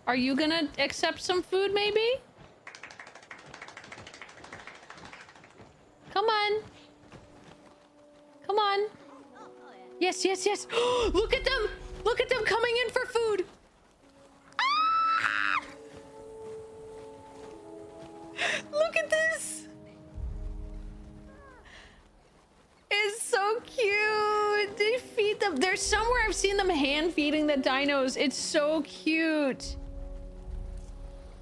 Are you gonna accept some food, maybe? Come on. Come on. Yes, yes, yes. Look at them! Look at them coming in for food! Ah! Look at this! It's so cute. They feed them. There's somewhere I've seen them hand feeding the dinos. It's so cute.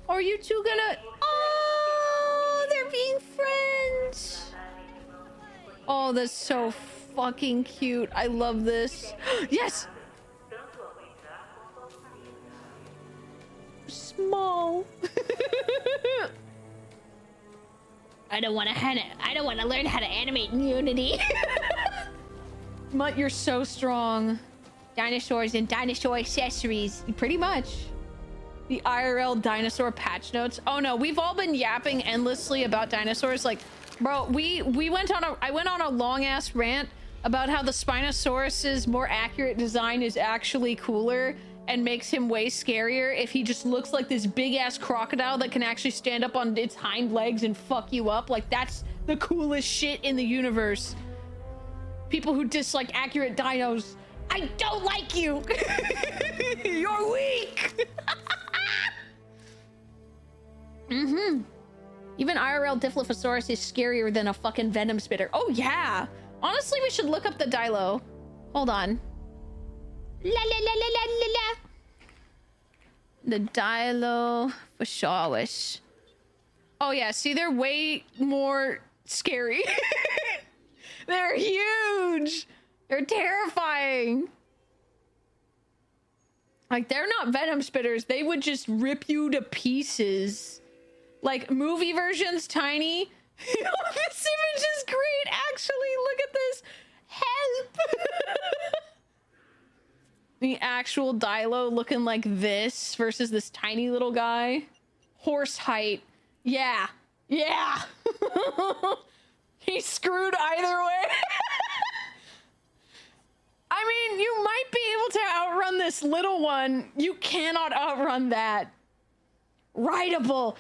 Are you two gonna... Oh, they're being friends. Oh, that's so fucking cute. I love this. Yes. Small. I don't want to learn how to animate in Unity. Mutt, you're so strong. Dinosaurs and dinosaur accessories. Pretty much. The IRL dinosaur patch notes. Oh no, we've all been yapping endlessly about dinosaurs. Like, bro, I went on a long ass rant about how the Spinosaurus's more accurate design is actually cooler and makes him way scarier if he just looks like this big ass crocodile that can actually stand up on its hind legs and fuck you up. Like, that's the coolest shit in the universe. People who dislike accurate dinos, I don't like you. You're weak. Even IRL Dilophosaurus is scarier than a fucking venom spitter. Oh yeah. Honestly, we should look up the Dilo. Hold on. La la la la la la la. The Dilophosaurus. Oh yeah, see, they're way more scary. They're huge. They're terrifying. Like, they're not venom spitters. They would just rip you to pieces. Like, movie versions, tiny. This image is great, actually. Look at this. Help. The actual Dilo looking like this versus this tiny little guy. Horse height. Yeah. Yeah. He's screwed either way. this little one, you cannot outrun that. Rideable.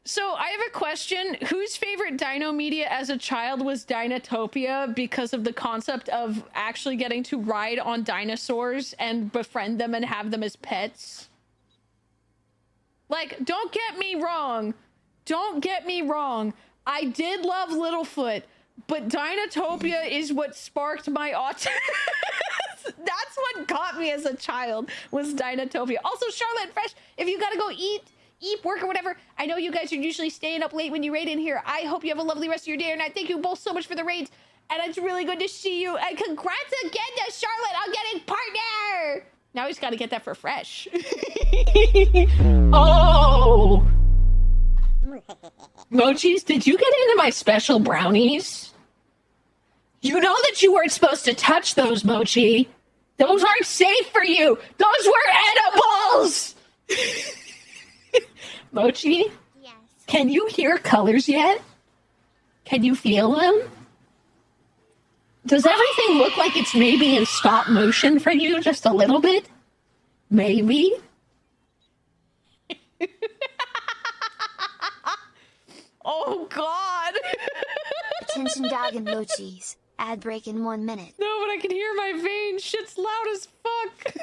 So I have a question. Whose favorite dino media as a child was Dinotopia because of the concept of actually getting to ride on dinosaurs and befriend them and have them as pets? Like, don't get me wrong. Don't get me wrong. I did love Littlefoot, but Dinotopia is what sparked my autism. That's what got me as a child, was Dinotopia. Also, Charlotte Fresh, if you gotta go eat, work, or whatever, I know you guys are usually staying up late when you raid in here. I hope you have a lovely rest of your day, and I thank you both so much for the raids, and it's really good to see you, and congrats again to Charlotte on getting partner! Now he's gotta get that for Fresh. Oh! Mochis, did you get into my special brownies? You know that you weren't supposed to touch those, Mochi. Those aren't safe for you. Those were edibles! Mochi? Yes. Can you hear colors yet? Can you feel them? Does everything look like it's maybe in stop motion for you just a little bit? Maybe? Oh, God. Attention dog and mochis. Ad break in 1 minute. No, but I can hear my veins. Shit's loud as fuck.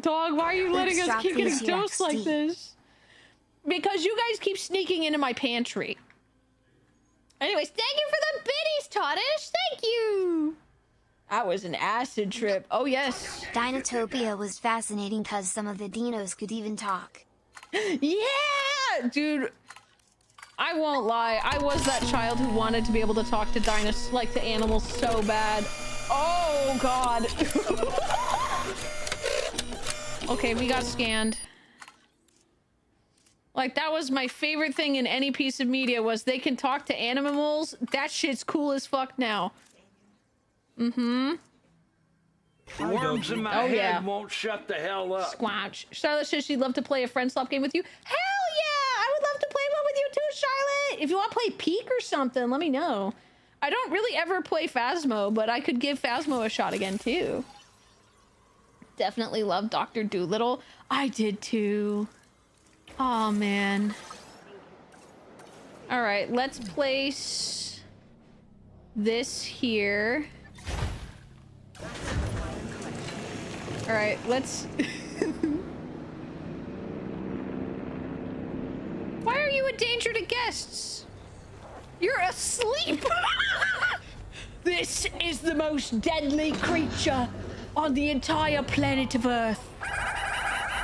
Dog, why are you letting us keep getting dosed like this? Because you guys keep sneaking into my pantry. Anyways, thank you for the biddies, Toddish. Thank you. That was an acid trip. Oh, yes. Dinotopia was fascinating because some of the dinos could even talk. Yeah! Dude, I won't lie. I was that child who wanted to be able to talk to dinos, like to animals so bad. Oh, God. Okay, we got scanned. Like, that was my favorite thing in any piece of media, was they can talk to animals. That shit's cool as fuck now. Mm-hmm. The worms in my head won't shut the hell up. Squatch. Charlotte says she'd love to play a friend swap game with you. Hell yeah! I would love to play one with you too, Charlotte! If you want to play Peak or something, let me know. I don't really ever play Phasmo, but I could give Phasmo a shot again too. Definitely love Dr. Dolittle. I did too. Oh man. Alright, let's place this here. Alright, let's... Why are you a danger to guests? You're asleep! This is the most deadly creature on the entire planet of Earth.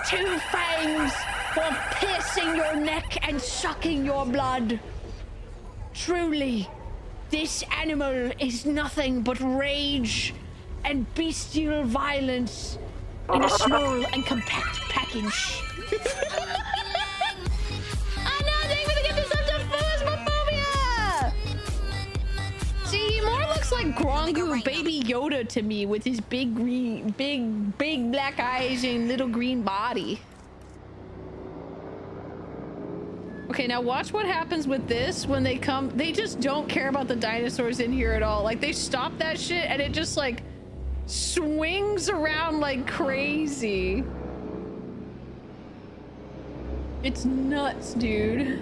2 fangs for piercing your neck and sucking your blood. Truly, this animal is nothing but rage and bestial violence in a small and compact package. Oh no, thank you for the gift of phasmophobia! See, he more looks like Grongu Baby Yoda to me with his big green, big black eyes and little green body. Okay, now watch what happens with this when they come. They just don't care about the dinosaurs in here at all. Like, they stop that shit and it just like swings around like crazy. It's nuts, dude.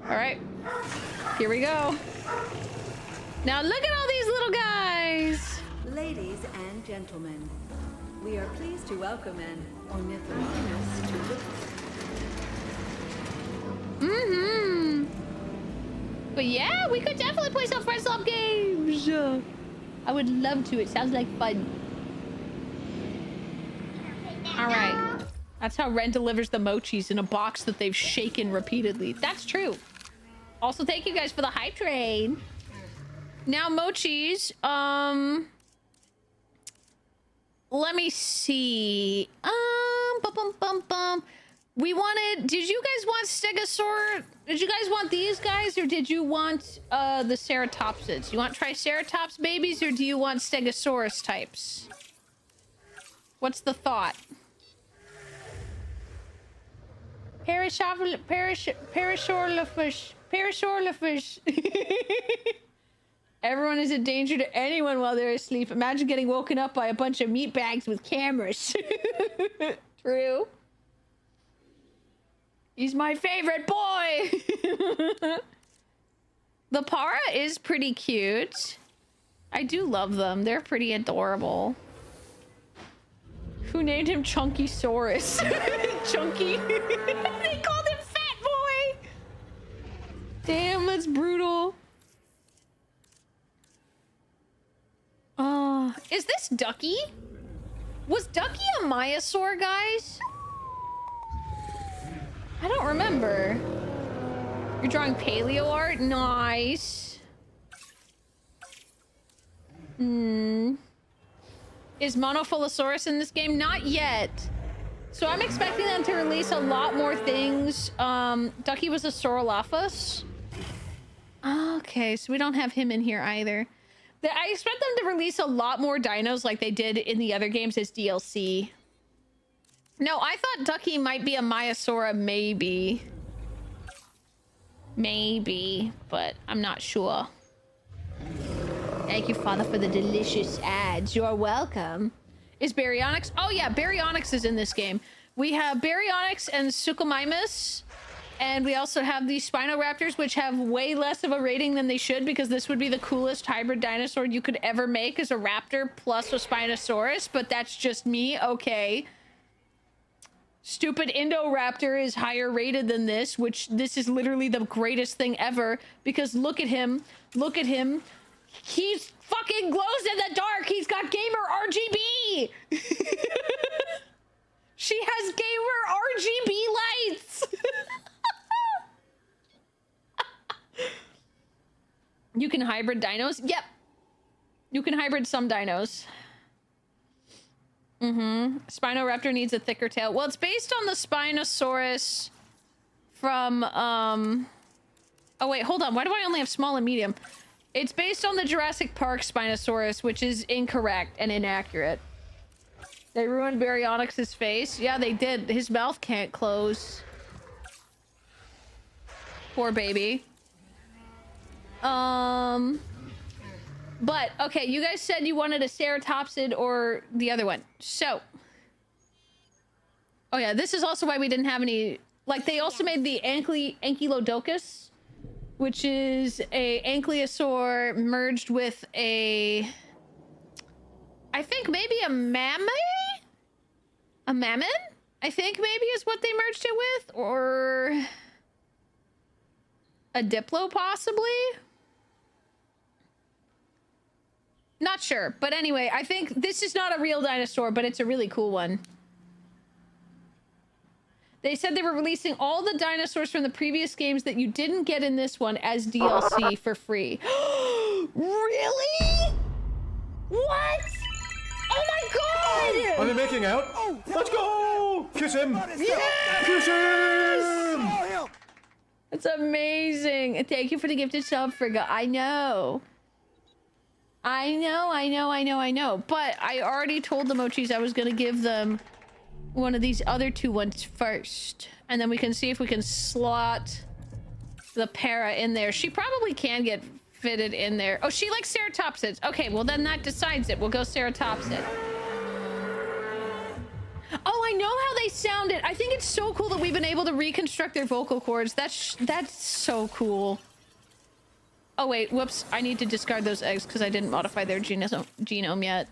All right, here we go. Now look at all these little guys. Ladies and gentlemen, we are pleased to welcome an ornithologist to the... Mm-hmm. But yeah, we could definitely play some friend swap games. I would love to. It sounds like fun. All right. That's how Renn delivers the mochis in a box that they've shaken repeatedly. That's true. Also, thank you guys for the hype train. Now, mochis. Let me see. We wanted. Did you guys want Stegosaur? Did you guys want these guys, or did you want the Ceratopsids? You want Triceratops babies, or do you want Stegosaurus types? What's the thought? Parasaurolophus. Parasaurolophus. Everyone is a danger to anyone while they're asleep. Imagine getting woken up by a bunch of meat bags with cameras. True. He's my favorite boy. The para is pretty cute. I do love them. They're pretty adorable. Who named him Chunky Saurus? Chunky. They called him Fat Boy. Damn, that's brutal. Is this Ducky? Was Ducky a Maiasaur, guys? I don't remember. You're drawing paleo art? Nice. Is Monophylosaurus in this game? Not yet. So I'm expecting them to release a lot more things. Ducky was a Saurolophus. Okay, so we don't have him in here either. I expect them to release a lot more dinos like they did in the other games as DLC. No, I thought Ducky might be a Maiasaura, maybe. Maybe, but I'm not sure. Thank you, Father, for the delicious ads. You're welcome. Is Baryonyx? Oh yeah, Baryonyx is in this game. We have Baryonyx and Suchomimus. And we also have the Spinoraptors, which have way less of a rating than they should, because this would be the coolest hybrid dinosaur you could ever make as a raptor plus a Spinosaurus, but that's just me. Okay. Stupid Indoraptor is higher rated than this, which this is literally the greatest thing ever, because look at him. Look at him. He's fucking glows in the dark. He's got gamer RGB. She has gamer RGB lights. You can hybrid dinos? Yep. You can hybrid some dinos. Spinoraptor needs a thicker tail. Well, it's based on the Spinosaurus from, oh wait, hold on. Why do I only have small and medium? It's based on the Jurassic Park Spinosaurus, which is incorrect and inaccurate. They ruined Baryonyx's face. Yeah, they did. His mouth can't close. Poor baby. But okay, you guys said you wanted a ceratopsid or the other one. So, oh yeah, this is also why we didn't have any. Like, they also made the Ankylodocus, which is a ankylosaur merged with a, I think maybe a mammoth. A mammoth, I think maybe is what they merged it with, or a diplo possibly. Not sure, but anyway, I think this is not a real dinosaur, but it's a really cool one. They said they were releasing all the dinosaurs from the previous games that you didn't get in this one as DLC for free. Really? What? Oh my god! Are they making out? Oh, let's go! Kiss him! Yes! Kiss him! It's amazing. Thank you for the gifted sub, Frigga. I know. But I already told the Mochis I was going to give them one of these other two ones first. And then we can see if we can slot the para in there. She probably can get fitted in there. Oh, she likes ceratopsids. Okay, well then that decides it. We'll go ceratopsid. Oh, I know how they sounded. I think it's so cool that we've been able to reconstruct their vocal cords. That's so cool. Oh wait, whoops. I need to discard those eggs because I didn't modify their genome yet.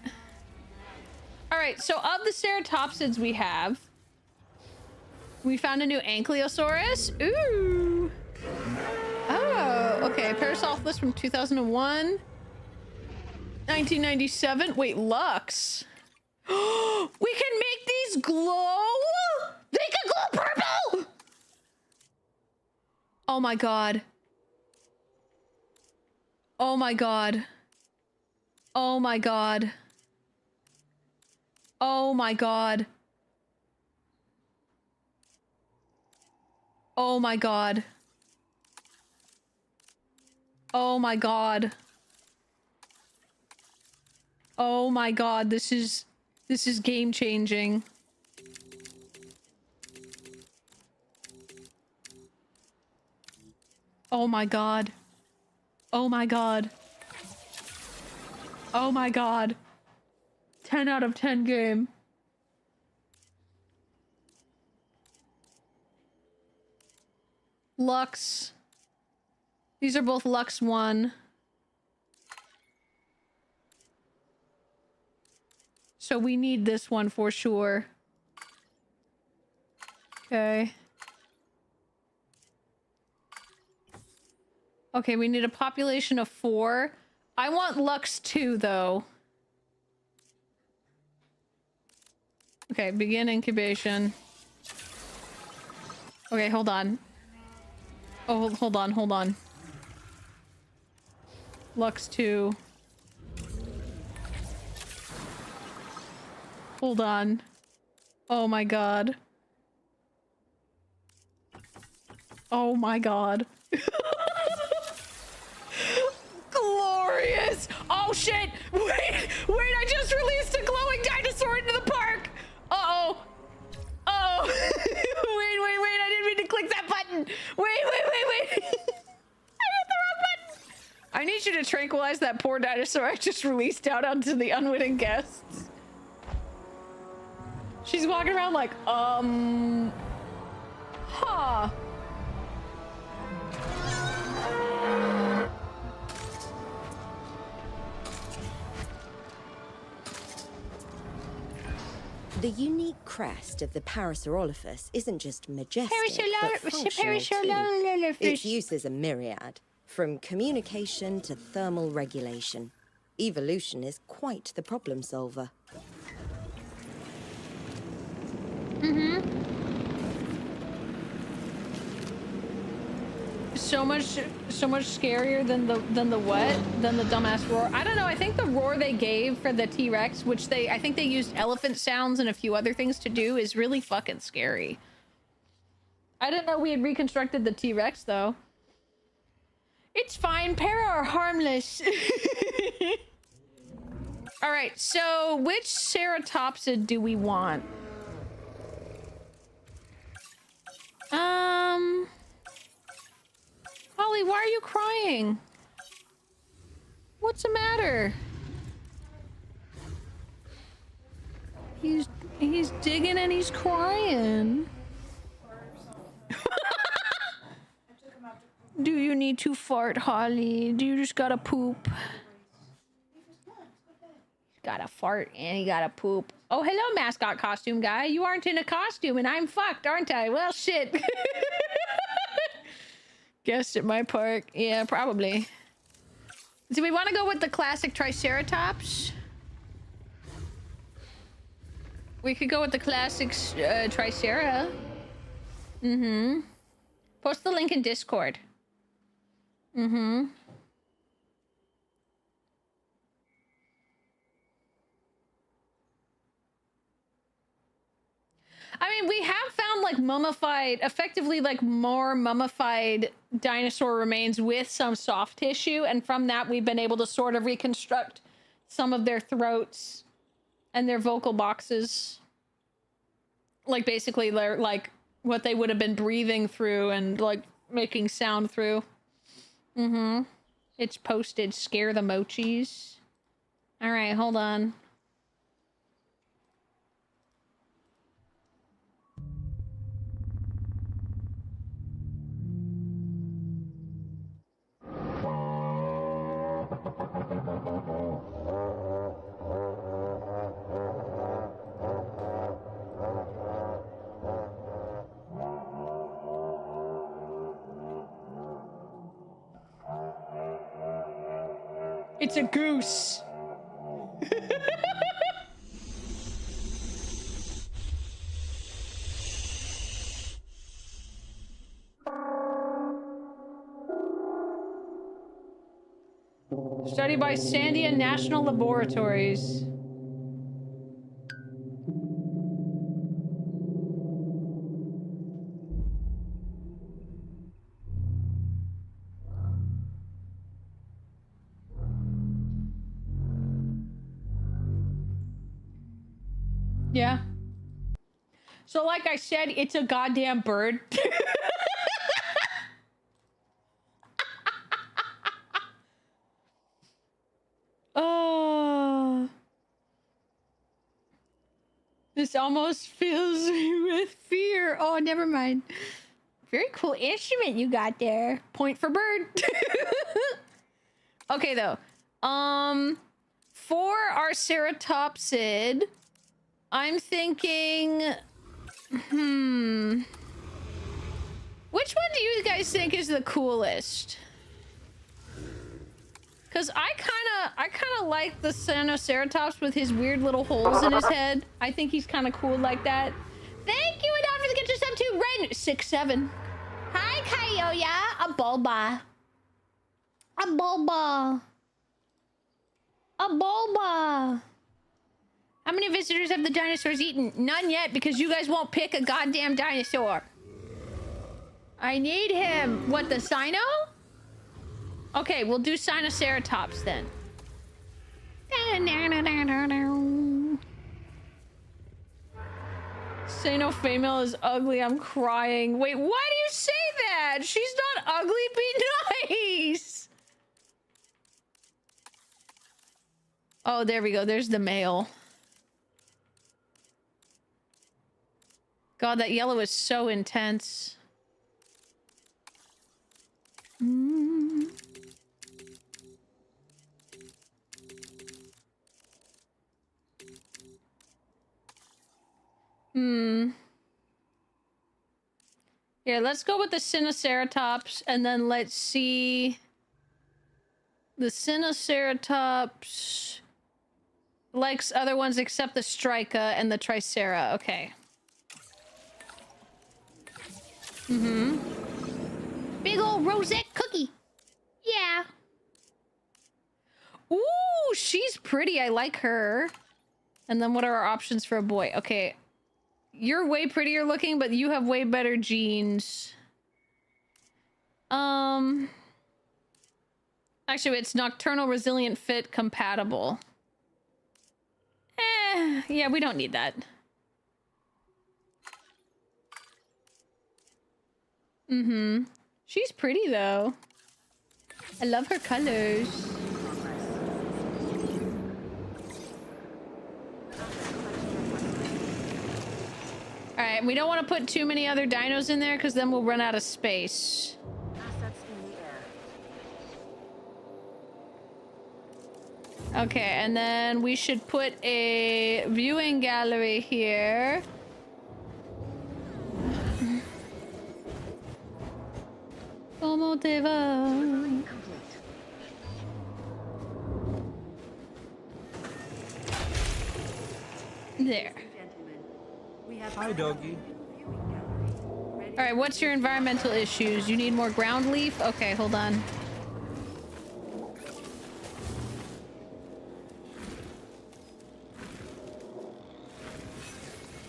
All right, so of the ceratopsids we found a new Ankylosaurus. Ooh. Oh, okay. Parasaurolophus from 2001. 1997. Wait, Lux. We can make these glow? They can glow purple! Oh my god. Oh my god. Oh my god. Oh my god. Oh my god. Oh my god. Oh my god, this is game changing. Oh my god. Oh my god. Oh my god. 10 out of 10 game. Lux. These are both Lux 1. So we need this one for sure. Okay. Okay, we need a population of 4. I want Lux 2 though. Okay, begin incubation. Okay, hold on. Oh, hold on. Lux 2. Hold on. Oh my god. Oh my god. Glorious! Oh shit! Wait, I just released a glowing dinosaur into the park! Uh-oh. Uh-oh. wait, I didn't mean to click that button! Wait! I hit the wrong button! I need you to tranquilize that poor dinosaur I just released out onto the unwitting guests. She's walking around like, huh. The unique crest of the Parasaurolophus isn't just majestic, but functional too. Its use is a myriad, from communication to thermal regulation. Evolution is quite the problem solver. So much scarier than the dumbass roar. I don't know. I think the roar they gave for the T-Rex, which I think they used elephant sounds and a few other things to do, is really fucking scary. I didn't know we had reconstructed the T-Rex though. It's fine. Para are harmless. All right. So which ceratopsid do we want? Holly, why are you crying? What's the matter? He's digging and he's crying. Do you need to fart, Holly? Do you just gotta poop? He's gotta fart and he gotta poop. Oh, hello, mascot costume guy. You aren't in a costume and I'm fucked, aren't I? Well, shit. Guessed at my park. Yeah, probably. Do we want to go with the classic Triceratops? We could go with the classic Tricera. Post the link in Discord. I mean, we have found like mummified, effectively like more mummified dinosaur remains with some soft tissue. And from that, we've been able to sort of reconstruct some of their throats and their vocal boxes. Like basically they're like what they would have been breathing through and like making sound through. It's posted. Scare the mochis. All right, hold on. It's a goose. Study by Sandia National Laboratories. Yeah. So like I said, it's a goddamn bird. This almost fills me with fear. Oh, never mind. Very cool instrument you got there. Point for bird. Okay, though. For our ceratopsid, I'm thinking... Which one do you guys think is the coolest? Because I kind of like the Sinoceratops with his weird little holes in his head. I think he's kind of cool like that. Thank you, and don't forget to sub to Renn 67. Hi, Kaioya. A bulba. A bulba. A bulba. How many visitors have the dinosaurs eaten? None yet, because you guys won't pick a goddamn dinosaur. I need him. What, the Sino? Okay, we'll do Sinoceratops then. Say no female is ugly. I'm crying. Wait, why do you say that? She's not ugly. Be nice. Oh, there we go. There's the male. God, that yellow is so intense. Here, let's go with the Sinoceratops, and then let's see. The Sinoceratops likes other ones except the Strica and the Tricera. Okay. Big old rosette cookie. Yeah. Ooh, she's pretty. I like her. And then what are our options for a boy? Okay. You're way prettier looking, but you have way better genes. Actually, it's nocturnal, resilient, fit, compatible. Yeah, we don't need that. She's pretty, though. I love her colors. Alright, we don't want to put too many other dinos in there because then we'll run out of space. Assets in the air. Okay, and then we should put a viewing gallery here. Como te va? There. Hi, doggy. All right, what's your environmental issues? You need more ground leaf? Okay, hold on.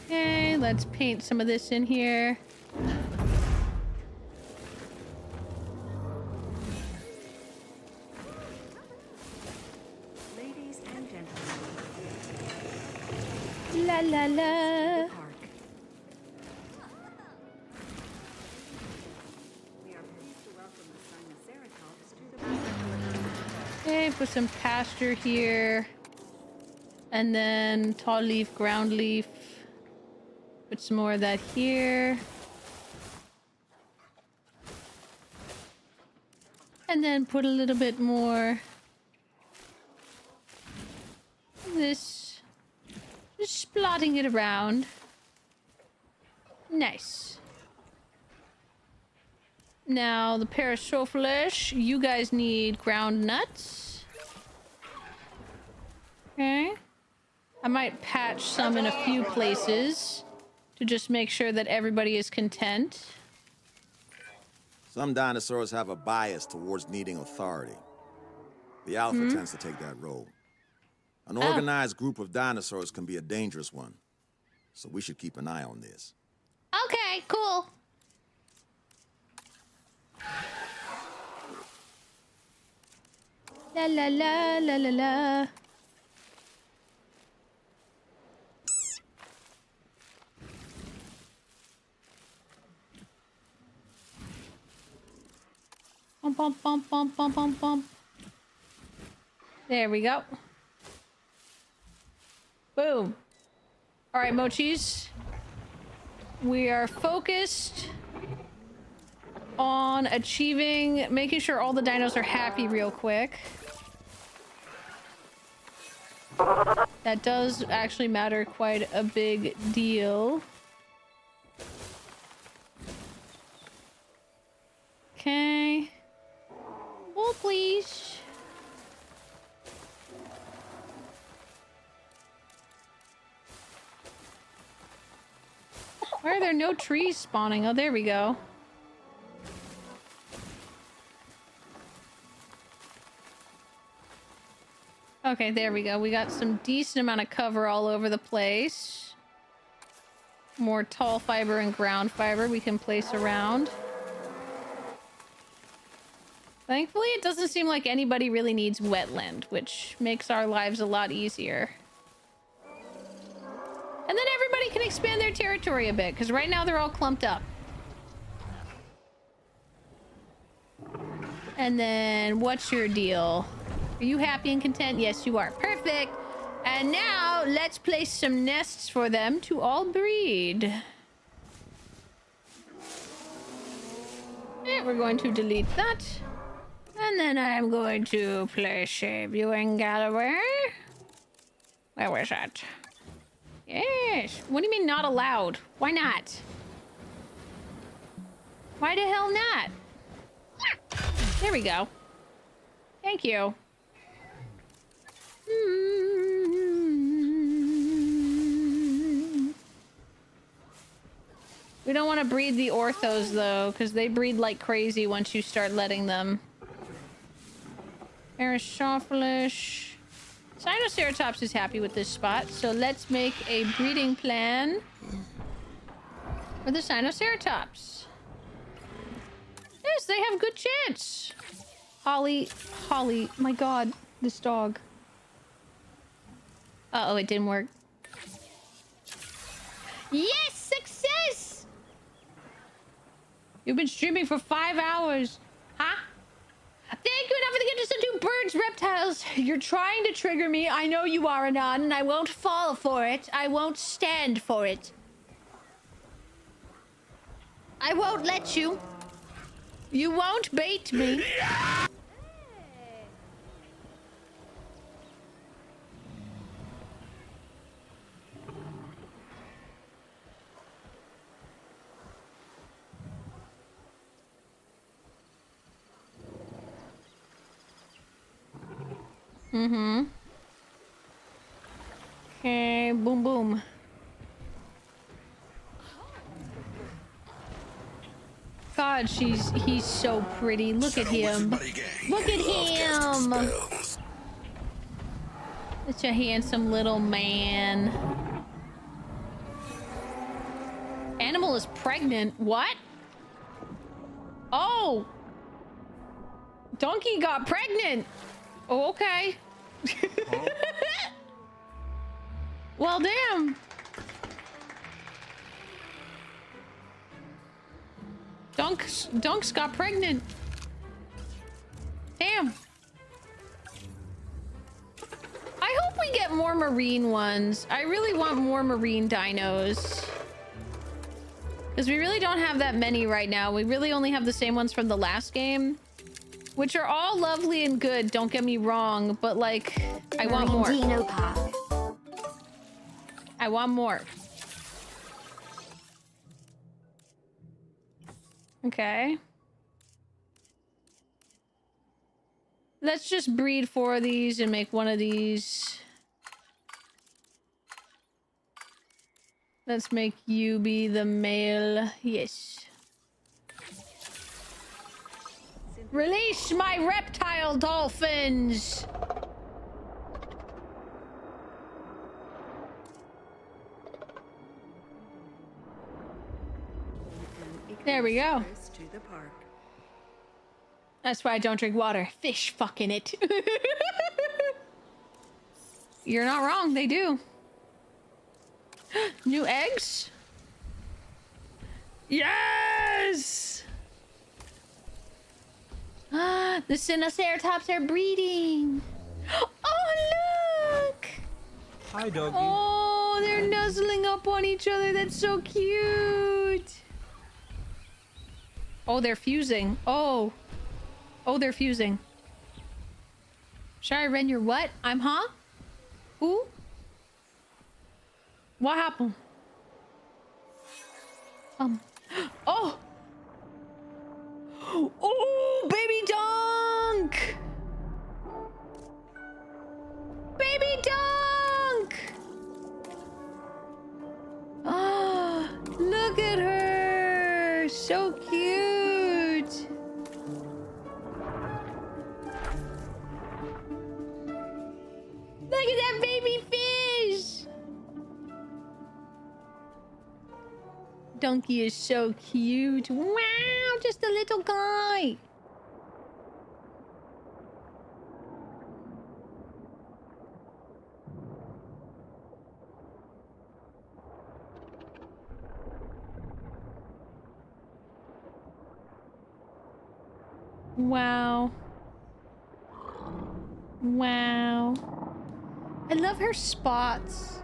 Okay, let's paint some of this in here. Ladies and gentlemen. La la la. Okay, put some pasture here. And then tall leaf, ground leaf. Put some more of that here. And then put a little bit more of this. Just splotting it around. Nice. Now, the Parasophilish, you guys need ground nuts. Okay. I might patch some in a few places to just make sure that everybody is content. Some dinosaurs have a bias towards needing authority. The alpha tends to take that role. An organized group of dinosaurs can be a dangerous one, so we should keep an eye on this. Okay, cool. La la la la la la. Bump, bump, bump, bump, bump, bump, bump. There we go. Boom. All right, Mochis. We are focused on making sure all the dinos are happy real quick. That does actually matter quite a big deal. Okay. Oh, please. Why are there no trees spawning? Oh, there we go. Okay, there we go. We got some decent amount of cover all over the place. More tall fiber and ground fiber we can place around. Thankfully, it doesn't seem like anybody really needs wetland, which makes our lives a lot easier. And then everybody can expand their territory a bit, because right now they're all clumped up. And then, what's your deal? Are you happy and content? Yes, you are. Perfect. And now, let's place some nests for them to all breed. And we're going to delete that. And then I'm going to place a viewing gallery. Where was that? Yes. What do you mean not allowed? Why not? Why the hell not? There we go. Thank you. We don't want to breed the orthos though, because they breed like crazy once you start letting them. Aristophalis. Sinoceratops is happy with this spot, so let's make a breeding plan for the Sinoceratops. Yes, they have good chance. Holly, my god, this dog. Uh-oh, it didn't work. Yes, success! You've been streaming for 5 hours. Huh? Thank you enough for the gift of 2 birds, reptiles. You're trying to trigger me. I know you are, Anon, and I won't fall for it. I won't stand for it. I won't let you. You won't bait me. Mm-hmm. Okay, boom, boom. God, he's so pretty. Look at him. Look at him. Such a handsome little man. Animal is pregnant. What? Oh. Donkey got pregnant. Oh, okay. Well, damn. Dunks got pregnant. Damn. I hope we get more marine ones. I really want more marine dinos. Because we really don't have that many right now. We really only have the same ones from the last game. Which are all lovely and good, don't get me wrong, but like, I want more. I want more. Okay. Let's just breed 4 of these and make one of these. Let's make you be the male. Yes. Release my reptile dolphins! There we go. To the park. That's why I don't drink water. Fish fucking it. You're not wrong, they do. New eggs? Yes! The Sinoceratops are breeding. Oh, look! Hi, doggy. Oh, Oh, they're nuzzling up on each other. That's so cute. Oh, they're fusing. Oh. Oh, they're fusing. Sorry, Renn, you're what? I'm huh? Who? What happened? Oh! Oh, baby dunk! Baby dunk! Oh, look at her! So cute! Look at that baby fish! Donkey is so cute. Wow, just a little guy. Wow. Wow. I love her spots.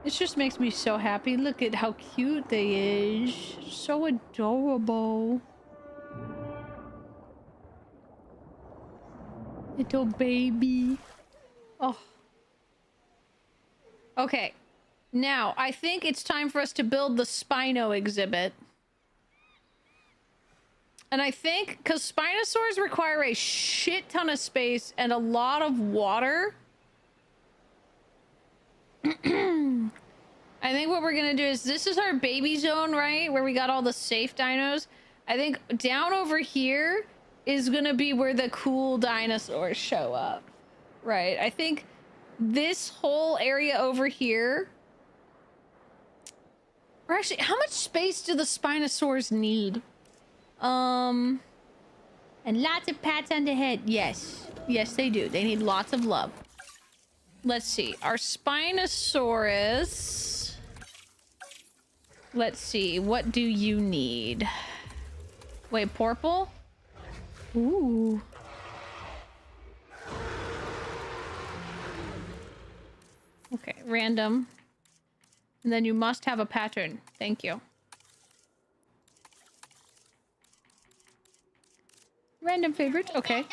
This just makes me so happy. Look at how cute they is. So adorable. Little baby. Oh. Okay. Now, I think it's time for us to build the Spino exhibit. And I think, because Spinosaurs require a shit ton of space and a lot of water. I think what we're gonna do is, this is our baby zone, right? Where we got all the safe dinos. I think down over here is gonna be where the cool dinosaurs show up. Right, I think this whole area over here... Or actually, how much space do the Spinosaurs need? And lots of pats on the head. Yes. Yes, they do. They need lots of love. Let's see. Our Spinosaurus... Let's see. What do you need? Wait, purple? Ooh. Okay, random. And then you must have a pattern. Thank you. Random favorite. Okay.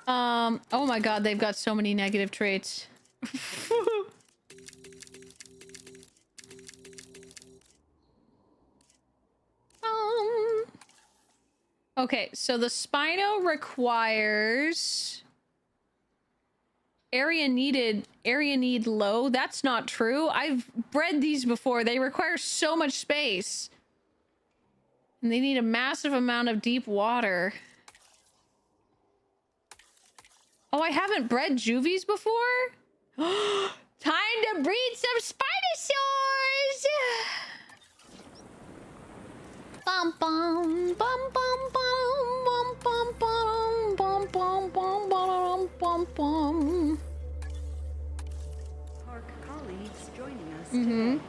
Oh my god, they've got so many negative traits. Okay, so the Spino requires area need low. That's not true. I've bred these before. They require so much space. And they need a massive amount of deep water. Oh, I haven't bred juvies before? Time to breed some Spinosaurs! Bum bum bum bum bum bum bum bum bum bum bum bum bum. Park colleagues joining us today.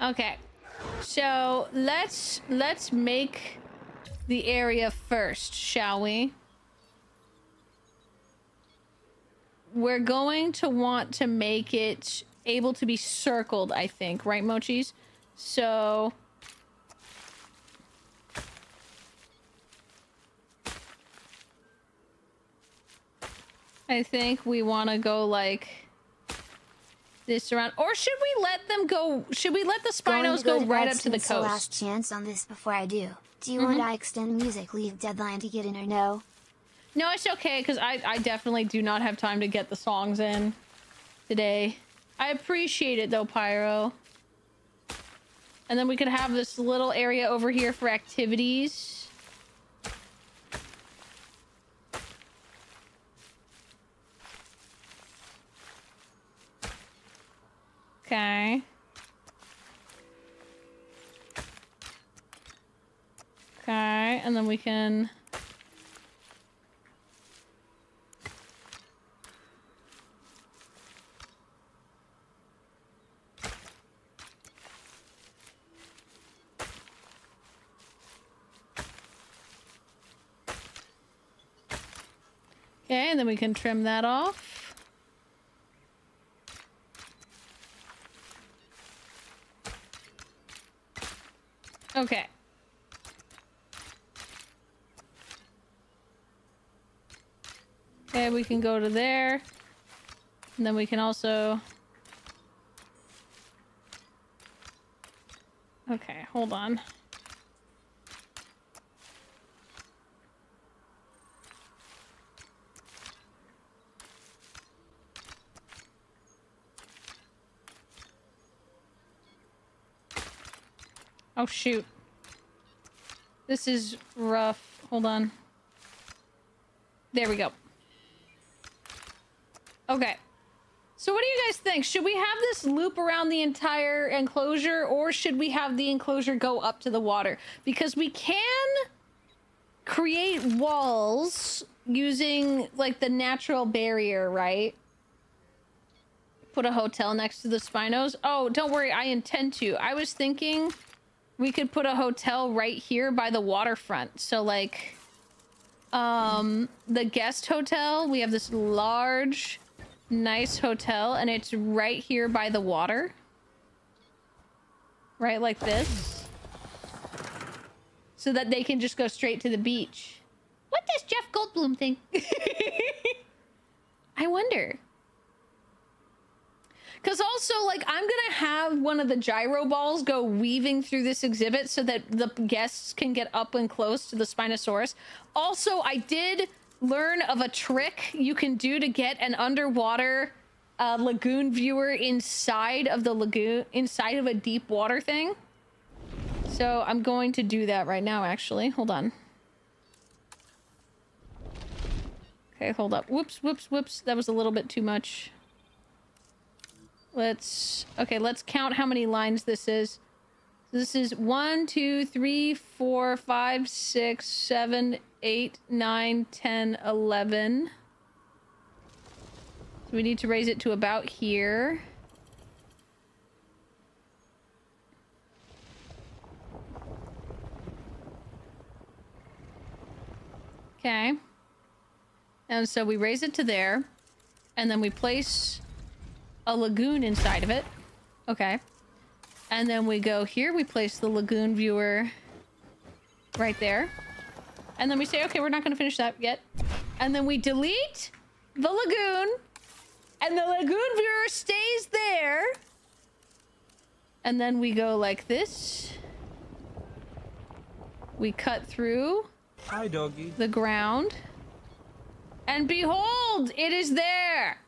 Okay, so let's make the area first, shall we? We're going to want to make it able to be circled, I think, right, Mochis? So I think we want to go like this around, or should we let them go? Should we let the Spinos go right up to the coast? Last chance on this before I do. Do you want I extend music leave deadline to get in or no? No, it's okay, because I definitely do not have time to get the songs in today. I appreciate it though, Pyro. And then we could have this little area over here for activities. Okay. Okay, and then we can... Okay, and then we can trim that off. Okay. Okay, we can go to there. And then we can also... Okay, hold on. Oh, shoot. This is rough. Hold on. There we go. Okay. So what do you guys think? Should we have this loop around the entire enclosure, or should we have the enclosure go up to the water? Because we can create walls using, like, the natural barrier, right? Put a hotel next to the Spinos. Oh, don't worry. I intend to. I was thinking... we could put a hotel right here by the waterfront. So, like, the guest hotel, we have this large, nice hotel, and it's right here by the water. Right, like this. So that they can just go straight to the beach. What does Jeff Goldblum think? I wonder. Because also, like, I'm gonna have one of the gyro balls go weaving through this exhibit so that the guests can get up and close to the Spinosaurus. Also, I did learn of a trick you can do to get an underwater lagoon viewer inside of the lagoon, inside of a deep water thing. So I'm going to do that right now, actually. Hold on. Okay, hold up. Whoops, whoops, whoops. That was a little bit too much. Let's count how many lines this is. This is 1, 2, 3, 4, 5, 6, 7, 8, 9, 10, 11. So we need to raise it to about here. Okay. And so we raise it to there, and then we place a lagoon inside of it. Okay. And then we go here, we place the lagoon viewer right there. And then we say, okay, we're not gonna finish that yet. And then we delete the lagoon, and the lagoon viewer stays there. And then we go like this. We cut through Hi, doggy. the ground. And behold, it is there.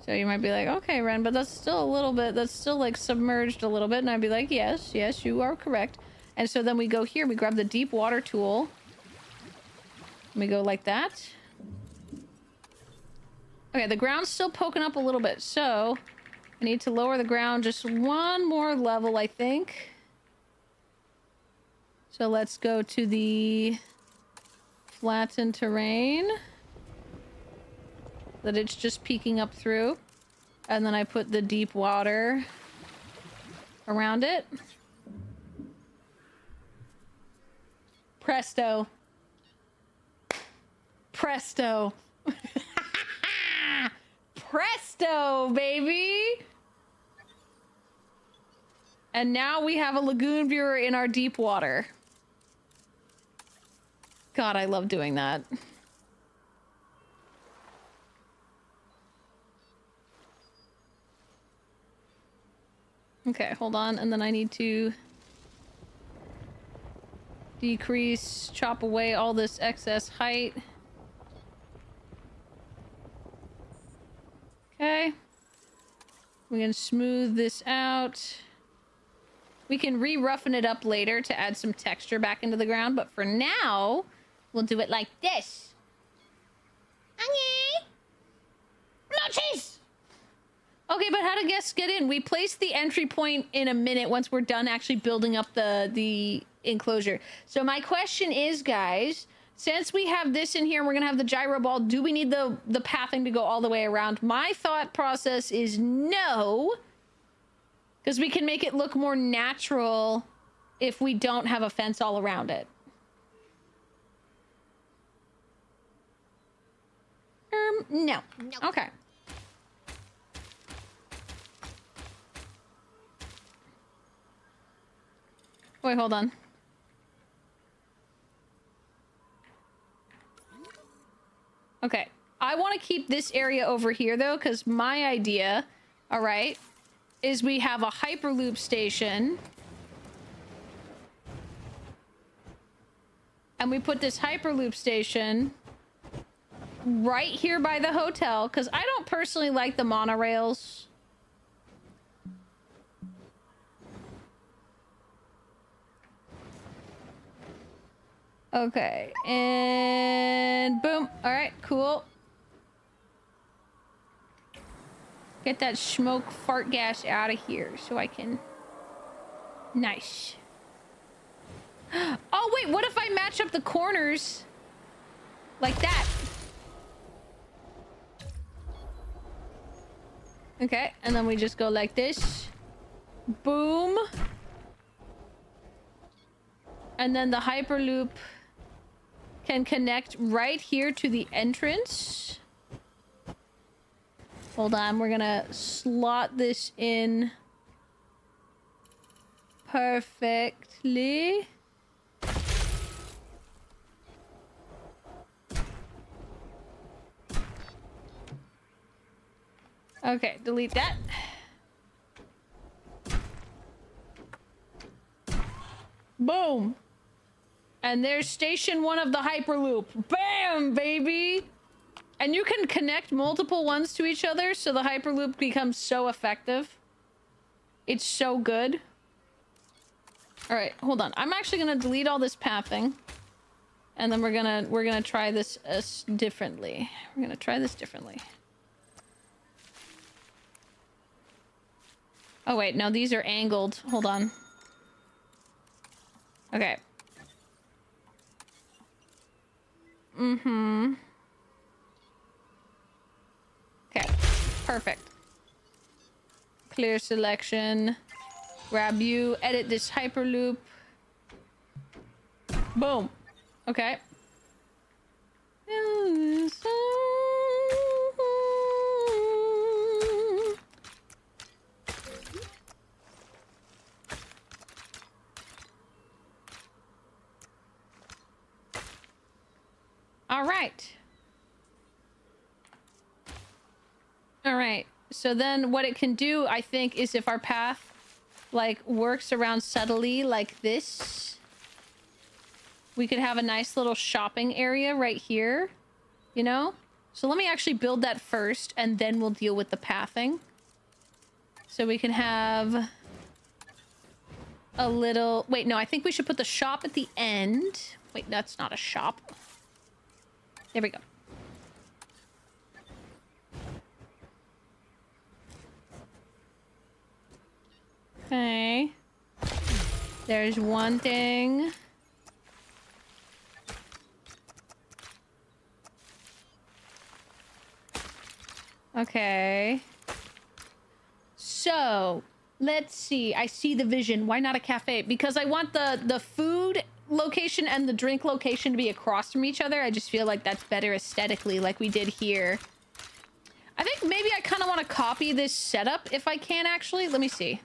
So you might be like, okay, Renn, but that's still a little bit, that's still like submerged a little bit. And I'd be like, yes, yes, you are correct. And so then we go here, we grab the deep water tool. And we go like that. Okay, the ground's still poking up a little bit. So I need to lower the ground just one more level, I think. So let's go to the flattened terrain that it's just peeking up through. And then I put the deep water around it. Presto. Presto. Presto, baby. And now we have a lagoon viewer in our deep water. God, I love doing that. Okay, hold on. And then I need to decrease, chop away all this excess height. Okay. We can smooth this out. We can re-roughen it up later to add some texture back into the ground, but for now, we'll do it like this. Okay. Noches! Okay, but how do guests get in? We place the entry point in a minute once we're done actually building up the enclosure. So my question is, guys, since we have this in here and we're gonna have the gyro ball, do we need the pathing to go all the way around? My thought process is no, because we can make it look more natural if we don't have a fence all around it. No. Okay. Wait, hold on. Okay. I want to keep this area over here, though, because my idea, all right, is we have a Hyperloop station. And we put this Hyperloop station right here by the hotel, because I don't personally like the monorails. Okay, and boom. All right, cool. Get that smoke fart gas out of here so I can... Nice. Oh, wait, what if I match up the corners like that? Okay, and then we just go like this. Boom. And then the Hyperloop can connect right here to the entrance. Hold on, we're gonna slot this in perfectly. Okay, delete that. Boom. And there's station 1 of the Hyperloop. Bam, baby! And you can connect multiple ones to each other, so the Hyperloop becomes so effective. It's so good. Alright, hold on. I'm actually gonna delete all this pathing. And then we're gonna try this differently. We're gonna try this differently. Oh wait, no, these are angled. Hold on. Okay. Mm-hmm. Okay, perfect. Clear selection. Grab you, edit this Hyperloop. Boom. Okay. All right. All right. So then what it can do, I think, is if our path, like, works around subtly like this, we could have a nice little shopping area right here, you know? So let me actually build that first, and then we'll deal with the pathing. So we can have a little... Wait, no, I think we should put the shop at the end. Wait, that's not a shop. There we go. Okay. There's one thing. Okay. So, let's see. I see the vision. Why not a cafe? Because I want the food location and the drink location to be across from each other. I just feel like that's better aesthetically, like we did here. I think maybe I kind of want to copy this setup if I can, actually. Let me see.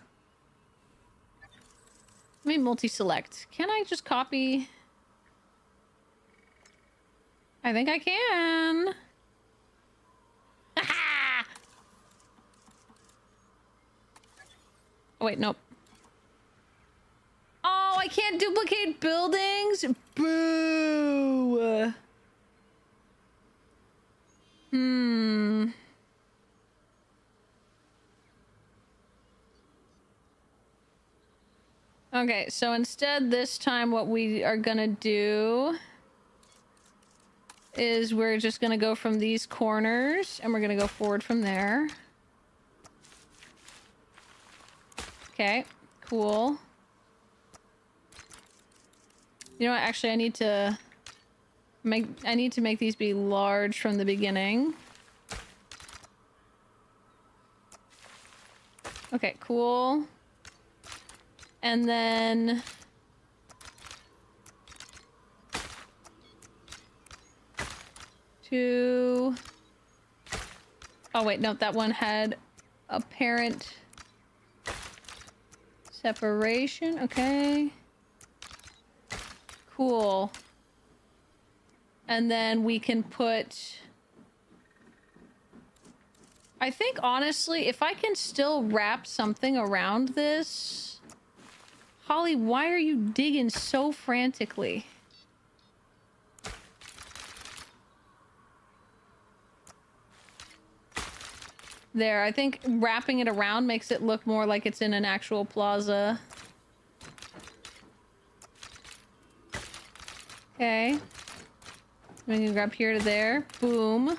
Let me multi-select. Can I just copy? I think I can. Oh, wait, nope. Oh, I can't duplicate buildings? Boo! Okay, so instead this time what we are gonna do is we're just gonna go from these corners and we're gonna go forward from there. Okay, cool. You know what? Actually, I need to make these be large from the beginning. Okay, cool. And then two, Oh wait, no, that one had a parent separation. Okay. Cool. And then we can put... I think, honestly, if I can still wrap something around this... Holly, why are you digging so frantically? There, I think wrapping it around makes it look more like it's in an actual plaza. Okay. We can grab here to there. Boom.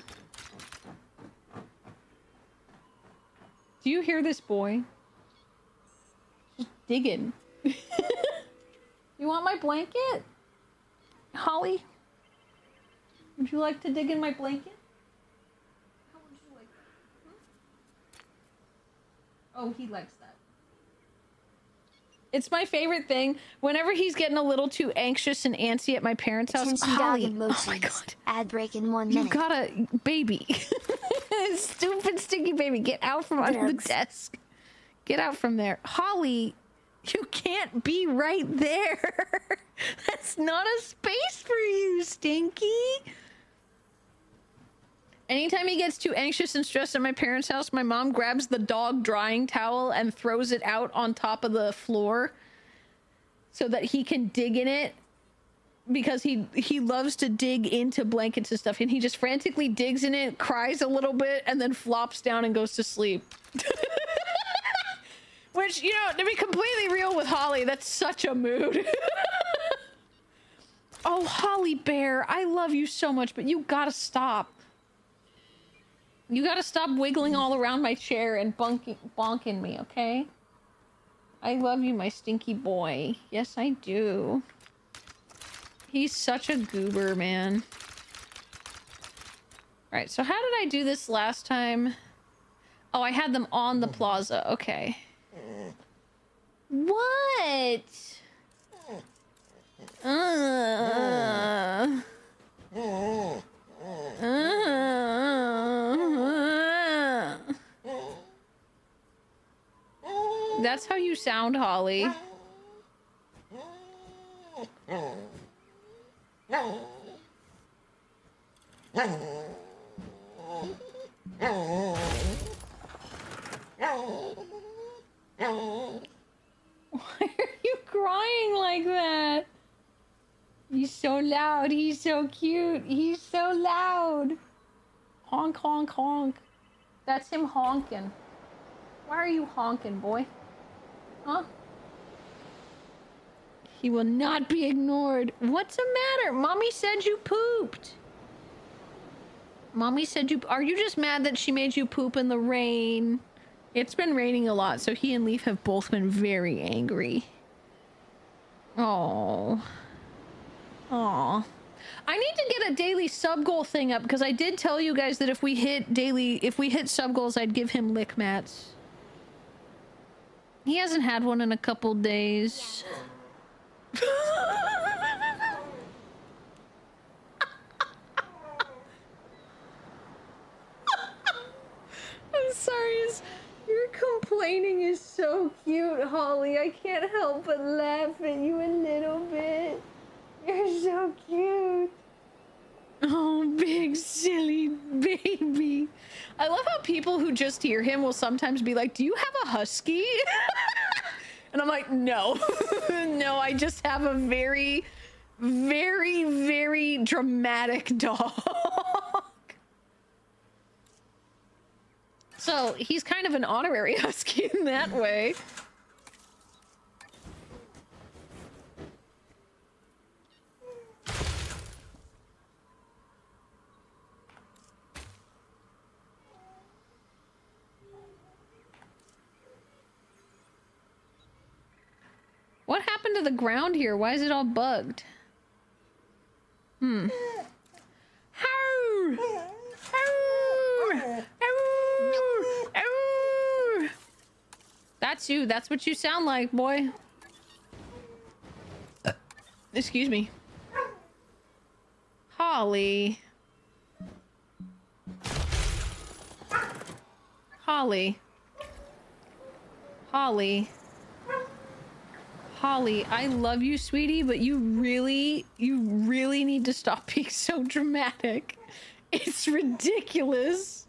Do you hear this boy? Just digging. You want my blanket? Holly? Would you like to dig in my blanket? How would you like that? Oh, he likes that. It's my favorite thing. Whenever he's getting a little too anxious and antsy at my parents' house, Attention Holly, dog oh my god. Ad break in 1 minute. You got a baby. Stupid stinky baby. Get out from under the desk. Get out from there. Holly, you can't be right there. That's not a space for you, Stinky. Anytime he gets too anxious and stressed at my parents' house, my mom grabs the dog drying towel and throws it out on top of the floor so that he can dig in it, because he loves to dig into blankets and stuff, and he just frantically digs in it, cries a little bit, and then flops down and goes to sleep. Which, you know, to be completely real with Holly, that's such a mood. Oh, Holly Bear, I love you so much, but you gotta stop. You gotta stop wiggling all around my chair and bonking me, okay? I love you, my stinky boy. Yes, I do. He's such a goober, man. Alright, so how did I do this last time? Oh, I had them on the plaza. Okay. What? That's how you sound, Holly. Why are you crying like that? He's so loud. He's so cute. He's so loud. Honk, honk, honk. That's him honking. Why are you honking, boy? Huh? He will not be ignored. What's the matter? Mommy said you pooped. Mommy said you... Are you just mad that she made you poop in the rain? It's been raining a lot, so he and Leaf have both been very angry. Oh. Aw. I need to get a daily sub goal thing up, because I did tell you guys that if we hit sub goals, I'd give him lick mats. He hasn't had one in a couple days. I'm sorry, your complaining is so cute, Holly. I can't help but laugh at you a little bit. You're so cute. Oh, big silly baby. I love how people who just hear him will sometimes be like, do you have a husky? And I'm like, no. No, I just have a very, very, very dramatic dog. So he's kind of an honorary husky in that way. What happened to the ground here? Why is it all bugged? Hmm. That's you. That's what you sound like, boy. Excuse me. Holly. Holly. Holly. Holly, I love you, sweetie, but you really need to stop being so dramatic. It's ridiculous.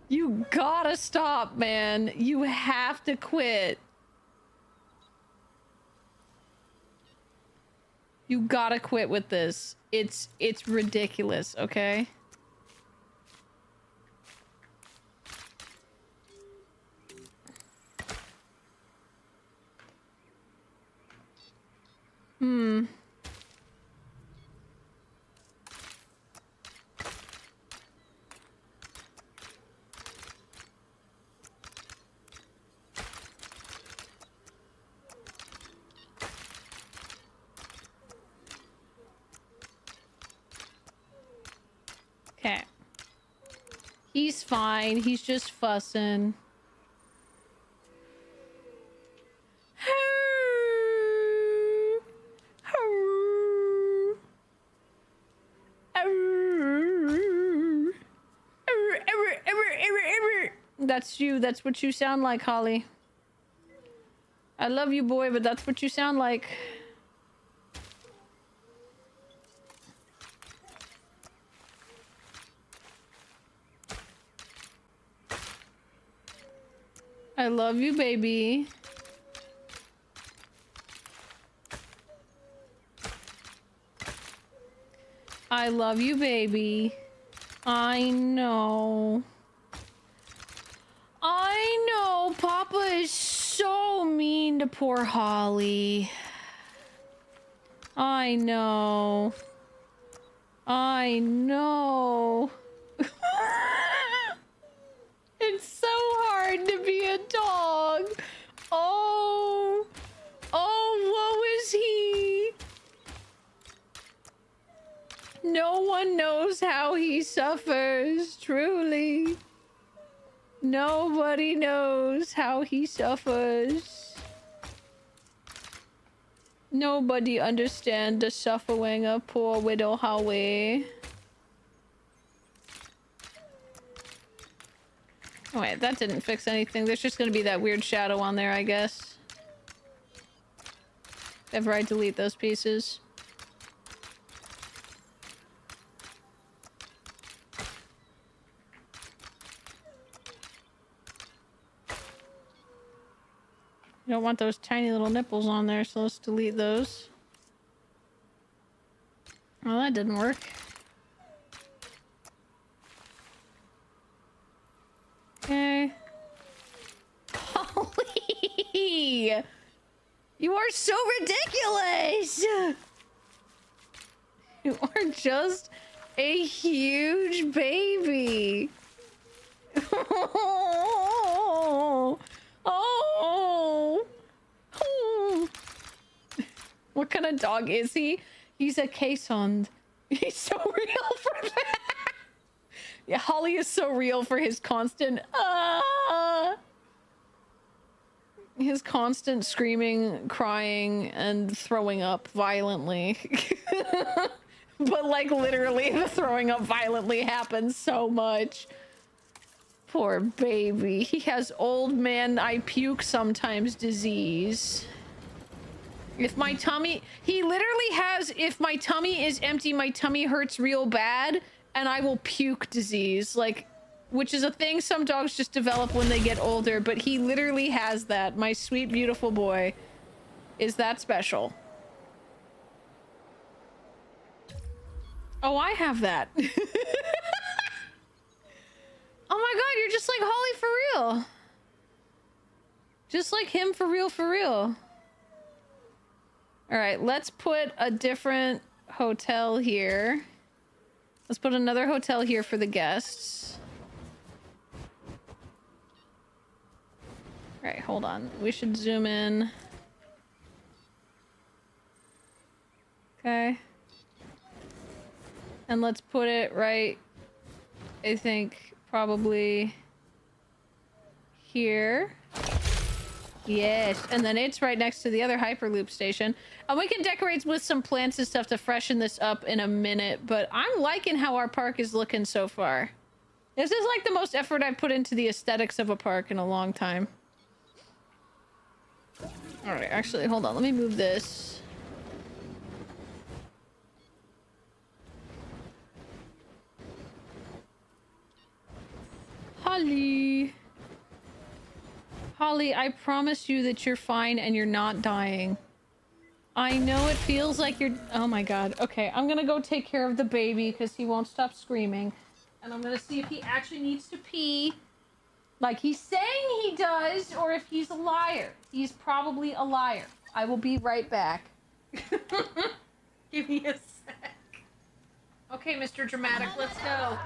You gotta stop, man. You have to quit. You gotta quit with this. It's ridiculous, okay? Okay. He's fine. He's just fussing. That's you. That's what you sound like, Holly. I love you, boy, but that's what you sound like. I love you, baby. I love you, baby. I know. I know. Papa is so mean to poor Holly. I know. I know. It's so hard to be a dog. Oh, woe is he. No one knows how he suffers, truly. Nobody knows how he suffers. Nobody understands the suffering of poor widow Howie. Oh, wait, that didn't fix anything. There's just gonna be that weird shadow on there, I guess. If I delete those pieces. You don't want those tiny little nipples on there, so let's delete those. Well, that didn't work. Okay. Holly! You are so ridiculous! You are just a huge baby. Oh. What kind of dog is he? He's a caissoned. He's so real for that. Yeah, Holly is so real for his constant his constant screaming, crying, and throwing up violently. But like literally the throwing up violently happens so much. Poor baby. He has old man I puke sometimes disease. If my tummy... He literally has, if my tummy is empty, my tummy hurts real bad, and I will puke disease. Like, which is a thing some dogs just develop when they get older, but he literally has that. My sweet, beautiful boy is that special. Oh, I have that. Oh my god, you're just like Holly for real. Just like him for real, for real. Alright, let's put a different hotel here. Let's put another hotel here for the guests. Alright, hold on. We should zoom in. Okay. And let's put it right, I think, probably here. Yes, and then it's right next to the other Hyperloop station. And we can decorate with some plants and stuff to freshen this up in a minute, but I'm liking how our park is looking so far. This is like the most effort I've put into the aesthetics of a park in a long time. All right, actually, hold on. Let me move this. Holly. Holly, I promise you that you're fine and you're not dying. I know it feels like you're... Oh my god. Okay, I'm gonna go take care of the baby because he won't stop screaming. And I'm gonna see if he actually needs to pee. Like he's saying he does, or if he's a liar. He's probably a liar. I will be right back. Give me a sec. Okay, Mr. Dramatic, let's go.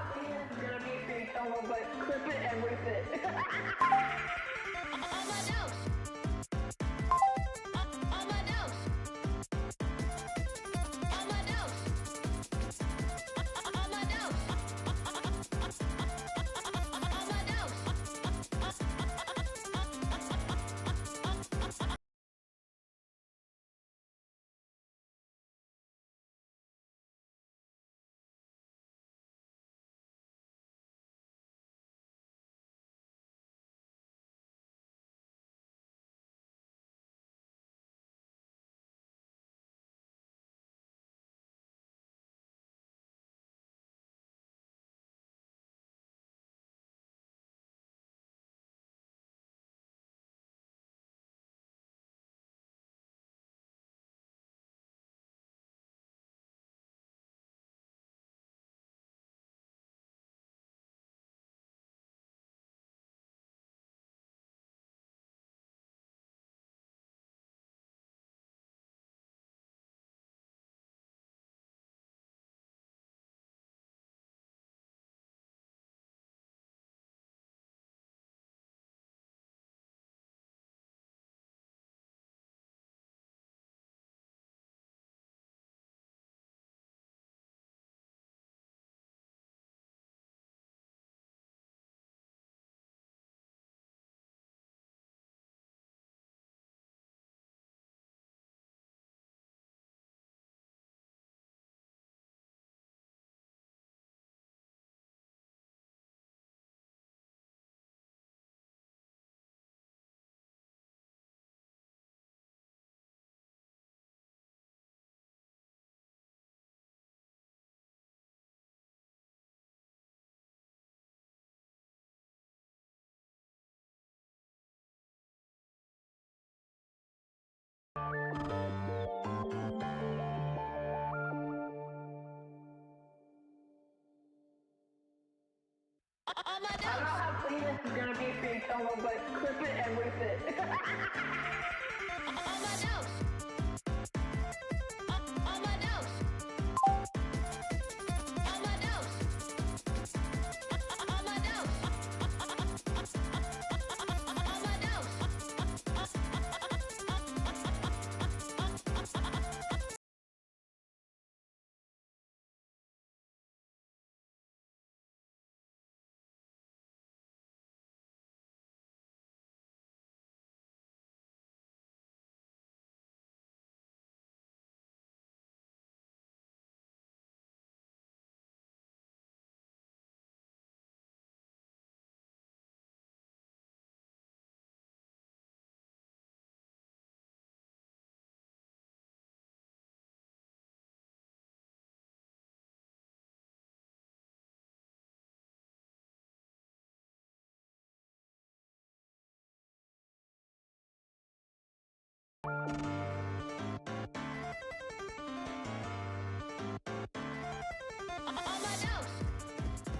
I know how clean this is gonna be for you, Tomo, but clip it and rip it.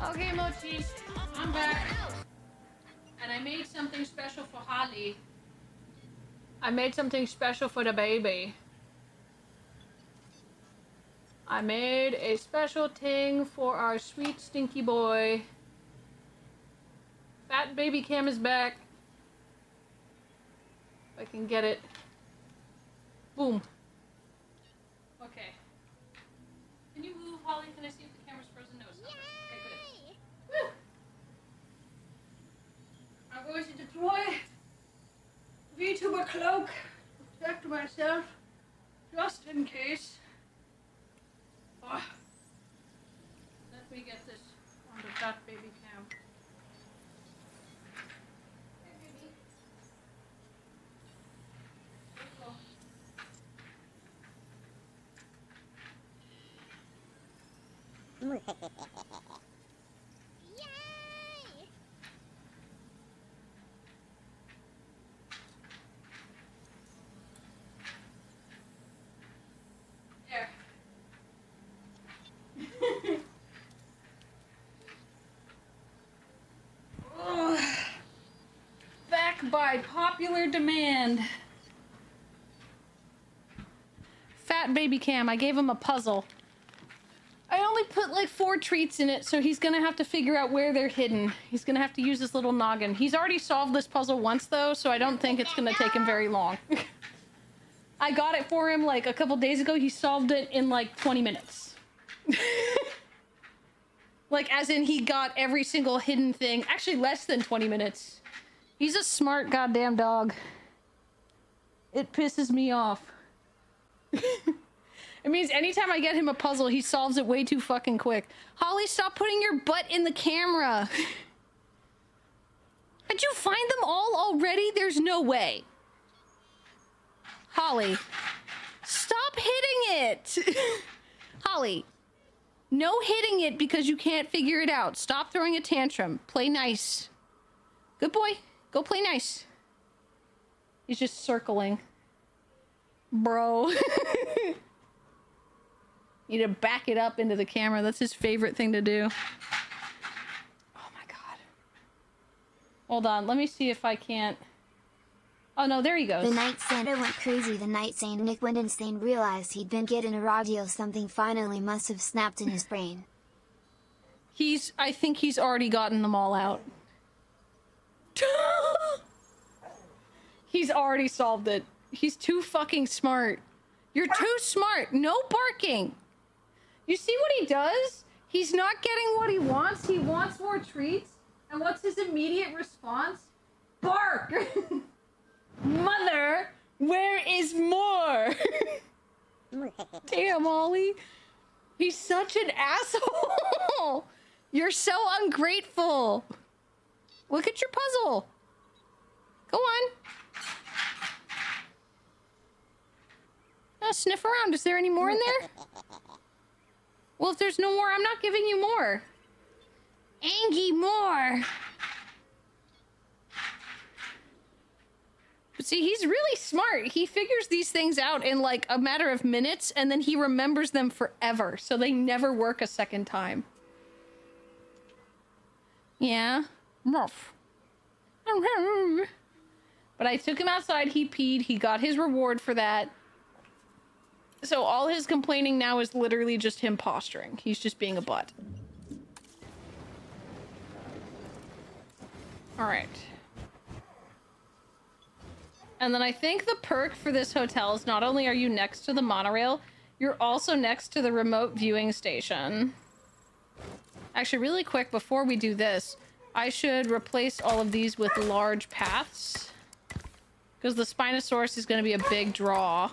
Okay, Mochis, I'm back. And I made something special for Holly. I made something special for the baby. I made a special thing for our sweet stinky boy. Fat baby cam is back. If I can get it. Boom. Okay. Can you move, Holly? Can I see if the camera's frozen? No, it's not. Okay, good. Woo! I'm going to deploy VTuber cloak to protect myself, just in case. Oh. Let me get this on the fat baby cam. Ugh. Back by popular demand. Fat baby Cam, I gave him a puzzle. I only put like 4 treats in it, so he's gonna have to figure out where they're hidden. He's gonna have to use his little noggin. He's already solved this puzzle once though, so I don't think it's gonna take him very long. I got it for him like a couple days ago. He solved it in like 20 minutes. Like, as in he got every single hidden thing. Actually, less than 20 minutes. He's a smart goddamn dog. It pisses me off. It means anytime I get him a puzzle, he solves it way too fucking quick. Holly, stop putting your butt in the camera. Did you find them all already? There's no way. Holly, stop hitting it. Holly, no hitting it because you can't figure it out. Stop throwing a tantrum. Play nice. Good boy. Go play nice. He's just circling. Bro. Need to back it up into the camera. That's his favorite thing to do. Oh my god. Hold on. Let me see if I can't... Oh no, there he goes. The night Santa went crazy. The night Saint Nick went insane. Realized he'd been getting a raw deal. Something finally must have snapped in his brain. I think he's already gotten them all out. He's already solved it. He's too fucking smart. You're too smart. No barking. You see what he does? He's not getting what he wants. He wants more treats. And what's his immediate response? Bark! Mother, where is more? Damn, Ollie. He's such an asshole. You're so ungrateful. Look at your puzzle. Go on. Now sniff around. Is there any more in there? Well, if there's no more, I'm not giving you more. Angie, more. But see, he's really smart. He figures these things out in like a matter of minutes, and then he remembers them forever, so they never work a second time. Yeah. Ruff. But I took him outside, he peed, he got his reward for that. So all his complaining now is literally just him posturing. He's just being a butt. Alright. And then I think the perk for this hotel is not only are you next to the monorail, you're also next to the remote viewing station. Actually, really quick, before we do this, I should replace all of these with large paths. Because the Spinosaurus is going to be a big draw.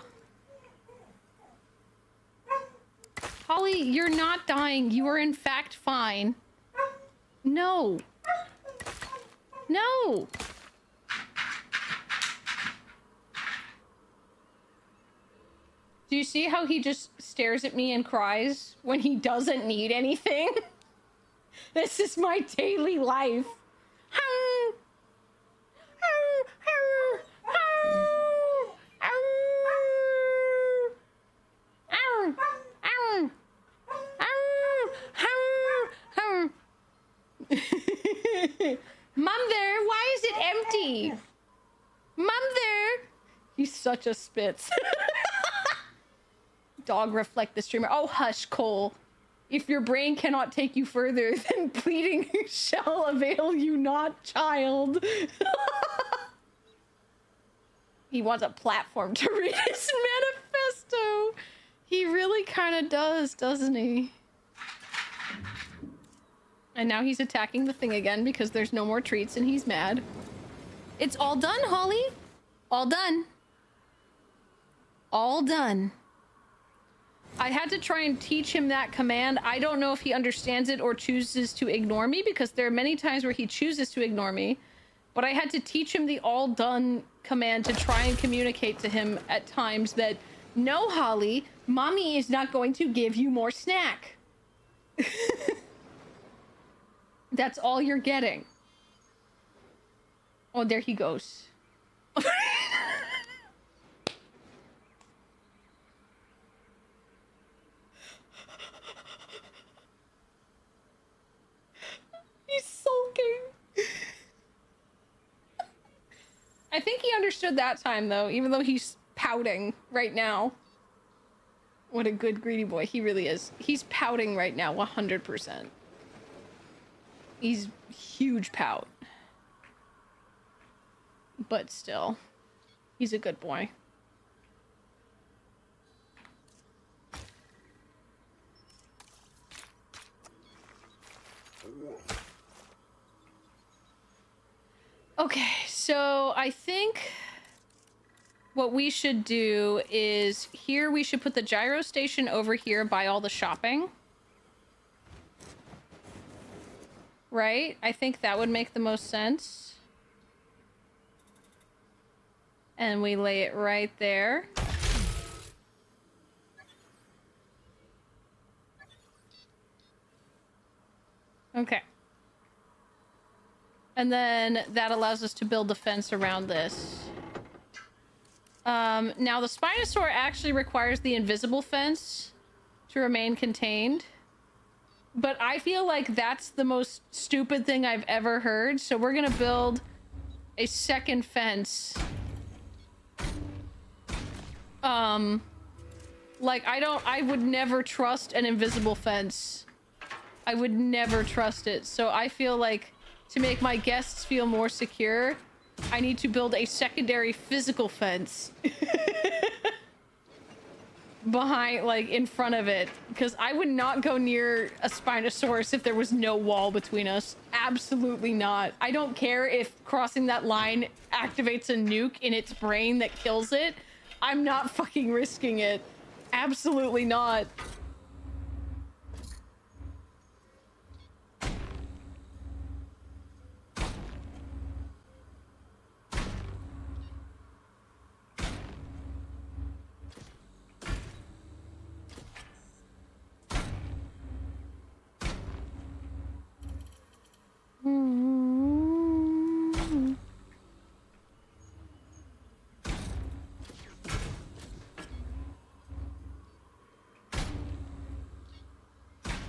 Holly, you're not dying. You are in fact fine. No. No. Do you see how he just stares at me and cries when he doesn't need anything? This is my daily life. Mother, why is it empty? Mother! He's such a spitz. Dog reflect the streamer. Oh, hush, Cole. If your brain cannot take you further, then pleading shall avail you not, child. He wants a platform to read his manifesto. He really kind of does, doesn't he? And now he's attacking the thing again because there's no more treats and he's mad. It's all done, Holly. All done. All done. I had to try and teach him that command. I don't know if he understands it or chooses to ignore me, because there are many times where he chooses to ignore me. But I had to teach him the all done command to try and communicate to him at times that, no, Holly, mommy is not going to give you more snack. That's all you're getting. Oh, there he goes. He's sulking. I think he understood that time, though, even though he's pouting right now. What a good greedy boy. He really is. He's pouting right now, 100%. He's huge pout. But still, he's a good boy. Okay, so I think what we should do is here we should put the gyro station over here by all the shopping. Right? I think that would make the most sense. And we lay it right there. Okay. And then that allows us to build a fence around this. Now the Spinosaur actually requires the invisible fence to remain contained. But I feel like that's the most stupid thing I've ever heard. So we're gonna build a second fence. Like I would never trust an invisible fence. I would never trust it. So I feel like to make my guests feel more secure, I need to build a secondary physical fence behind, like, in front of it, because I would not go near a Spinosaurus if there was no wall between us. Absolutely not. I don't care if crossing that line activates a nuke in its brain that kills it. I'm not fucking risking it. Absolutely not.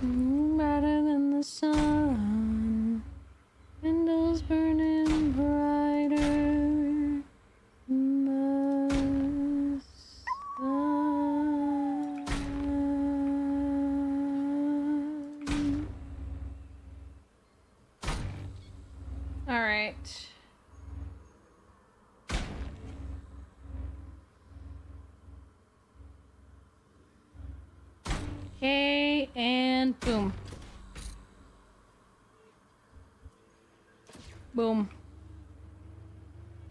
Brighter than the sun, windows burning brighter than the sun. All right. Okay, and boom. Boom.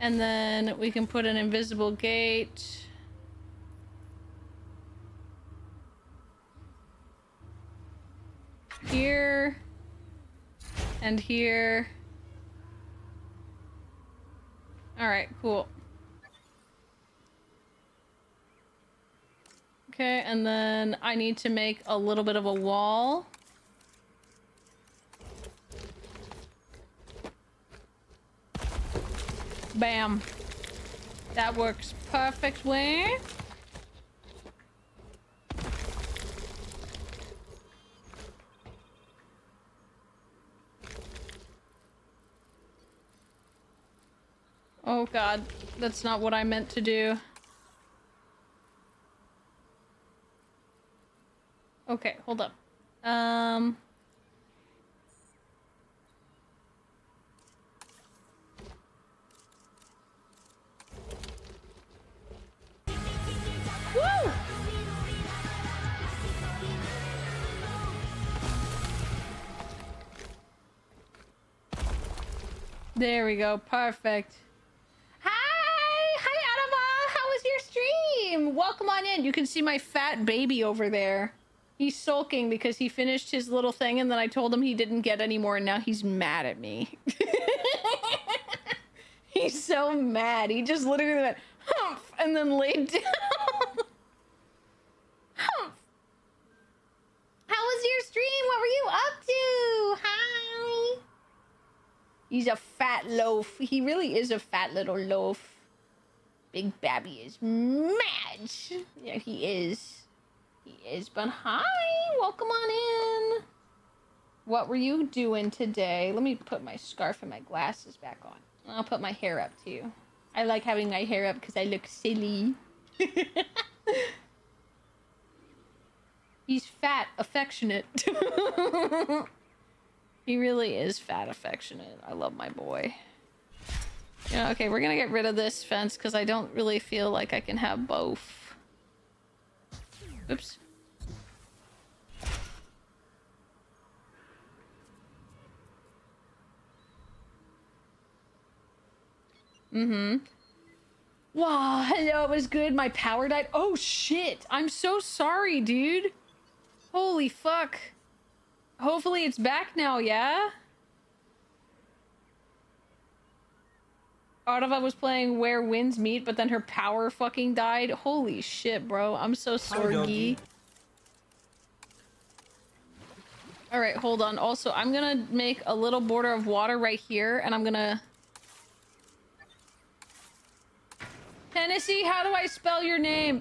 And then we can put an invisible gate. Here. And here. All right, cool. Okay, and then I need to make a little bit of a wall. Bam. That works perfectly. Oh god, that's not what I meant to do. Okay, hold up. Woo! There we go. Perfect. Hi, Anima. How was your stream? Welcome on in. You can see my fat baby over there. He's sulking because he finished his little thing and then I told him he didn't get any more and now he's mad at me. He's so mad. He just literally went, humph, and then laid down. Humph. How was your stream? What were He's a fat loaf. He really is a fat little loaf. Big Babby is mad. Yeah, he is. He is. But hi, welcome on in. What were you doing today? Let me put my scarf and my glasses back on. I'll put my hair up too. I like having my hair up because I look silly. He's fat, affectionate. He really is fat, affectionate. I love my boy. Yeah, okay, we're gonna get rid of this fence because I don't really feel like I can have both. Oops. Mm-hmm. Wow, hello, it was good. My power died. Oh, shit. I'm so sorry, dude. Holy fuck. Hopefully it's back now, yeah? Audava was playing Where Winds Meet, but then her power fucking died. Holy shit, bro. I'm so sorry. Alright, hold on. Also, I'm gonna make a little border of water right here, and I'm gonna... Tennessee, how do I spell your name?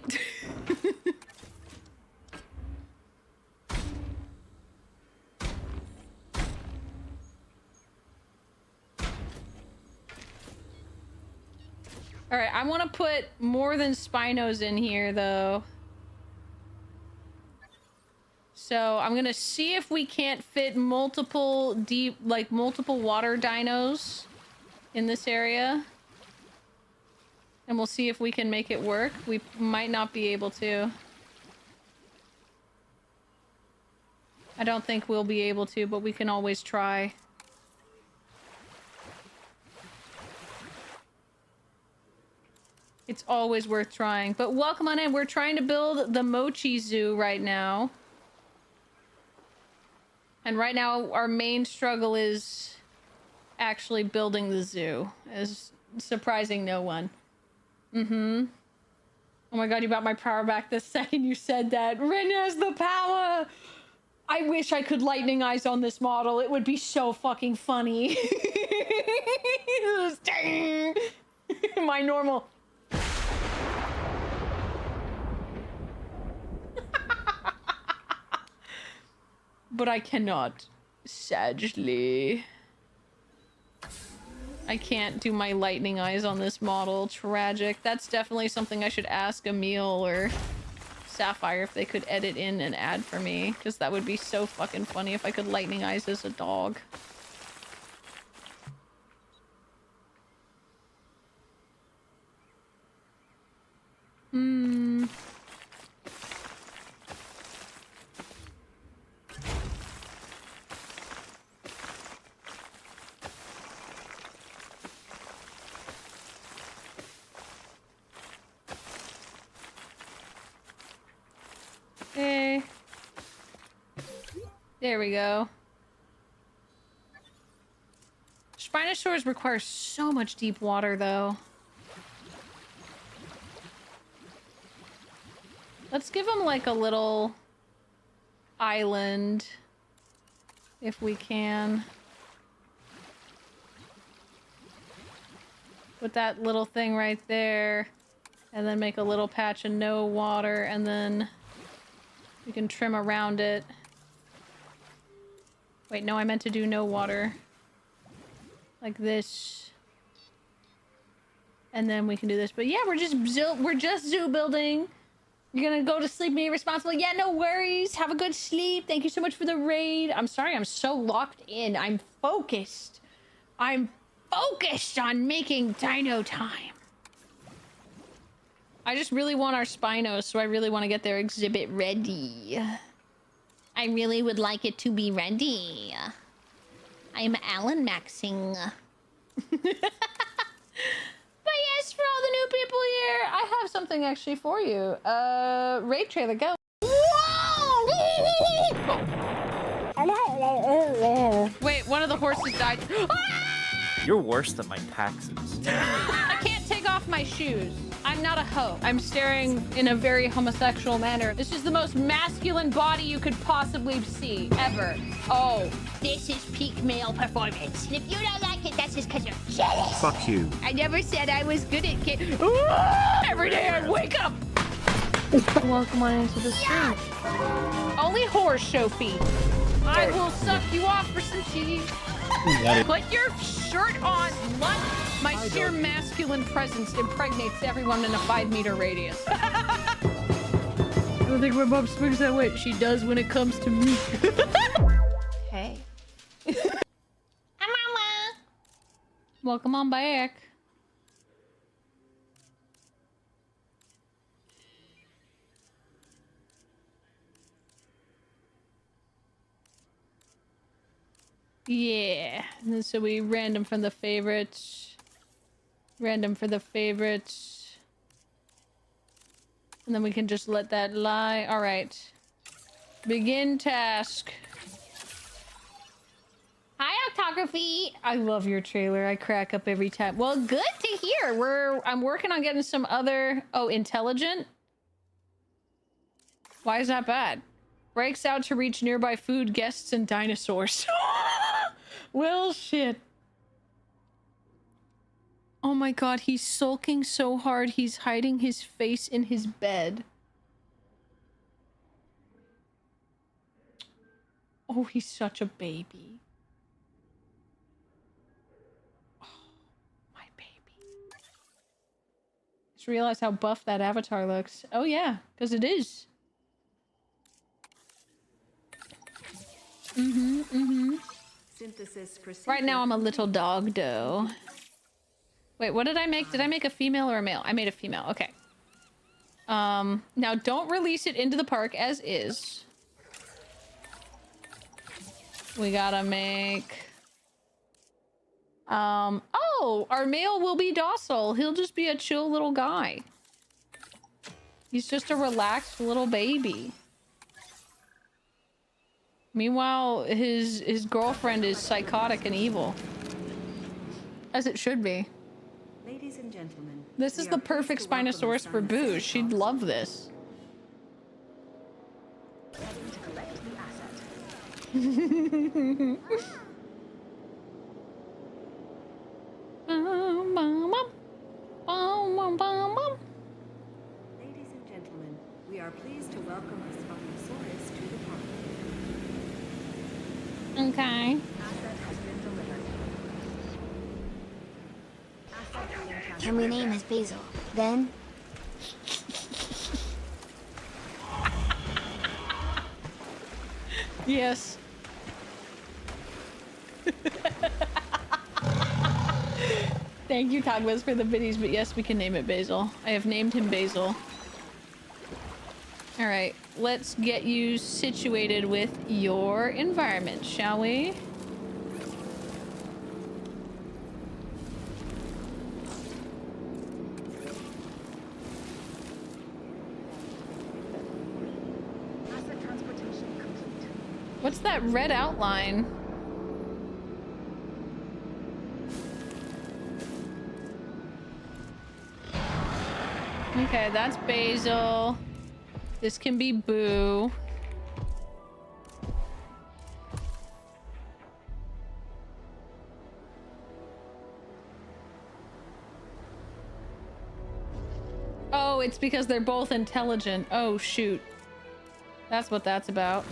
Alright, I want to put more than Spinos in here, though. So, I'm gonna see if we can't fit multiple multiple water dinos in this area. And we'll see if we can make it work. We might not be able to. I don't think we'll be able to, but we can always try. It's always worth trying. But welcome on in. We're trying to build the Mochi Zoo right now. And right now, our main struggle is actually building the zoo. Is surprising no one. Mm-hmm. Oh my god, you got my power back the second you said that. Renn has the power! I wish I could lightning eyes on this model. It would be so fucking funny. My normal... But I cannot. Sagely. I can't do my lightning eyes on this model. Tragic. That's definitely something I should ask Emil or Sapphire if they could edit in and add for me. Because that would be so fucking funny if I could lightning eyes as a dog. Hmm. Okay. There we go. Spinosaurs require so much deep water, though. Let's give them, like, a little island, if we can. Put that little thing right there, and then make a little patch of no water, and then... we can trim around it. Wait, no, I meant to do no water. Like this. And then we can do this. But yeah, we're just zoo building. You're gonna go to sleep, be responsible. Yeah, no worries. Have a good sleep. Thank you so much for the raid. I'm sorry, I'm so locked in. I'm focused. I'm focused on making dino time. I just really want our Spinos, so I really want to get their exhibit ready. I really would like it to be ready. I'm Alan Maxing. But yes, for all the new people here, I have something actually for you. Raid trailer, go. Whoa! Wait, one of the horses died. You're worse than my taxes. I can't take off my shoes. I'm not a hoe. I'm staring in a very homosexual manner. This is the most masculine body you could possibly see, ever. Oh. this is peak male performance. And if you don't like it, that's just because you're jealous. Fuck you. I never said I was good at every day I wake up. Welcome on into the stream. Only horse show feet. I will suck you off for some cheese. Put your shirt on. What? My sheer masculine presence impregnates everyone in a 5-meter radius. I don't think my mom swings that way. She does when it comes to me. Hey. Welcome on back. Yeah, and then so we random from the favorites. Random for the favorites. And then we can just let that lie. All right. Begin task. Hi, Octography. I love your trailer. I crack up every time. Well, good to hear. I'm working on getting some other... Oh, intelligent? Why is that bad? Breaks out to reach nearby food, guests, and dinosaurs. Well, shit. Oh my god, he's sulking so hard he's hiding his face in his bed. Oh, he's such a baby. Oh, my baby. Just realized how buff that avatar looks. Oh yeah, because it is. Synthesis Right now I'm a little dog doe. Wait, what did I make? Did I make a female or a male? I made a female. Okay. Now don't release it into the park as is. We gotta make... Oh! Our male will be docile. He'll just be a chill little guy. He's just a relaxed little baby. Meanwhile, his girlfriend is psychotic and evil. As it should be. Ladies and gentlemen, this is the perfect Spinosaurus for Boo. She'd love this. Ladies and gentlemen, we are pleased to welcome the Spinosaurus to the park. Okay. Asset has been delivered. Can we name his Basil? Then? Yes. Thank you, Togwez, for the biddies, but yes, we can name it Basil. I have named him Basil. Alright, let's get you situated with your environment, shall we? What's that red outline? Okay, that's Basil. This can be Boo. Oh, it's because they're both intelligent. Oh, shoot. That's what that's about.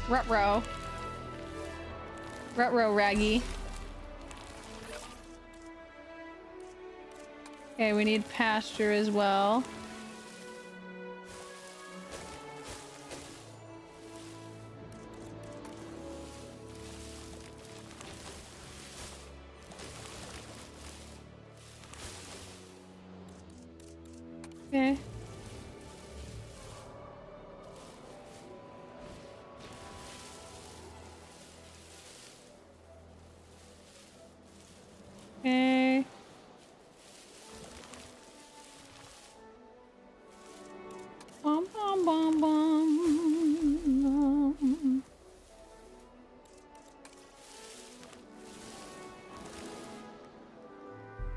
Ruh-roh. Ruh-roh, Raggy. Okay, we need pasture as well. Okay. Okay. Bum, bum, bum, bum.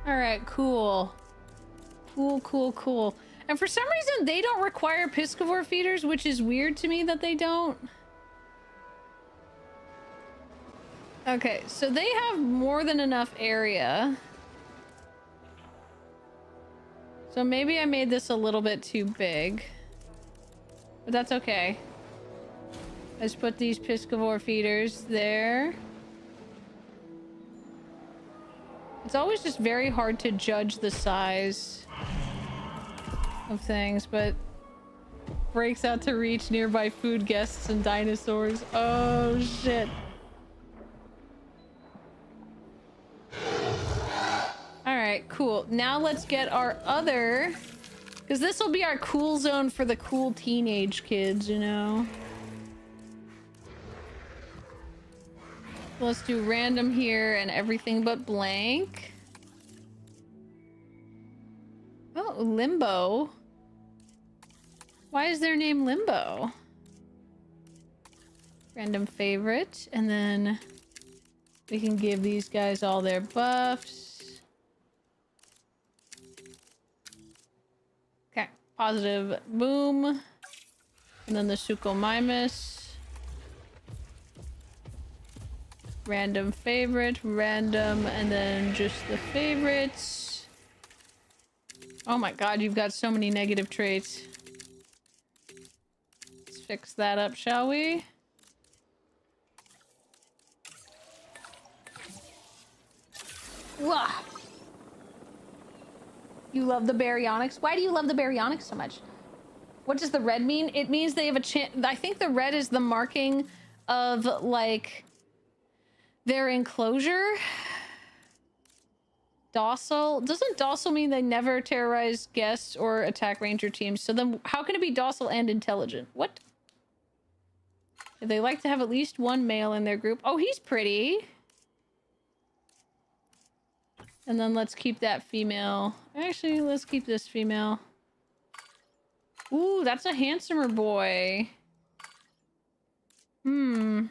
All right, cool. Cool. And for some reason, they don't require piscivore feeders, which is weird to me that they don't. Okay, so they have more than enough area. So maybe I made this a little bit too big. But that's okay. Let's put these piscivore feeders there. It's always just very hard to judge the size of things, but breaks out to reach nearby food, guests, and dinosaurs. Oh, shit. All right, cool. Now let's get our other... Because this will be our cool zone for the cool teenage kids, you know? Let's do random here and everything but blank. Oh, Limbo. Why is their name Limbo? Random favorite. And then we can give these guys all their buffs. Okay. Positive boom. And then the Suchomimus. Random favorite, random, and then just the favorites. Oh my god, you've got so many negative traits. Let's fix that up, shall we? Wah! You love the baryonyx? Why do you love the baryonyx so much? What does the red mean? It means they have a chance. I think the red is the marking of, like, their enclosure. Docile. Doesn't docile mean they never terrorize guests or attack ranger teams? So then how can it be docile and intelligent? What? If they like to have at least one male in their group. Oh, he's pretty. And then let's keep that female. Actually, let's keep this female. Ooh, that's a handsomer boy. You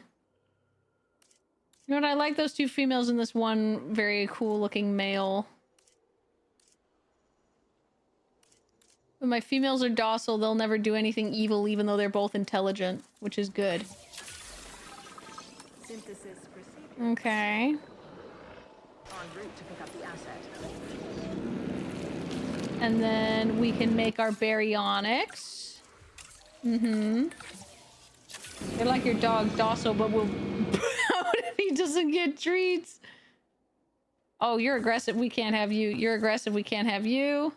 know what? I like those two females and this one very cool looking male. When my females are docile, they'll never do anything evil even though they're both intelligent, which is good. Synthesis procedure. Okay. En route to pick up the asset. And then we can make our baryonyx. They're like your dog, docile, but will... What if he doesn't get treats? Oh, you're aggressive. We can't have you. You're aggressive. We can't have you.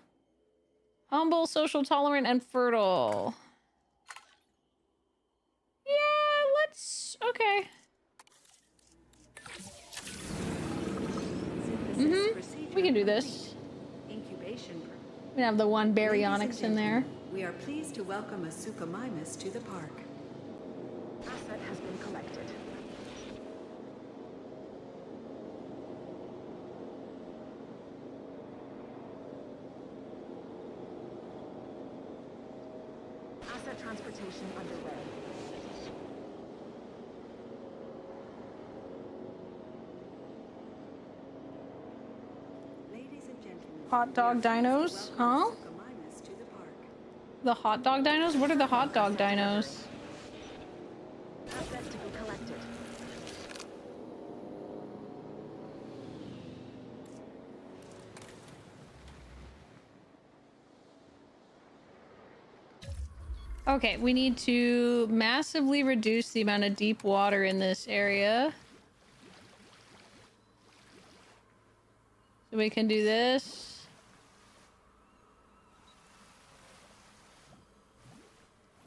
Humble, social, tolerant, and fertile. Yeah, let's... Okay. We can do this. Incubation. We have the one baryonyx in there. We are pleased to welcome a Suchomimus to the park. Asset has been collected. Asset transportation underway. Ladies and gentlemen, Hot dog dinos? Huh? Suchomimus to the park. The hot dog dinos? What are the hot dog dinos? Asset to be collected. Okay, we need to massively reduce the amount of deep water in this area. So we can do this.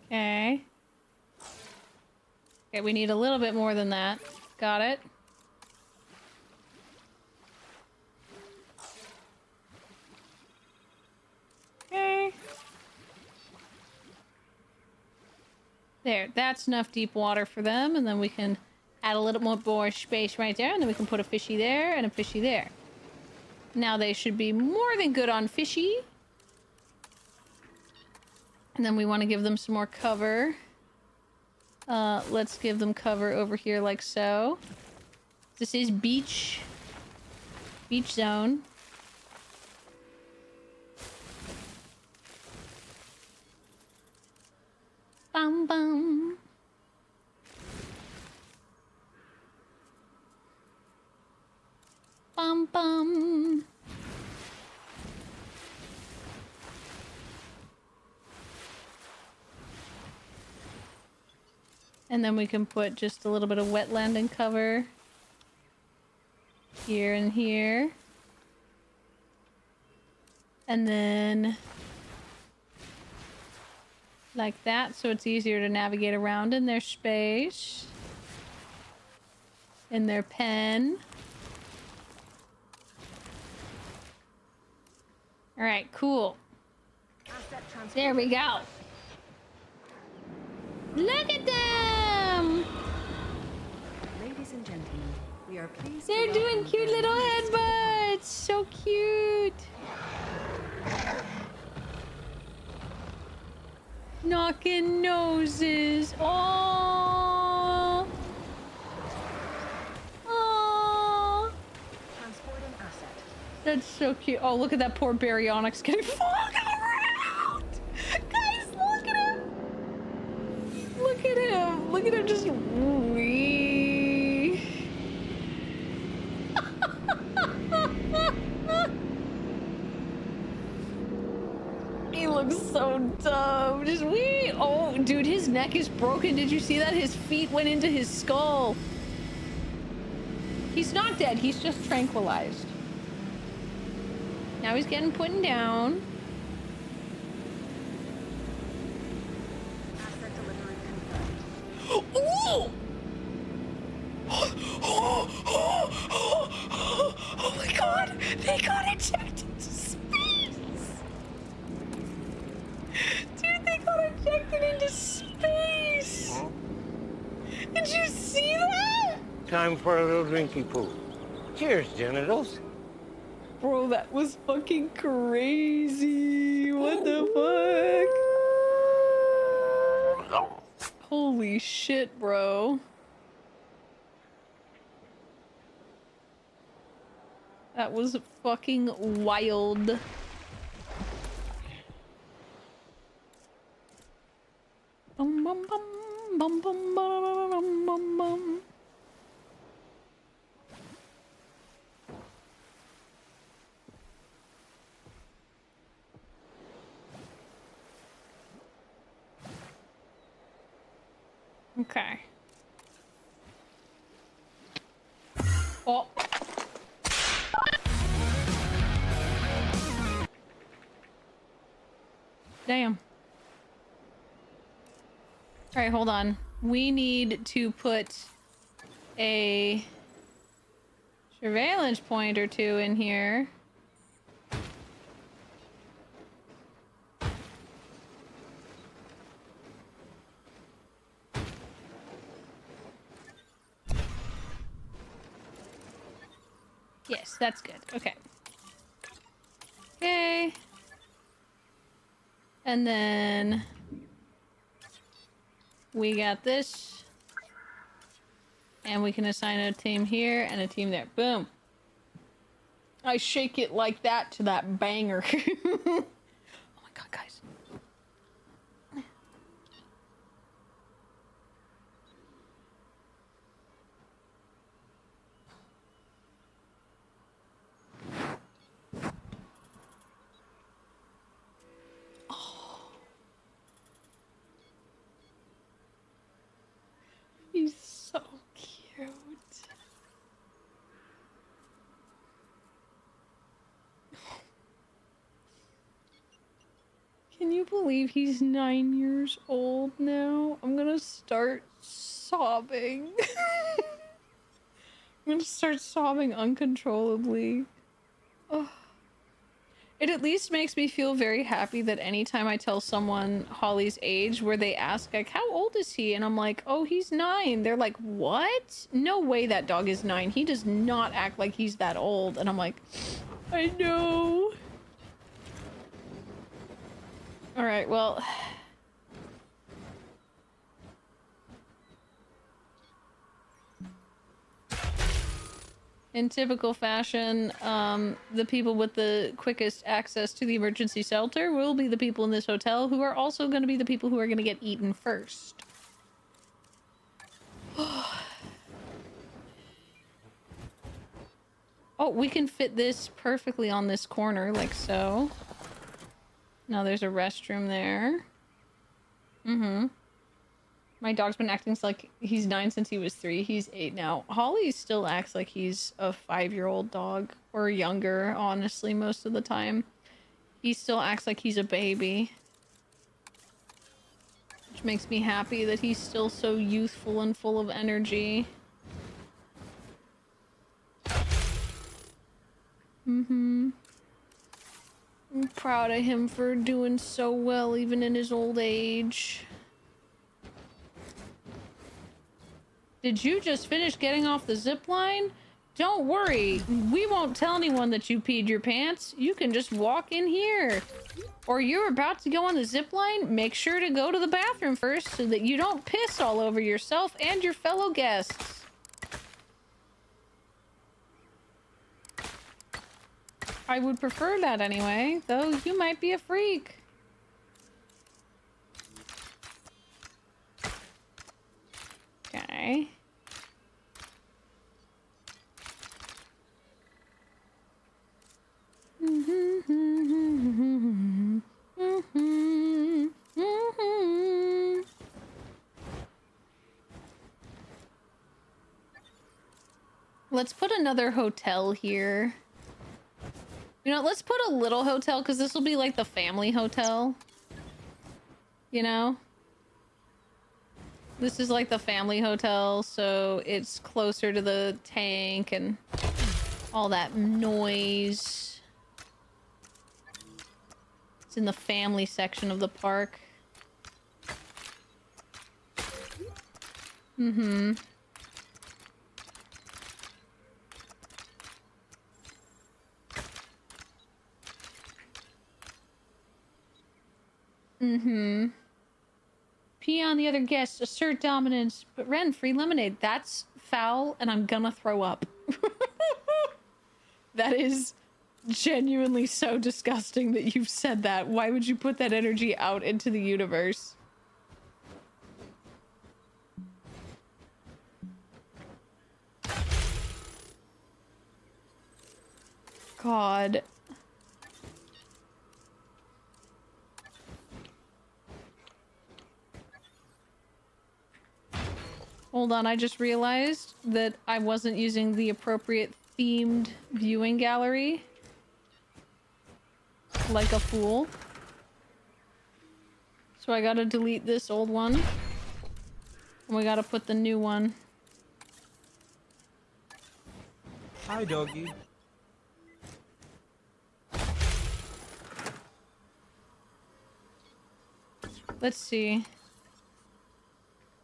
Okay. Okay, we need a little bit more than that. Got it. Okay. There, that's enough deep water for them, and then we can add a little more space right there, and then we can put a fishy there and a fishy there. Now they should be more than good on fishy. And then we want to give them some more cover. Let's give them cover over here like so. This is beach zone. Bum bum. Bum bum. And then we can put just a little bit of wetland and cover here and here. And then like that, so it's easier to navigate around in their space. In their pen. All right, cool. There we go. Look at them! Ladies and gentlemen, we are pleased They're to doing welcome cute the little newest headbutts! So cute! Knocking noses! Oh! Oh! Transporting asset. That's so cute. Oh, look at that poor Baryonyx getting fucked around! Guys, look at him! Look at him! Look at him just wee. He looks so dumb. Just wee. Oh, dude, his neck is broken. Did you see that? His feet went into his skull. He's not dead. He's just tranquilized. Now he's getting put down. Asset delivery confirmed. Ooh! Oh my god! They got ejected to space! Dude, they got ejected into space! Did you see that? Time for a little drinky poo. Cheers, genitals. Bro, that was fucking crazy! What the fuck? Holy shit, bro. That was fucking wild. Bum bum bum bum bum bum bum bum bum. Okay. Oh. Damn. All right, hold on. We need to put a surveillance point or two in here. Yes, that's good. Okay. Okay. And then we got this. And we can assign a team here and a team there. Boom. I shake it like that to that banger. Oh my god, guys. He's so cute. Can you believe he's 9 years old now? I'm gonna start sobbing. I'm gonna start sobbing uncontrollably. Oh. It at least makes me feel very happy that anytime I tell someone Holly's age, where they ask, like, how old is he? And I'm like, oh, he's 9. They're like, what? No way that dog is 9. He does not act like he's that old. And I'm like, I know. All right, well. In typical fashion, the people with the quickest access to the emergency shelter will be the people in this hotel, who are also going to be the people who are going to get eaten first. Oh, we can fit this perfectly on this corner, like so. Now there's a restroom there. Mm-hmm. My dog's been acting like he's 9 since he was 3. He's 8 now. Holly still acts like he's a 5-year-old dog, or younger, honestly, most of the time. He still acts like he's a baby. Which makes me happy that he's still so youthful and full of energy. Mm-hmm. I'm proud of him for doing so well even in his old age. Did you just finish getting off the zip line? Don't worry, we won't tell anyone that you peed your pants. You can just walk in here. Or you're about to go on the zip line, make sure to go to the bathroom first so that you don't piss all over yourself and your fellow guests. I would prefer that anyway, though you might be a freak. Okay. Let's put another hotel here. You know, let's put a little hotel, because this will be like the family hotel. You know? This is like the family hotel, so it's closer to the tank and all that noise. It's in the family section of the park. Mm-hmm. Mm-hmm. Pee on the other guests, assert dominance, but Renn, free lemonade. That's foul, and I'm gonna throw up. That is genuinely so disgusting that you've said that. Why would you put that energy out into the universe? God. Hold on, I just realized that I wasn't using the appropriate themed viewing gallery. Like a fool. So I gotta delete this old one. And we gotta put the new one. Hi, doggy. Let's see.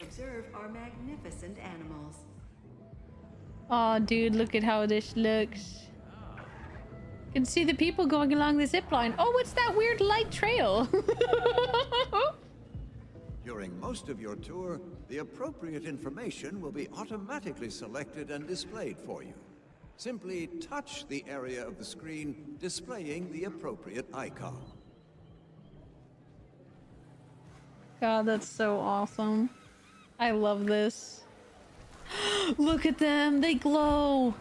Observe our magnificent animals. Aw, dude, look at how this looks. You can see the people going along the zip line. Oh, what's that weird light trail? During most of your tour, the appropriate information will be automatically selected and displayed for you. Simply touch the area of the screen displaying the appropriate icon. God, that's so awesome. I love this. Look at them, they glow.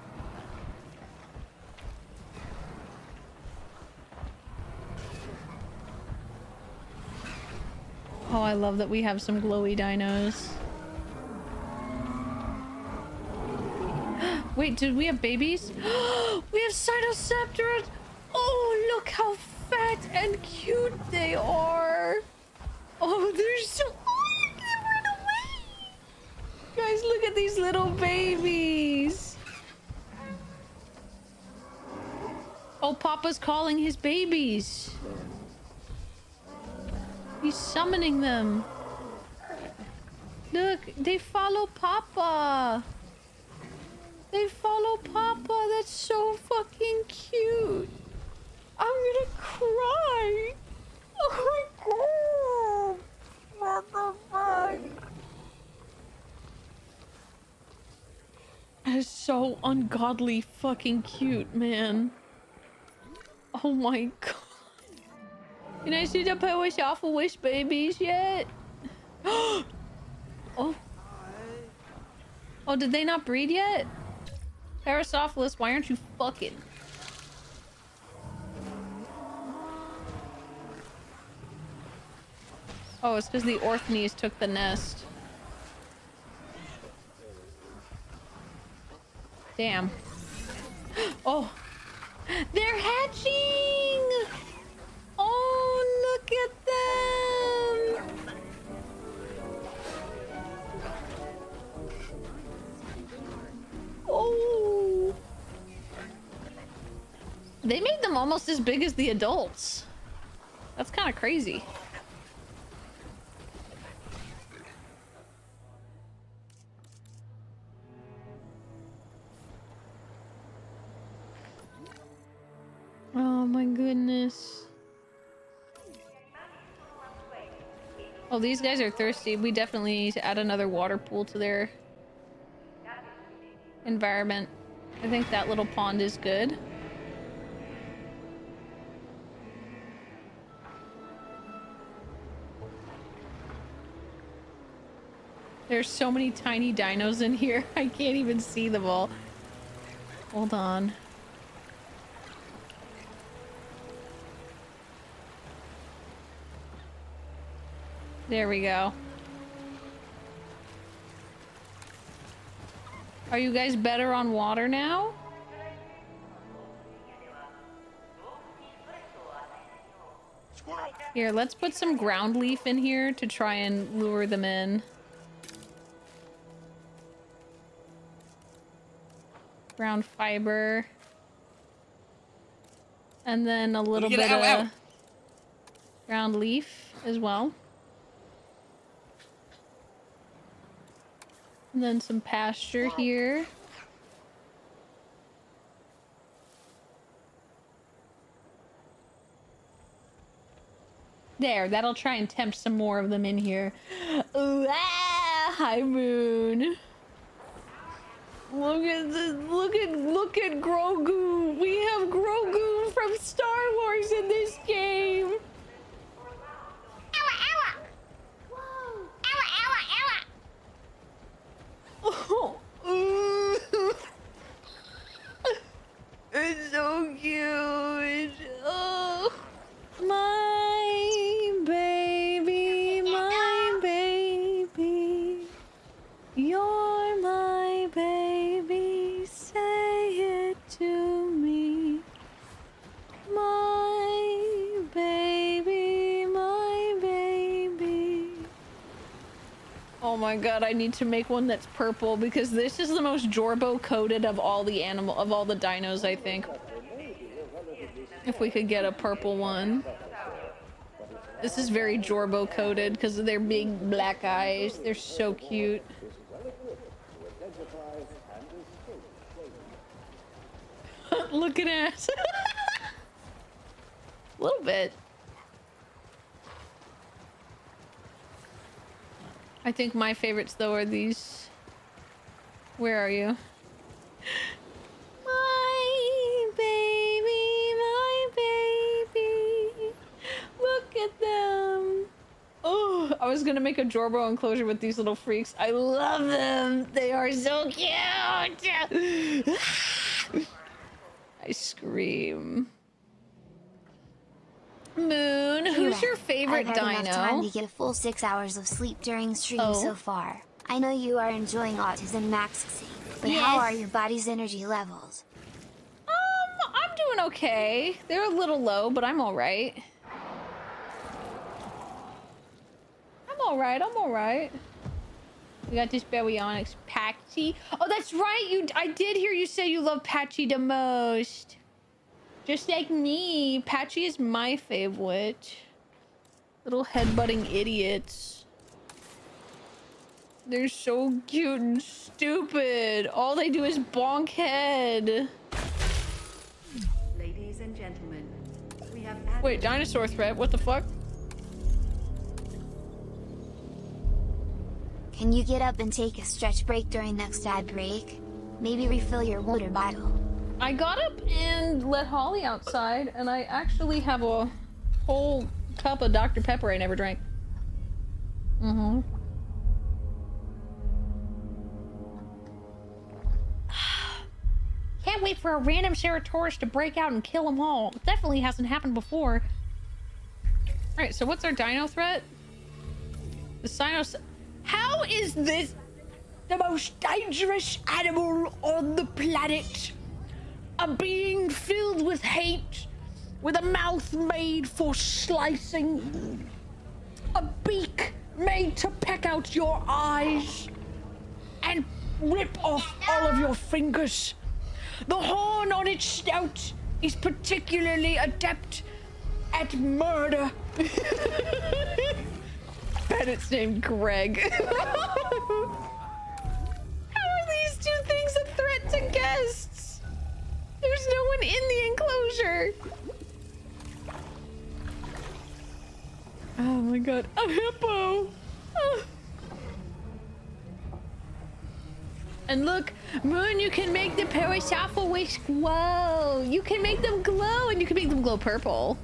Oh, I love that we have some glowy dinos. Wait, did we have babies? We have Cynoceptors! Oh, look how fat and cute they are! Oh, they're so... Oh, they ran away! Guys, look at these little babies! Oh, Papa's calling his babies! He's summoning them! Look, they follow Papa! They follow Papa! That's so fucking cute! I'm gonna cry! Oh my god! What the fuck? That's so ungodly fucking cute, man. Oh my god. Can I see the Polish Alpha Wish babies yet? Oh. Oh, did they not breed yet? Parasophilus, why aren't you fucking? Oh, it's because the Orthnies took the nest. Damn. Oh, they're hatching! Oh, look at them! Oh! They made them almost as big as the adults. That's kind of crazy. Oh my goodness. Oh, these guys are thirsty. We definitely need to add another water pool to their environment. I think that little pond is good. There's so many tiny dinos in here. I can't even see them all. Hold on. There we go. Are you guys better on water now? Here, let's put some ground leaf in here to try and lure them in. Ground fiber. And then a little bit of ground leaf as well. And then some pasture here. There, that'll try and tempt some more of them in here. Ooh, ah, hi Moon. Look at this, look at Grogu. We have Grogu from Star Wars in this game. Oh, it's so cute. Oh, my baby, you're my baby. Say it to me, my baby, my baby. Oh my god, I need to make one that's purple because this is the most Jorbo coated of all the dinos, I think. If we could get a purple one. This is very Jorbo coated because of their big black eyes. They're so cute. Look at us. A little bit. I think my favorites though are these. Where are you? My baby. Look at them. Oh, I was gonna make a Jorbo enclosure with these little freaks. I love them. They are so cute. I scream. Moon, who's your favorite I've had I'm doing okay. They're a little low, but I'm alright. I'm alright. We got this Baryonyx Patchy. Oh, that's right. I did hear you say you love Patchy the most. Just like me. Patchy is my favorite. Little headbutting idiots. They're so cute and stupid. All they do is bonk head. Ladies and gentlemen, we have Wait, dinosaur threat? What the fuck? Can you get up and take a stretch break during next ad break? Maybe refill your water bottle. I got up and let Holly outside, and I actually have a whole cup of Dr. Pepper I never drank. Mm-hmm. Can't wait for a random Ceratosaurus to break out and kill them all. It definitely hasn't happened before. Alright, so what's our dino threat? The Sinos... How is this the most dangerous animal on the planet? A being filled with hate, with a mouth made for slicing, a beak made to peck out your eyes and rip off all of your fingers. The horn on its snout is particularly adept at murder. Bet it's named Greg. How are these two things a threat to guests? There's no one in the enclosure. Oh my god, a hippo. Oh. And look, Moon, you can make the Parasaurolophus glow. You can make them glow, and you can make them glow purple.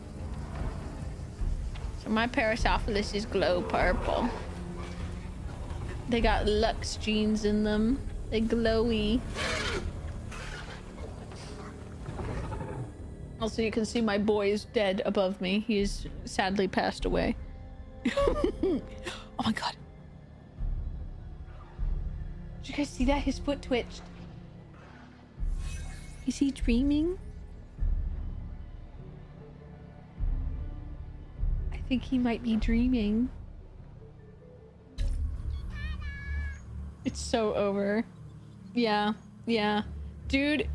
So my Parasaurolophus is glow purple. They got Lux genes in them. They're glowy. Also, you can see my boy is dead above me. He's sadly passed away. Oh my god. Did you guys see that? His foot twitched. Is he dreaming? I think he might be dreaming. It's so over. Yeah, yeah. Dude,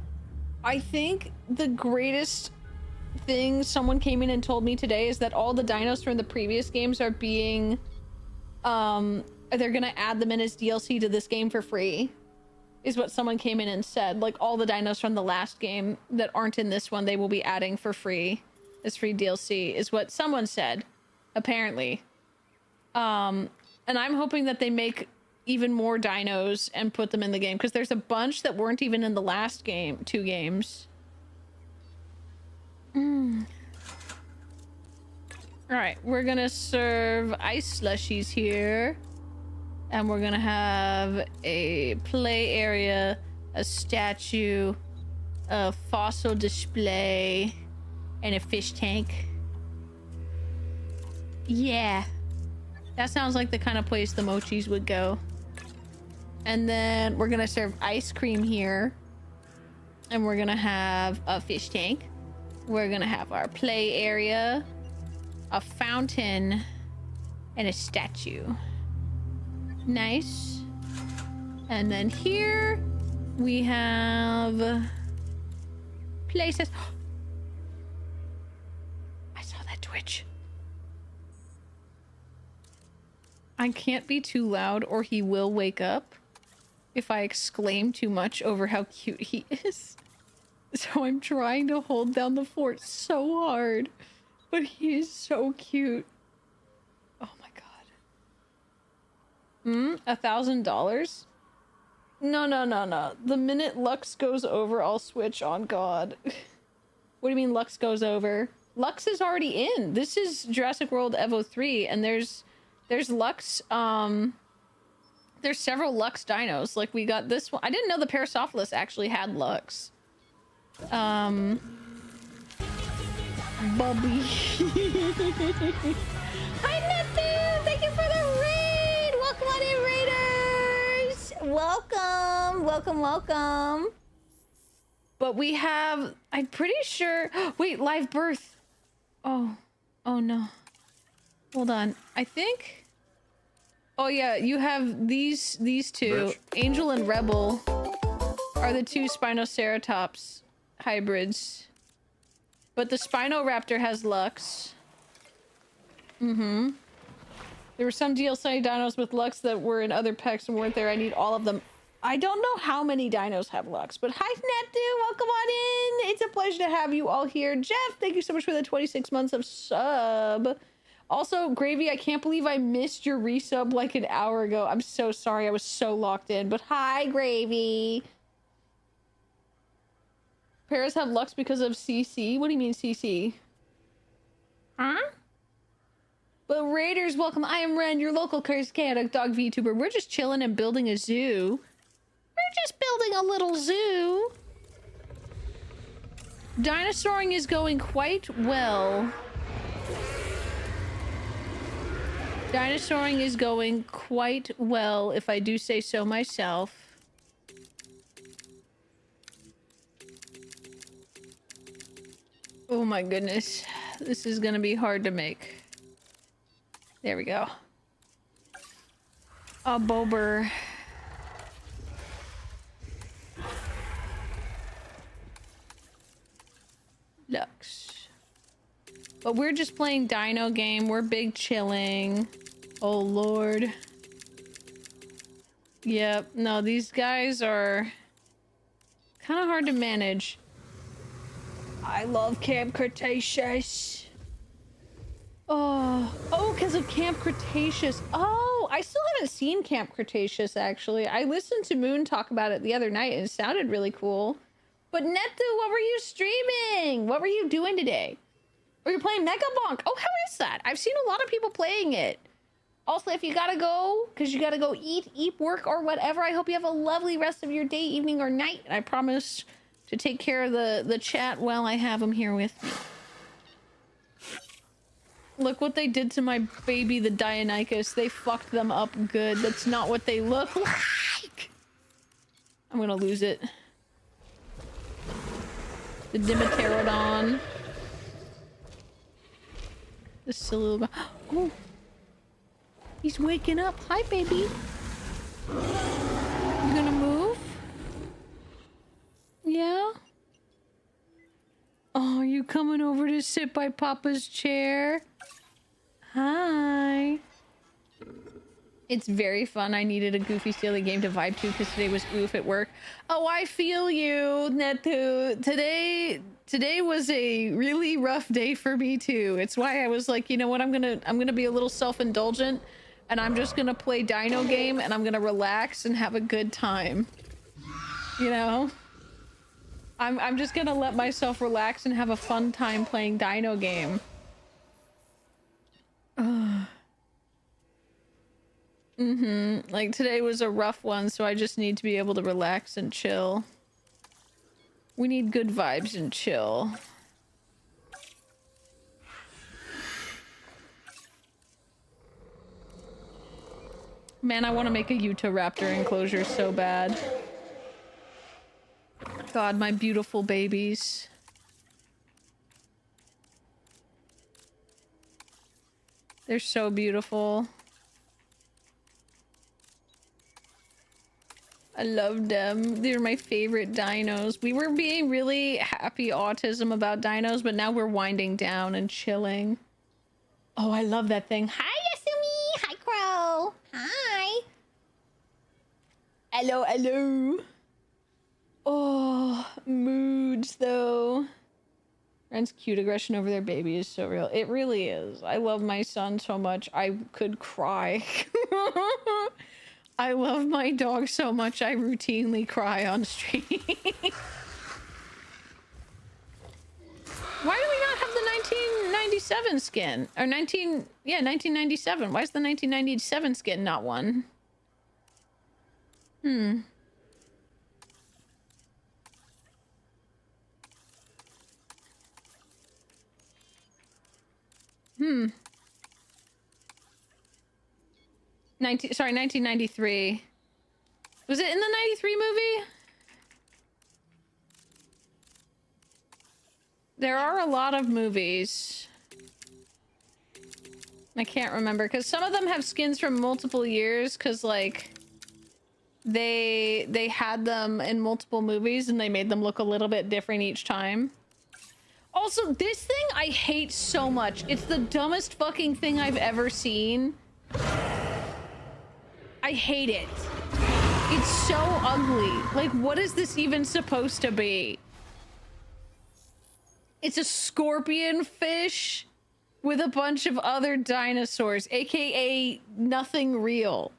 I think the greatest thing someone came in and told me today is that all the dinos from the previous games are being they're gonna add them in as DLC to this game for free, is what someone came in and said. Like, all the dinos from the last game that aren't in this one, they will be adding for free as free DLC, is what someone said, apparently. And I'm hoping that they make even more dinos and put them in the game, because there's a bunch that weren't even in the last game, 2 games. Alright, we're gonna serve ice slushies here. And we're gonna have a play area, a statue, a fossil display, and a fish tank. Yeah. That sounds like the kind of place the mochis would go. And then we're gonna serve ice cream here. And we're gonna have a fish tank. We're gonna have our play area, a fountain, and a statue. Nice. And then here we have places. I saw that twitch. I can't be too loud or he will wake up if I exclaim too much over how cute he is. So I'm trying to hold down the fort so hard, but he is so cute. Oh my god. $1,000? No. The minute Lux goes over, I'll switch on God. What do you mean Lux goes over? Lux is already in. This is Jurassic World Evo 3, and there's Lux, there's several Lux dinos. Like, we got this one. I didn't know the Parasaurolophus actually had Lux. Bubby. Hi, Neptune! Thank you for the raid! Welcome on in, Raiders! Welcome. But we have, I'm pretty sure, wait, live birth. Oh no. Hold on, I think, oh yeah, you have these two, Angel and Rebel, are the 2 Spinoceratops hybrids. But the Spinoraptor has Lux. There were some DLC dinos with Lux that were in other packs and weren't there. I need all of them. I don't know how many dinos have Lux, but hi, Neptune, welcome on in. It's a pleasure to have you all here. Jeff, thank you so much for the 26 months of sub. Also, Gravy, I can't believe I missed your resub like an hour ago. I'm so sorry. I was so locked in. But hi, Gravy. Paras have Lux because of CC? What do you mean CC? Huh? But Raiders, welcome. I am Renn, your local chaotic dog VTuber. We're just chilling and building a zoo. We're just building a little zoo. Dinosauring is going quite well. Dinosauring is going quite well, if I do say so myself. Oh my goodness. This is gonna be hard to make. There we go. A bober. Lux. But we're just playing dino game. We're big chilling. Oh lord. Yep. No, these guys are kind of hard to manage. I love Camp Cretaceous. Oh, because of Camp Cretaceous. Oh, I still haven't seen Camp Cretaceous, actually. I listened to Moon talk about it the other night, and it sounded really cool. But Netu, what were you streaming? What were you doing today? Were you playing Mega Bonk? Oh, how is that? I've seen a lot of people playing it. Also, if you gotta go, because you gotta go eat, work, or whatever, I hope you have a lovely rest of your day, evening, or night. And I promise to take care of the chat while I have them here with me. Look what they did to my baby, the Deinonychus. They fucked them up good. That's not what they look like. I'm gonna lose it. The Dimiterodon. The silly little guy. Oh! He's waking up. Hi, baby. You gonna move? Yeah? Oh, you coming over to sit by Papa's chair? Hi. It's very fun. I needed a goofy, silly game to vibe to because today was oof at work. Oh, I feel you, Netu. Today was a really rough day for me too. It's why I was like, you know what? I'm gonna be a little self-indulgent, and I'm just gonna play Dino game, and I'm gonna relax and have a good time. You know? I'm just gonna let myself relax and have a fun time playing Dino game. Like today was a rough one, so I just need to be able to relax and chill. We need good vibes and chill. Man, I want to make a Utahraptor enclosure so bad. God, my beautiful babies. They're so beautiful. I love them. They're my favorite dinos. We were being really happy autism about dinos, but now we're winding down and chilling. Oh, I love that thing. Hi, Yasumi! Hi, Crow! Hi! Hello, hello! Oh, moods, though. Renn's cute aggression over their baby is so real. It really is. I love my son so much, I could cry. I love my dog so much, I routinely cry on stream. Why do we not have the 1997 skin? Or 1997. Why is the 1997 skin not one? Hmm. 1993. Was it in the 93 movie? There are a lot of movies. I can't remember because some of them have skins from multiple years because like they had them in multiple movies and they made them look a little bit different each time. Also, this thing I hate so much. It's the dumbest fucking thing I've ever seen. I hate it. It's so ugly. Like, what is this even supposed to be? It's a scorpion fish with a bunch of other dinosaurs, aka nothing real.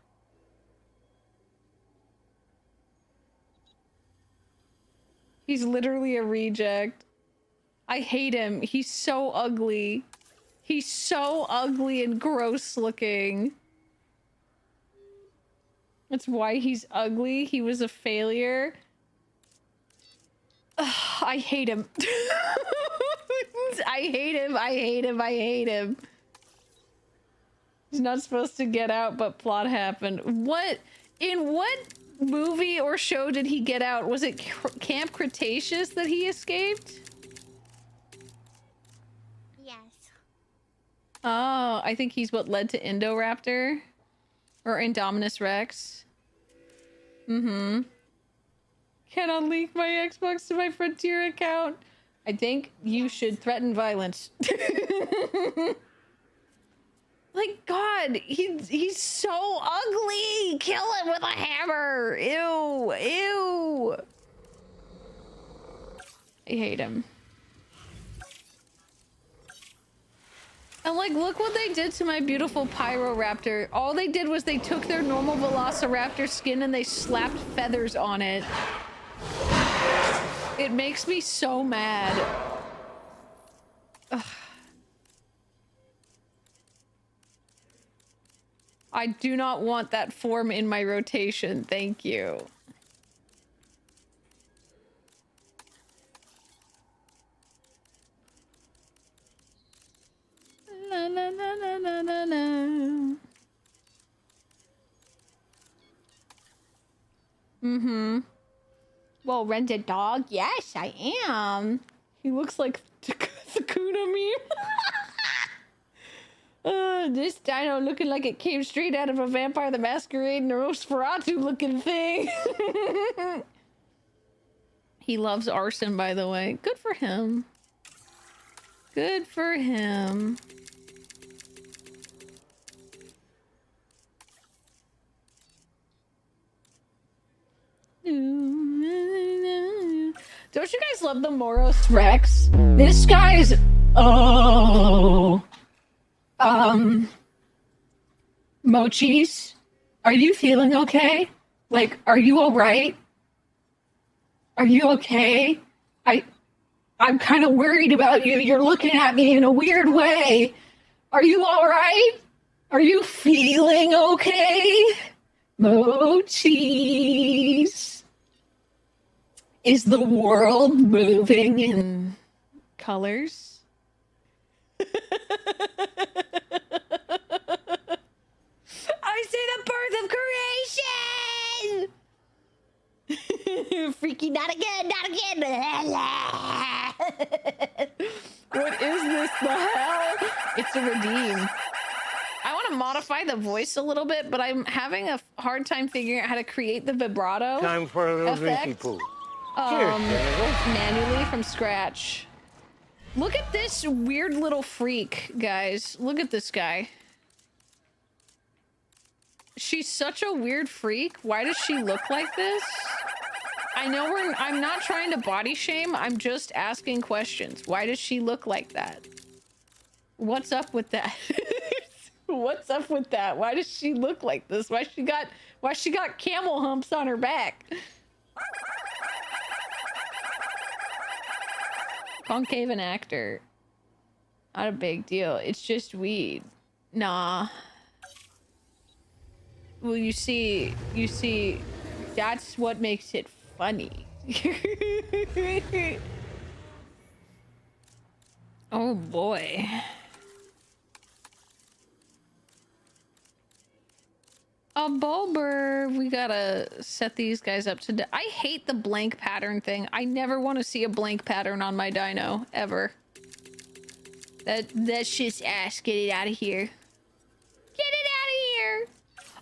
He's literally a reject. I hate him. He's so ugly. He's so ugly and gross looking. That's why he's ugly. He was a failure. Ugh, I hate him. I hate him. I hate him. I hate him. He's not supposed to get out, but plot happened. What? In what movie or show did he get out? Was it Camp Cretaceous that he escaped? Yes. Oh, I think he's what led to Indoraptor or Indominus Rex. Mm-hmm. Cannot leak my Xbox to my Frontier account. I think you should threaten violence. Like, God, he's so ugly. Kill him with a hammer. Ew, ew. I hate him. And like, look what they did to my beautiful Pyroraptor. All they did was they took their normal Velociraptor skin and they slapped feathers on it. It makes me so mad. Ugh. I do not want that form in my rotation. Thank you. Na, na, na, na, na, na, na. Mm-hmm. Well, Renn the dog? Yes, I am. He looks like the Kuna meme. This dino looking like it came straight out of a Vampire the Masquerade and a Nosferatu looking thing. He loves arson, by the way. Good for him. Good for him. Don't you guys love the Moros Rex? This guy's... Oh... Mochis, are you feeling okay? Like, are you alright? Are you okay? I'm kind of worried about you. You're looking at me in a weird way. Are you alright? Are you feeling okay? Mochis. Is the world moving in colors? I see the birth of creation! Freaky, not again, not again! What is this, the hell? It's a redeem. I want to modify the voice a little bit, but I'm having a hard time figuring out how to create the vibrato. Time for a little drinky poo. Cheers, manually from scratch. Look at this weird little freak, guys. Look at this guy. She's such a weird freak. Why does she look like this? I know I'm not trying to body shame. I'm just asking questions. Why does she look like that? What's up with that? What's up with that? Why does she look like this? Why she got camel humps on her back? Concave an actor. Not a big deal. It's just weed. Nah. Well, you see, that's what makes it funny. Oh boy. A bulber. We gotta set these guys up to... I hate the blank pattern thing. I never want to see a blank pattern on my dino, ever. That's just ass. Get it out of here. Get it out of here!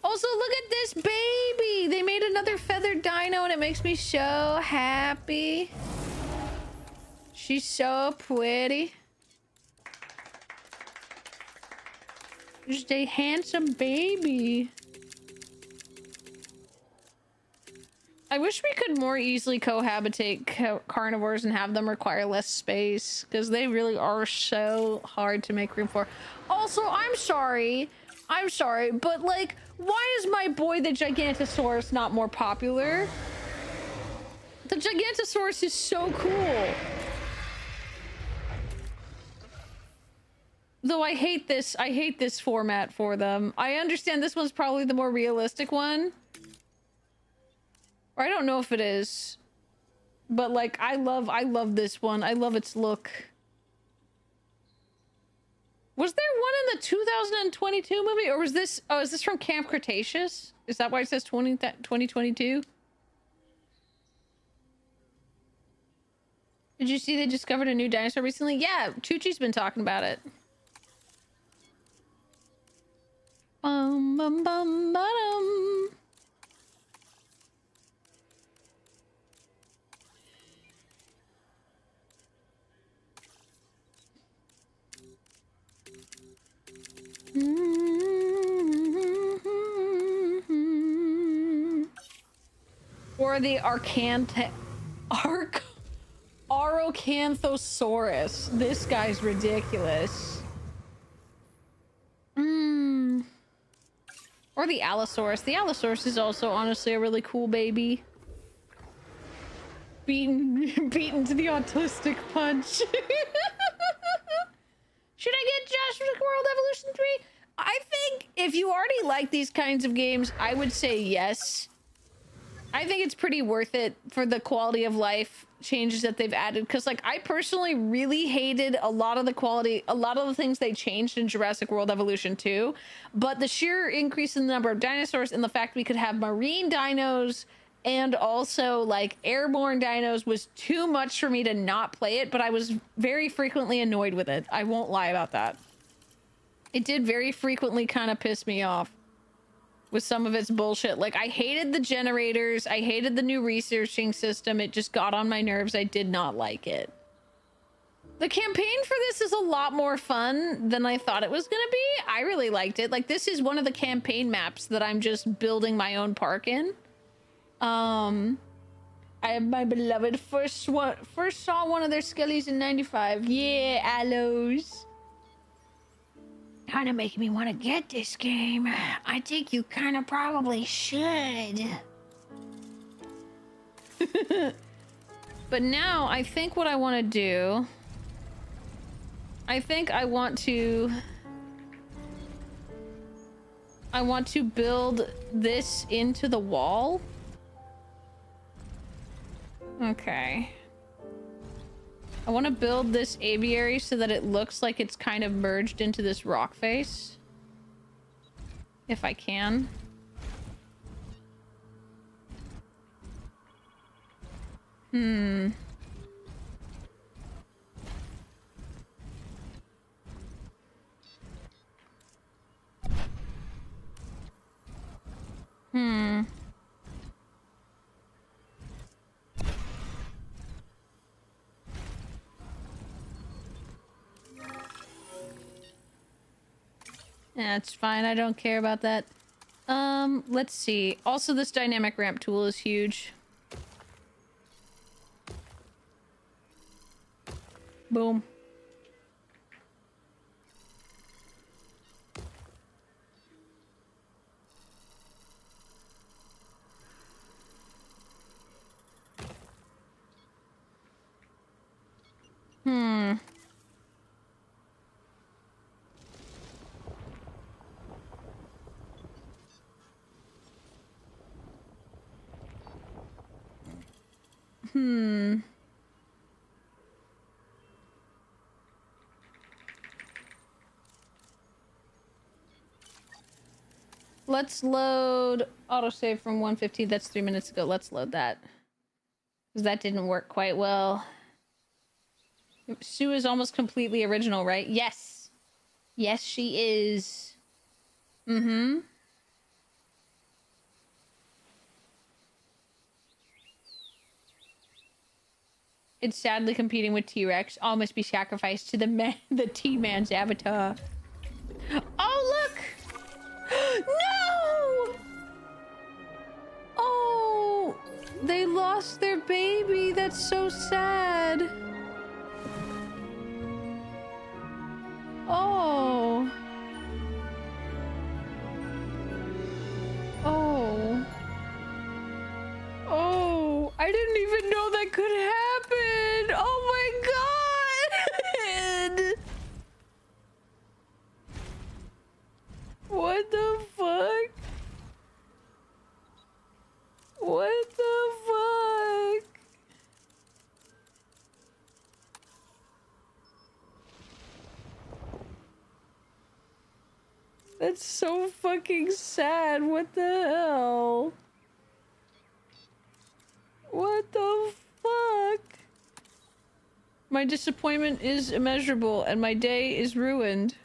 Also, look at this baby! They made another feathered dino and it makes me so happy. She's so pretty. Just a handsome baby. I wish we could more easily cohabitate carnivores and have them require less space, because they really are so hard to make room for. Also, I'm sorry, but like, why is my boy the Gigantosaurus not more popular? The Gigantosaurus is so cool. Though I hate this format for them. I understand this one's probably the more realistic one. Or I don't know if it is. But like I love this one. I love its look. Was there one in the 2022 movie, or was this is this from Camp Cretaceous? Is that why it says 2022? Did you see they discovered a new dinosaur recently? Yeah, Chuchi's been talking about it. Bum bum bum bum. Or the Arocanthosaurus. This guy's ridiculous. Or the Allosaurus. The Allosaurus is also honestly a really cool baby. Beaten to the autistic punch. Should I get Jurassic World Evolution 3? I think if you already like these kinds of games, I would say yes. I think it's pretty worth it for the quality of life changes that they've added. Because, like, I personally really hated a lot of the things they changed in Jurassic World Evolution 2. But the sheer increase in the number of dinosaurs and the fact we could have marine dinos and also, like, airborne dinos was too much for me to not play it. But I was very frequently annoyed with it. I won't lie about that. It did very frequently kind of piss me off with some of its bullshit. Like, I hated the generators. I hated the new researching system. It just got on my nerves. I did not like it. The campaign for this is a lot more fun than I thought it was gonna be. I really liked it. Like, this is one of the campaign maps that I'm just building my own park in. I have my beloved first saw one of their skellies in 95. Yeah, Allos. Kind of making me want to get this game. I think you kind of probably should. But now I think what I want to do, I want to build this into the wall. Okay. I want to build this aviary so that it looks like it's kind of merged into this rock face. If I can. That's fine. I don't care about that. Let's see. Also, this dynamic ramp tool is huge. Boom. Let's load autosave from 150. That's 3 minutes ago. Let's load that. Because that didn't work quite well. Sue is almost completely original, right? Yes. Yes, she is. It's sadly competing with T-Rex. All must be sacrificed to the T-Man's avatar. Oh, look! No! Oh, they lost their baby. That's so sad. Oh. Oh. Oh, I didn't even know That's so fucking sad. What the hell? What the fuck? My disappointment is immeasurable and my day is ruined.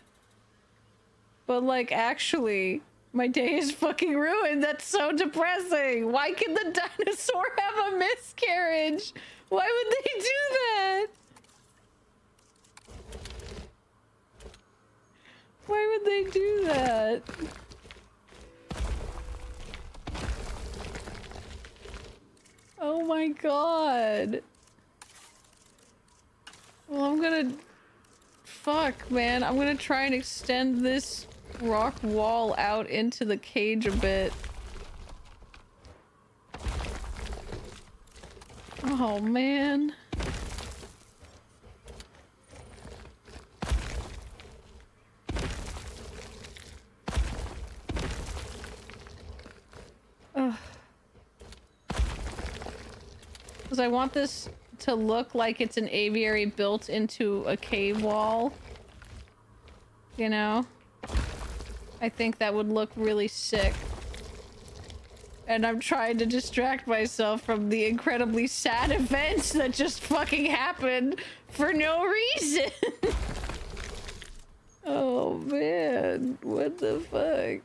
But like, actually, my day is fucking ruined. That's so depressing. Why can the dinosaur have a miscarriage? Why would they do that? Why would they do that? Oh my god. Well, I'm gonna... Fuck, man. I'm gonna try and extend this rock wall out into the cage a bit. Oh, man. Ugh. Because I want this to look like it's an aviary built into a cave wall. You know? I think that would look really sick. And I'm trying to distract myself from the incredibly sad events that just fucking happened for no reason. Oh man, what the fuck?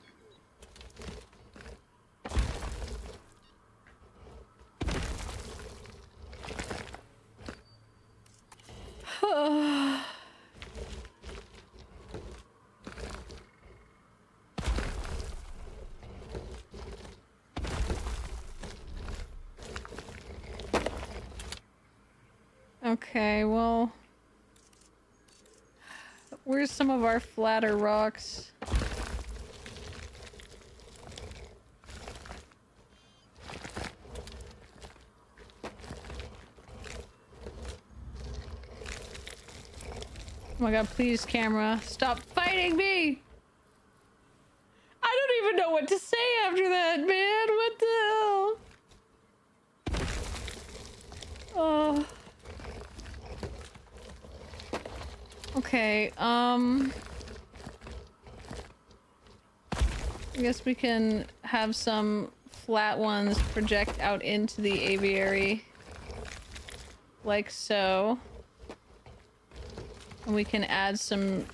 Okay, well... Where's some of our flatter rocks? Oh my god, please, camera. Stop fighting me! I don't even know what to say after that, man! What the hell? Oh... Okay, I guess we can have some flat ones project out into the aviary. Like so. And we can add some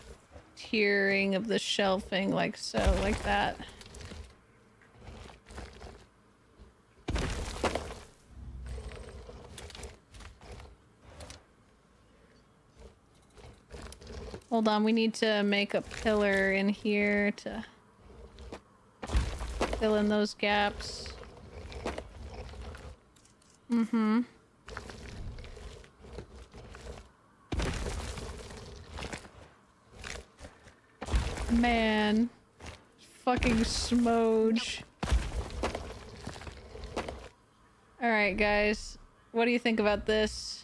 tiering of the shelving like so, like that. Hold on, we need to make a pillar in here to fill in those gaps. Mm-hmm. Man. Fucking smooge. Alright, guys. What do you think about this?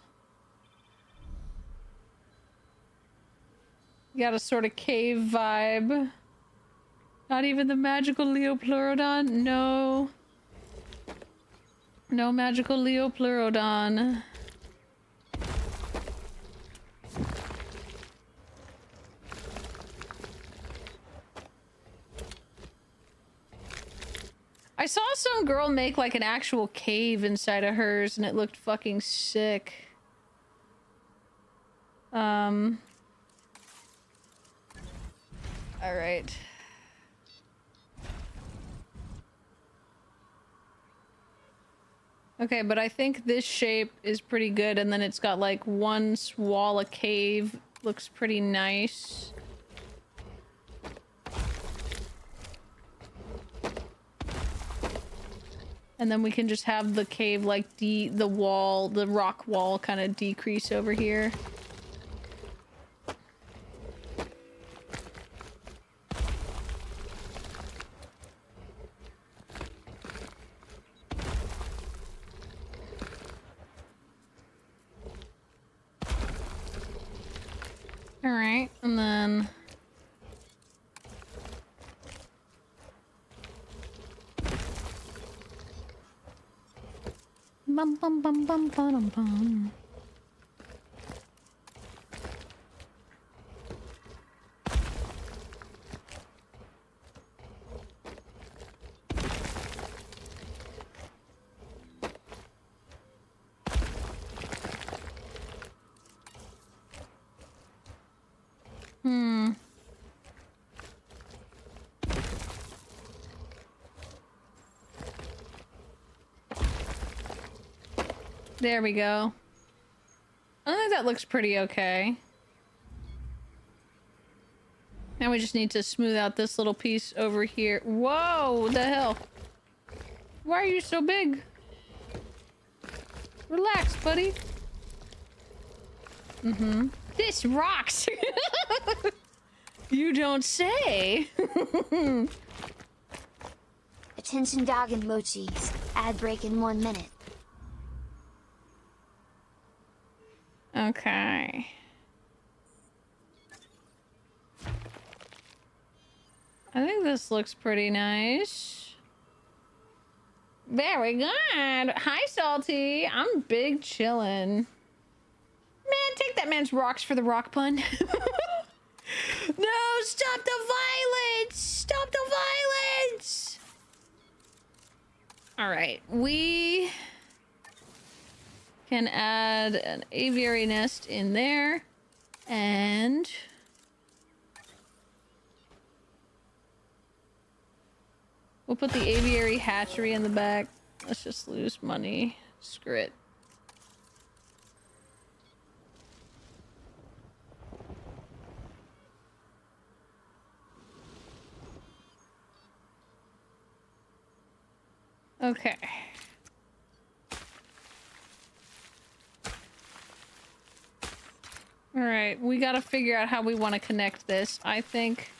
Got a sort of cave vibe. Not even the magical Leopleurodon? No. No magical Leopleurodon. I saw some girl make like an actual cave inside of hers and it looked fucking sick. All right. Okay, but I think this shape is pretty good, and then it's got like one wall, a cave. Looks pretty nice. And then we can just have the cave like the wall, the rock wall kind of decrease over here. All right, and then bum bum bum bum bum bum. There we go. I think that looks pretty okay. Now we just need to smooth out this little piece over here. Whoa, what the hell? Why are you so big? Relax, buddy. Mm-hmm. This rocks! You don't say! Attention dog and mochis. Ad break in 1 minute. Okay. I think this looks pretty nice. Very good. Hi, Salty. I'm big chillin'. Man, take that man's rocks for the rock pun. No, stop the violence! Stop the violence! All right, we can add an aviary nest in there, and we'll put the aviary hatchery in the back. Let's just lose money. Screw it. Okay. All right, we gotta figure out how we want to connect this. I think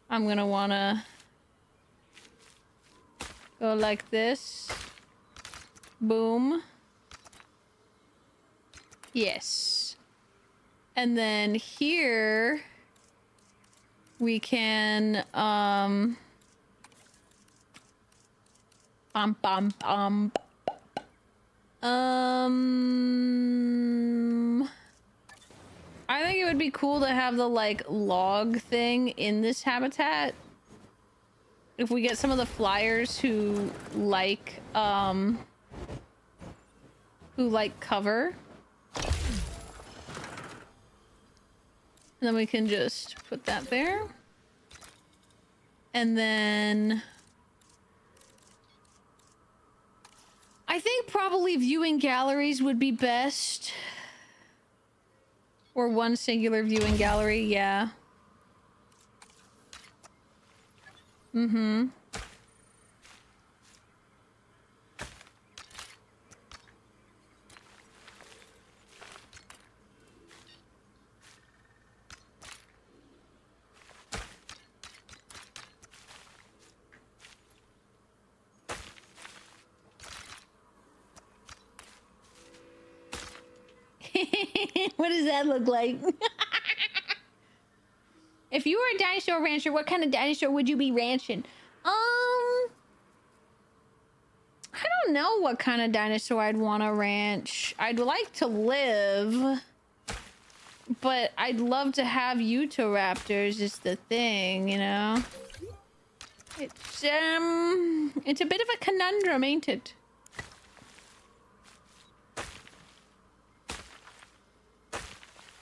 I'm gonna wanna go like this. Boom. Yes. And then here we can I think it would be cool to have the like log thing in this habitat. If we get some of the flyers who like cover. And then we can just put that there. And then I think probably viewing galleries would be best. Or one singular viewing gallery, yeah. Mm-hmm. What does that look like? If you were a dinosaur rancher, what kind of dinosaur would you be ranching? I don't know what kind of dinosaur I'd want to ranch. I'd like to live, but I'd love to have Utahraptors is the thing, you know? It's a bit of a conundrum, ain't it?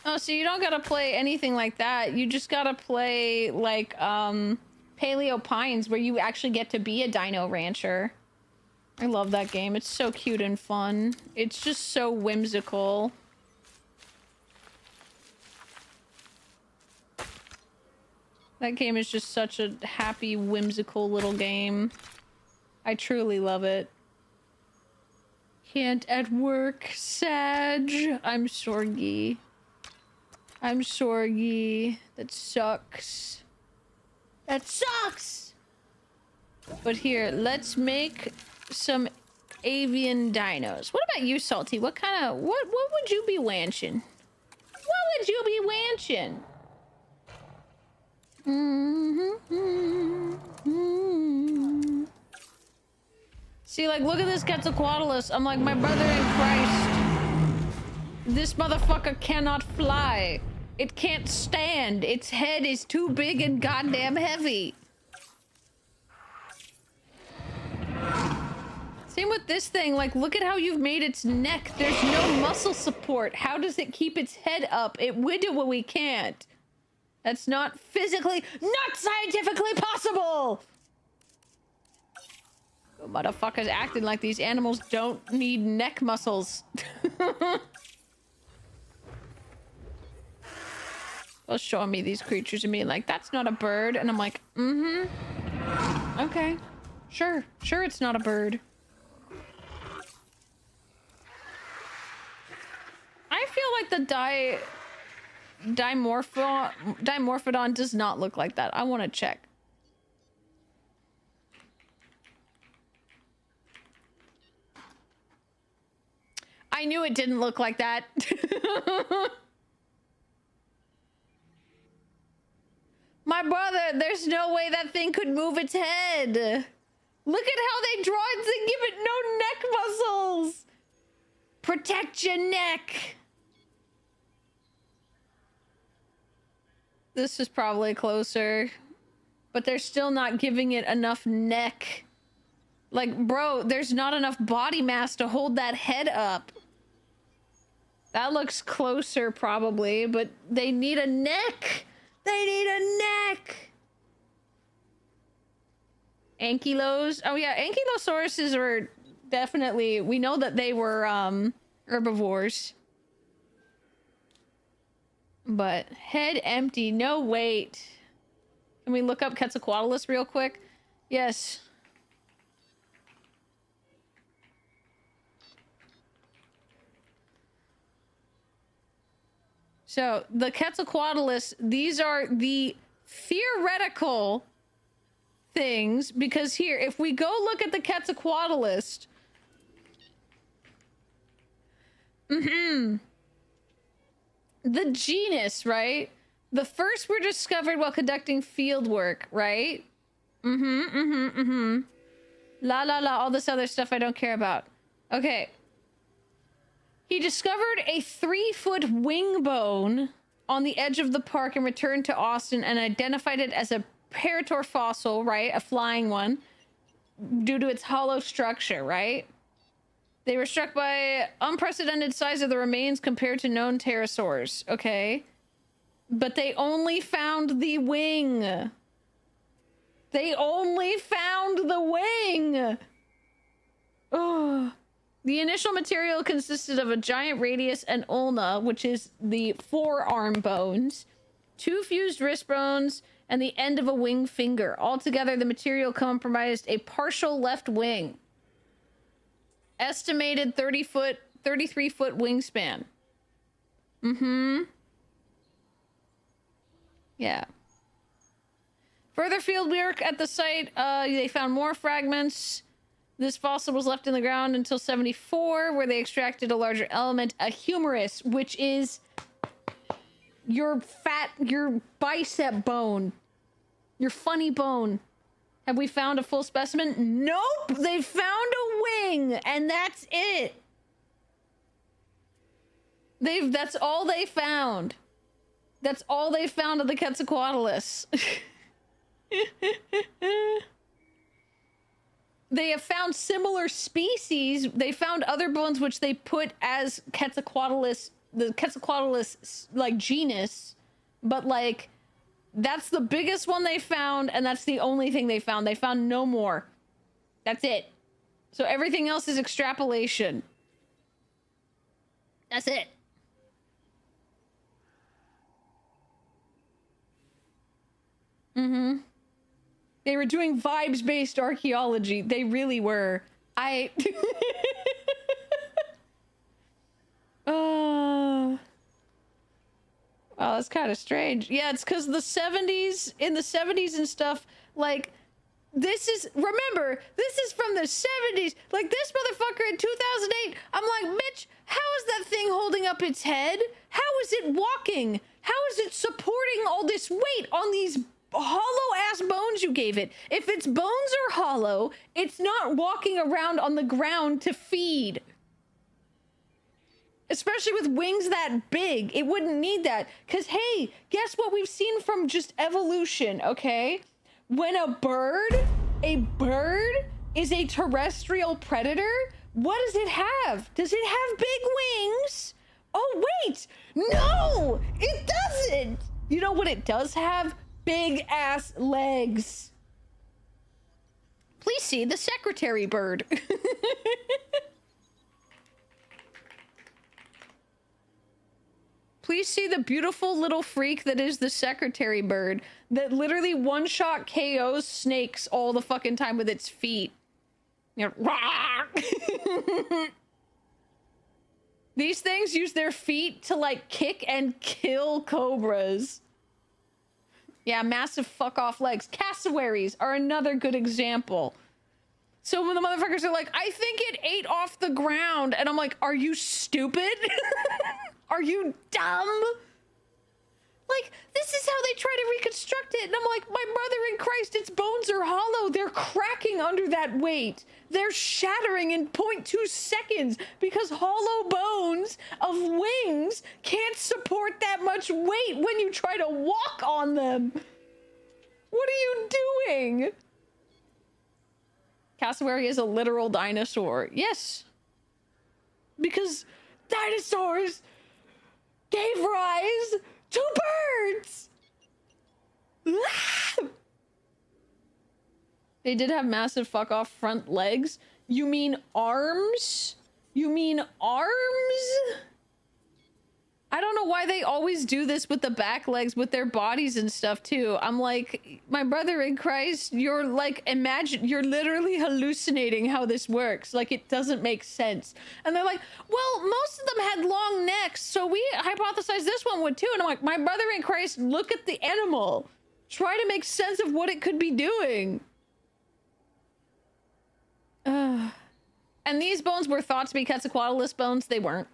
Oh, so you don't gotta play anything like that. You just gotta play, like, Paleo Pines, where you actually get to be a dino rancher. I love that game. It's so cute and fun. It's just so whimsical. That game is just such a happy, whimsical little game. I truly love it. Can't at work, Sag. I'm sorgy. I'm sorry. That sucks. That sucks! But here, let's make some avian dinos. What about you, Salty? What kind of... What would you be wanching? What would you be wanching? See, like, look at this Quetzalcoatlus. I'm like, my brother in Christ. This motherfucker cannot fly. It can't stand. Its head is too big and goddamn heavy. Same with this thing. Like, look at how you've made its neck. There's no muscle support. How does it keep its head up? It would when we can't. That's not physically, not scientifically possible. Motherfuckers acting like these animals don't need neck muscles. Well, showing me these creatures and being like, that's not a bird. And I'm like, okay. Sure it's not a bird. I feel like the Dimorphodon does not look like that. I want to check. I knew it didn't look like that. My brother, there's no way that thing could move its head. Look at how they draw it and give it no neck muscles. Protect your neck. This is probably closer, but they're still not giving it enough neck. Like, bro, there's not enough body mass to hold that head up. That looks closer probably, but they need a neck. They need a neck. Ankylos. Oh yeah, ankylosauruses were definitely, we know that they were herbivores. But head empty, no weight. Can we look up Quetzalcoatlus real quick? Yes. So the Quetzalcoatlus, these are the theoretical things, because here, if we go look at the Quetzalcoatlus, the genus, right? The first were discovered while conducting field work, right? La la la, all this other stuff I don't care about. Okay. He discovered a 3-foot wing bone on the edge of the park and returned to Austin and identified it as a parator fossil, right? A flying one, due to its hollow structure, right? They were struck by unprecedented size of the remains compared to known pterosaurs, okay? But they only found the wing. They only found the wing. Oh. The initial material consisted of a giant radius and ulna, which is the forearm bones, 2 fused wrist bones, and the end of a wing finger. Altogether, the material comprised a partial left wing. Estimated 33-foot wingspan. Yeah. Further field work at the site, they found more fragments. This fossil was left in the ground until 74, where they extracted a larger element, a humerus, which is your bicep bone, your funny bone. Have we found a full specimen? Nope! They found a wing, and that's it. That's all they found. That's all they found of the Quetzalcoatlus. They have found similar species. They found other bones which they put as Quetzalcoatlus, the Quetzalcoatlus like genus, but like that's the biggest one they found, and that's the only thing they found. They found no more. That's it. So everything else is extrapolation. That's it. They were doing vibes-based archaeology. They really were. Oh, that's kind of strange. Yeah, it's because the 70s, in the 70s and stuff, like, remember, this is from the 70s. Like, this motherfucker in 2008, I'm like, Mitch, how is that thing holding up its head? How is it walking? How is it supporting all this weight on these hollow ass bones you gave it? If its bones are hollow, it's not walking around on the ground to feed. Especially with wings that big, it wouldn't need that. Because, hey, guess what we've seen from just evolution, okay? When a bird is a terrestrial predator, what does it have? Does it have big wings? Oh, wait! No! It doesn't! You know what it does have? Big ass legs. Please see the secretary bird. Please see the beautiful little freak that is the secretary bird that literally one-shot KOs snakes all the fucking time with its feet. You know, these things use their feet to like kick and kill cobras. Yeah, massive fuck off legs. Cassowaries are another good example. So when the motherfuckers are like, I think it ate off the ground, and I'm like, are you stupid? Are you dumb? Like, this is how they try to reconstruct it. And I'm like, my brother in Christ, its bones are hollow. They're cracking under that weight. They're shattering in 0.2 seconds because hollow bones of wings can't support that much weight when you try to walk on them. What are you doing? Cassowary is a literal dinosaur. Yes. Because dinosaurs gave rise to birds. They did have massive fuck off front legs. You mean arms? You mean arms? I don't know why they always do this with the back legs with their bodies and stuff too. I'm like, my brother in Christ, you're like, imagine, you're literally hallucinating how this works. Like, it doesn't make sense. And they're like, well, most of them had long necks, so we hypothesized this one would too. And I'm like, my brother in Christ, look at the animal. Try to make sense of what it could be doing. And these bones were thought to be Quetzalcoatlus bones. They weren't.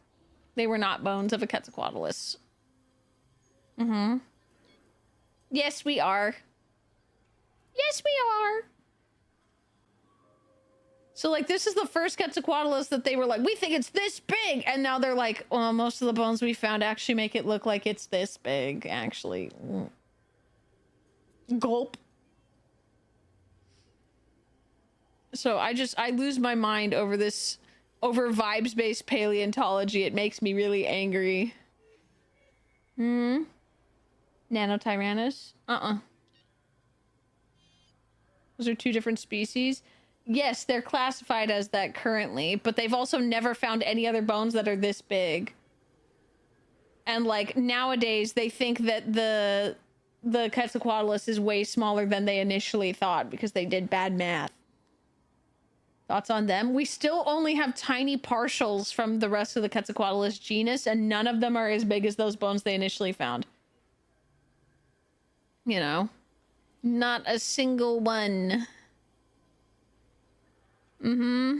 They were not bones of a Quetzalcoatlus. Mm-hmm. Yes, we are. Yes, we are. So, like, this is the first Quetzalcoatlus that they were like, we think it's this big. And now they're like, well, most of the bones we found actually make it look like it's this big, actually. Gulp. So I lose my mind over this, over vibes-based paleontology. It makes me really angry. Nanotyrannus? Those are two different species. Yes, they're classified as that currently, but they've also never found any other bones that are this big. And like nowadays, they think that the Quetzalcoatlus is way smaller than they initially thought because they did bad math. Thoughts on them? We still only have tiny partials from the rest of the Quetzalcoatlus genus, and none of them are as big as those bones they initially found. You know, not a single one. Mm-hmm.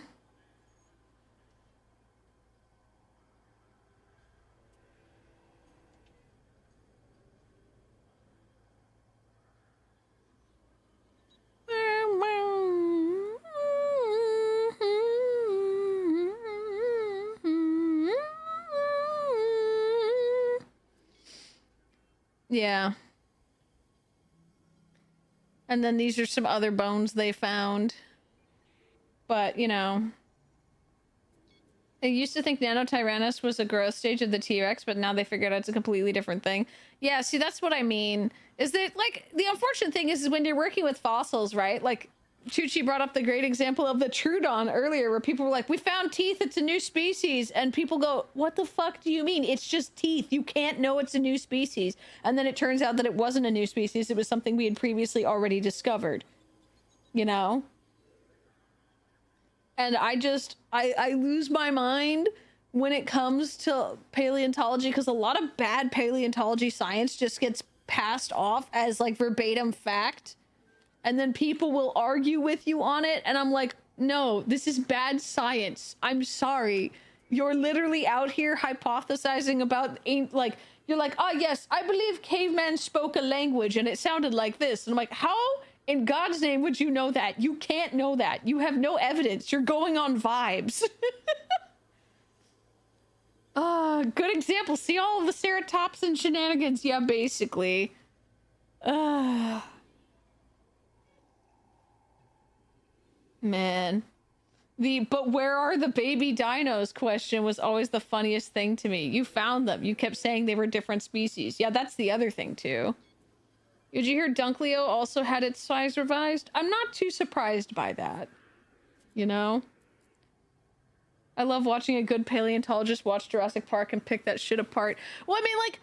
Yeah. And then these are some other bones they found. But, you know. They used to think Nanotyrannus was a growth stage of the T-Rex, but now they figured out it's a completely different thing. Yeah, see, that's what I mean. Is that, like, the unfortunate thing is when you're working with fossils, right? Like, Chuchi brought up the great example of the Trudon earlier, where people were like, we found teeth, it's a new species. And people go, what the fuck do you mean? It's just teeth. You can't know it's a new species. And then it turns out that it wasn't a new species. It was something we had previously already discovered. You know? And I lose my mind when it comes to paleontology, because a lot of bad paleontology science just gets passed off as like verbatim fact. And then people will argue with you on it. And I'm like, no, this is bad science. I'm sorry. You're literally out here hypothesizing about, like, you're like, oh, yes, I believe caveman spoke a language and it sounded like this. And I'm like, how in God's name would you know that? You can't know that. You have no evidence. You're going on vibes. Good example. See all of the ceratopsin shenanigans? Yeah, basically. Man. But where are the baby dinos question was always the funniest thing to me. You found them. You kept saying they were different species. Yeah, that's the other thing too. Did you hear Dunkleo also had its size revised? I'm not too surprised by that. You know? I love watching a good paleontologist watch Jurassic Park and pick that shit apart. Well, I mean, like,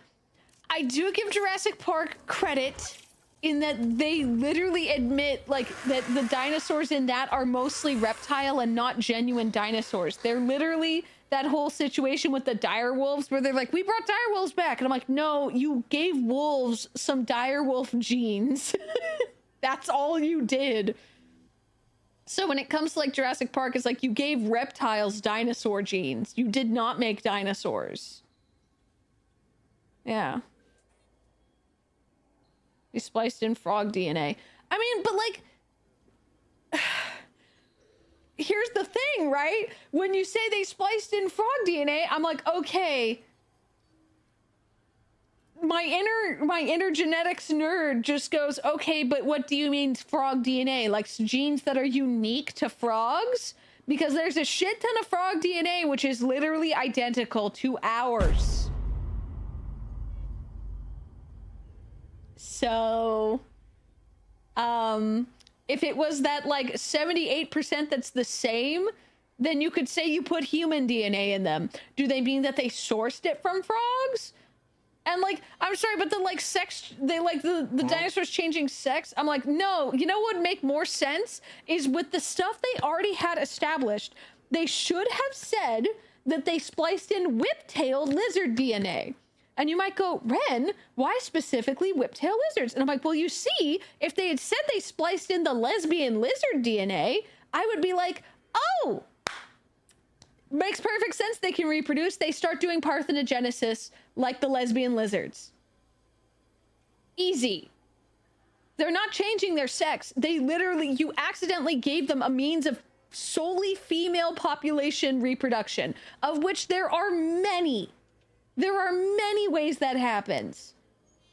I do give Jurassic Park credit in that they literally admit, like, that the dinosaurs in that are mostly reptile and not genuine dinosaurs. They're literally that whole situation with the dire wolves where they're like, we brought dire wolves back. And I'm like, no, you gave wolves some dire wolf genes. That's all you did. So when it comes to like Jurassic Park, it's like you gave reptiles dinosaur genes. You did not make dinosaurs. Yeah. You spliced in frog DNA. I mean, but like, here's the thing, right? When you say they spliced in frog DNA, I'm like, okay. My inner genetics nerd just goes, okay, but what do you mean frog DNA? Like genes that are unique to frogs? Because there's a shit ton of frog DNA which is literally identical to ours. So, if it was that like 78% that's the same, then you could say you put human DNA in them. Do they mean that they sourced it from frogs? And like, I'm sorry, but the like sex, they like the dinosaurs changing sex. I'm like, no, you know what would make more sense is with the stuff they already had established, they should have said that they spliced in whip-tailed lizard DNA. And you might go, Renn, why specifically whip-tailed lizards? And I'm like, well, you see, if they had said they spliced in the lesbian lizard DNA, I would be like, oh, makes perfect sense. They can reproduce. They start doing parthenogenesis like the lesbian lizards. Easy. They're not changing their sex. They literally, you accidentally gave them a means of solely female population reproduction, of which there are many. There are many ways that happens.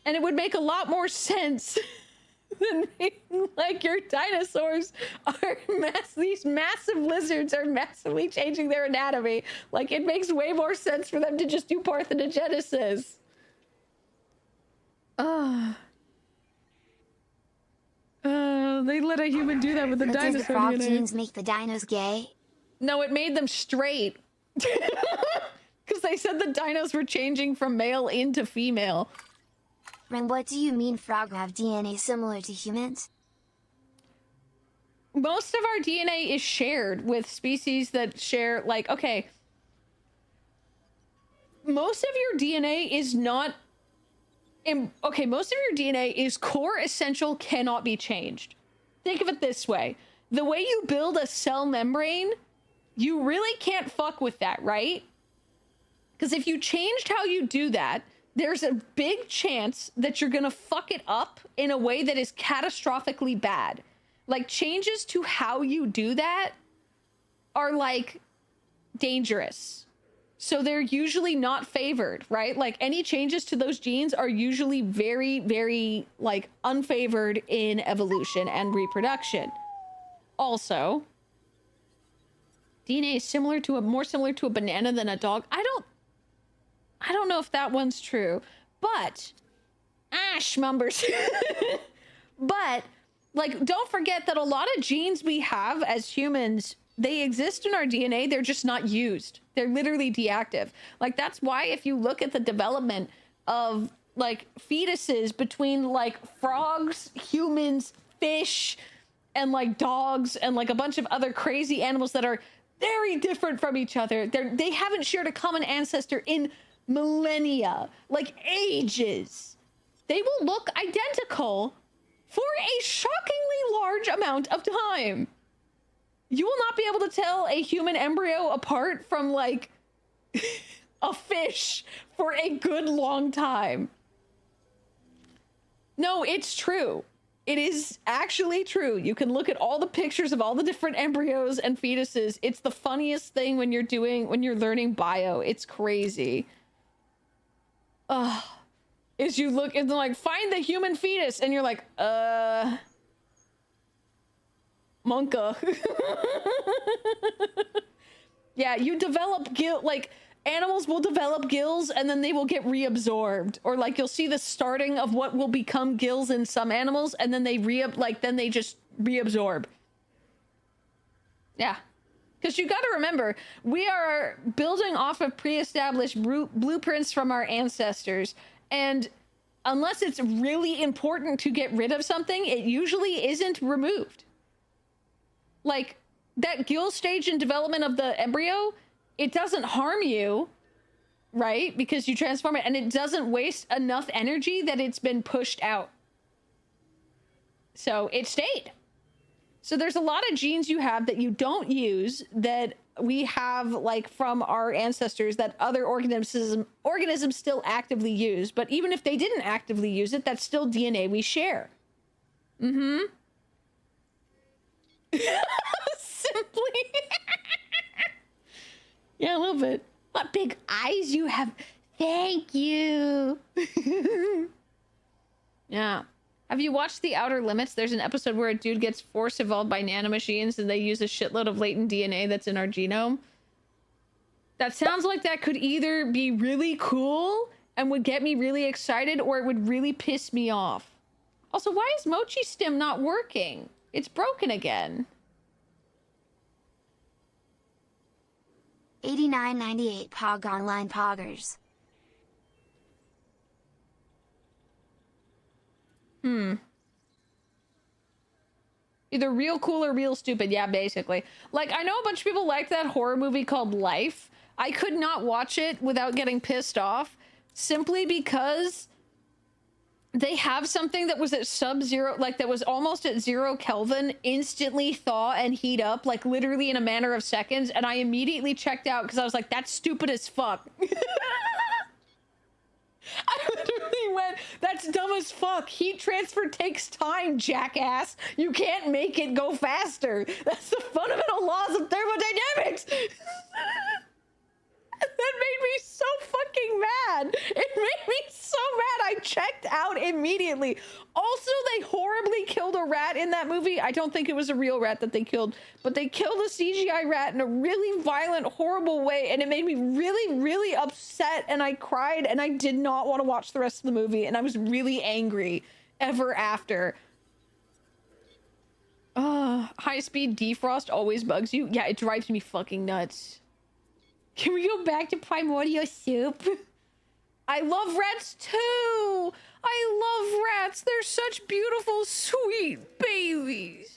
And it would make a lot more sense than like your dinosaurs are these massive lizards are massively changing their anatomy. Like it makes way more sense for them to just do parthenogenesis. They let a human do that with the dinosaur. Does the frog DNA. genes make the dinos gay? No, it made them straight. Because they said the dinos were changing from male into female. Renn, what do you mean frog have DNA similar to humans? Most of our DNA is shared with species that share, like, okay. Most of your DNA is not... Okay, most of your DNA is core essential, cannot be changed. Think of it this way. The way you build a cell membrane, you really can't fuck with that, right? Because if you changed how you do that, there's a big chance that you're gonna fuck it up in a way that is catastrophically bad. Like, changes to how you do that are, like, dangerous. So they're usually not favored, right? Like, any changes to those genes are usually very, very, like, unfavored in evolution and reproduction. Also, DNA is more similar to a banana than a dog. I don't know if that one's true, but schmumbers. But like, don't forget that a lot of genes we have as humans, they exist in our DNA. They're just not used. They're literally deactive. Like, that's why if you look at the development of like fetuses between like frogs, humans, fish, and like dogs and like a bunch of other crazy animals that are very different from each other. They haven't shared a common ancestor in millennia, like ages. They will look identical for a shockingly large amount of time. You will not be able to tell a human embryo apart from like a fish for a good long time. No, it's true. It is actually true. You can look at all the pictures of all the different embryos and fetuses. It's the funniest thing when you're learning bio. It's crazy. Is you look and like, find the human fetus, and you're like, Monka. Yeah, you develop guilt. Like, animals will develop gills and then they will get reabsorbed, or like you'll see the starting of what will become gills in some animals and then they then they just reabsorb. Yeah, because you got to remember, we are building off of pre-established blueprints from our ancestors, and unless it's really important to get rid of something, it usually isn't removed. Like that gill stage in development of the embryo, it doesn't harm you, right? Because you transform it, and it doesn't waste enough energy that it's been pushed out. So it stayed. So there's a lot of genes you have that you don't use that we have like from our ancestors that other organisms still actively use. But even if they didn't actively use it, that's still DNA we share. Mm-hmm. Simply. Yeah, a little bit. What big eyes you have. Thank you. Yeah. Have you watched The Outer Limits? There's an episode where a dude gets force evolved by nanomachines and they use a shitload of latent DNA that's in our genome. That sounds like that could either be really cool and would get me really excited, or it would really piss me off. Also, why is Mochi Stim not working? It's broken again. 89.98 Pog Online Poggers. Either real cool or real stupid. Yeah, basically. Like, I know a bunch of people like that horror movie called Life. I could not watch it without getting pissed off, simply because they have something that was at sub-zero, like that was almost at 0 Kelvin, instantly thaw and heat up, like literally in a matter of seconds. And I immediately checked out because I was like, that's stupid as fuck. I literally went, that's dumb as fuck. Heat transfer takes time, jackass. You can't make it go faster. That's the fundamental laws of thermodynamics. That made me so fucking mad. It made me so mad. I checked out immediately. Also, they horribly killed a rat in that movie. I don't think it was a real rat that they killed, but they killed a CGI rat in a really violent, horrible way, and it made me really, really upset, and I cried, and I did not want to watch the rest of the movie, and I was really angry ever after. High-speed defrost always bugs you? Yeah, it drives me fucking nuts. Can we go back to primordial soup? I love rats too! I love rats! They're such beautiful, sweet babies!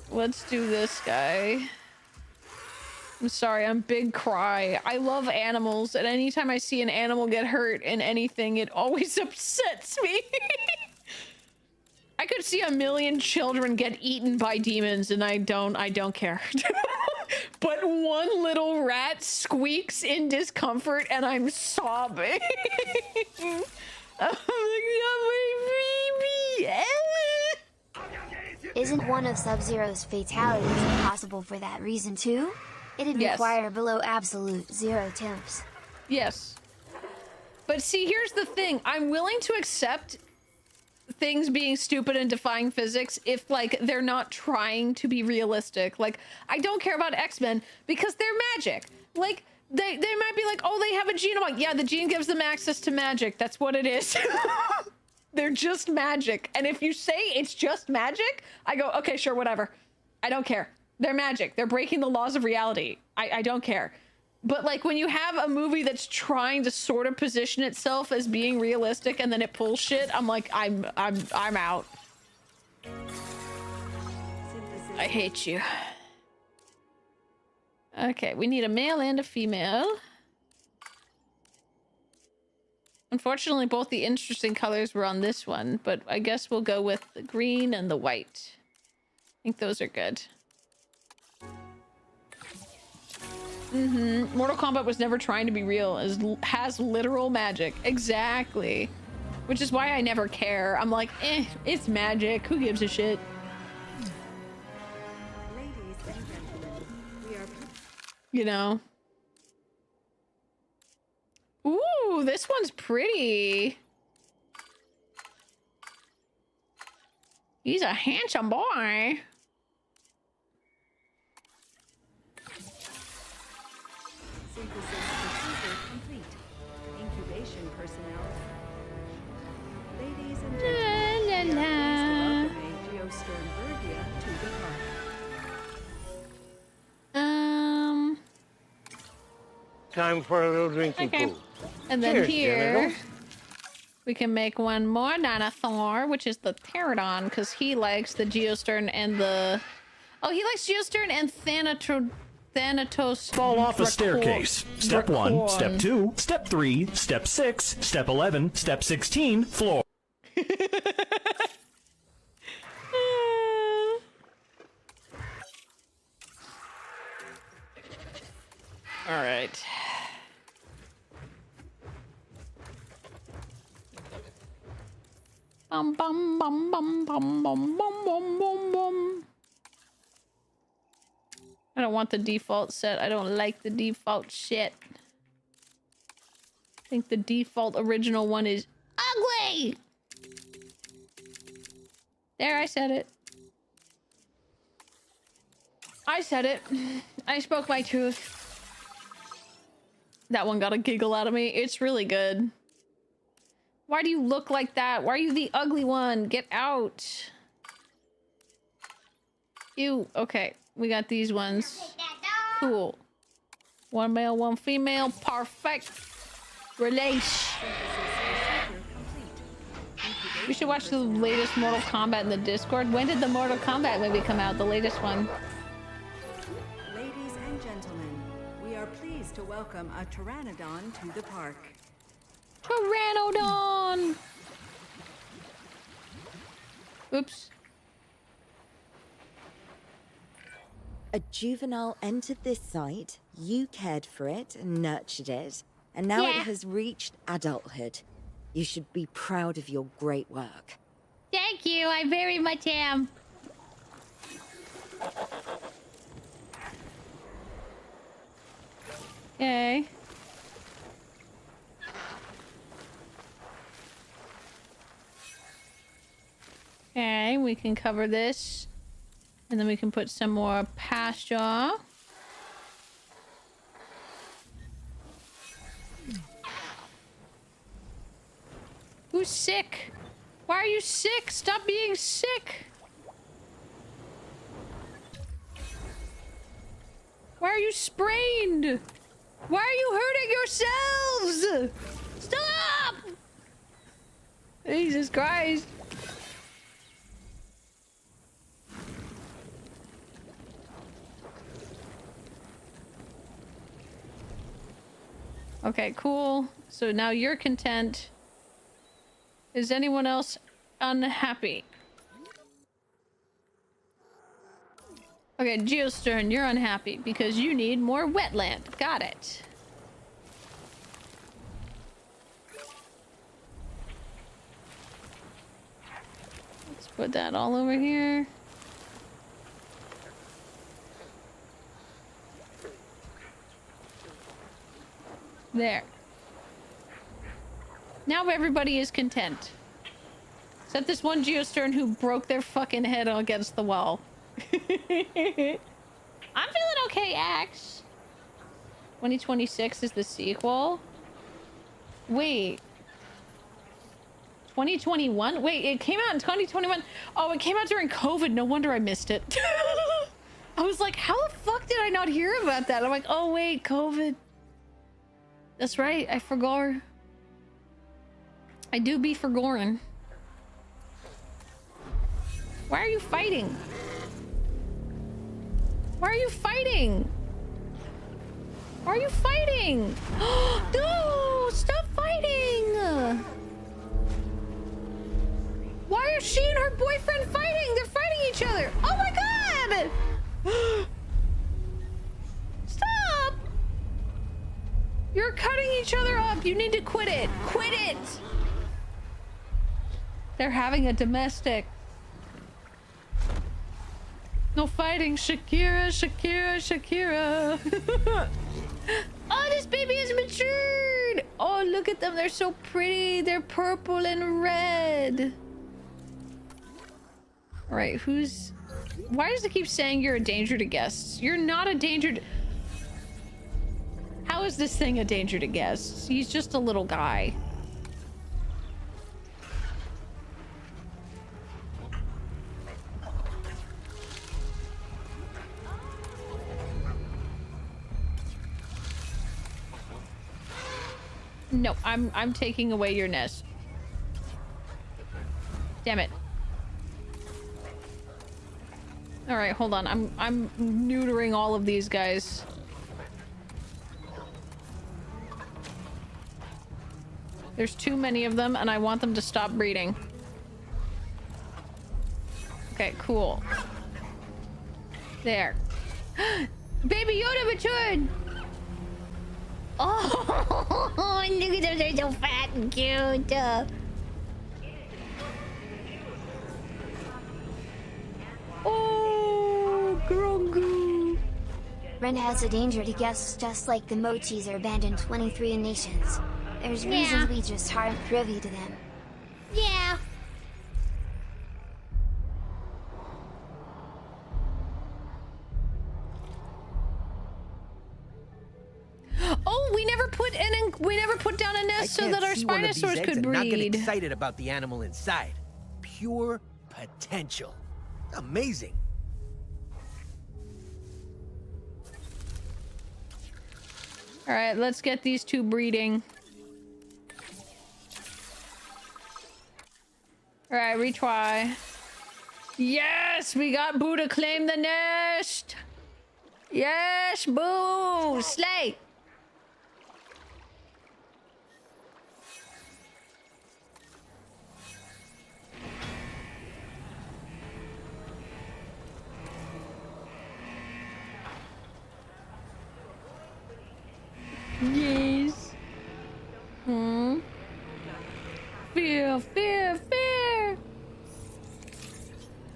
Let's do this guy. I'm sorry, I'm big cry. I love animals, and anytime I see an animal get hurt in anything, it always upsets me. I could see a million children get eaten by demons, and I don't care. But one little rat squeaks in discomfort, and I'm sobbing. I'm like, oh, my baby. Isn't one of Sub-Zero's fatalities impossible for that reason too? It'd require below absolute zero temps. Yes. But see, here's the thing. I'm willing to accept things being stupid and defying physics if, like, they're not trying to be realistic. Like, I don't care about X-Men because they're magic. Like, they might be like, oh, they have a gene. I'm like, yeah, the gene gives them access to magic. That's what it is. They're just magic. And if you say it's just magic, I go, okay, sure, whatever. I don't care. They're magic. They're breaking the laws of reality. I don't care. But like when you have a movie that's trying to sort of position itself as being realistic and then it pulls shit, I'm like, I'm out. I hate you. Okay, we need a male and a female. Unfortunately, both the interesting colors were on this one, but I guess we'll go with the green and the white. I think those are good. Mortal Kombat was never trying to be real. It has literal magic. Exactly. Which is why I never care. I'm like, it's magic. Who gives a shit? Ladies and gentlemen, we are... You know? this one's pretty. He's a handsome boy. Synthesis procedure complete. Incubation personnel. Ladies and gentlemen, we are pleased to welcome a Geosternbergia to the park. Time for a little drinking Okay. pool. And then Cheers, here genitals. we can make one more dinosaur, which is the pterodon, because he likes the geostern and the... Oh, he likes geostern and Thanatos. Fall off a staircase. Step 1, Step 2, Step 3, Step 6, Step 11, Step 16, floor. All right. Bum bum bum bum bum bum bum bum bum bum. I don't want the default set. I don't like the default shit. I think the default original one is ugly. There, I said it. I said it. I spoke my truth. That one got a giggle out of me. It's really good. Why do you look like that? Why are you the ugly one? Get out. Ew. Okay. We got these ones. Cool. One male, one female. Perfect. Relation. We should watch the latest Mortal Kombat in the Discord. When did the Mortal Kombat movie come out? The latest one. Ladies and gentlemen, we are pleased to welcome a Pteranodon to the park. Pteranodon! Oops. A juvenile entered this site, you cared for it and nurtured it, and now it has reached adulthood. You should be proud of your great work. Thank you, I very much am. Okay. Okay, we can cover this. And then we can put some more pasture. Who's sick? Why are you sick? Stop being sick. Why are you sprained? Why are you hurting yourselves? Stop! Jesus Christ. Okay, cool. So now you're content. Is anyone else unhappy? Okay, Geostern, you're unhappy because you need more wetland. Got it. Let's put that all over here. There. Now everybody is content. Except this one Geostern who broke their fucking head against the wall. I'm feeling okay, Axe. 2026 is the sequel. Wait. 2021? Wait, it came out in 2021. Oh, it came out during COVID. No wonder I missed it. I was like, how the fuck did I not hear about that? I'm like, oh wait, COVID. That's right, I forgot. I do be forgotten. Why are you fighting? Why are you fighting? Why are you fighting? No! Stop fighting! Why are she and her boyfriend fighting? They're fighting each other! Oh my god! Stop! You're cutting each other up. You need to quit it. Quit it! They're having a domestic. No fighting. Shakira, Shakira, Shakira. Oh, this baby has matured! Oh, look at them. They're so pretty. They're purple and red. All right, who's... Why does it keep saying you're a danger to guests? You're not a danger to... How is this thing a danger to guests? He's just a little guy. No, I'm taking away your nest. Damn it. All right, hold on. I'm neutering all of these guys. There's too many of them, and I want them to stop breeding. Okay, cool. There. Baby Yoda matured! Oh, look at them, they're so fat and cute. Oh, Grogu. Renn has a danger to guests just like the mochis are banned in 23 nations. There's reasons we just aren't privy to them. Yeah. Oh, we never put down a nest so that our Spinosaurs could breed. Not get excited about the animal inside. Pure potential. Amazing. All right, let's get these two breeding. All right, retry. Yes, we got Boo to claim the nest. Yes, Boo, slay. Yes. Fear, fear, fear.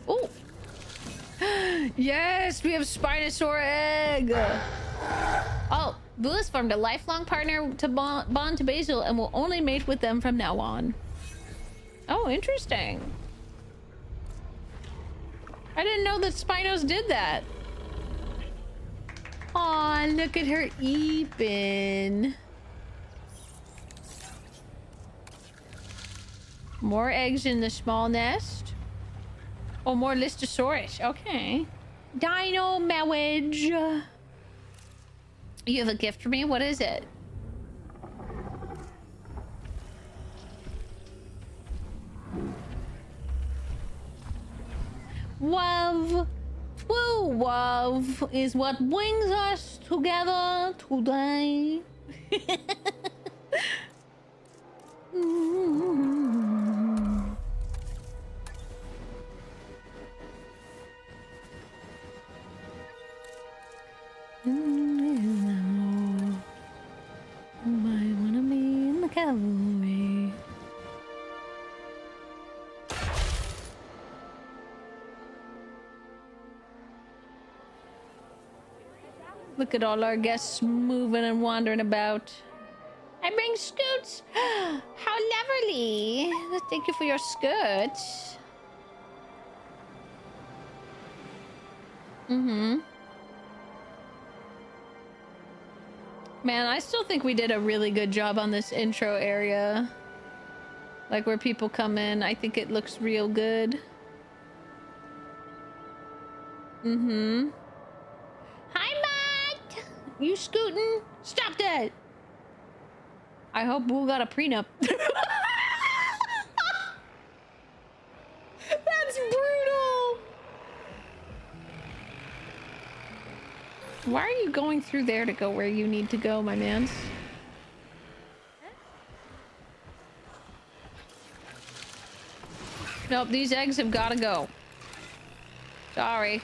Oh. Yes, we have Spinosaur egg. Oh, Boo has formed a lifelong partner to bond to Basil and will only mate with them from now on. Oh, interesting. I didn't know that Spinos did that. Aw, look at her eeping. More eggs in the small nest. Oh, more Listosaurus. Okay. Dino marriage. You have a gift for me? What is it? Love. Woo, love is what brings us together today. I wanna be in the cavalry. Look at all our guests moving and wandering about. I bring scoots. How lovely. Thank you for your skirt. Man, I still think we did a really good job on this intro area. Like where people come in, I think it looks real good. Hi, Matt! You scooting? Stop that! I hope Boo got a prenup. That's brutal! Why are you going through there to go where you need to go, my mans? Nope, these eggs have got to go. Sorry.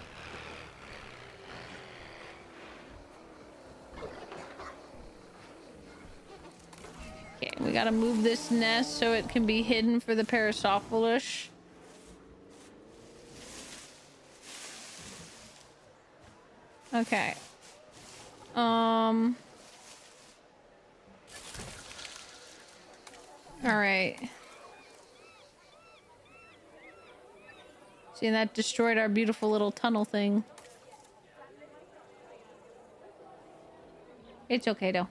Okay, we gotta move this nest so it can be hidden for the Parasophilus. Okay. All right. See, that destroyed our beautiful little tunnel thing. It's okay though.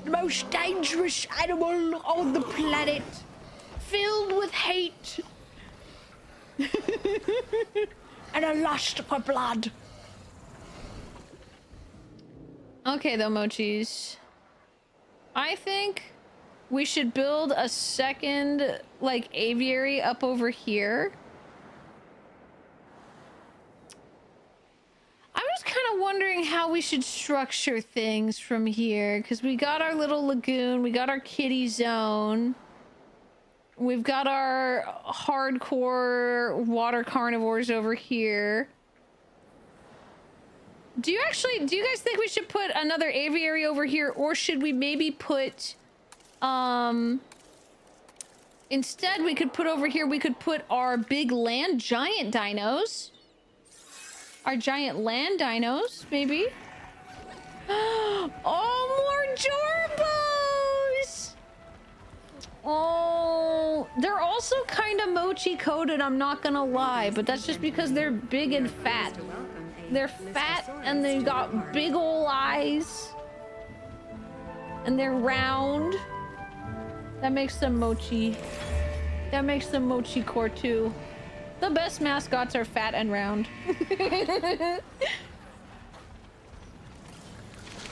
The most dangerous animal on the planet, filled with hate and a lust for blood. Okay though, Mochis. I think we should build a second, like, aviary up over here. I'm just kind of wondering how we should structure things from here, because we got our little lagoon, we got our kitty zone, we've got our hardcore water carnivores over here. Do you guys think we should put another aviary over here, or should we maybe put, instead we could put over here, we could put our big land giant dinos. Our giant land dinos, maybe. Oh, more Jorbos! Oh, they're also kind of mochi coated, I'm not gonna lie, but that's just because they're big and fat. They're fat and they got big ol' eyes. And they're round. That makes them mochi. That makes them mochi core too. The best mascots are fat and round. I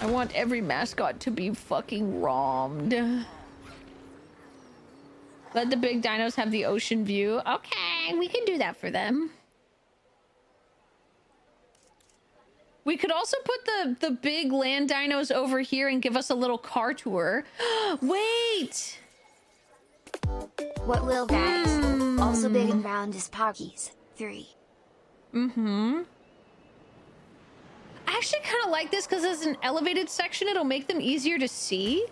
want every mascot to be fucking rommed. Let the big dinos have the ocean view. Okay, we can do that for them. We could also put the big land dinos over here and give us a little car tour. Wait! What will guys? Also big and round as Pockies. 3. Mm-hmm. I actually kind of like this because as an elevated section, it'll make them easier to see.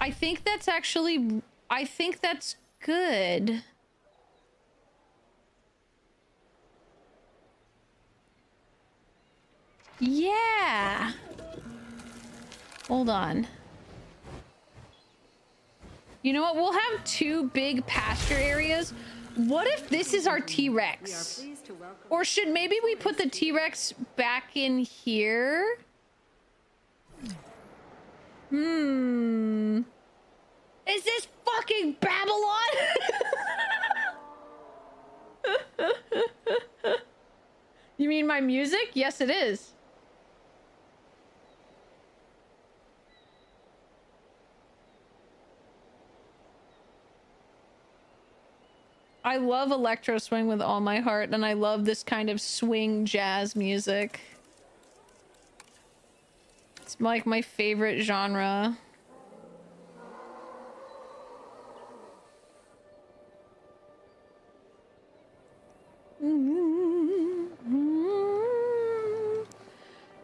I think that's actually... I think that's good. Yeah. Hold on. You know what? We'll have 2 big pasture areas. What if this is our T-Rex? Or should maybe we put the T-Rex back in here? Is this fucking Babylon? You mean my music? Yes, it is. I love electro swing with all my heart, and I love this kind of swing jazz music. It's like my favorite genre.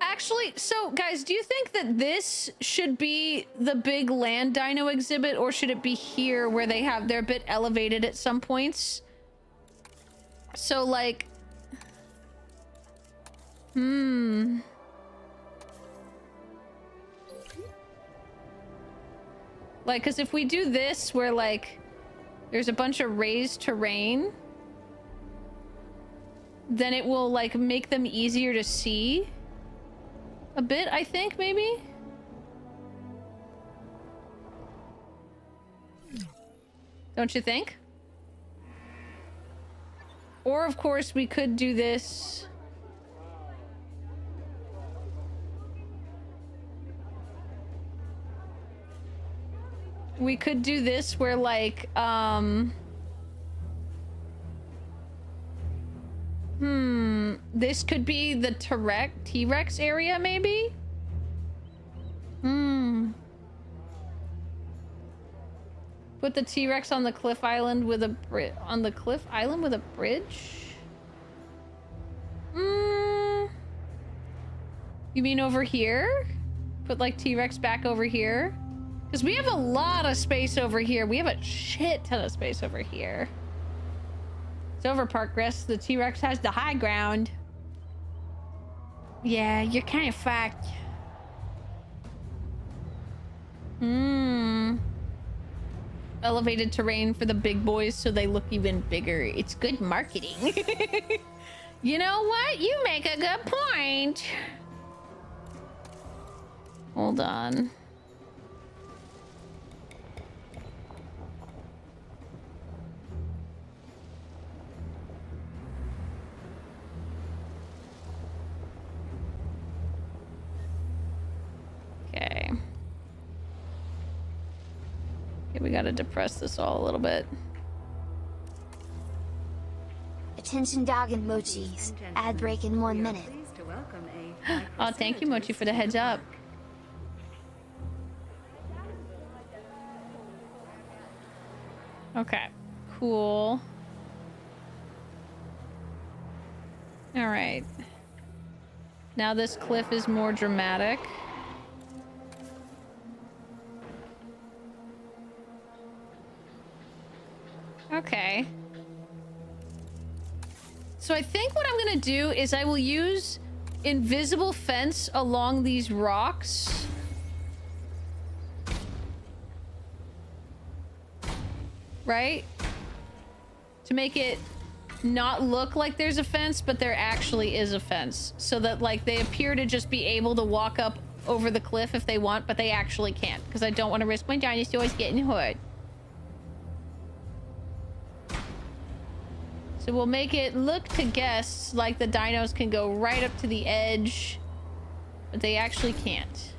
Actually, so guys, do you think that this should be the big land dino exhibit, or should it be here where they're a bit elevated at some points? So like, like, because if we do this where like there's a bunch of raised terrain, then it will like make them easier to see a bit, I think, maybe. Don't you think? Or of course we could do this. We could do this where like, this could be the T-Rex area, maybe? Put the T-Rex on the cliff island with a bridge. You mean over here? Put like T-Rex back over here? Because we have a lot of space over here. We have a shit ton of space over here. It's over, Parkrest. The T-Rex has the high ground. Yeah, you're kind of fucked. Elevated terrain for the big boys so they look even bigger. It's good marketing. You know what? You make a good point. Hold on. Okay. Okay, we gotta depress this all a little bit. Attention dog and mochis. Ad break in 1 minute. Oh, thank you, Mochi, for the heads up. Okay, cool. All right. Now this cliff is more dramatic. Okay. So I think what I'm gonna do is I will use invisible fence along these rocks. Right? To make it not look like there's a fence, but there actually is a fence. So that, like, they appear to just be able to walk up over the cliff if they want, but they actually can't. Because I don't want to risk my dinosaurs getting hurt. So we'll make it look to guests like the dinos can go right up to the edge, but they actually can't.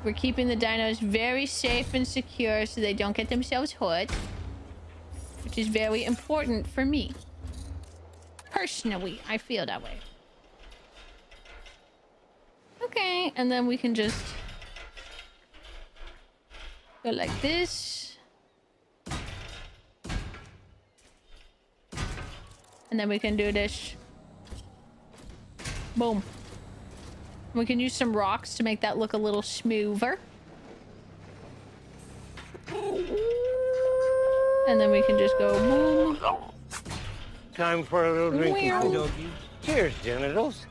We're keeping the dinos very safe and secure so they don't get themselves hurt, which is very important for me. Personally, I feel that way. Okay, and then we can just go like this. And then we can do this. Boom. We can use some rocks to make that look a little smoother. And then we can just go boom. Time for a little drinking. Meow. Doggy. Cheers, genitals.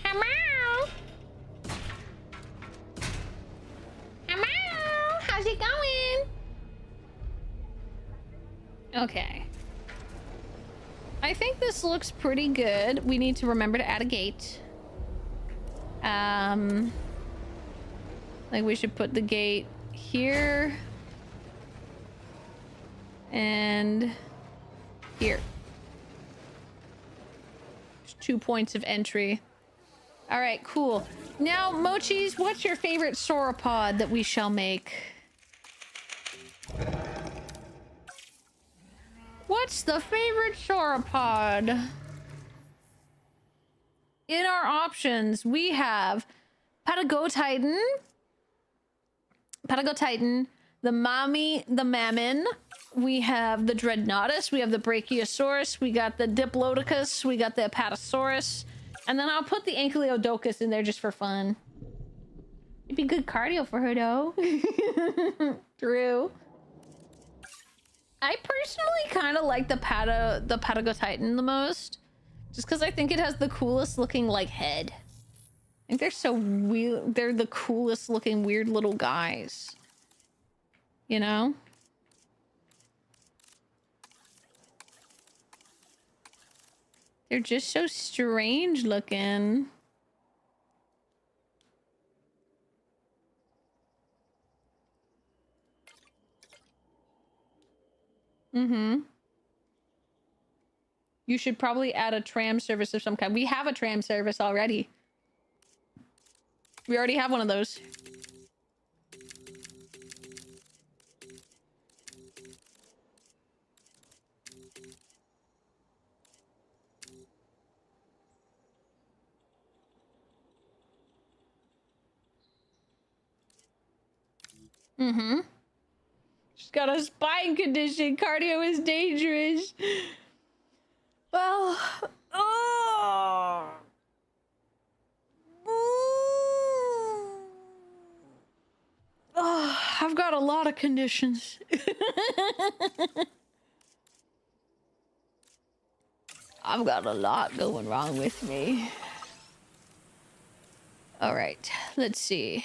Hello. Hello. How's it going? Okay. I think this looks pretty good. We need to remember to add a gate. Like we should put the gate here and here. There's 2 points of entry. All right, cool. Now, Mochis, what's your favorite sauropod that we shall make? What's the favorite sauropod? In our options, we have Patagotitan, the Mammon, we have the Dreadnoughtus, we have the Brachiosaurus, we got the Diplodocus, we got the Apatosaurus, and then I'll put the Ankylodochus in there just for fun. It'd be good cardio for her, though. True. I personally kind of like the Patagotitan the most, just because I think it has the coolest looking like head. I think they're so weird. They're the coolest looking weird little guys. You know? They're just so strange looking. Mm-hmm. You should probably add a tram service of some kind. We have a tram service already. We already have one of those. Mm-hmm. She's got a spine condition. Cardio is dangerous. Well, oh. Oh, I've got a lot of conditions. I've got a lot going wrong with me. All right, let's see.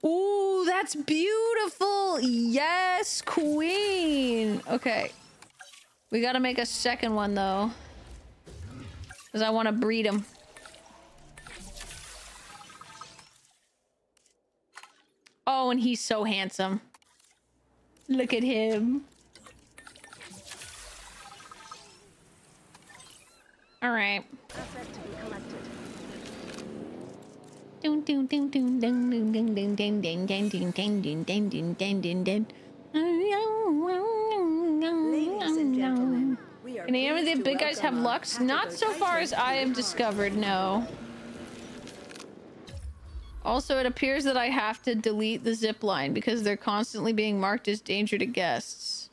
Ooh, that's beautiful. Yes, queen. Okay. We gotta make a second one though. Because I want to breed them. Oh, and he's so handsome. Look at him. All right. Asset to be collected. Ding ding ding ding ding ding ding ding ding ding ding ding ding ding ding ding ding ding ding. Ladies and gentlemen, we are Can any of the pleased to big guys have welcome our Lux? Not so far as I have discovered, no. Also, it appears that I have to delete the zip line because they're constantly being marked as danger to guests.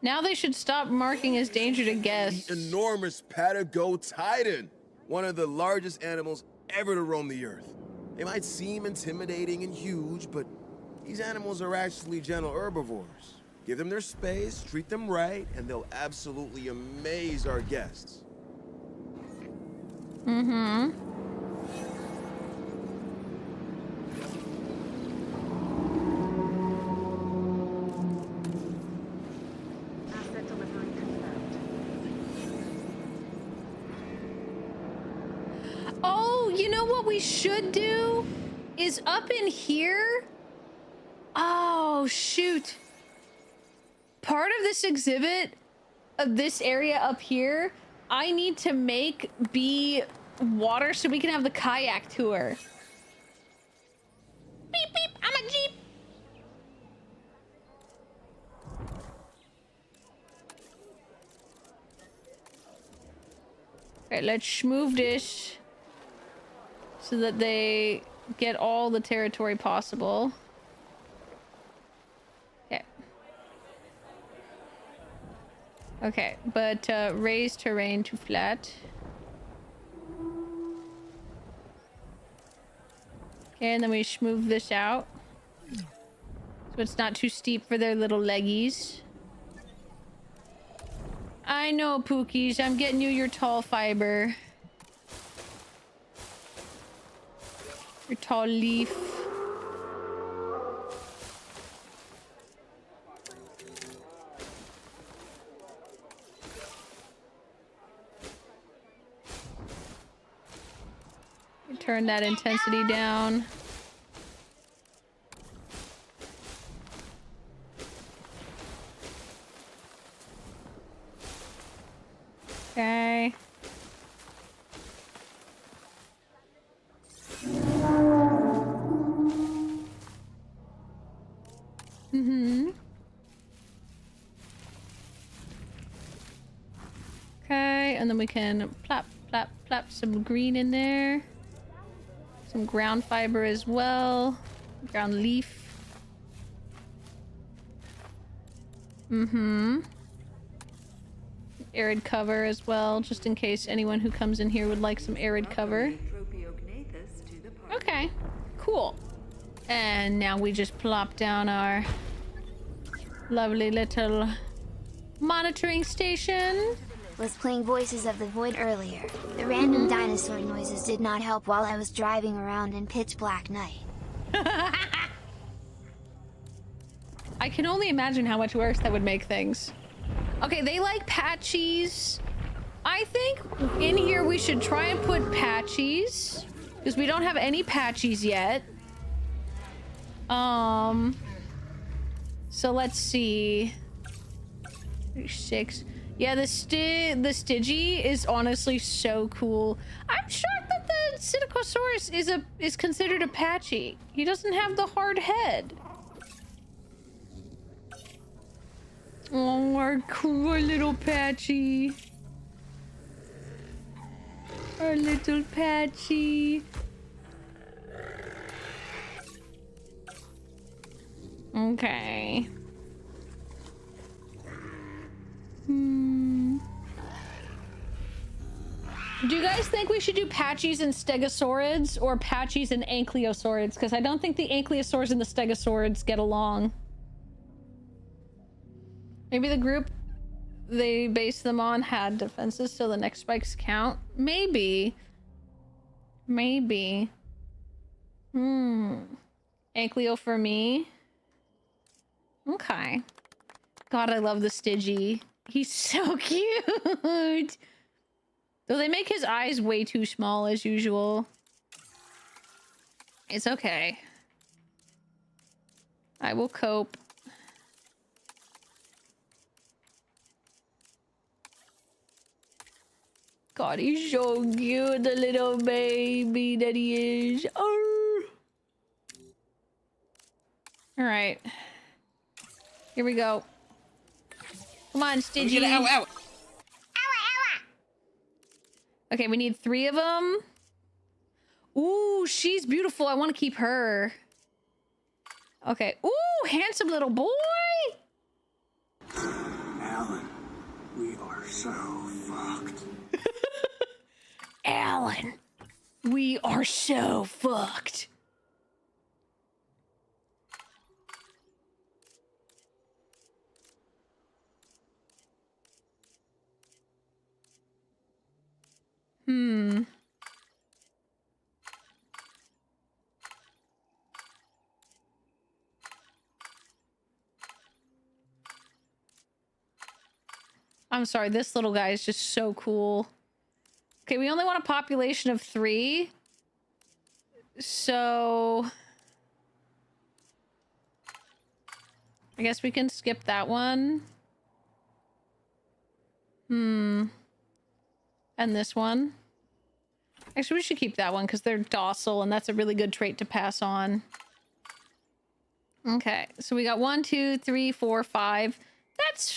Now they should stop marking as danger to guests. The enormous Patago Titan, one of the largest animals ever to roam the earth. They might seem intimidating and huge, but these animals are actually gentle herbivores. Give them their space, treat them right, and they'll absolutely amaze our guests. Mm-hmm. Asset delivery confirmed. Oh, you know what we should do? Is up in here? Oh, shoot. Part of this exhibit, of this area up here, I need to make be water so we can have the kayak tour. Beep, beep, I'm a Jeep. Okay, let's move this so that they get all the territory possible. Okay. Okay, but raise terrain to flat. Okay, and then we just move this out so it's not too steep for their little leggies. I know, Pookies. I'm getting you your tall fiber. Your tall leaf. Turn that intensity down. Okay. Mm-hmm. Okay, and then we can plop, plop, plop some green in there. Some ground fiber as well. Ground leaf. Mm-hmm. Arid cover as well, just in case anyone who comes in here would like some arid cover. Okay, cool. And now we just plop down our lovely little monitoring station. Was playing Voices of the Void earlier. The random dinosaur noises did not help while I was driving around in pitch black night. I can only imagine how much worse that would make things. Okay, they like patchies. I think in here we should try and put patchies because we don't have any patchies yet. So let's see. 36. Yeah, the Stygie is honestly so cool. I'm shocked that the Psittacosaurus is considered a patchy. He doesn't have the hard head. Oh, our cool little patchy. Our little patchy. Okay. Hmm. we should do Patchies and Stegosaurids or Patchies and Ankylosaurids, because I don't think the Ankylosaurs and the Stegosaurids get along. Maybe the group they based them on had defenses, so the next spikes count. Maybe. Maybe. Ankylo for me. Okay. God, I love the Stigi. He's so cute. Though they make his eyes way too small as usual. It's okay. I will cope. God, he's so cute, the little baby that he is. Oh. All right. Here we go. Come on, Stigi. Ow, ow. Okay, we need 3 of them. Ooh, she's beautiful. I want to keep her. Okay. Ooh, handsome little boy. Alan, we are so fucked. Alan, we are so fucked. I'm sorry, this little guy is just so cool. Okay, we only want a population of 3. So I guess we can skip that one. And this one. Actually, we should keep that one because they're docile and that's a really good trait to pass on. Okay, so we got 1, 2, 3, 4, 5. That's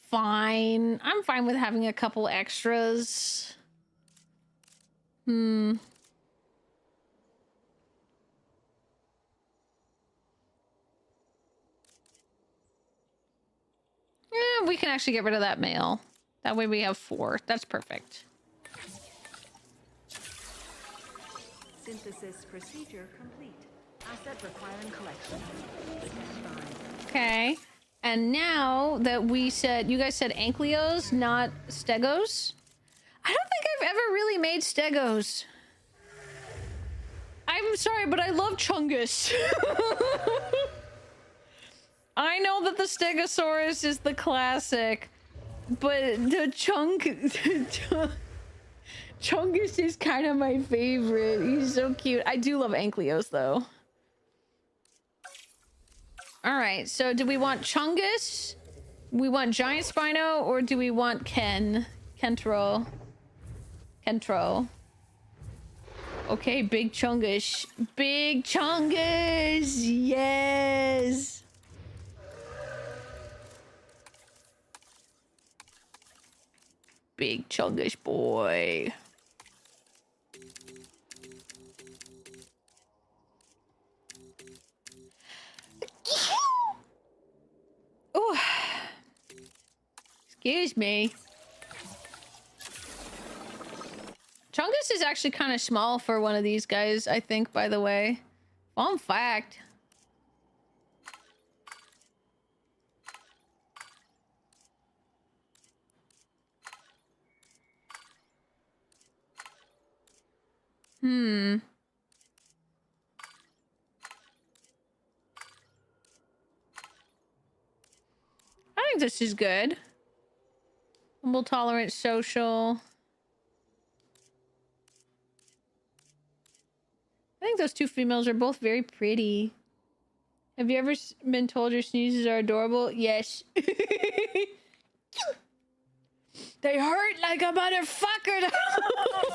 fine. I'm fine with having a couple extras. Yeah, we can actually get rid of that male. That way we have 4. That's perfect. Synthesis procedure complete. Asset requiring collection. Stand by. Okay. And now that we said, you guys said Ankylos, not Stegos. I don't think I've ever really made Stegos. I'm sorry, but I love Chungus. I know that the Stegosaurus is the classic, but the Chungus is kind of my favorite. He's so cute. I do love Ankylos though. All right, so do we want Chungus? We want Giant Spino, or do we want Kentro? Okay, Big Chungus. Big Chungus! Yes! Big Chungus boy. Oh, excuse me. Chungus is actually kind of small for one of these guys, I think, by the way. Fun fact. I think this is good. Humble, tolerant, social. I think those 2 females are both very pretty. Have you ever been told your sneezes are adorable? Yes. They hurt like a motherfucker.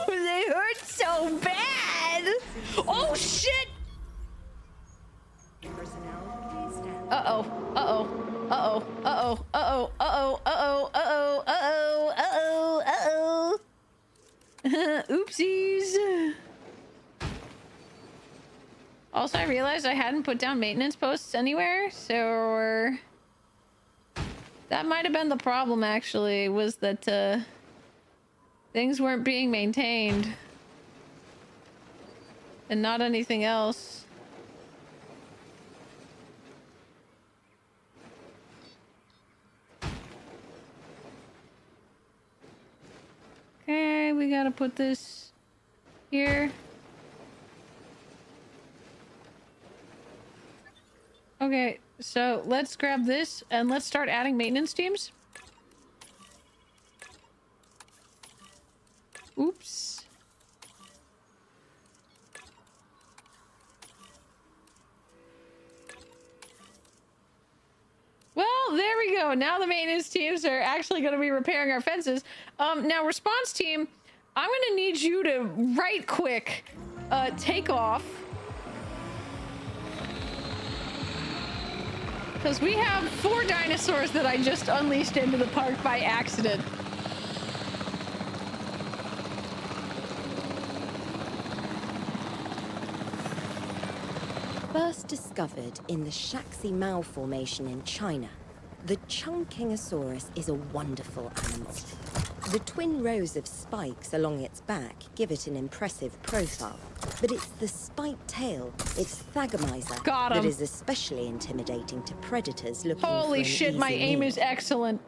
They hurt so bad. Oh shit. Uh-oh. Uh-oh. Uh-oh. Uh-oh. Uh-oh. Uh-oh. Uh-oh. Uh-oh. Uh-oh. Uh-oh. Uh-oh. Oopsies. Also, I realized I hadn't put down maintenance posts anywhere, so that might have been the problem, actually, was that things weren't being maintained. And not anything else. Okay, we gotta put this here. Okay, so let's grab this and let's start adding maintenance teams. Oops. Well, there we go. Now the maintenance teams are actually going to be repairing our fences. Now, response team, I'm going to need you to right quick take off. Because we have 4 dinosaurs that I just unleashed into the park by accident. First discovered in the Shaxi Mao Formation in China, the Chungkingosaurus is a wonderful animal. The twin rows of spikes along its back give it an impressive profile, but it's the spiked tail, its thagomizer, that is especially intimidating to predators looking for Holy an shit, easy my aim meal. is excellent.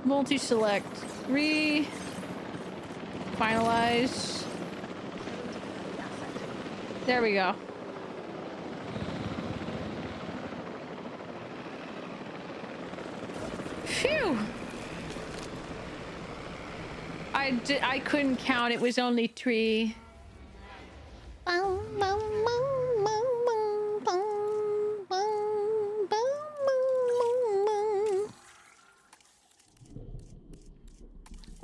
Multi-select. Finalize. There we go. Phew! I couldn't count. It was only 3.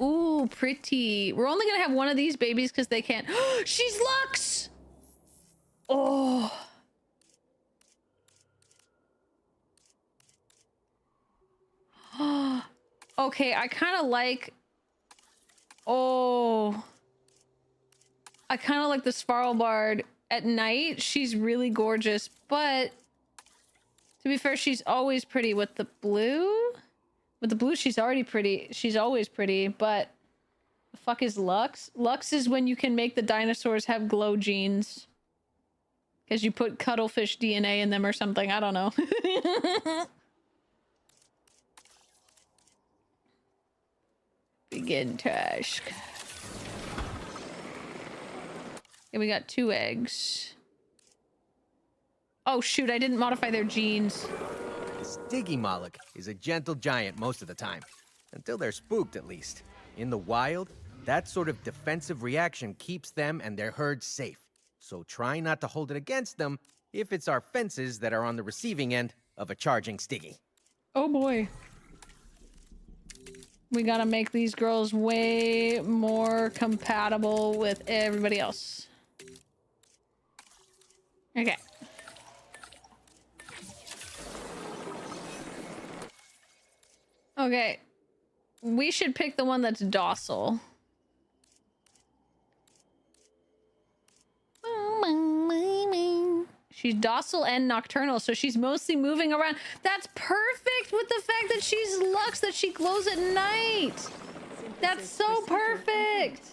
Ooh, pretty. We're only gonna have one of these babies because they can't. She's Lux! Oh. Okay, I kind of like... Oh. I kind of like the Svarlbard at night. She's really gorgeous, but... To be fair, she's always pretty with the blue. With the blue, she's already pretty. She's always pretty, but... The fuck is Lux? Lux is when you can make the dinosaurs have glow genes. Because you put cuttlefish DNA in them or something. I don't know. Begin task. Okay, we got 2 eggs. Oh shoot, I didn't modify their genes. The Stygimoloch is a gentle giant most of the time. Until they're spooked, at least. In the wild, that sort of defensive reaction keeps them and their herd safe. So try not to hold it against them if it's our fences that are on the receiving end of a charging Styggy. Oh boy. We gotta make these girls way more compatible with everybody else. Okay. Okay. We should pick the one that's docile. She's docile and nocturnal, so she's mostly moving around. That's perfect with the fact that she's Lux, that she glows at night. That's so perfect.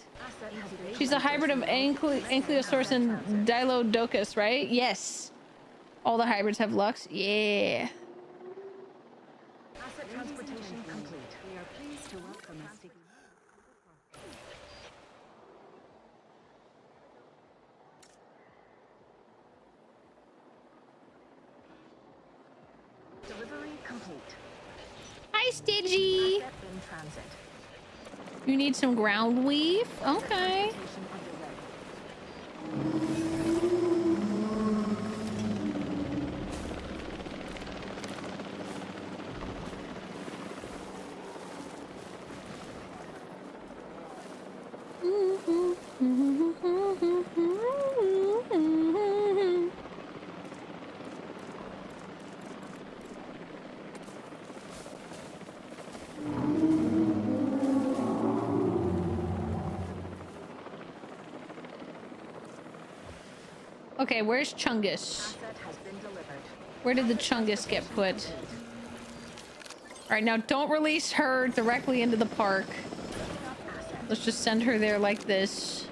She's a hybrid of Ankylosaurus and Diplodocus, right? Yes. All the hybrids have Lux. Yeah. Asset transportation complete. We are pleased to welcome us. Delivery complete. Hi, Stidgy. Asset in transit. You need some ground weave? Okay. Okay, where's Chungus? Where did the Chungus get put? Alright, now don't release her directly into the park. Let's just send her there like this.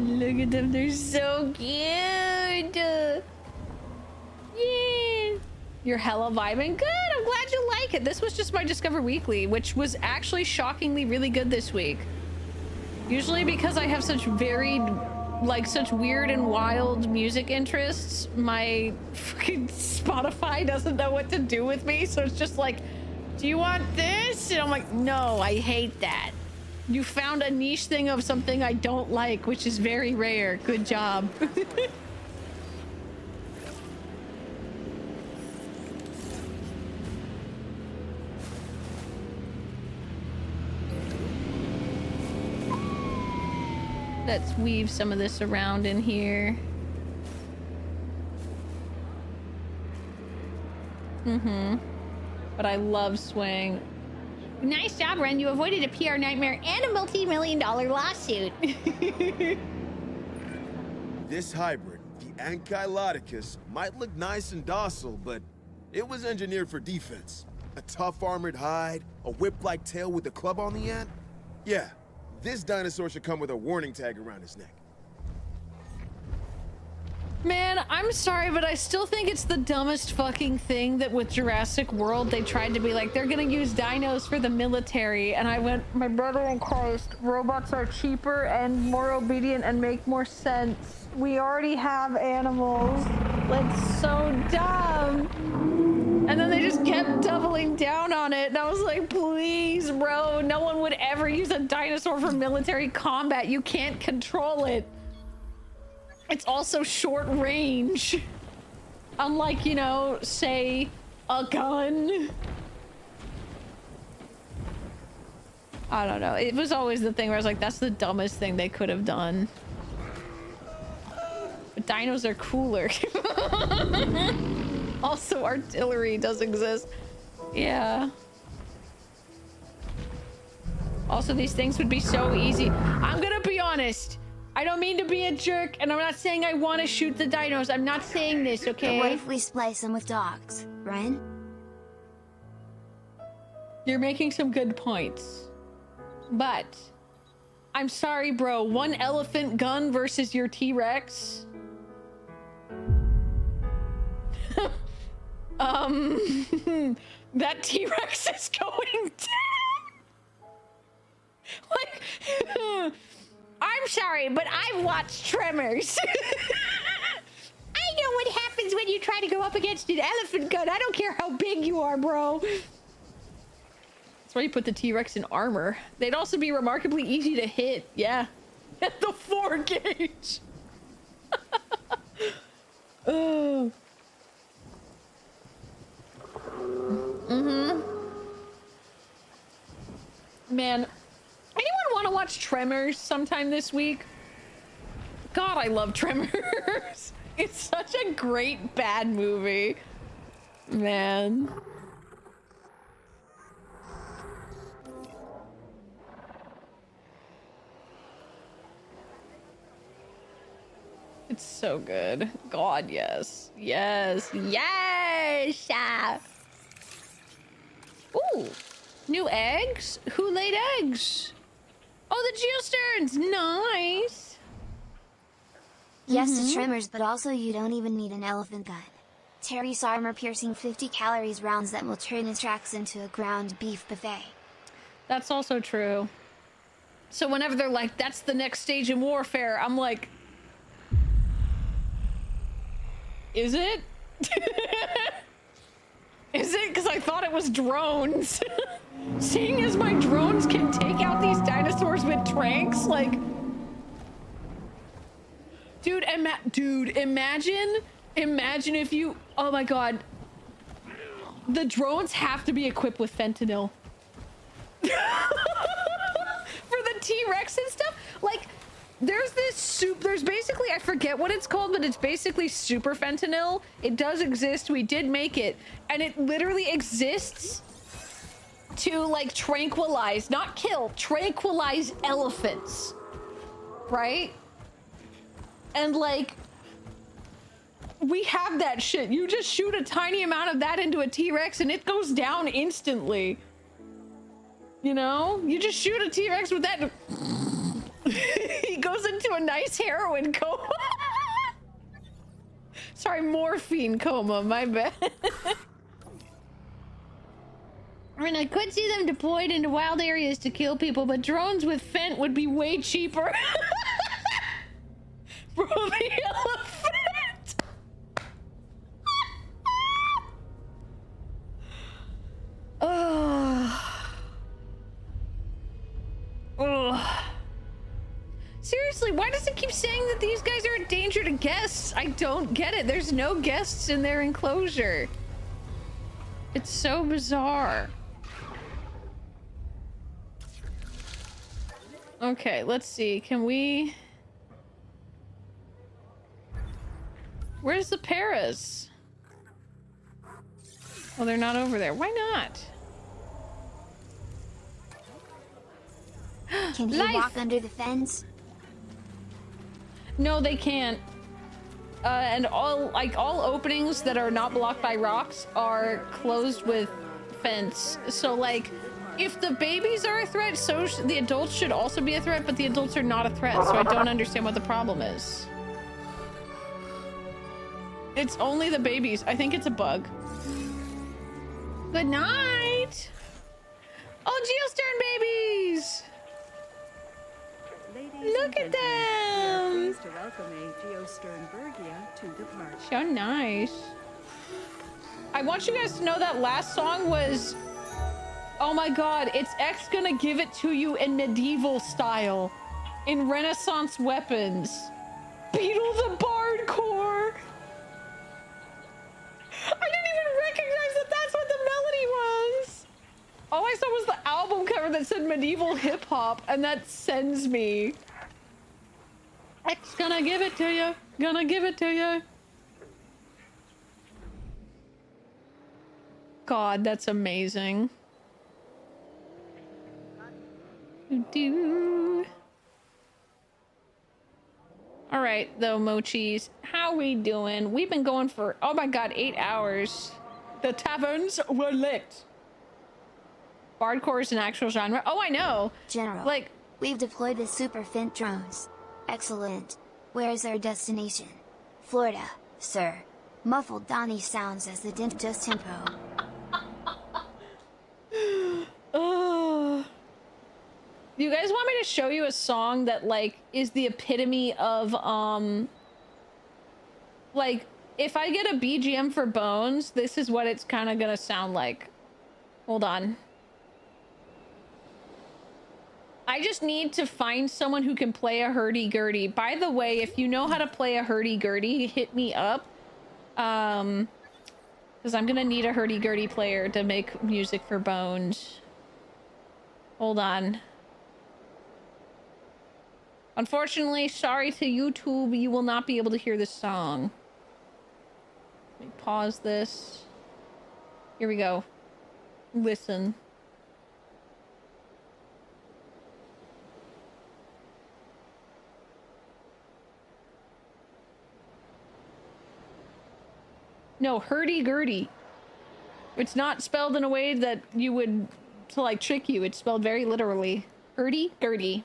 god, look at them. They're so cute. Yeah. You're hella vibing. Good. I'm glad you like it. This was just my Discover Weekly, which was actually shockingly really good this week. Usually because I have such varied, like such weird and wild music interests, my fucking Spotify doesn't know what to do with me. So it's just like, do you want this? And I'm like, no, I hate that. You found a niche thing of something I don't like, which is very rare. Good job. Let's weave some of this around in here. But I love swing. Nice job, Renn. You avoided a PR nightmare and a multi-million-dollar lawsuit. This hybrid, the Ankylodicus, might look nice and docile, but it was engineered for defense. A tough armored hide, a whip-like tail with a club on the end. Yeah, this dinosaur should come with a warning tag around his neck. Man, I'm sorry, but I still think it's the dumbest fucking thing that with Jurassic World, they tried to be like, they're gonna use dinos for the military. And I went, my brother in Christ, robots are cheaper and more obedient and make more sense. We already have animals. That's so dumb. And then they just kept doubling down on it. And I was like, please, bro, no one would ever use a dinosaur for military combat. You can't control it. It's also short range. Unlike, you know, say, a gun. I don't know. It was always the thing where I was like, that's the dumbest thing they could have done. But dinos are cooler. Also, artillery does exist. Yeah. Also, these things would be so easy. I'm gonna be honest. I don't mean to be a jerk, and I'm not saying I want to shoot the dinos. I'm not saying this, okay? What if we splice them with dogs, Renn? You're making some good points. But, I'm sorry, bro. One elephant gun versus your T-Rex? That T-Rex is going down. Like, I'm sorry, but I've watched Tremors. I know what happens when you try to go up against an elephant gun. I don't care how big you are, bro. That's why you put the T-Rex in armor. They'd also be remarkably easy to hit. Yeah. At the 4 gauge. Oh. Man, anyone want to watch Tremors sometime this week? God, I love Tremors. It's such a great bad movie. Man. It's so good. God, yes. Yes. Yes! Ooh. New eggs? Who laid eggs? Oh, the Geosterns! Nice! Yes to Tremors, but also you don't even need an elephant gun. Terry's armor-piercing 50 calories rounds that will turn his tracks into a ground beef buffet. That's also true. So whenever they're like, that's the next stage in warfare, I'm like... Is it? Is it? Because I thought it was drones. Seeing as my drones can take out these dinosaurs with tranks, like... Dude, imagine if you... Oh my god. The drones have to be equipped with fentanyl. For the T-Rex and stuff. Like, there's basically, I forget what it's called, but it's basically super fentanyl. It does exist. We did make it. And it literally exists to, like, tranquilize, not kill, tranquilize elephants. Right? And, like, we have that shit. You just shoot a tiny amount of that into a T-Rex and it goes down instantly. You know? You just shoot a T-Rex with that. He goes goes into a nice heroin coma. Sorry, morphine coma, my bad. I mean, I could see them deployed into wild areas to kill people, but drones with Fent would be way cheaper. Bro, the elephant! Oh. Oh. Seriously, why does it keep saying that these guys are a danger to guests? I don't get it. There's no guests in their enclosure. It's so bizarre. Okay, let's see. Can we... Where's the Paras? Oh, they're not over there. Why not? Can he walk under the fence? No, they can't. And all openings that are not blocked by rocks are closed with fence. So like, if the babies are a threat, so the adults should also be a threat, but the adults are not a threat, so I don't understand what the problem is. It's only the babies. I think it's a bug. Good night! Oh, Geostern babies! Look at them! We are pleased to welcome a Geosternbergia to the park. So nice. I want you guys to know that last song was... Oh my god, it's X gonna give it to you in medieval style. In Renaissance weapons. Beetle the Bard Core! I didn't even recognize that that's what the melody was! All I saw was the album cover that said medieval hip hop, and that sends me. X gonna give it to you. Gonna give it to you. God, that's amazing. All right, though, Mochis, how we doing? We've been going for, oh my god, 8 hours. The taverns were lit. Bardcore is an actual genre. Oh, I know. General, like, we've deployed the Super Fint drones. Excellent. Where's our destination? Florida, sir. Muffled Donnie sounds as the dent just tempo. Oh. You guys want me to show you a song that, like, is the epitome of, like, if I get a BGM for Bones, this is what it's kind of gonna sound like. Hold on. I just need to find someone who can play a hurdy-gurdy. By the way, if you know how to play a hurdy-gurdy, hit me up. Because I'm gonna need a hurdy-gurdy player to make music for Bones. Hold on. Unfortunately, sorry to YouTube, you will not be able to hear this song. Let me pause this. Here we go. Listen. No, hurdy-gurdy. It's not spelled in a way that you would, to like trick you. It's spelled very literally. Hurdy-gurdy.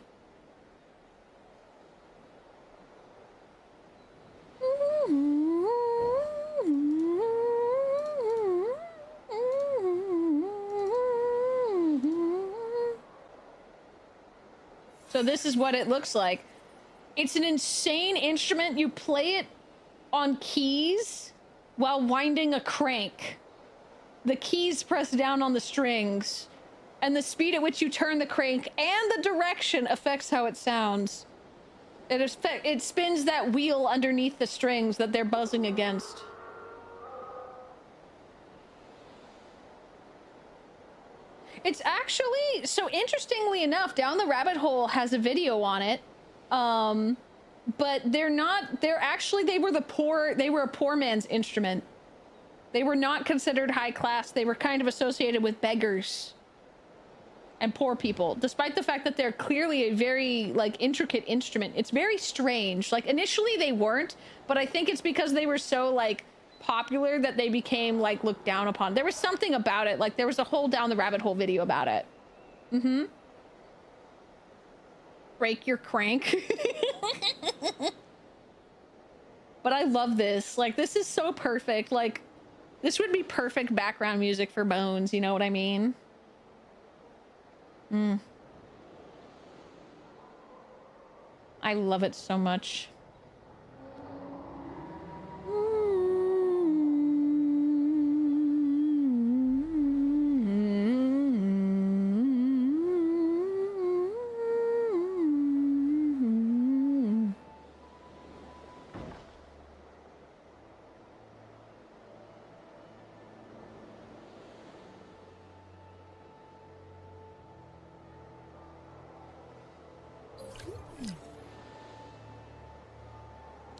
So this is what it looks like. It's an insane instrument. You play it on keys while winding a crank. The keys press down on the strings, and the speed at which you turn the crank and the direction affects how it sounds. It spins that wheel underneath the strings that they're buzzing against. It's actually, so interestingly enough, Down the Rabbit Hole has a video on it. But they were a poor man's instrument. They were not considered high class. They were kind of associated with beggars and poor people, despite the fact that they're clearly a very, like, intricate instrument. It's very strange. Like, initially they weren't, but I think it's because they were so, like, popular that they became, like, looked down upon. There was something about it. Like, there was a whole Down the Rabbit Hole video about it. Break your crank. But I love this. Like, this is so perfect. Like, this would be perfect background music for Bones. You know what I mean? I love it so much.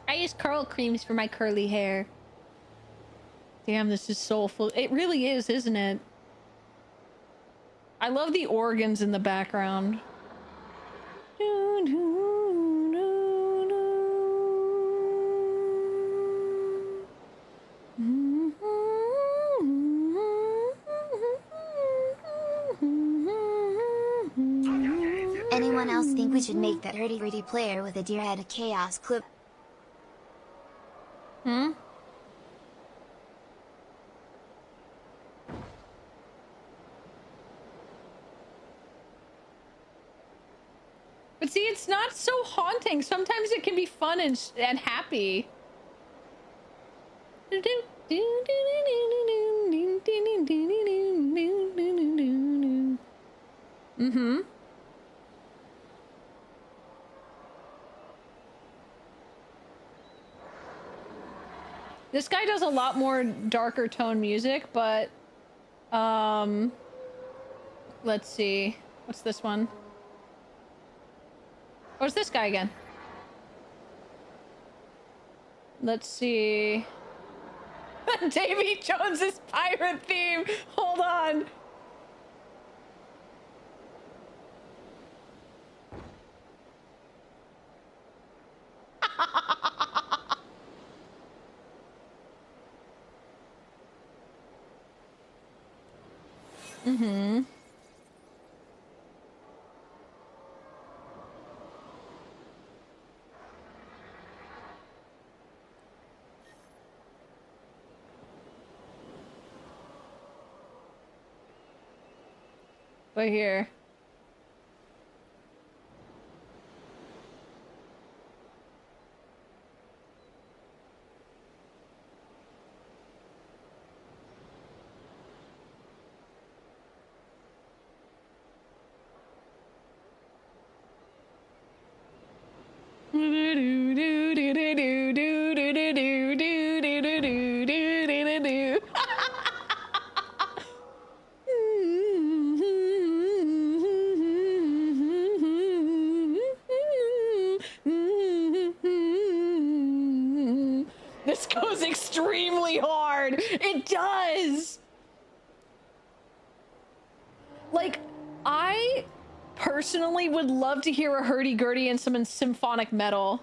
I use curl creams for my curly hair. Damn, this is soulful. It really is, isn't it? I love the organs in the background. Anyone else think we should make that hurdy-gritty player with a deer head chaos clip? But see, it's not so haunting. Sometimes it can be fun and happy. Mm-hmm. This guy does a lot more darker tone music, but let's see. What's this one? What's this guy again? Let's see. Davy Jones's pirate theme. Hold on. Mm-hmm. Right here. This goes extremely hard. It does. Like, I personally would love to hear a hurdy-gurdy and some symphonic metal.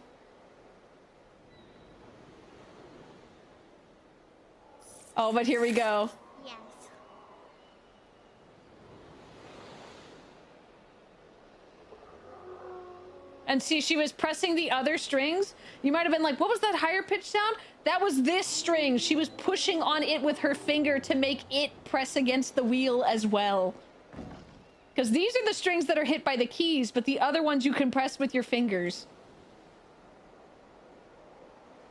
Oh, but here we go. Yes. And see, she was pressing the other strings. You might have been like, what was that higher pitch sound? That was this string. She was pushing on it with her finger to make it press against the wheel as well. Because these are the strings that are hit by the keys, but the other ones you can press with your fingers.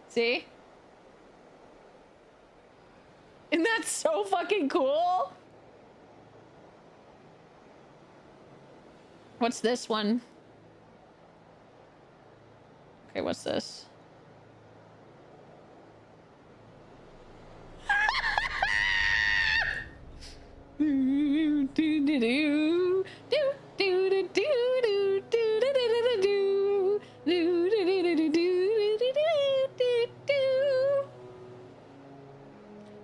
See? Isn't that so fucking cool? What's this one? Okay, what's this?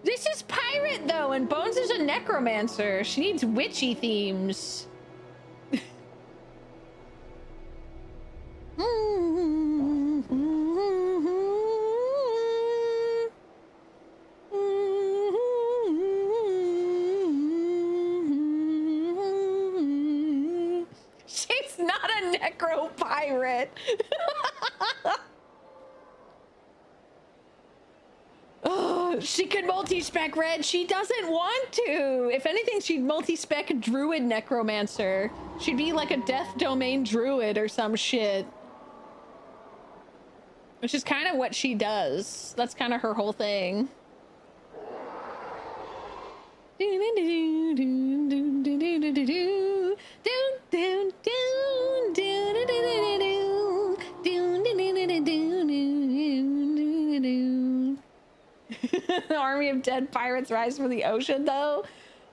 This is pirate though, and Bones is a necromancer. She needs witchy themes. She's not a necro pirate. Oh, she could multi-spec Red. She doesn't want to. If anything, she'd multi-spec druid necromancer. She'd be like a death domain druid or some shit. Which is kind of what she does. That's kind of her whole thing. The army of dead pirates rise from the ocean, though.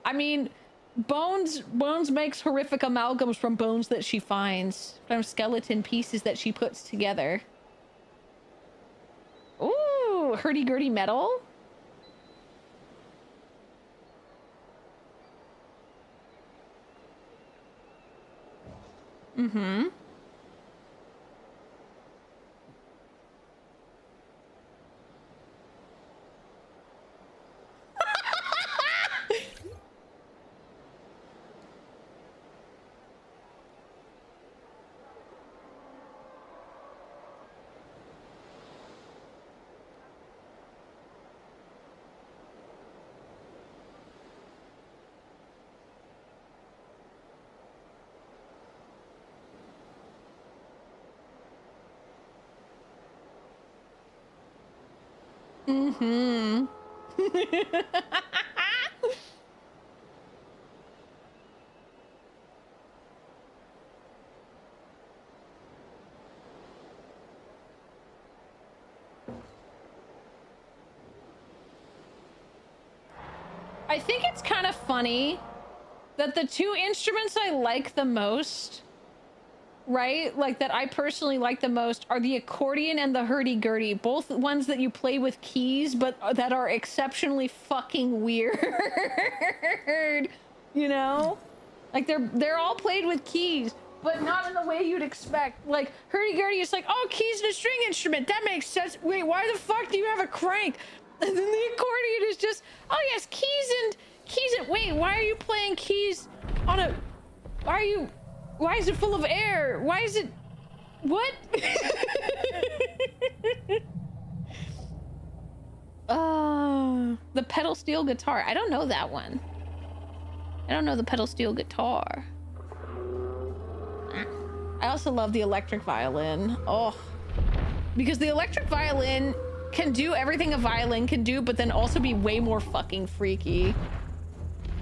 I mean, Bones makes horrific amalgams from bones that she finds, from skeleton pieces that she puts together. Ooh, hurdy-gurdy metal. Mm-hmm. Mm-hmm. I think it's kind of funny that the two instruments I like the most, right? Like that I personally like the most are the accordion and the hurdy-gurdy. Both ones that you play with keys, but that are exceptionally fucking weird. You know? Like they're all played with keys, but not in the way you'd expect. Like hurdy-gurdy is like, oh, keys and a string instrument. That makes sense. Wait, why the fuck do you have a crank? And then the accordion is just, oh yes, keys and wait, why are you playing keys on a, why is it full of air? Why is it, what? The pedal steel guitar. I don't know that one. I don't know the pedal steel guitar. I also love the electric violin. Oh, because the electric violin can do everything a violin can do, but then also be way more fucking freaky.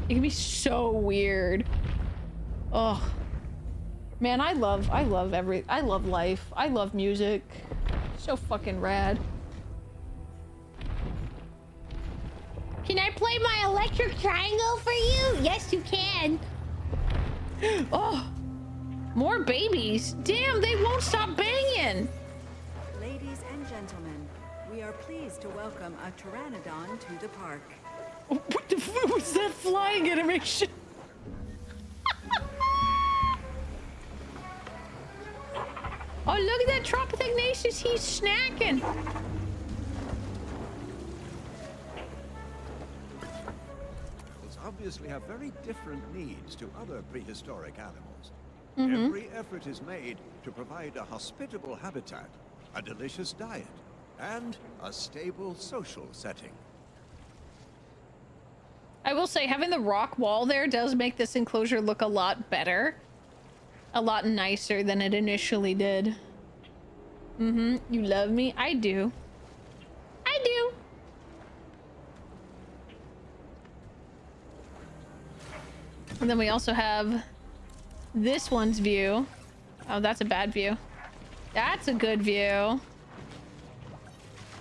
It can be so weird. Oh man, I love life. I love music. So fucking rad. Can I play my electric triangle for you? Yes, you can. Oh, more babies. Damn, they won't stop banging. Ladies and gentlemen, we are pleased to welcome a pteranodon to the park. What the fuck was that flying animation? Oh, look at that Tropithagnacious. He's snacking. Obviously have very different needs to other prehistoric animals. Mm-hmm. Every effort is made to provide a hospitable habitat, a delicious diet, and a stable social setting. I will say having the rock wall there does make this enclosure look a lot better. A lot nicer than it initially did. Mm-hmm. You love me? I do. I do. And then we also have this one's view. Oh, that's a bad view. That's a good view.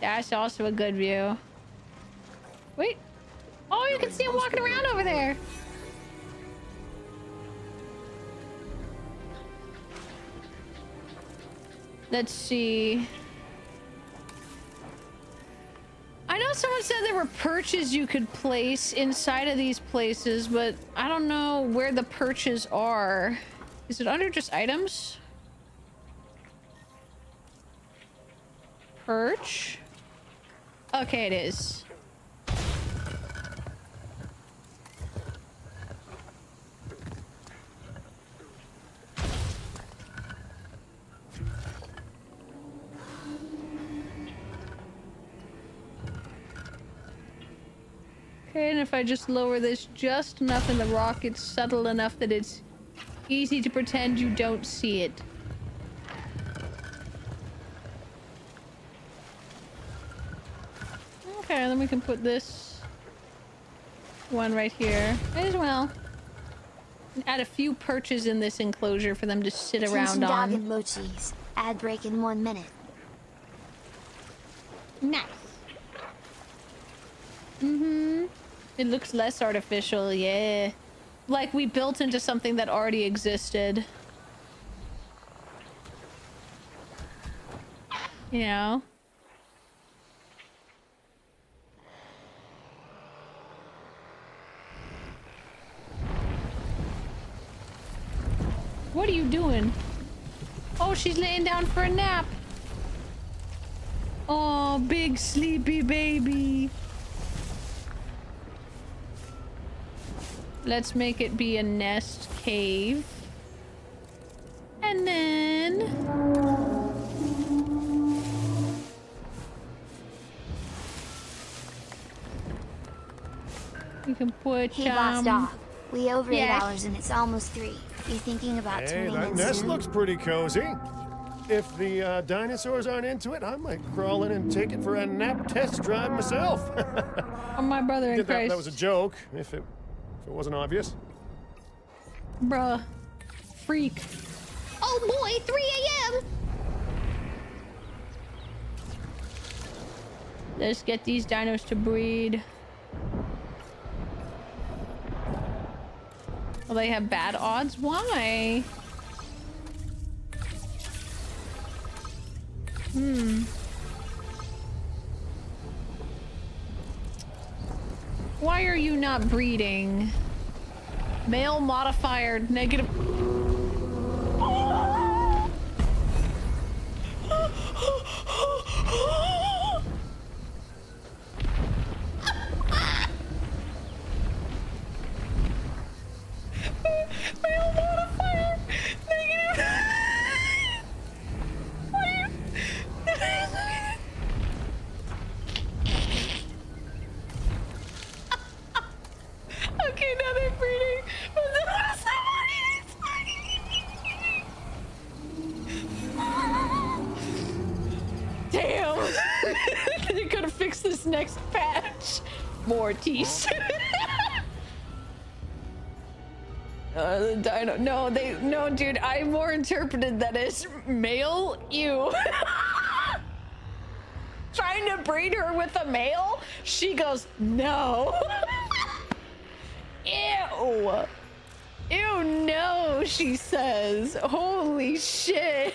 That's also a good view. Wait. Oh, you can see him walking around over there. Let's see. I know someone said there were perches you could place inside of these places, but I don't know where the perches are. Is it under just items? Perch? Okay, it is. Okay, and if I just lower this just enough in the rock, it's subtle enough that it's easy to pretend you don't see it. Okay, then we can put this one right here as well. Add a few perches in this enclosure for them to sit around Attention on. dog and mochis. Ad break in 1 minute. Nice. It looks less artificial, yeah. Like we built into something that already existed. You know? What are you doing? Oh, she's laying down for a nap. Oh, big sleepy baby. Let's make it be a nest cave. And then... you can put, Hey, boss dog. We over 8 yes. hours and it's almost 3. You thinking about Hey, tuning that in nest soon? looks pretty cozy. If the dinosaurs aren't into it, I might crawl in and take it for a nap test drive myself. Oh, my brother in Christ. That was a joke, if it wasn't obvious. Bruh. Freak. Oh boy, 3 a.m. Let's get these dinos to breed. Well, they have bad odds? Why? Why are you not breeding? Male modifier negative. Male modifier negative. Okay, now they're breeding. Damn! You gotta fix this next patch. Mortis. The dino. No, dude. I more interpreted that as male. Ew. Trying to breed her with a male? She goes, no. Ew. Ew, no, she says. Holy shit.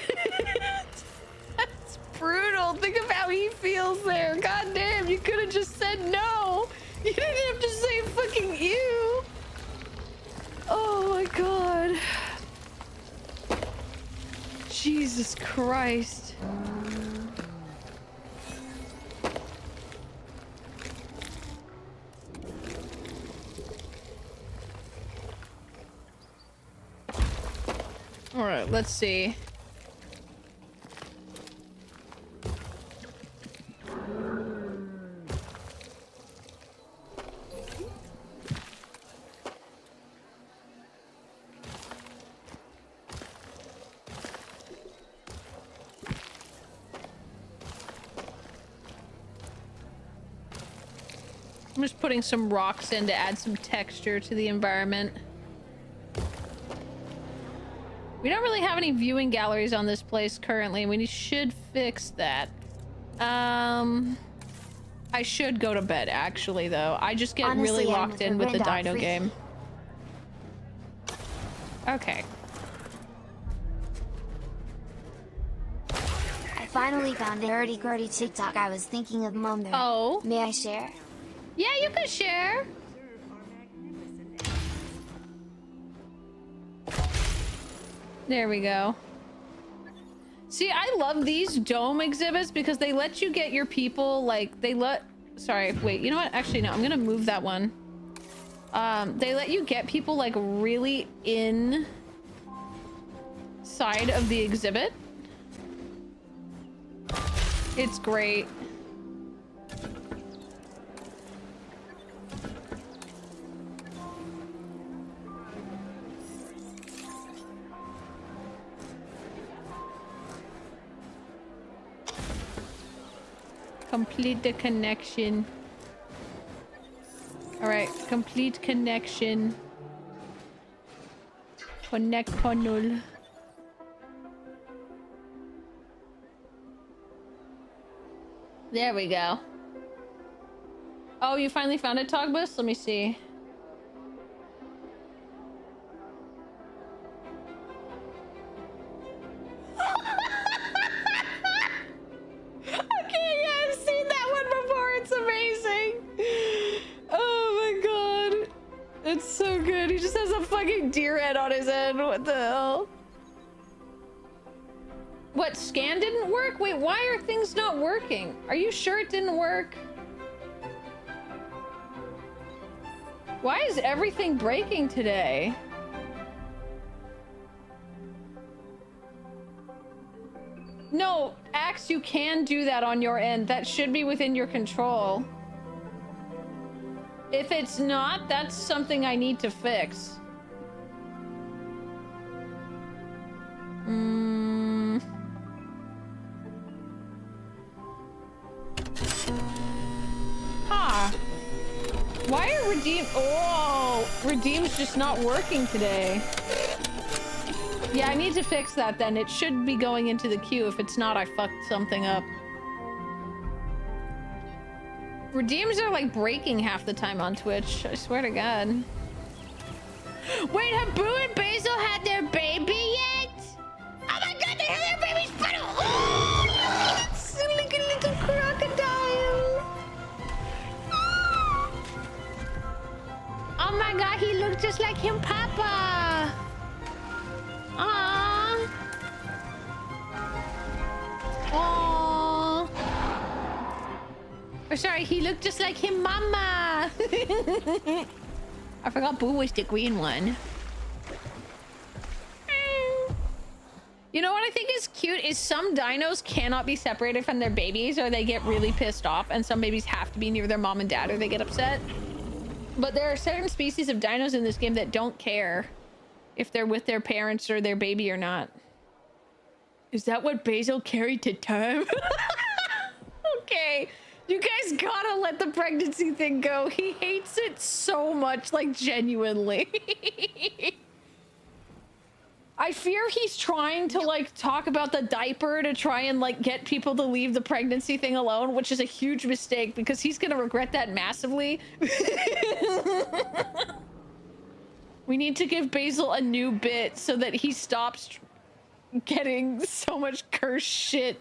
That's brutal. Think of how he feels there. God damn, you could have just said no. You didn't have to say fucking ew. Oh my god. Jesus Christ. All right, let's see. I'm just putting some rocks in to add some texture to the environment. We don't really have any viewing galleries on this place currently. We should fix that. I should go to bed, actually, though. I just get Honestly, really I'm locked in with the Renn dog dino freak. game. Okay. I finally found a hurdy-gurdy TikTok I was thinking of mom there. Oh. May I share? Yeah, you can share. There we go. See, I love these dome exhibits because they let you get your people, like, sorry, wait, you know what? Actually, no, I'm gonna move that one. They let you get people, like, really inside of the exhibit. It's great. Complete the connection. Alright, complete connection. Connect panel. There we go. Oh, you finally found it, Togbus? Let me see. Okay, yeah, I've seen that one before. It's amazing. Oh my god. It's so good. He just has a fucking deer head on his head. What the hell? What, scan didn't work? Wait, why are things not working? Are you sure it didn't work? Why is everything breaking today? No, Axe, you can do that on your end. That should be within your control. If it's not, that's something I need to fix. Huh. Why are Redeem... Oh, Redeem's just not working today. Yeah, I need to fix that then. It should be going into the queue. If it's not, I fucked something up. Redeems are like breaking half the time on Twitch. I swear to God. Wait, have Boo and Basil had their baby yet? Oh my God, they have their baby's butt. Oh, it's like a little crocodile. Oh my God, he looked just like him, Papa. Aww. Aww. Oh, sorry, he looked just like him, Mama. I forgot Boo was the green one. You know what I think is cute is some dinos cannot be separated from their babies or they get really pissed off, and some babies have to be near their mom and dad or they get upset. But there are certain species of dinos in this game that don't care if they're with their parents or their baby or not. Is that what Basil carried to term? Okay. You guys gotta let the pregnancy thing go. He hates it so much, like genuinely. I fear he's trying to like talk about the diaper to try and like get people to leave the pregnancy thing alone, which is a huge mistake because he's gonna regret that massively. We need to give Basil a new bit so that he stops getting so much cursed shit.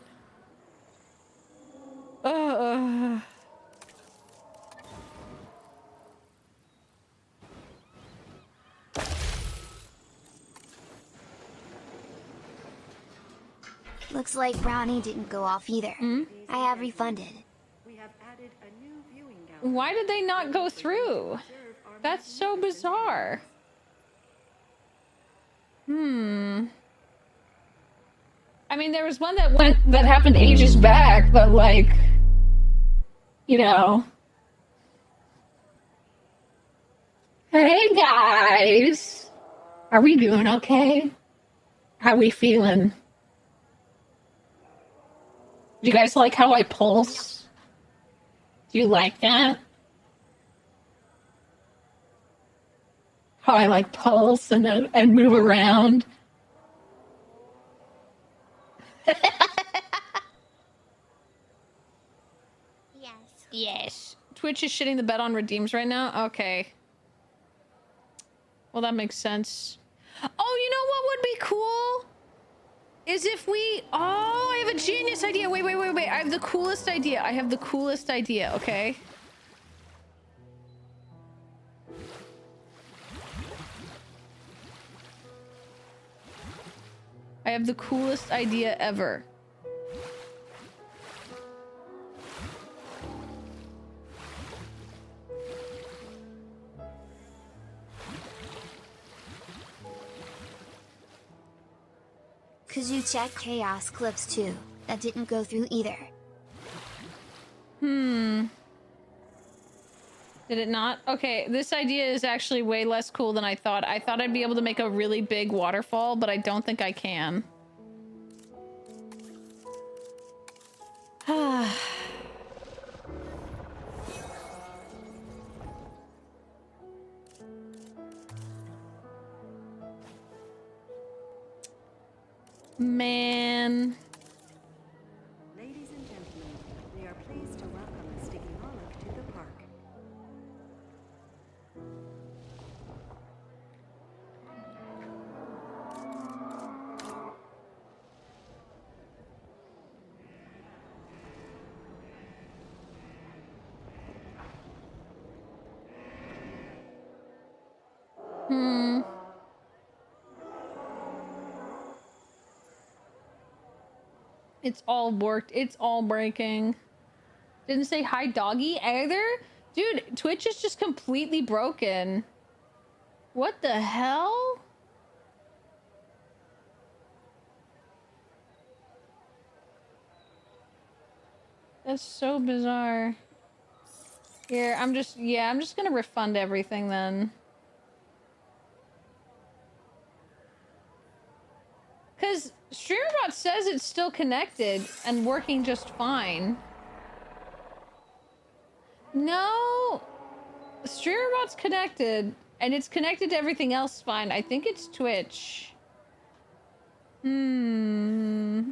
Looks like Brownie didn't go off either. I have refunded. Why did they not go through? That's so bizarre. I mean, there was one that happened ages back, but like, you know. Hey guys, are we doing okay? How we feeling? Do you guys like how I pulse? Do you like that? How I like pulse and move around? Yes. Twitch is shitting the bed on redeems right now? Okay. Well, that makes sense. Oh, you know what would be cool? Is if we... Oh, I have a genius idea. Wait. I have the coolest idea. Okay? I have the coolest idea ever. Could you check chaos clips too? That didn't go through either. Did it not? Okay, this idea is actually way less cool than I thought. I thought I'd be able to make a really big waterfall, but I don't think I can. man. Ladies and gentlemen, we are pleased to welcome the Sticky Moloch to the park. It's all worked. It's all breaking. Didn't say hi doggy either? Dude, Twitch is just completely broken. What the hell? That's so bizarre. Here, I'm just gonna refund everything then. Because StreamerBot says it's still connected and working just fine. No! StreamerBot's connected, and it's connected to everything else fine. I think it's Twitch. Hmm.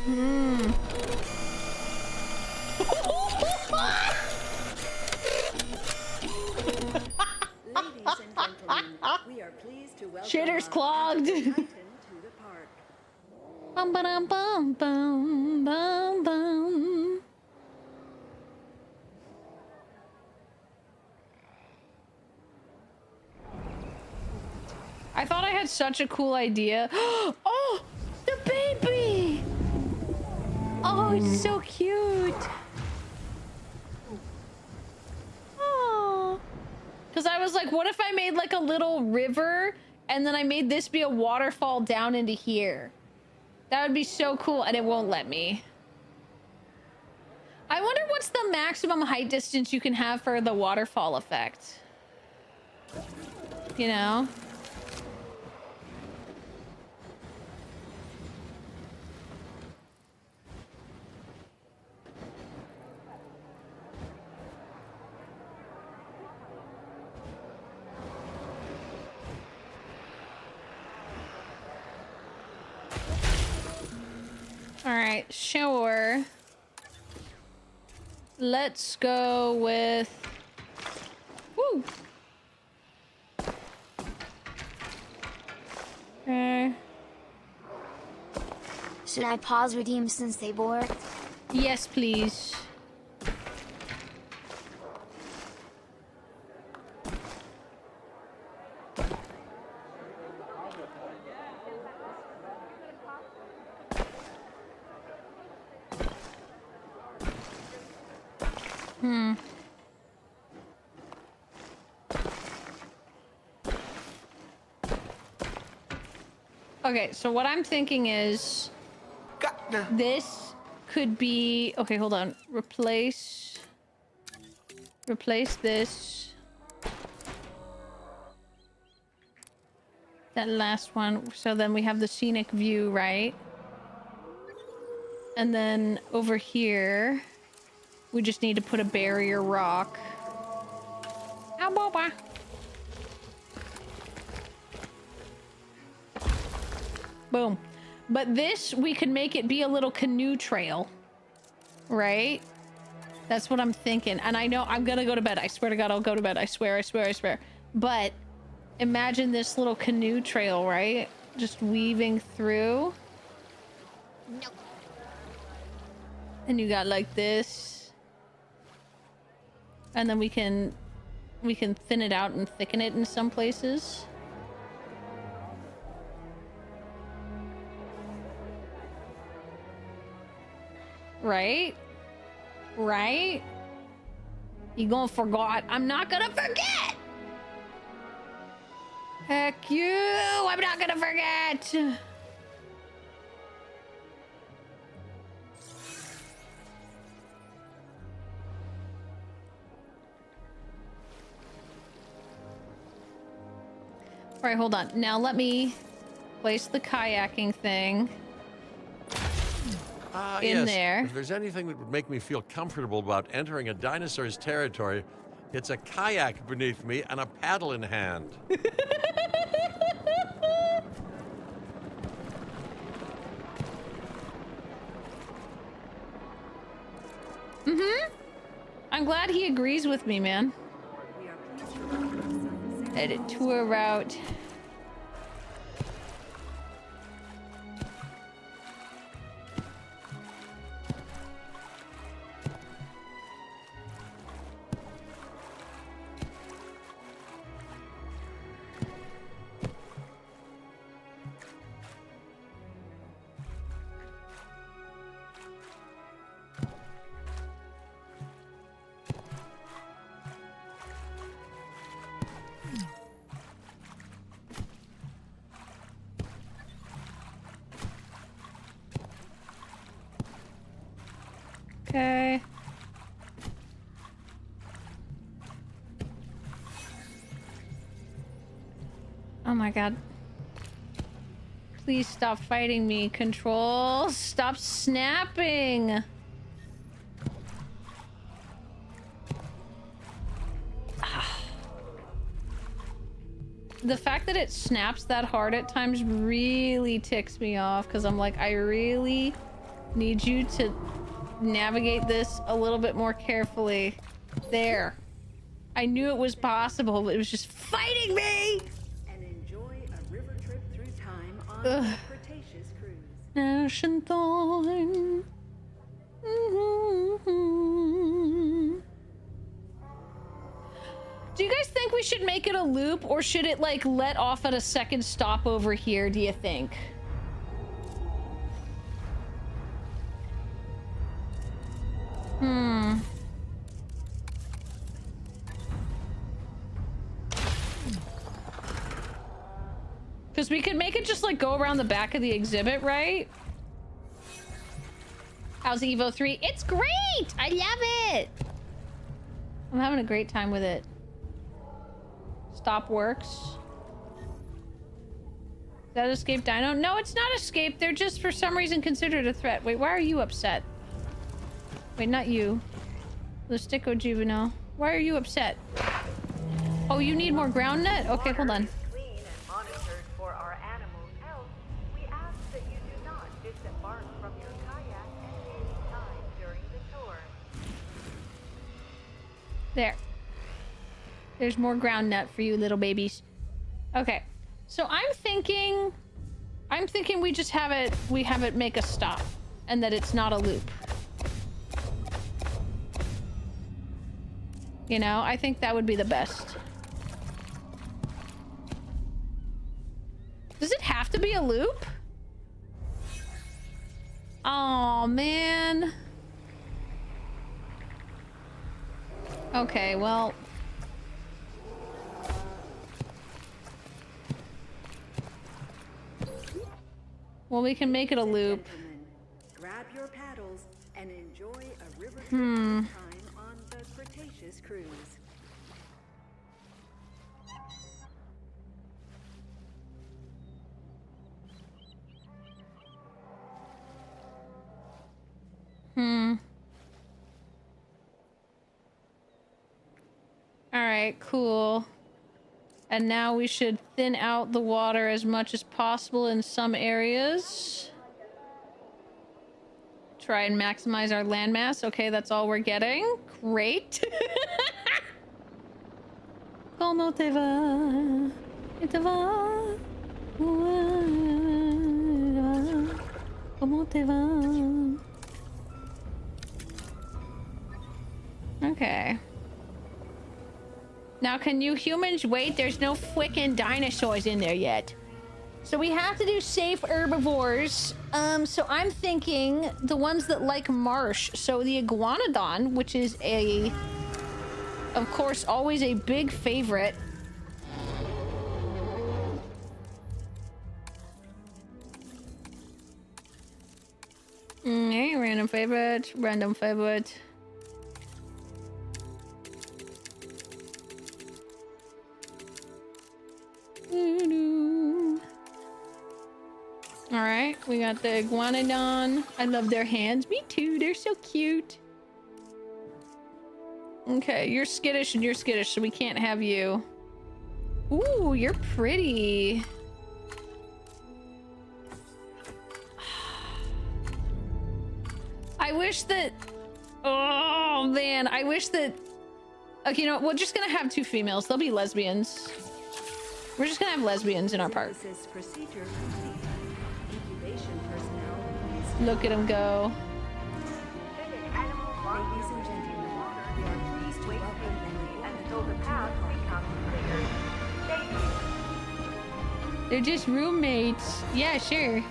Hmm. Ladies and gentlemen, we are pleased to welcome Shitter's our clogged. Titan to the park. Bum ba dum bum bum bum bum. I thought I had such a cool idea. Oh, the baby! Oh, it's so cute. Oh. Because I was like, what if I made like a little river and then I made this be a waterfall down into here? That would be so cool, and it won't let me. I wonder what's the maximum height distance you can have for the waterfall effect. You know? All right, sure. Let's go with... Woo! Okay. Should I pause redeem since they've worked? Yes, please. Okay, so what I'm thinking is this could be... Okay, hold on. Replace this. That last one. So then we have the scenic view, right? And then over here, we just need to put a barrier rock. Ow, boba. Boom. But this, we could make it be a little canoe trail, right? That's what I'm thinking. And I know I'm gonna go to bed. I swear to God, I'll go to bed. I swear, I swear, I swear. But imagine this little canoe trail, right? Just weaving through. Nope. And you got like this. And then we can thin it out and thicken it in some places. Right? Right? You gonna forget? I'm not gonna forget! Heck you! I'm not gonna forget! Alright, hold on. Now let me place the kayaking thing in yes. there. If there's anything that would make me feel comfortable about entering a dinosaur's territory, It's a kayak beneath me and a paddle in hand. I'm glad he agrees with me, man. Edit tour route. Okay. Oh my god. Please stop fighting me. Control. Stop snapping. The fact that it snaps that hard at times really ticks me off because I'm like, I really need you to navigate this a little bit more carefully. There. I knew it was possible, but it was just fighting me! And enjoy a river trip through time on the Cretaceous cruise. Nashenthorn. Do you guys think we should make it a loop, or should it like let off at a second stop over here, do you think? Because we could make it just like go around the back of the exhibit, right? How's Evo 3? It's great! I love it! I'm having a great time with it. Stop works. Is that Escape Dino? No, it's not Escape. They're just for some reason considered a threat. Wait, why are you upset? Wait, not you. Lustico Juvenile. Why are you upset? Oh, you need more ground net? Okay, hold on. Clean and monitored for our animals' health. We ask that you do not disembark from your kayak at any time during the tour. There. There's more ground nut for you little babies. Okay. So I'm thinking we just have it make a stop and that it's not a loop. You know, I think that would be the best. Does it have to be a loop? Oh man. Okay, well. Well, we can make it a loop. Grab your paddles and enjoy a river trip time on the Cretaceous cruise. All right, cool. And now we should thin out the water as much as possible in some areas. Try and maximize our landmass. Okay, that's all we're getting. Great. Como te va? Te va? Como te va? Okay. Now, can you humans wait? There's no frickin' dinosaurs in there yet. So we have to do safe herbivores. So I'm thinking the ones that like marsh. So the iguanodon, which is of course, always a big favorite. Hey, random favorite, random favorite. All right, we got the iguanodon. I love their hands. Me too. They're so cute. Okay, you're skittish and you're skittish, so we can't have you. Ooh, you're pretty. I wish that... Oh, man. I wish that... Okay, you know what? We're just gonna have 2 females. They'll be lesbians. We're just gonna have lesbians in our park. Procedure complete. Incubation personnel, please. Look at them go. Ladies and gentlemen, we are pleased to welcome you until the path becomes clear. Thank you. They're just roommates. Yeah, sure.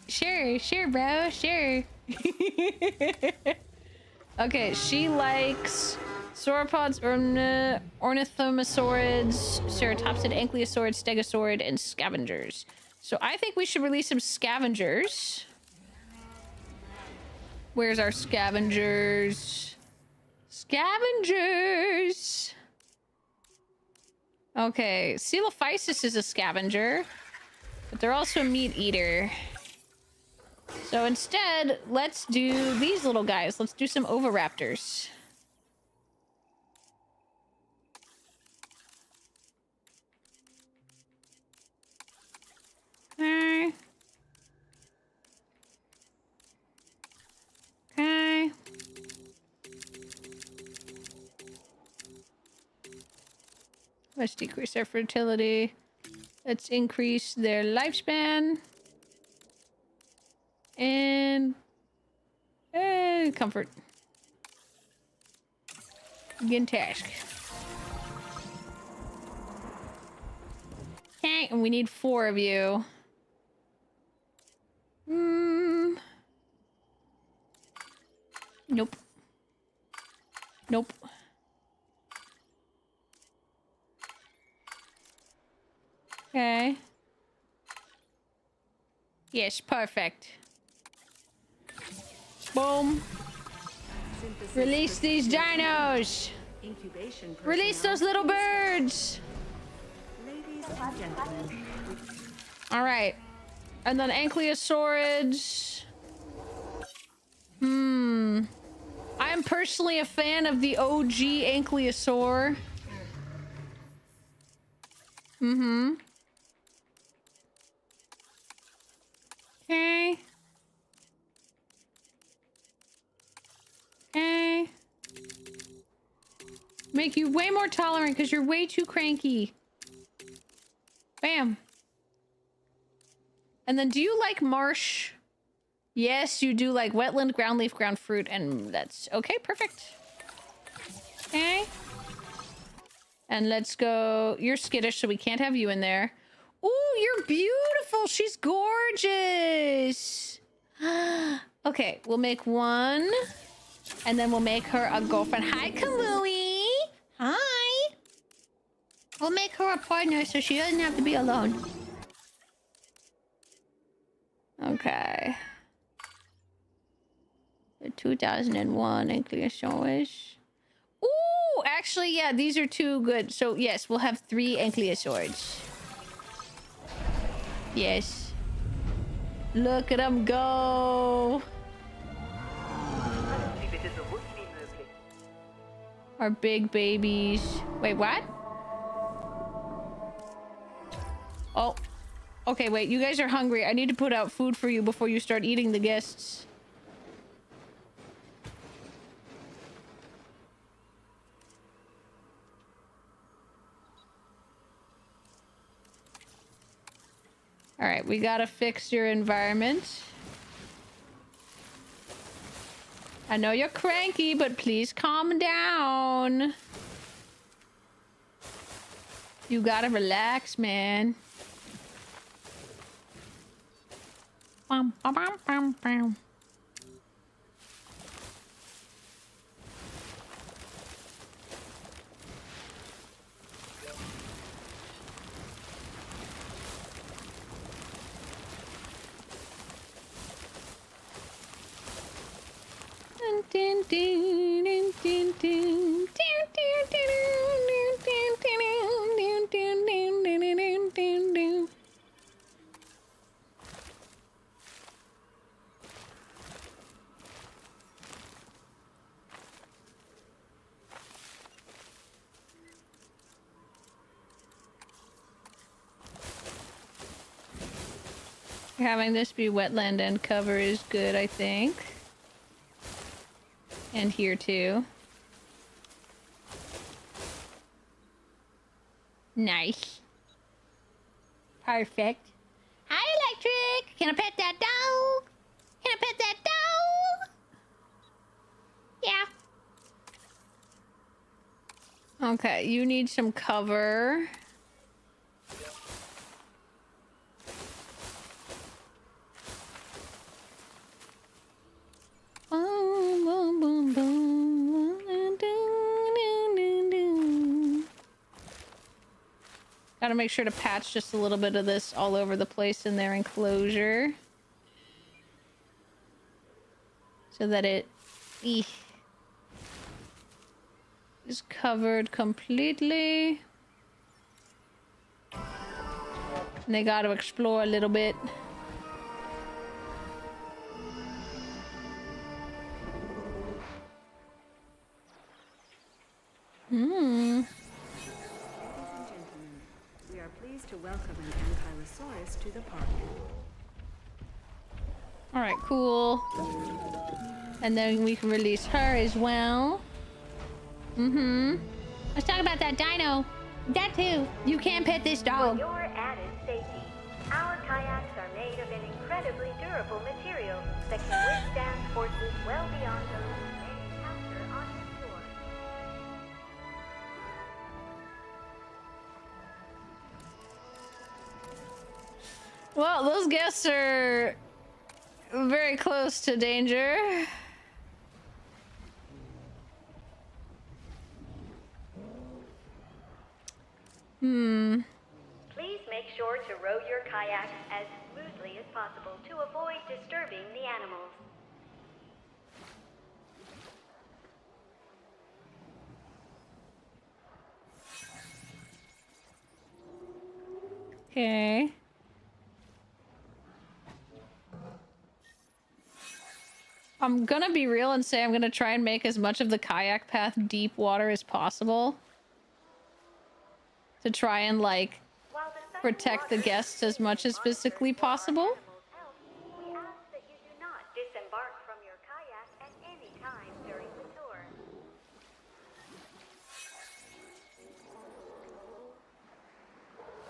Sure, bro. Sure. Okay, she likes sauropods, ornithomosaurids, ceratopsid, ankylosaurids, stegosaurid, and scavengers. So I think we should release some scavengers. Where's our scavengers? Scavengers! Okay, Coelophysis is a scavenger, but they're also a meat eater. So instead, let's do these little guys. Let's do some oviraptors. Okay. Okay. Let's decrease their fertility. Let's increase their lifespan. And comfort. Begin task. Okay, and we need 4 of you. Nope. Nope. Okay. Yes, perfect. Boom. Release these dinos. Incubation Release those little birds. Ladies and gentlemen. All right. And then ankylosaurids. I'm personally a fan of the OG ankylosaur. Okay. Okay. Make you way more tolerant because you're way too cranky. Bam. And then do you like marsh? Yes, you do like wetland, ground leaf, ground fruit, and that's okay, perfect. Okay. And let's go. You're skittish, so we can't have you in there. Ooh, you're beautiful. She's gorgeous. Okay, we'll make 1. And then we'll make her a girlfriend. Hi, Kamui. Hi. We'll make her a partner so she doesn't have to be alone. Okay. The 2001 Ankylosaurus. Ooh, actually, yeah, these are 2 good. So, yes, we'll have 3 Ankylosaurids. Yes. Look at them go. Our big babies. Wait, what? Oh. Okay, wait. You guys are hungry. I need to put out food for you before you start eating the guests. All right, we gotta fix your environment. I know you're cranky, but please calm down. You gotta relax, man. Bum, bum, bum, bum, bum. Having this be wetland and cover is good, I think. And here too. Nice. Perfect. Hi, Electric! Can I pet that dog? Can I pet that dog? Yeah. Okay, you need some cover. Boom, boom, boom, boom. Dun, dun, dun, dun. Gotta make sure to patch just a little bit of this all over the place in their enclosure. So that it is covered completely. And they gotta explore a little bit. Ladies and gentlemen, we are pleased to welcome an ankylosaurus to the park. Alright, cool. And then we can release her as well. Let's talk about that dino. That too. You can pet this dog. For your added safety, our kayaks are made of an incredibly durable material that can withstand forces well beyond those you may encounter on the shore. Well, those guests are very close to danger. Please make sure to row your kayak as smoothly as possible to avoid disturbing the animals. Okay. I'm gonna be real and say I'm gonna try and make as much of the kayak path deep water as possible. To try and, like, protect the guests as much as physically possible. We ask that you do not disembark from your kayak at any time during the tour.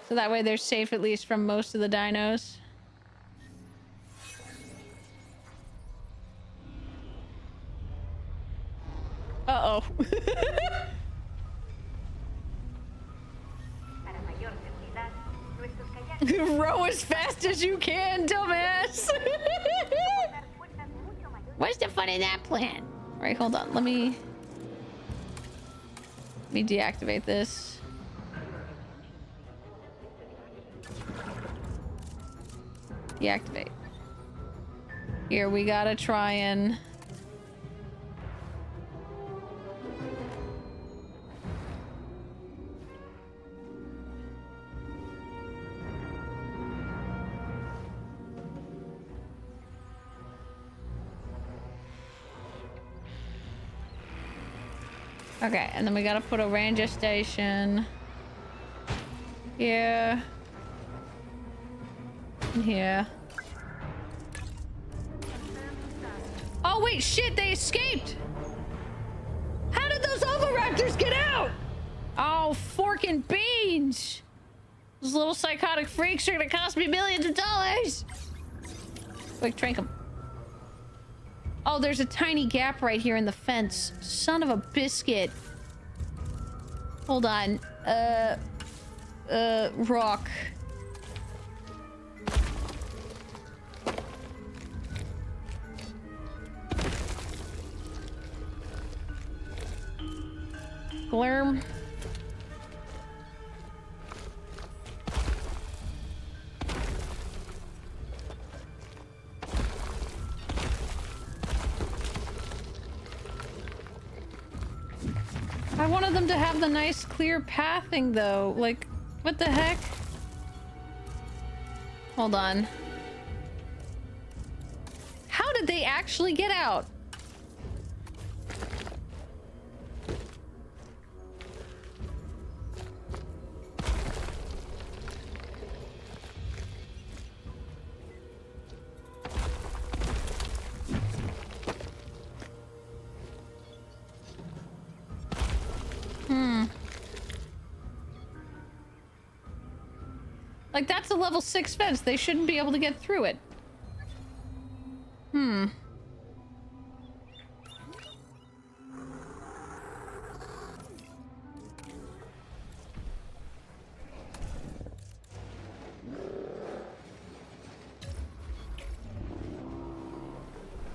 So that way they're safe at least from most of the dinos. Uh-oh. Row as fast as you can, dumbass! What's the fun in that plan? Alright, hold on. Let me deactivate this. Deactivate. Here, we gotta try and... Okay, and then we gotta put a ranger station here and here. Oh wait, shit, they escaped! How did those oviraptors get out? Oh, forking beans! Those little psychotic freaks are gonna cost me millions of dollars! Quick, trank them. Oh, there's a tiny gap right here in the fence. Son of a biscuit. Hold on. Rock. Glurm. I wanted them to have the nice clear pathing though. Like, what the heck? Hold on. How did they actually get out? Like, that's a level 6 fence. They shouldn't be able to get through it. Hmm.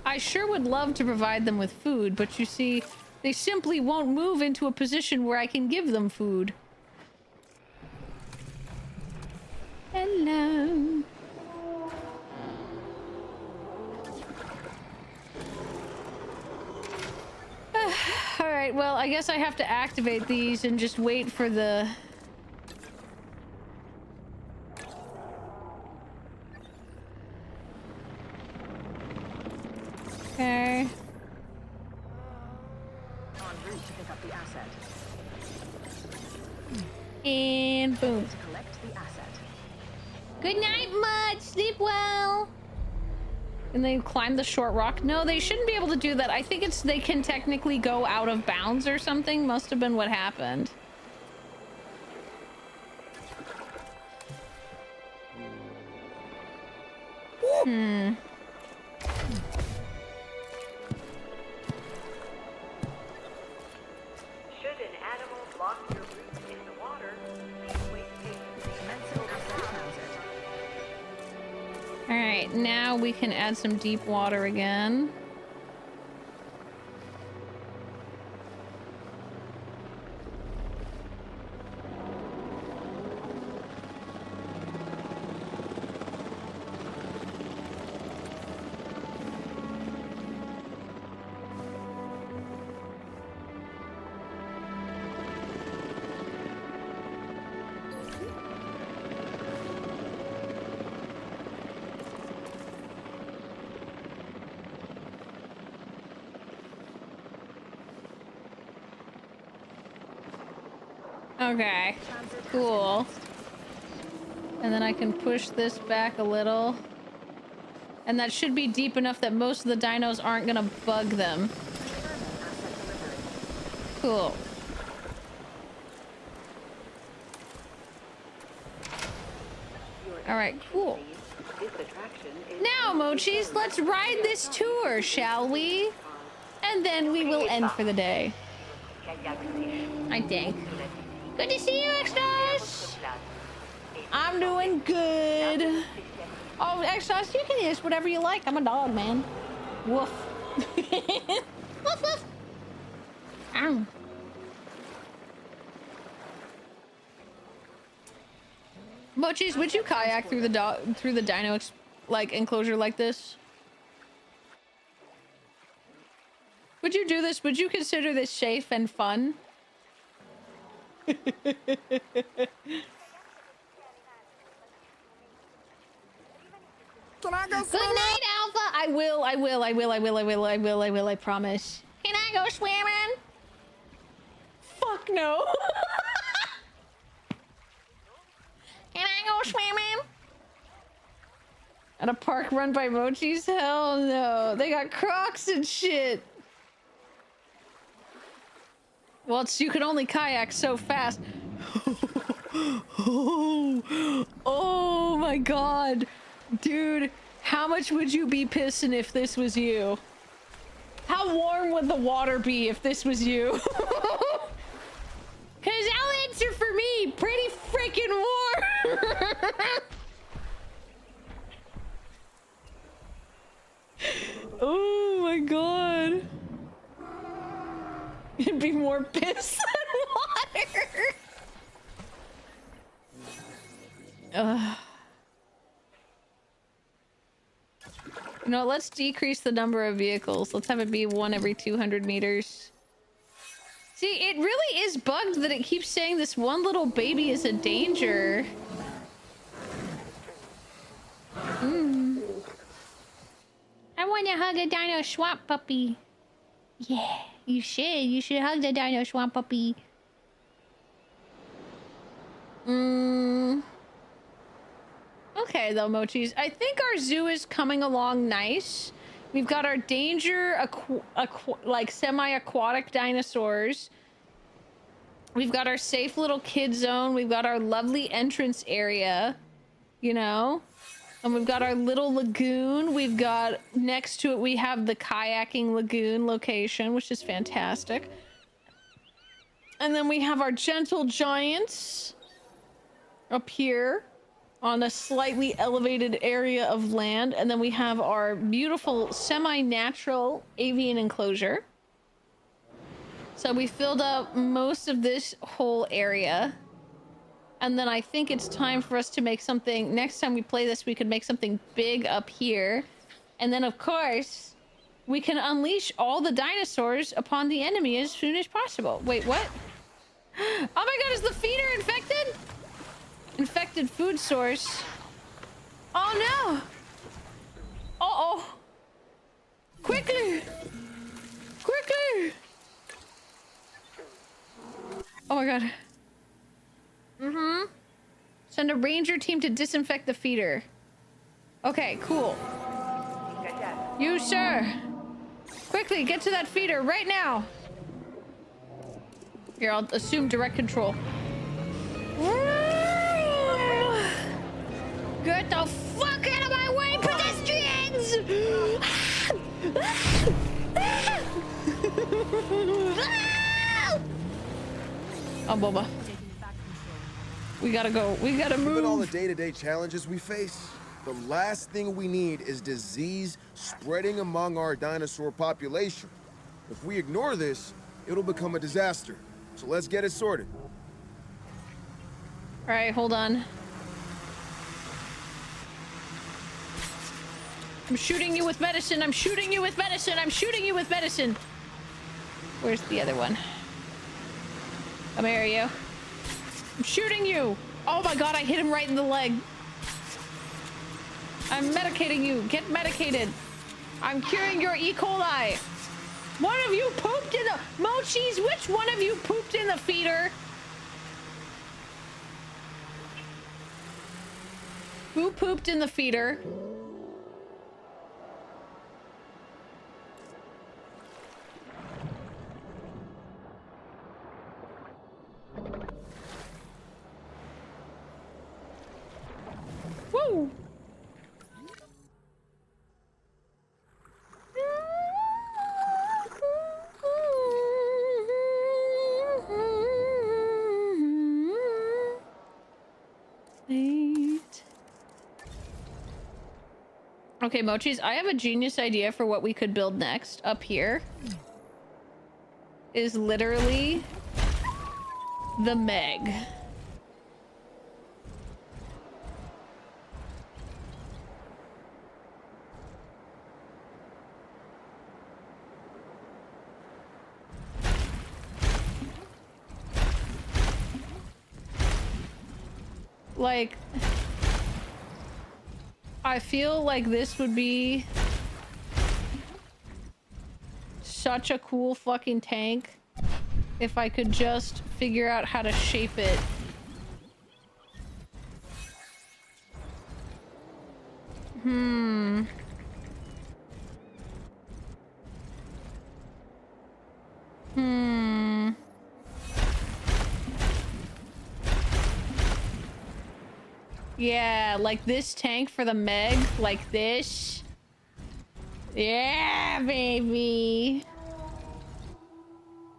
I sure would love to provide them with food, but you see, they simply won't move into a position where I can give them food. Hello. All right, well, I guess I have to activate these and just wait for the... Okay. En route to pick up the asset. And boom. To collect the asset. Good night, Mud. Sleep well. And they climb the short rock. No, they shouldn't be able to do that. I think it's they can technically go out of bounds or something. Must have been what happened. Hmm. Should an animal block your route in the water, please wait patiently. Commencing asset transit. All right, now we can add some deep water again. Okay, cool. And then I can push this back a little. And that should be deep enough that most of the dinos aren't gonna bug them. Cool. Alright, cool. Now, Mochis, let's ride this tour, shall we? And then we will end for the day. I think. Good to see you, Extras! I'm doing good. Oh, Extras, you can use whatever you like. I'm a dog, man. Woof. Woof, woof. Ow. Mochis, would you kayak through the dino enclosure like this? Would you do this? Would you consider this safe and fun? Can I go swimming? Good night, Alpha. I will, I promise. Can I go swimming? Fuck no. Can I go swimming? At a park run by Mochis? Hell no. They got Crocs and shit. Well, you can only kayak so fast. Oh my god. Dude, how much would you be pissing if this was you? How warm would the water be if this was you? Cause I'll answer for me, pretty freaking warm. Oh my god. It'd be more piss than water. You know, let's decrease the number of vehicles. Let's have it be one every 200 meters. See, it really is bugged that it keeps saying this one little baby is a danger. I want to hug a dino swamp puppy. Yeah, you should. You should hug the dino swamp puppy. Okay, though, Mochis. I think our zoo is coming along nice. We've got our danger, like semi-aquatic dinosaurs. We've got our safe little kid zone. We've got our lovely entrance area. You know? And we've got our little lagoon. We've got, next to it, we have the kayaking lagoon location, which is fantastic. And then we have our gentle giants up here on a slightly elevated area of land. And then we have our beautiful semi-natural avian enclosure. So we filled up most of this whole area. And then I think it's time for us to make something. Next time we play this, we could make something big up here. And then, of course, we can unleash all the dinosaurs upon the enemy as soon as possible. Wait, what? Oh my god, is the feeder infected? Infected food source. Oh no! Uh-oh. Quickly! Quickly! Oh my god. Mm-hmm. Send a ranger team to disinfect the feeder. Okay, cool. You, sir. Quickly, get to that feeder right now. Here, I'll assume direct control. Get the fuck out of my way, pedestrians! Oh, Boba. We gotta go. We gotta move. Given all the day-to-day challenges we face, the last thing we need is disease spreading among our dinosaur population. If we ignore this, it'll become a disaster. So let's get it sorted. All right, hold on. I'm shooting you with medicine. I'm shooting you with medicine. I'm shooting you with medicine. Where's the other one? Come here, you. I'm shooting you! Oh my god, I hit him right in the leg. I'm medicating you. Get medicated. I'm curing your E. coli. One of you pooped in the... Mochis, which one of you pooped in the feeder? Who pooped in the feeder? Woo! Okay, Mochis, I have a genius idea for what we could build next. Up here is literally the Meg. Like, I feel like this would be such a cool fucking tank if I could just figure out how to shape it. Yeah, like this tank for the Meg, like this. Yeah, baby.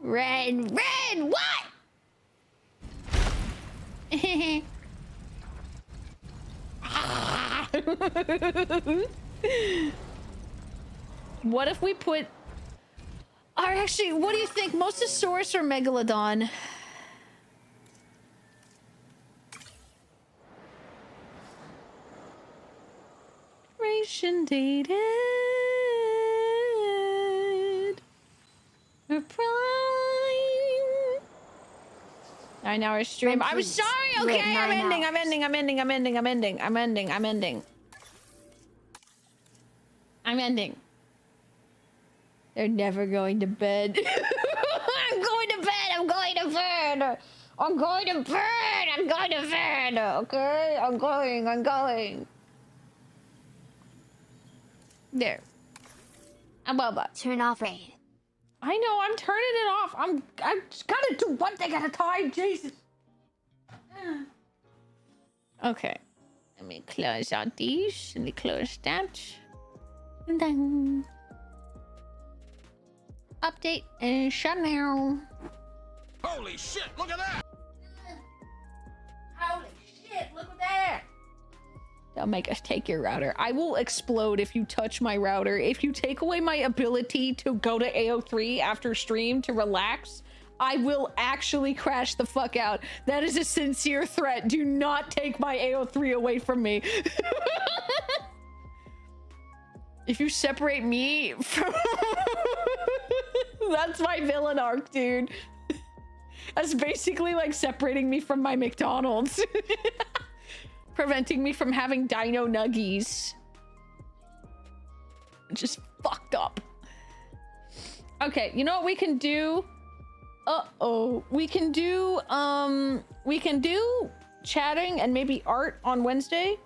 Renn, what? What if we put... Or actually, what do you think? Mosasaurus or Megalodon? Ration dated. Prime. 9-hour stream. I'm sorry. Okay, I'm ending. They're never going to bed. I'm going to bed. I'm going to bed. I'm going to bed. I'm going to bed. Okay, I'm going. There. I'm Bubba. Turn off raid. I know, I'm turning it off. I just gotta do one thing at a time, Jesus. Okay. Let me close out these. Let me close that. And then update and shut down. Holy shit, look at that! Holy shit, look at that! Don't make us take your router. I will explode if you touch my router. If you take away my ability to go to AO3 after stream to relax, I will actually crash the fuck out. That is a sincere threat. Do not take my AO3 away from me. If you separate me from... That's my villain arc, dude. That's basically like separating me from my McDonald's. Preventing me from having dino nuggies. Just fucked up. Okay, you know what we can do? We can do chatting and maybe art on Wednesday.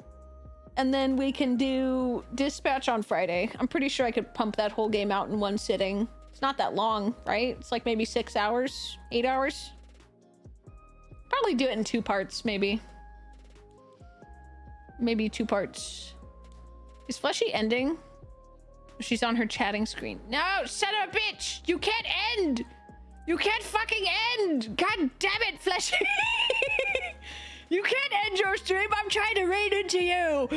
And then we can do dispatch on Friday. I'm pretty sure I could pump that whole game out in one sitting. It's not that long, right? It's like maybe 6 hours, 8 hours. Probably do it in 2 parts, maybe. Maybe 2 parts. Is Fleshy ending? She's on her chatting screen. No, son of a bitch! You can't end! You can't fucking end! God damn it, Fleshy! You can't end your stream! I'm trying to raid into you!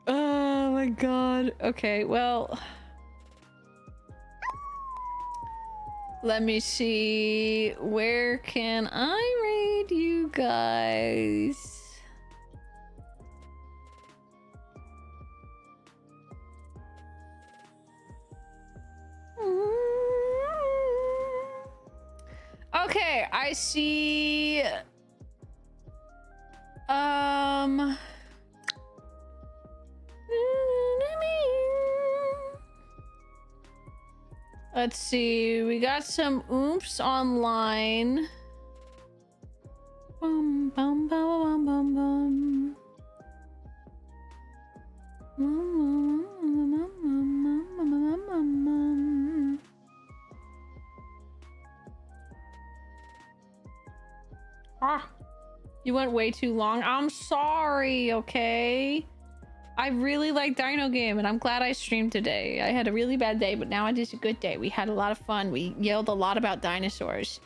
Oh my god. Okay, well... Let me see. Where can I raid you guys? Okay, I see. Let's see. We got some oomphs online. Bum, bum, bum, bum, bum, bum. Ah, you went way too long. I'm sorry, okay? I really like Dino Game and I'm glad I streamed today. I had a really bad day, but now it is a good day. We had a lot of fun. We yelled a lot about dinosaurs.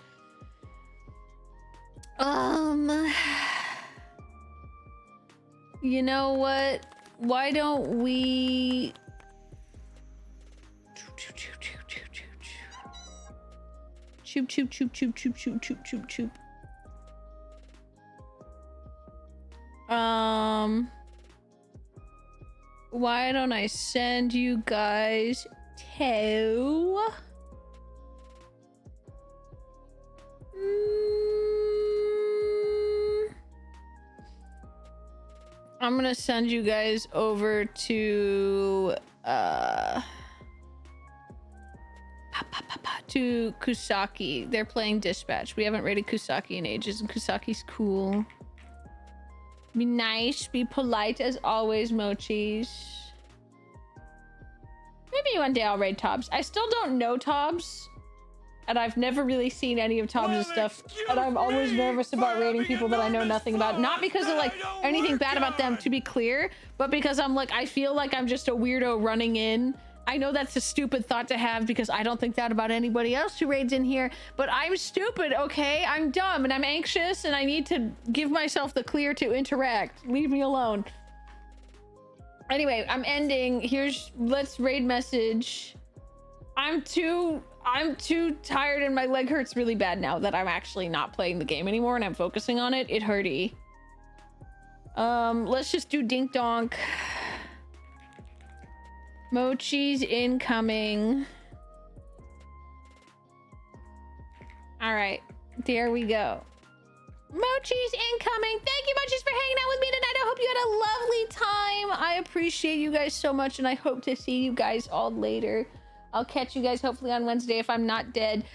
You know what? Why don't we... Choop, choop, choop, choop, choop, choop, choop, choop, choop. Why don't I send you guys to... I'm gonna send you guys over to Kusaki. They're playing Dispatch. We haven't rated Kusaki in ages, and Kusaki's cool. Be nice, be polite as always, Mochis. Maybe one day I'll raid Tobbs. I still don't know Tobbs, and I've never really seen any of Tobbs' stuff, and I'm always nervous about raiding people that I know nothing about. Not because of like anything bad about them, to be clear, but because I'm like, I feel like I'm just a weirdo running in. I know that's a stupid thought to have because I don't think that about anybody else who raids in here, but I'm stupid, okay? I'm dumb and I'm anxious and I need to give myself the clear to interact. Leave me alone. Anyway, I'm ending. Let's raid message. I'm too tired and my leg hurts really bad now that I'm actually not playing the game anymore and I'm focusing on it. It hurty. Let's just do dink donk. Mochi's incoming. All right, there we go. Mochi's incoming. Thank you, Mochis, for hanging out with me tonight. I hope you had a lovely time. I appreciate you guys so much, and I hope to see you guys all later. I'll catch you guys hopefully on Wednesday if I'm not dead.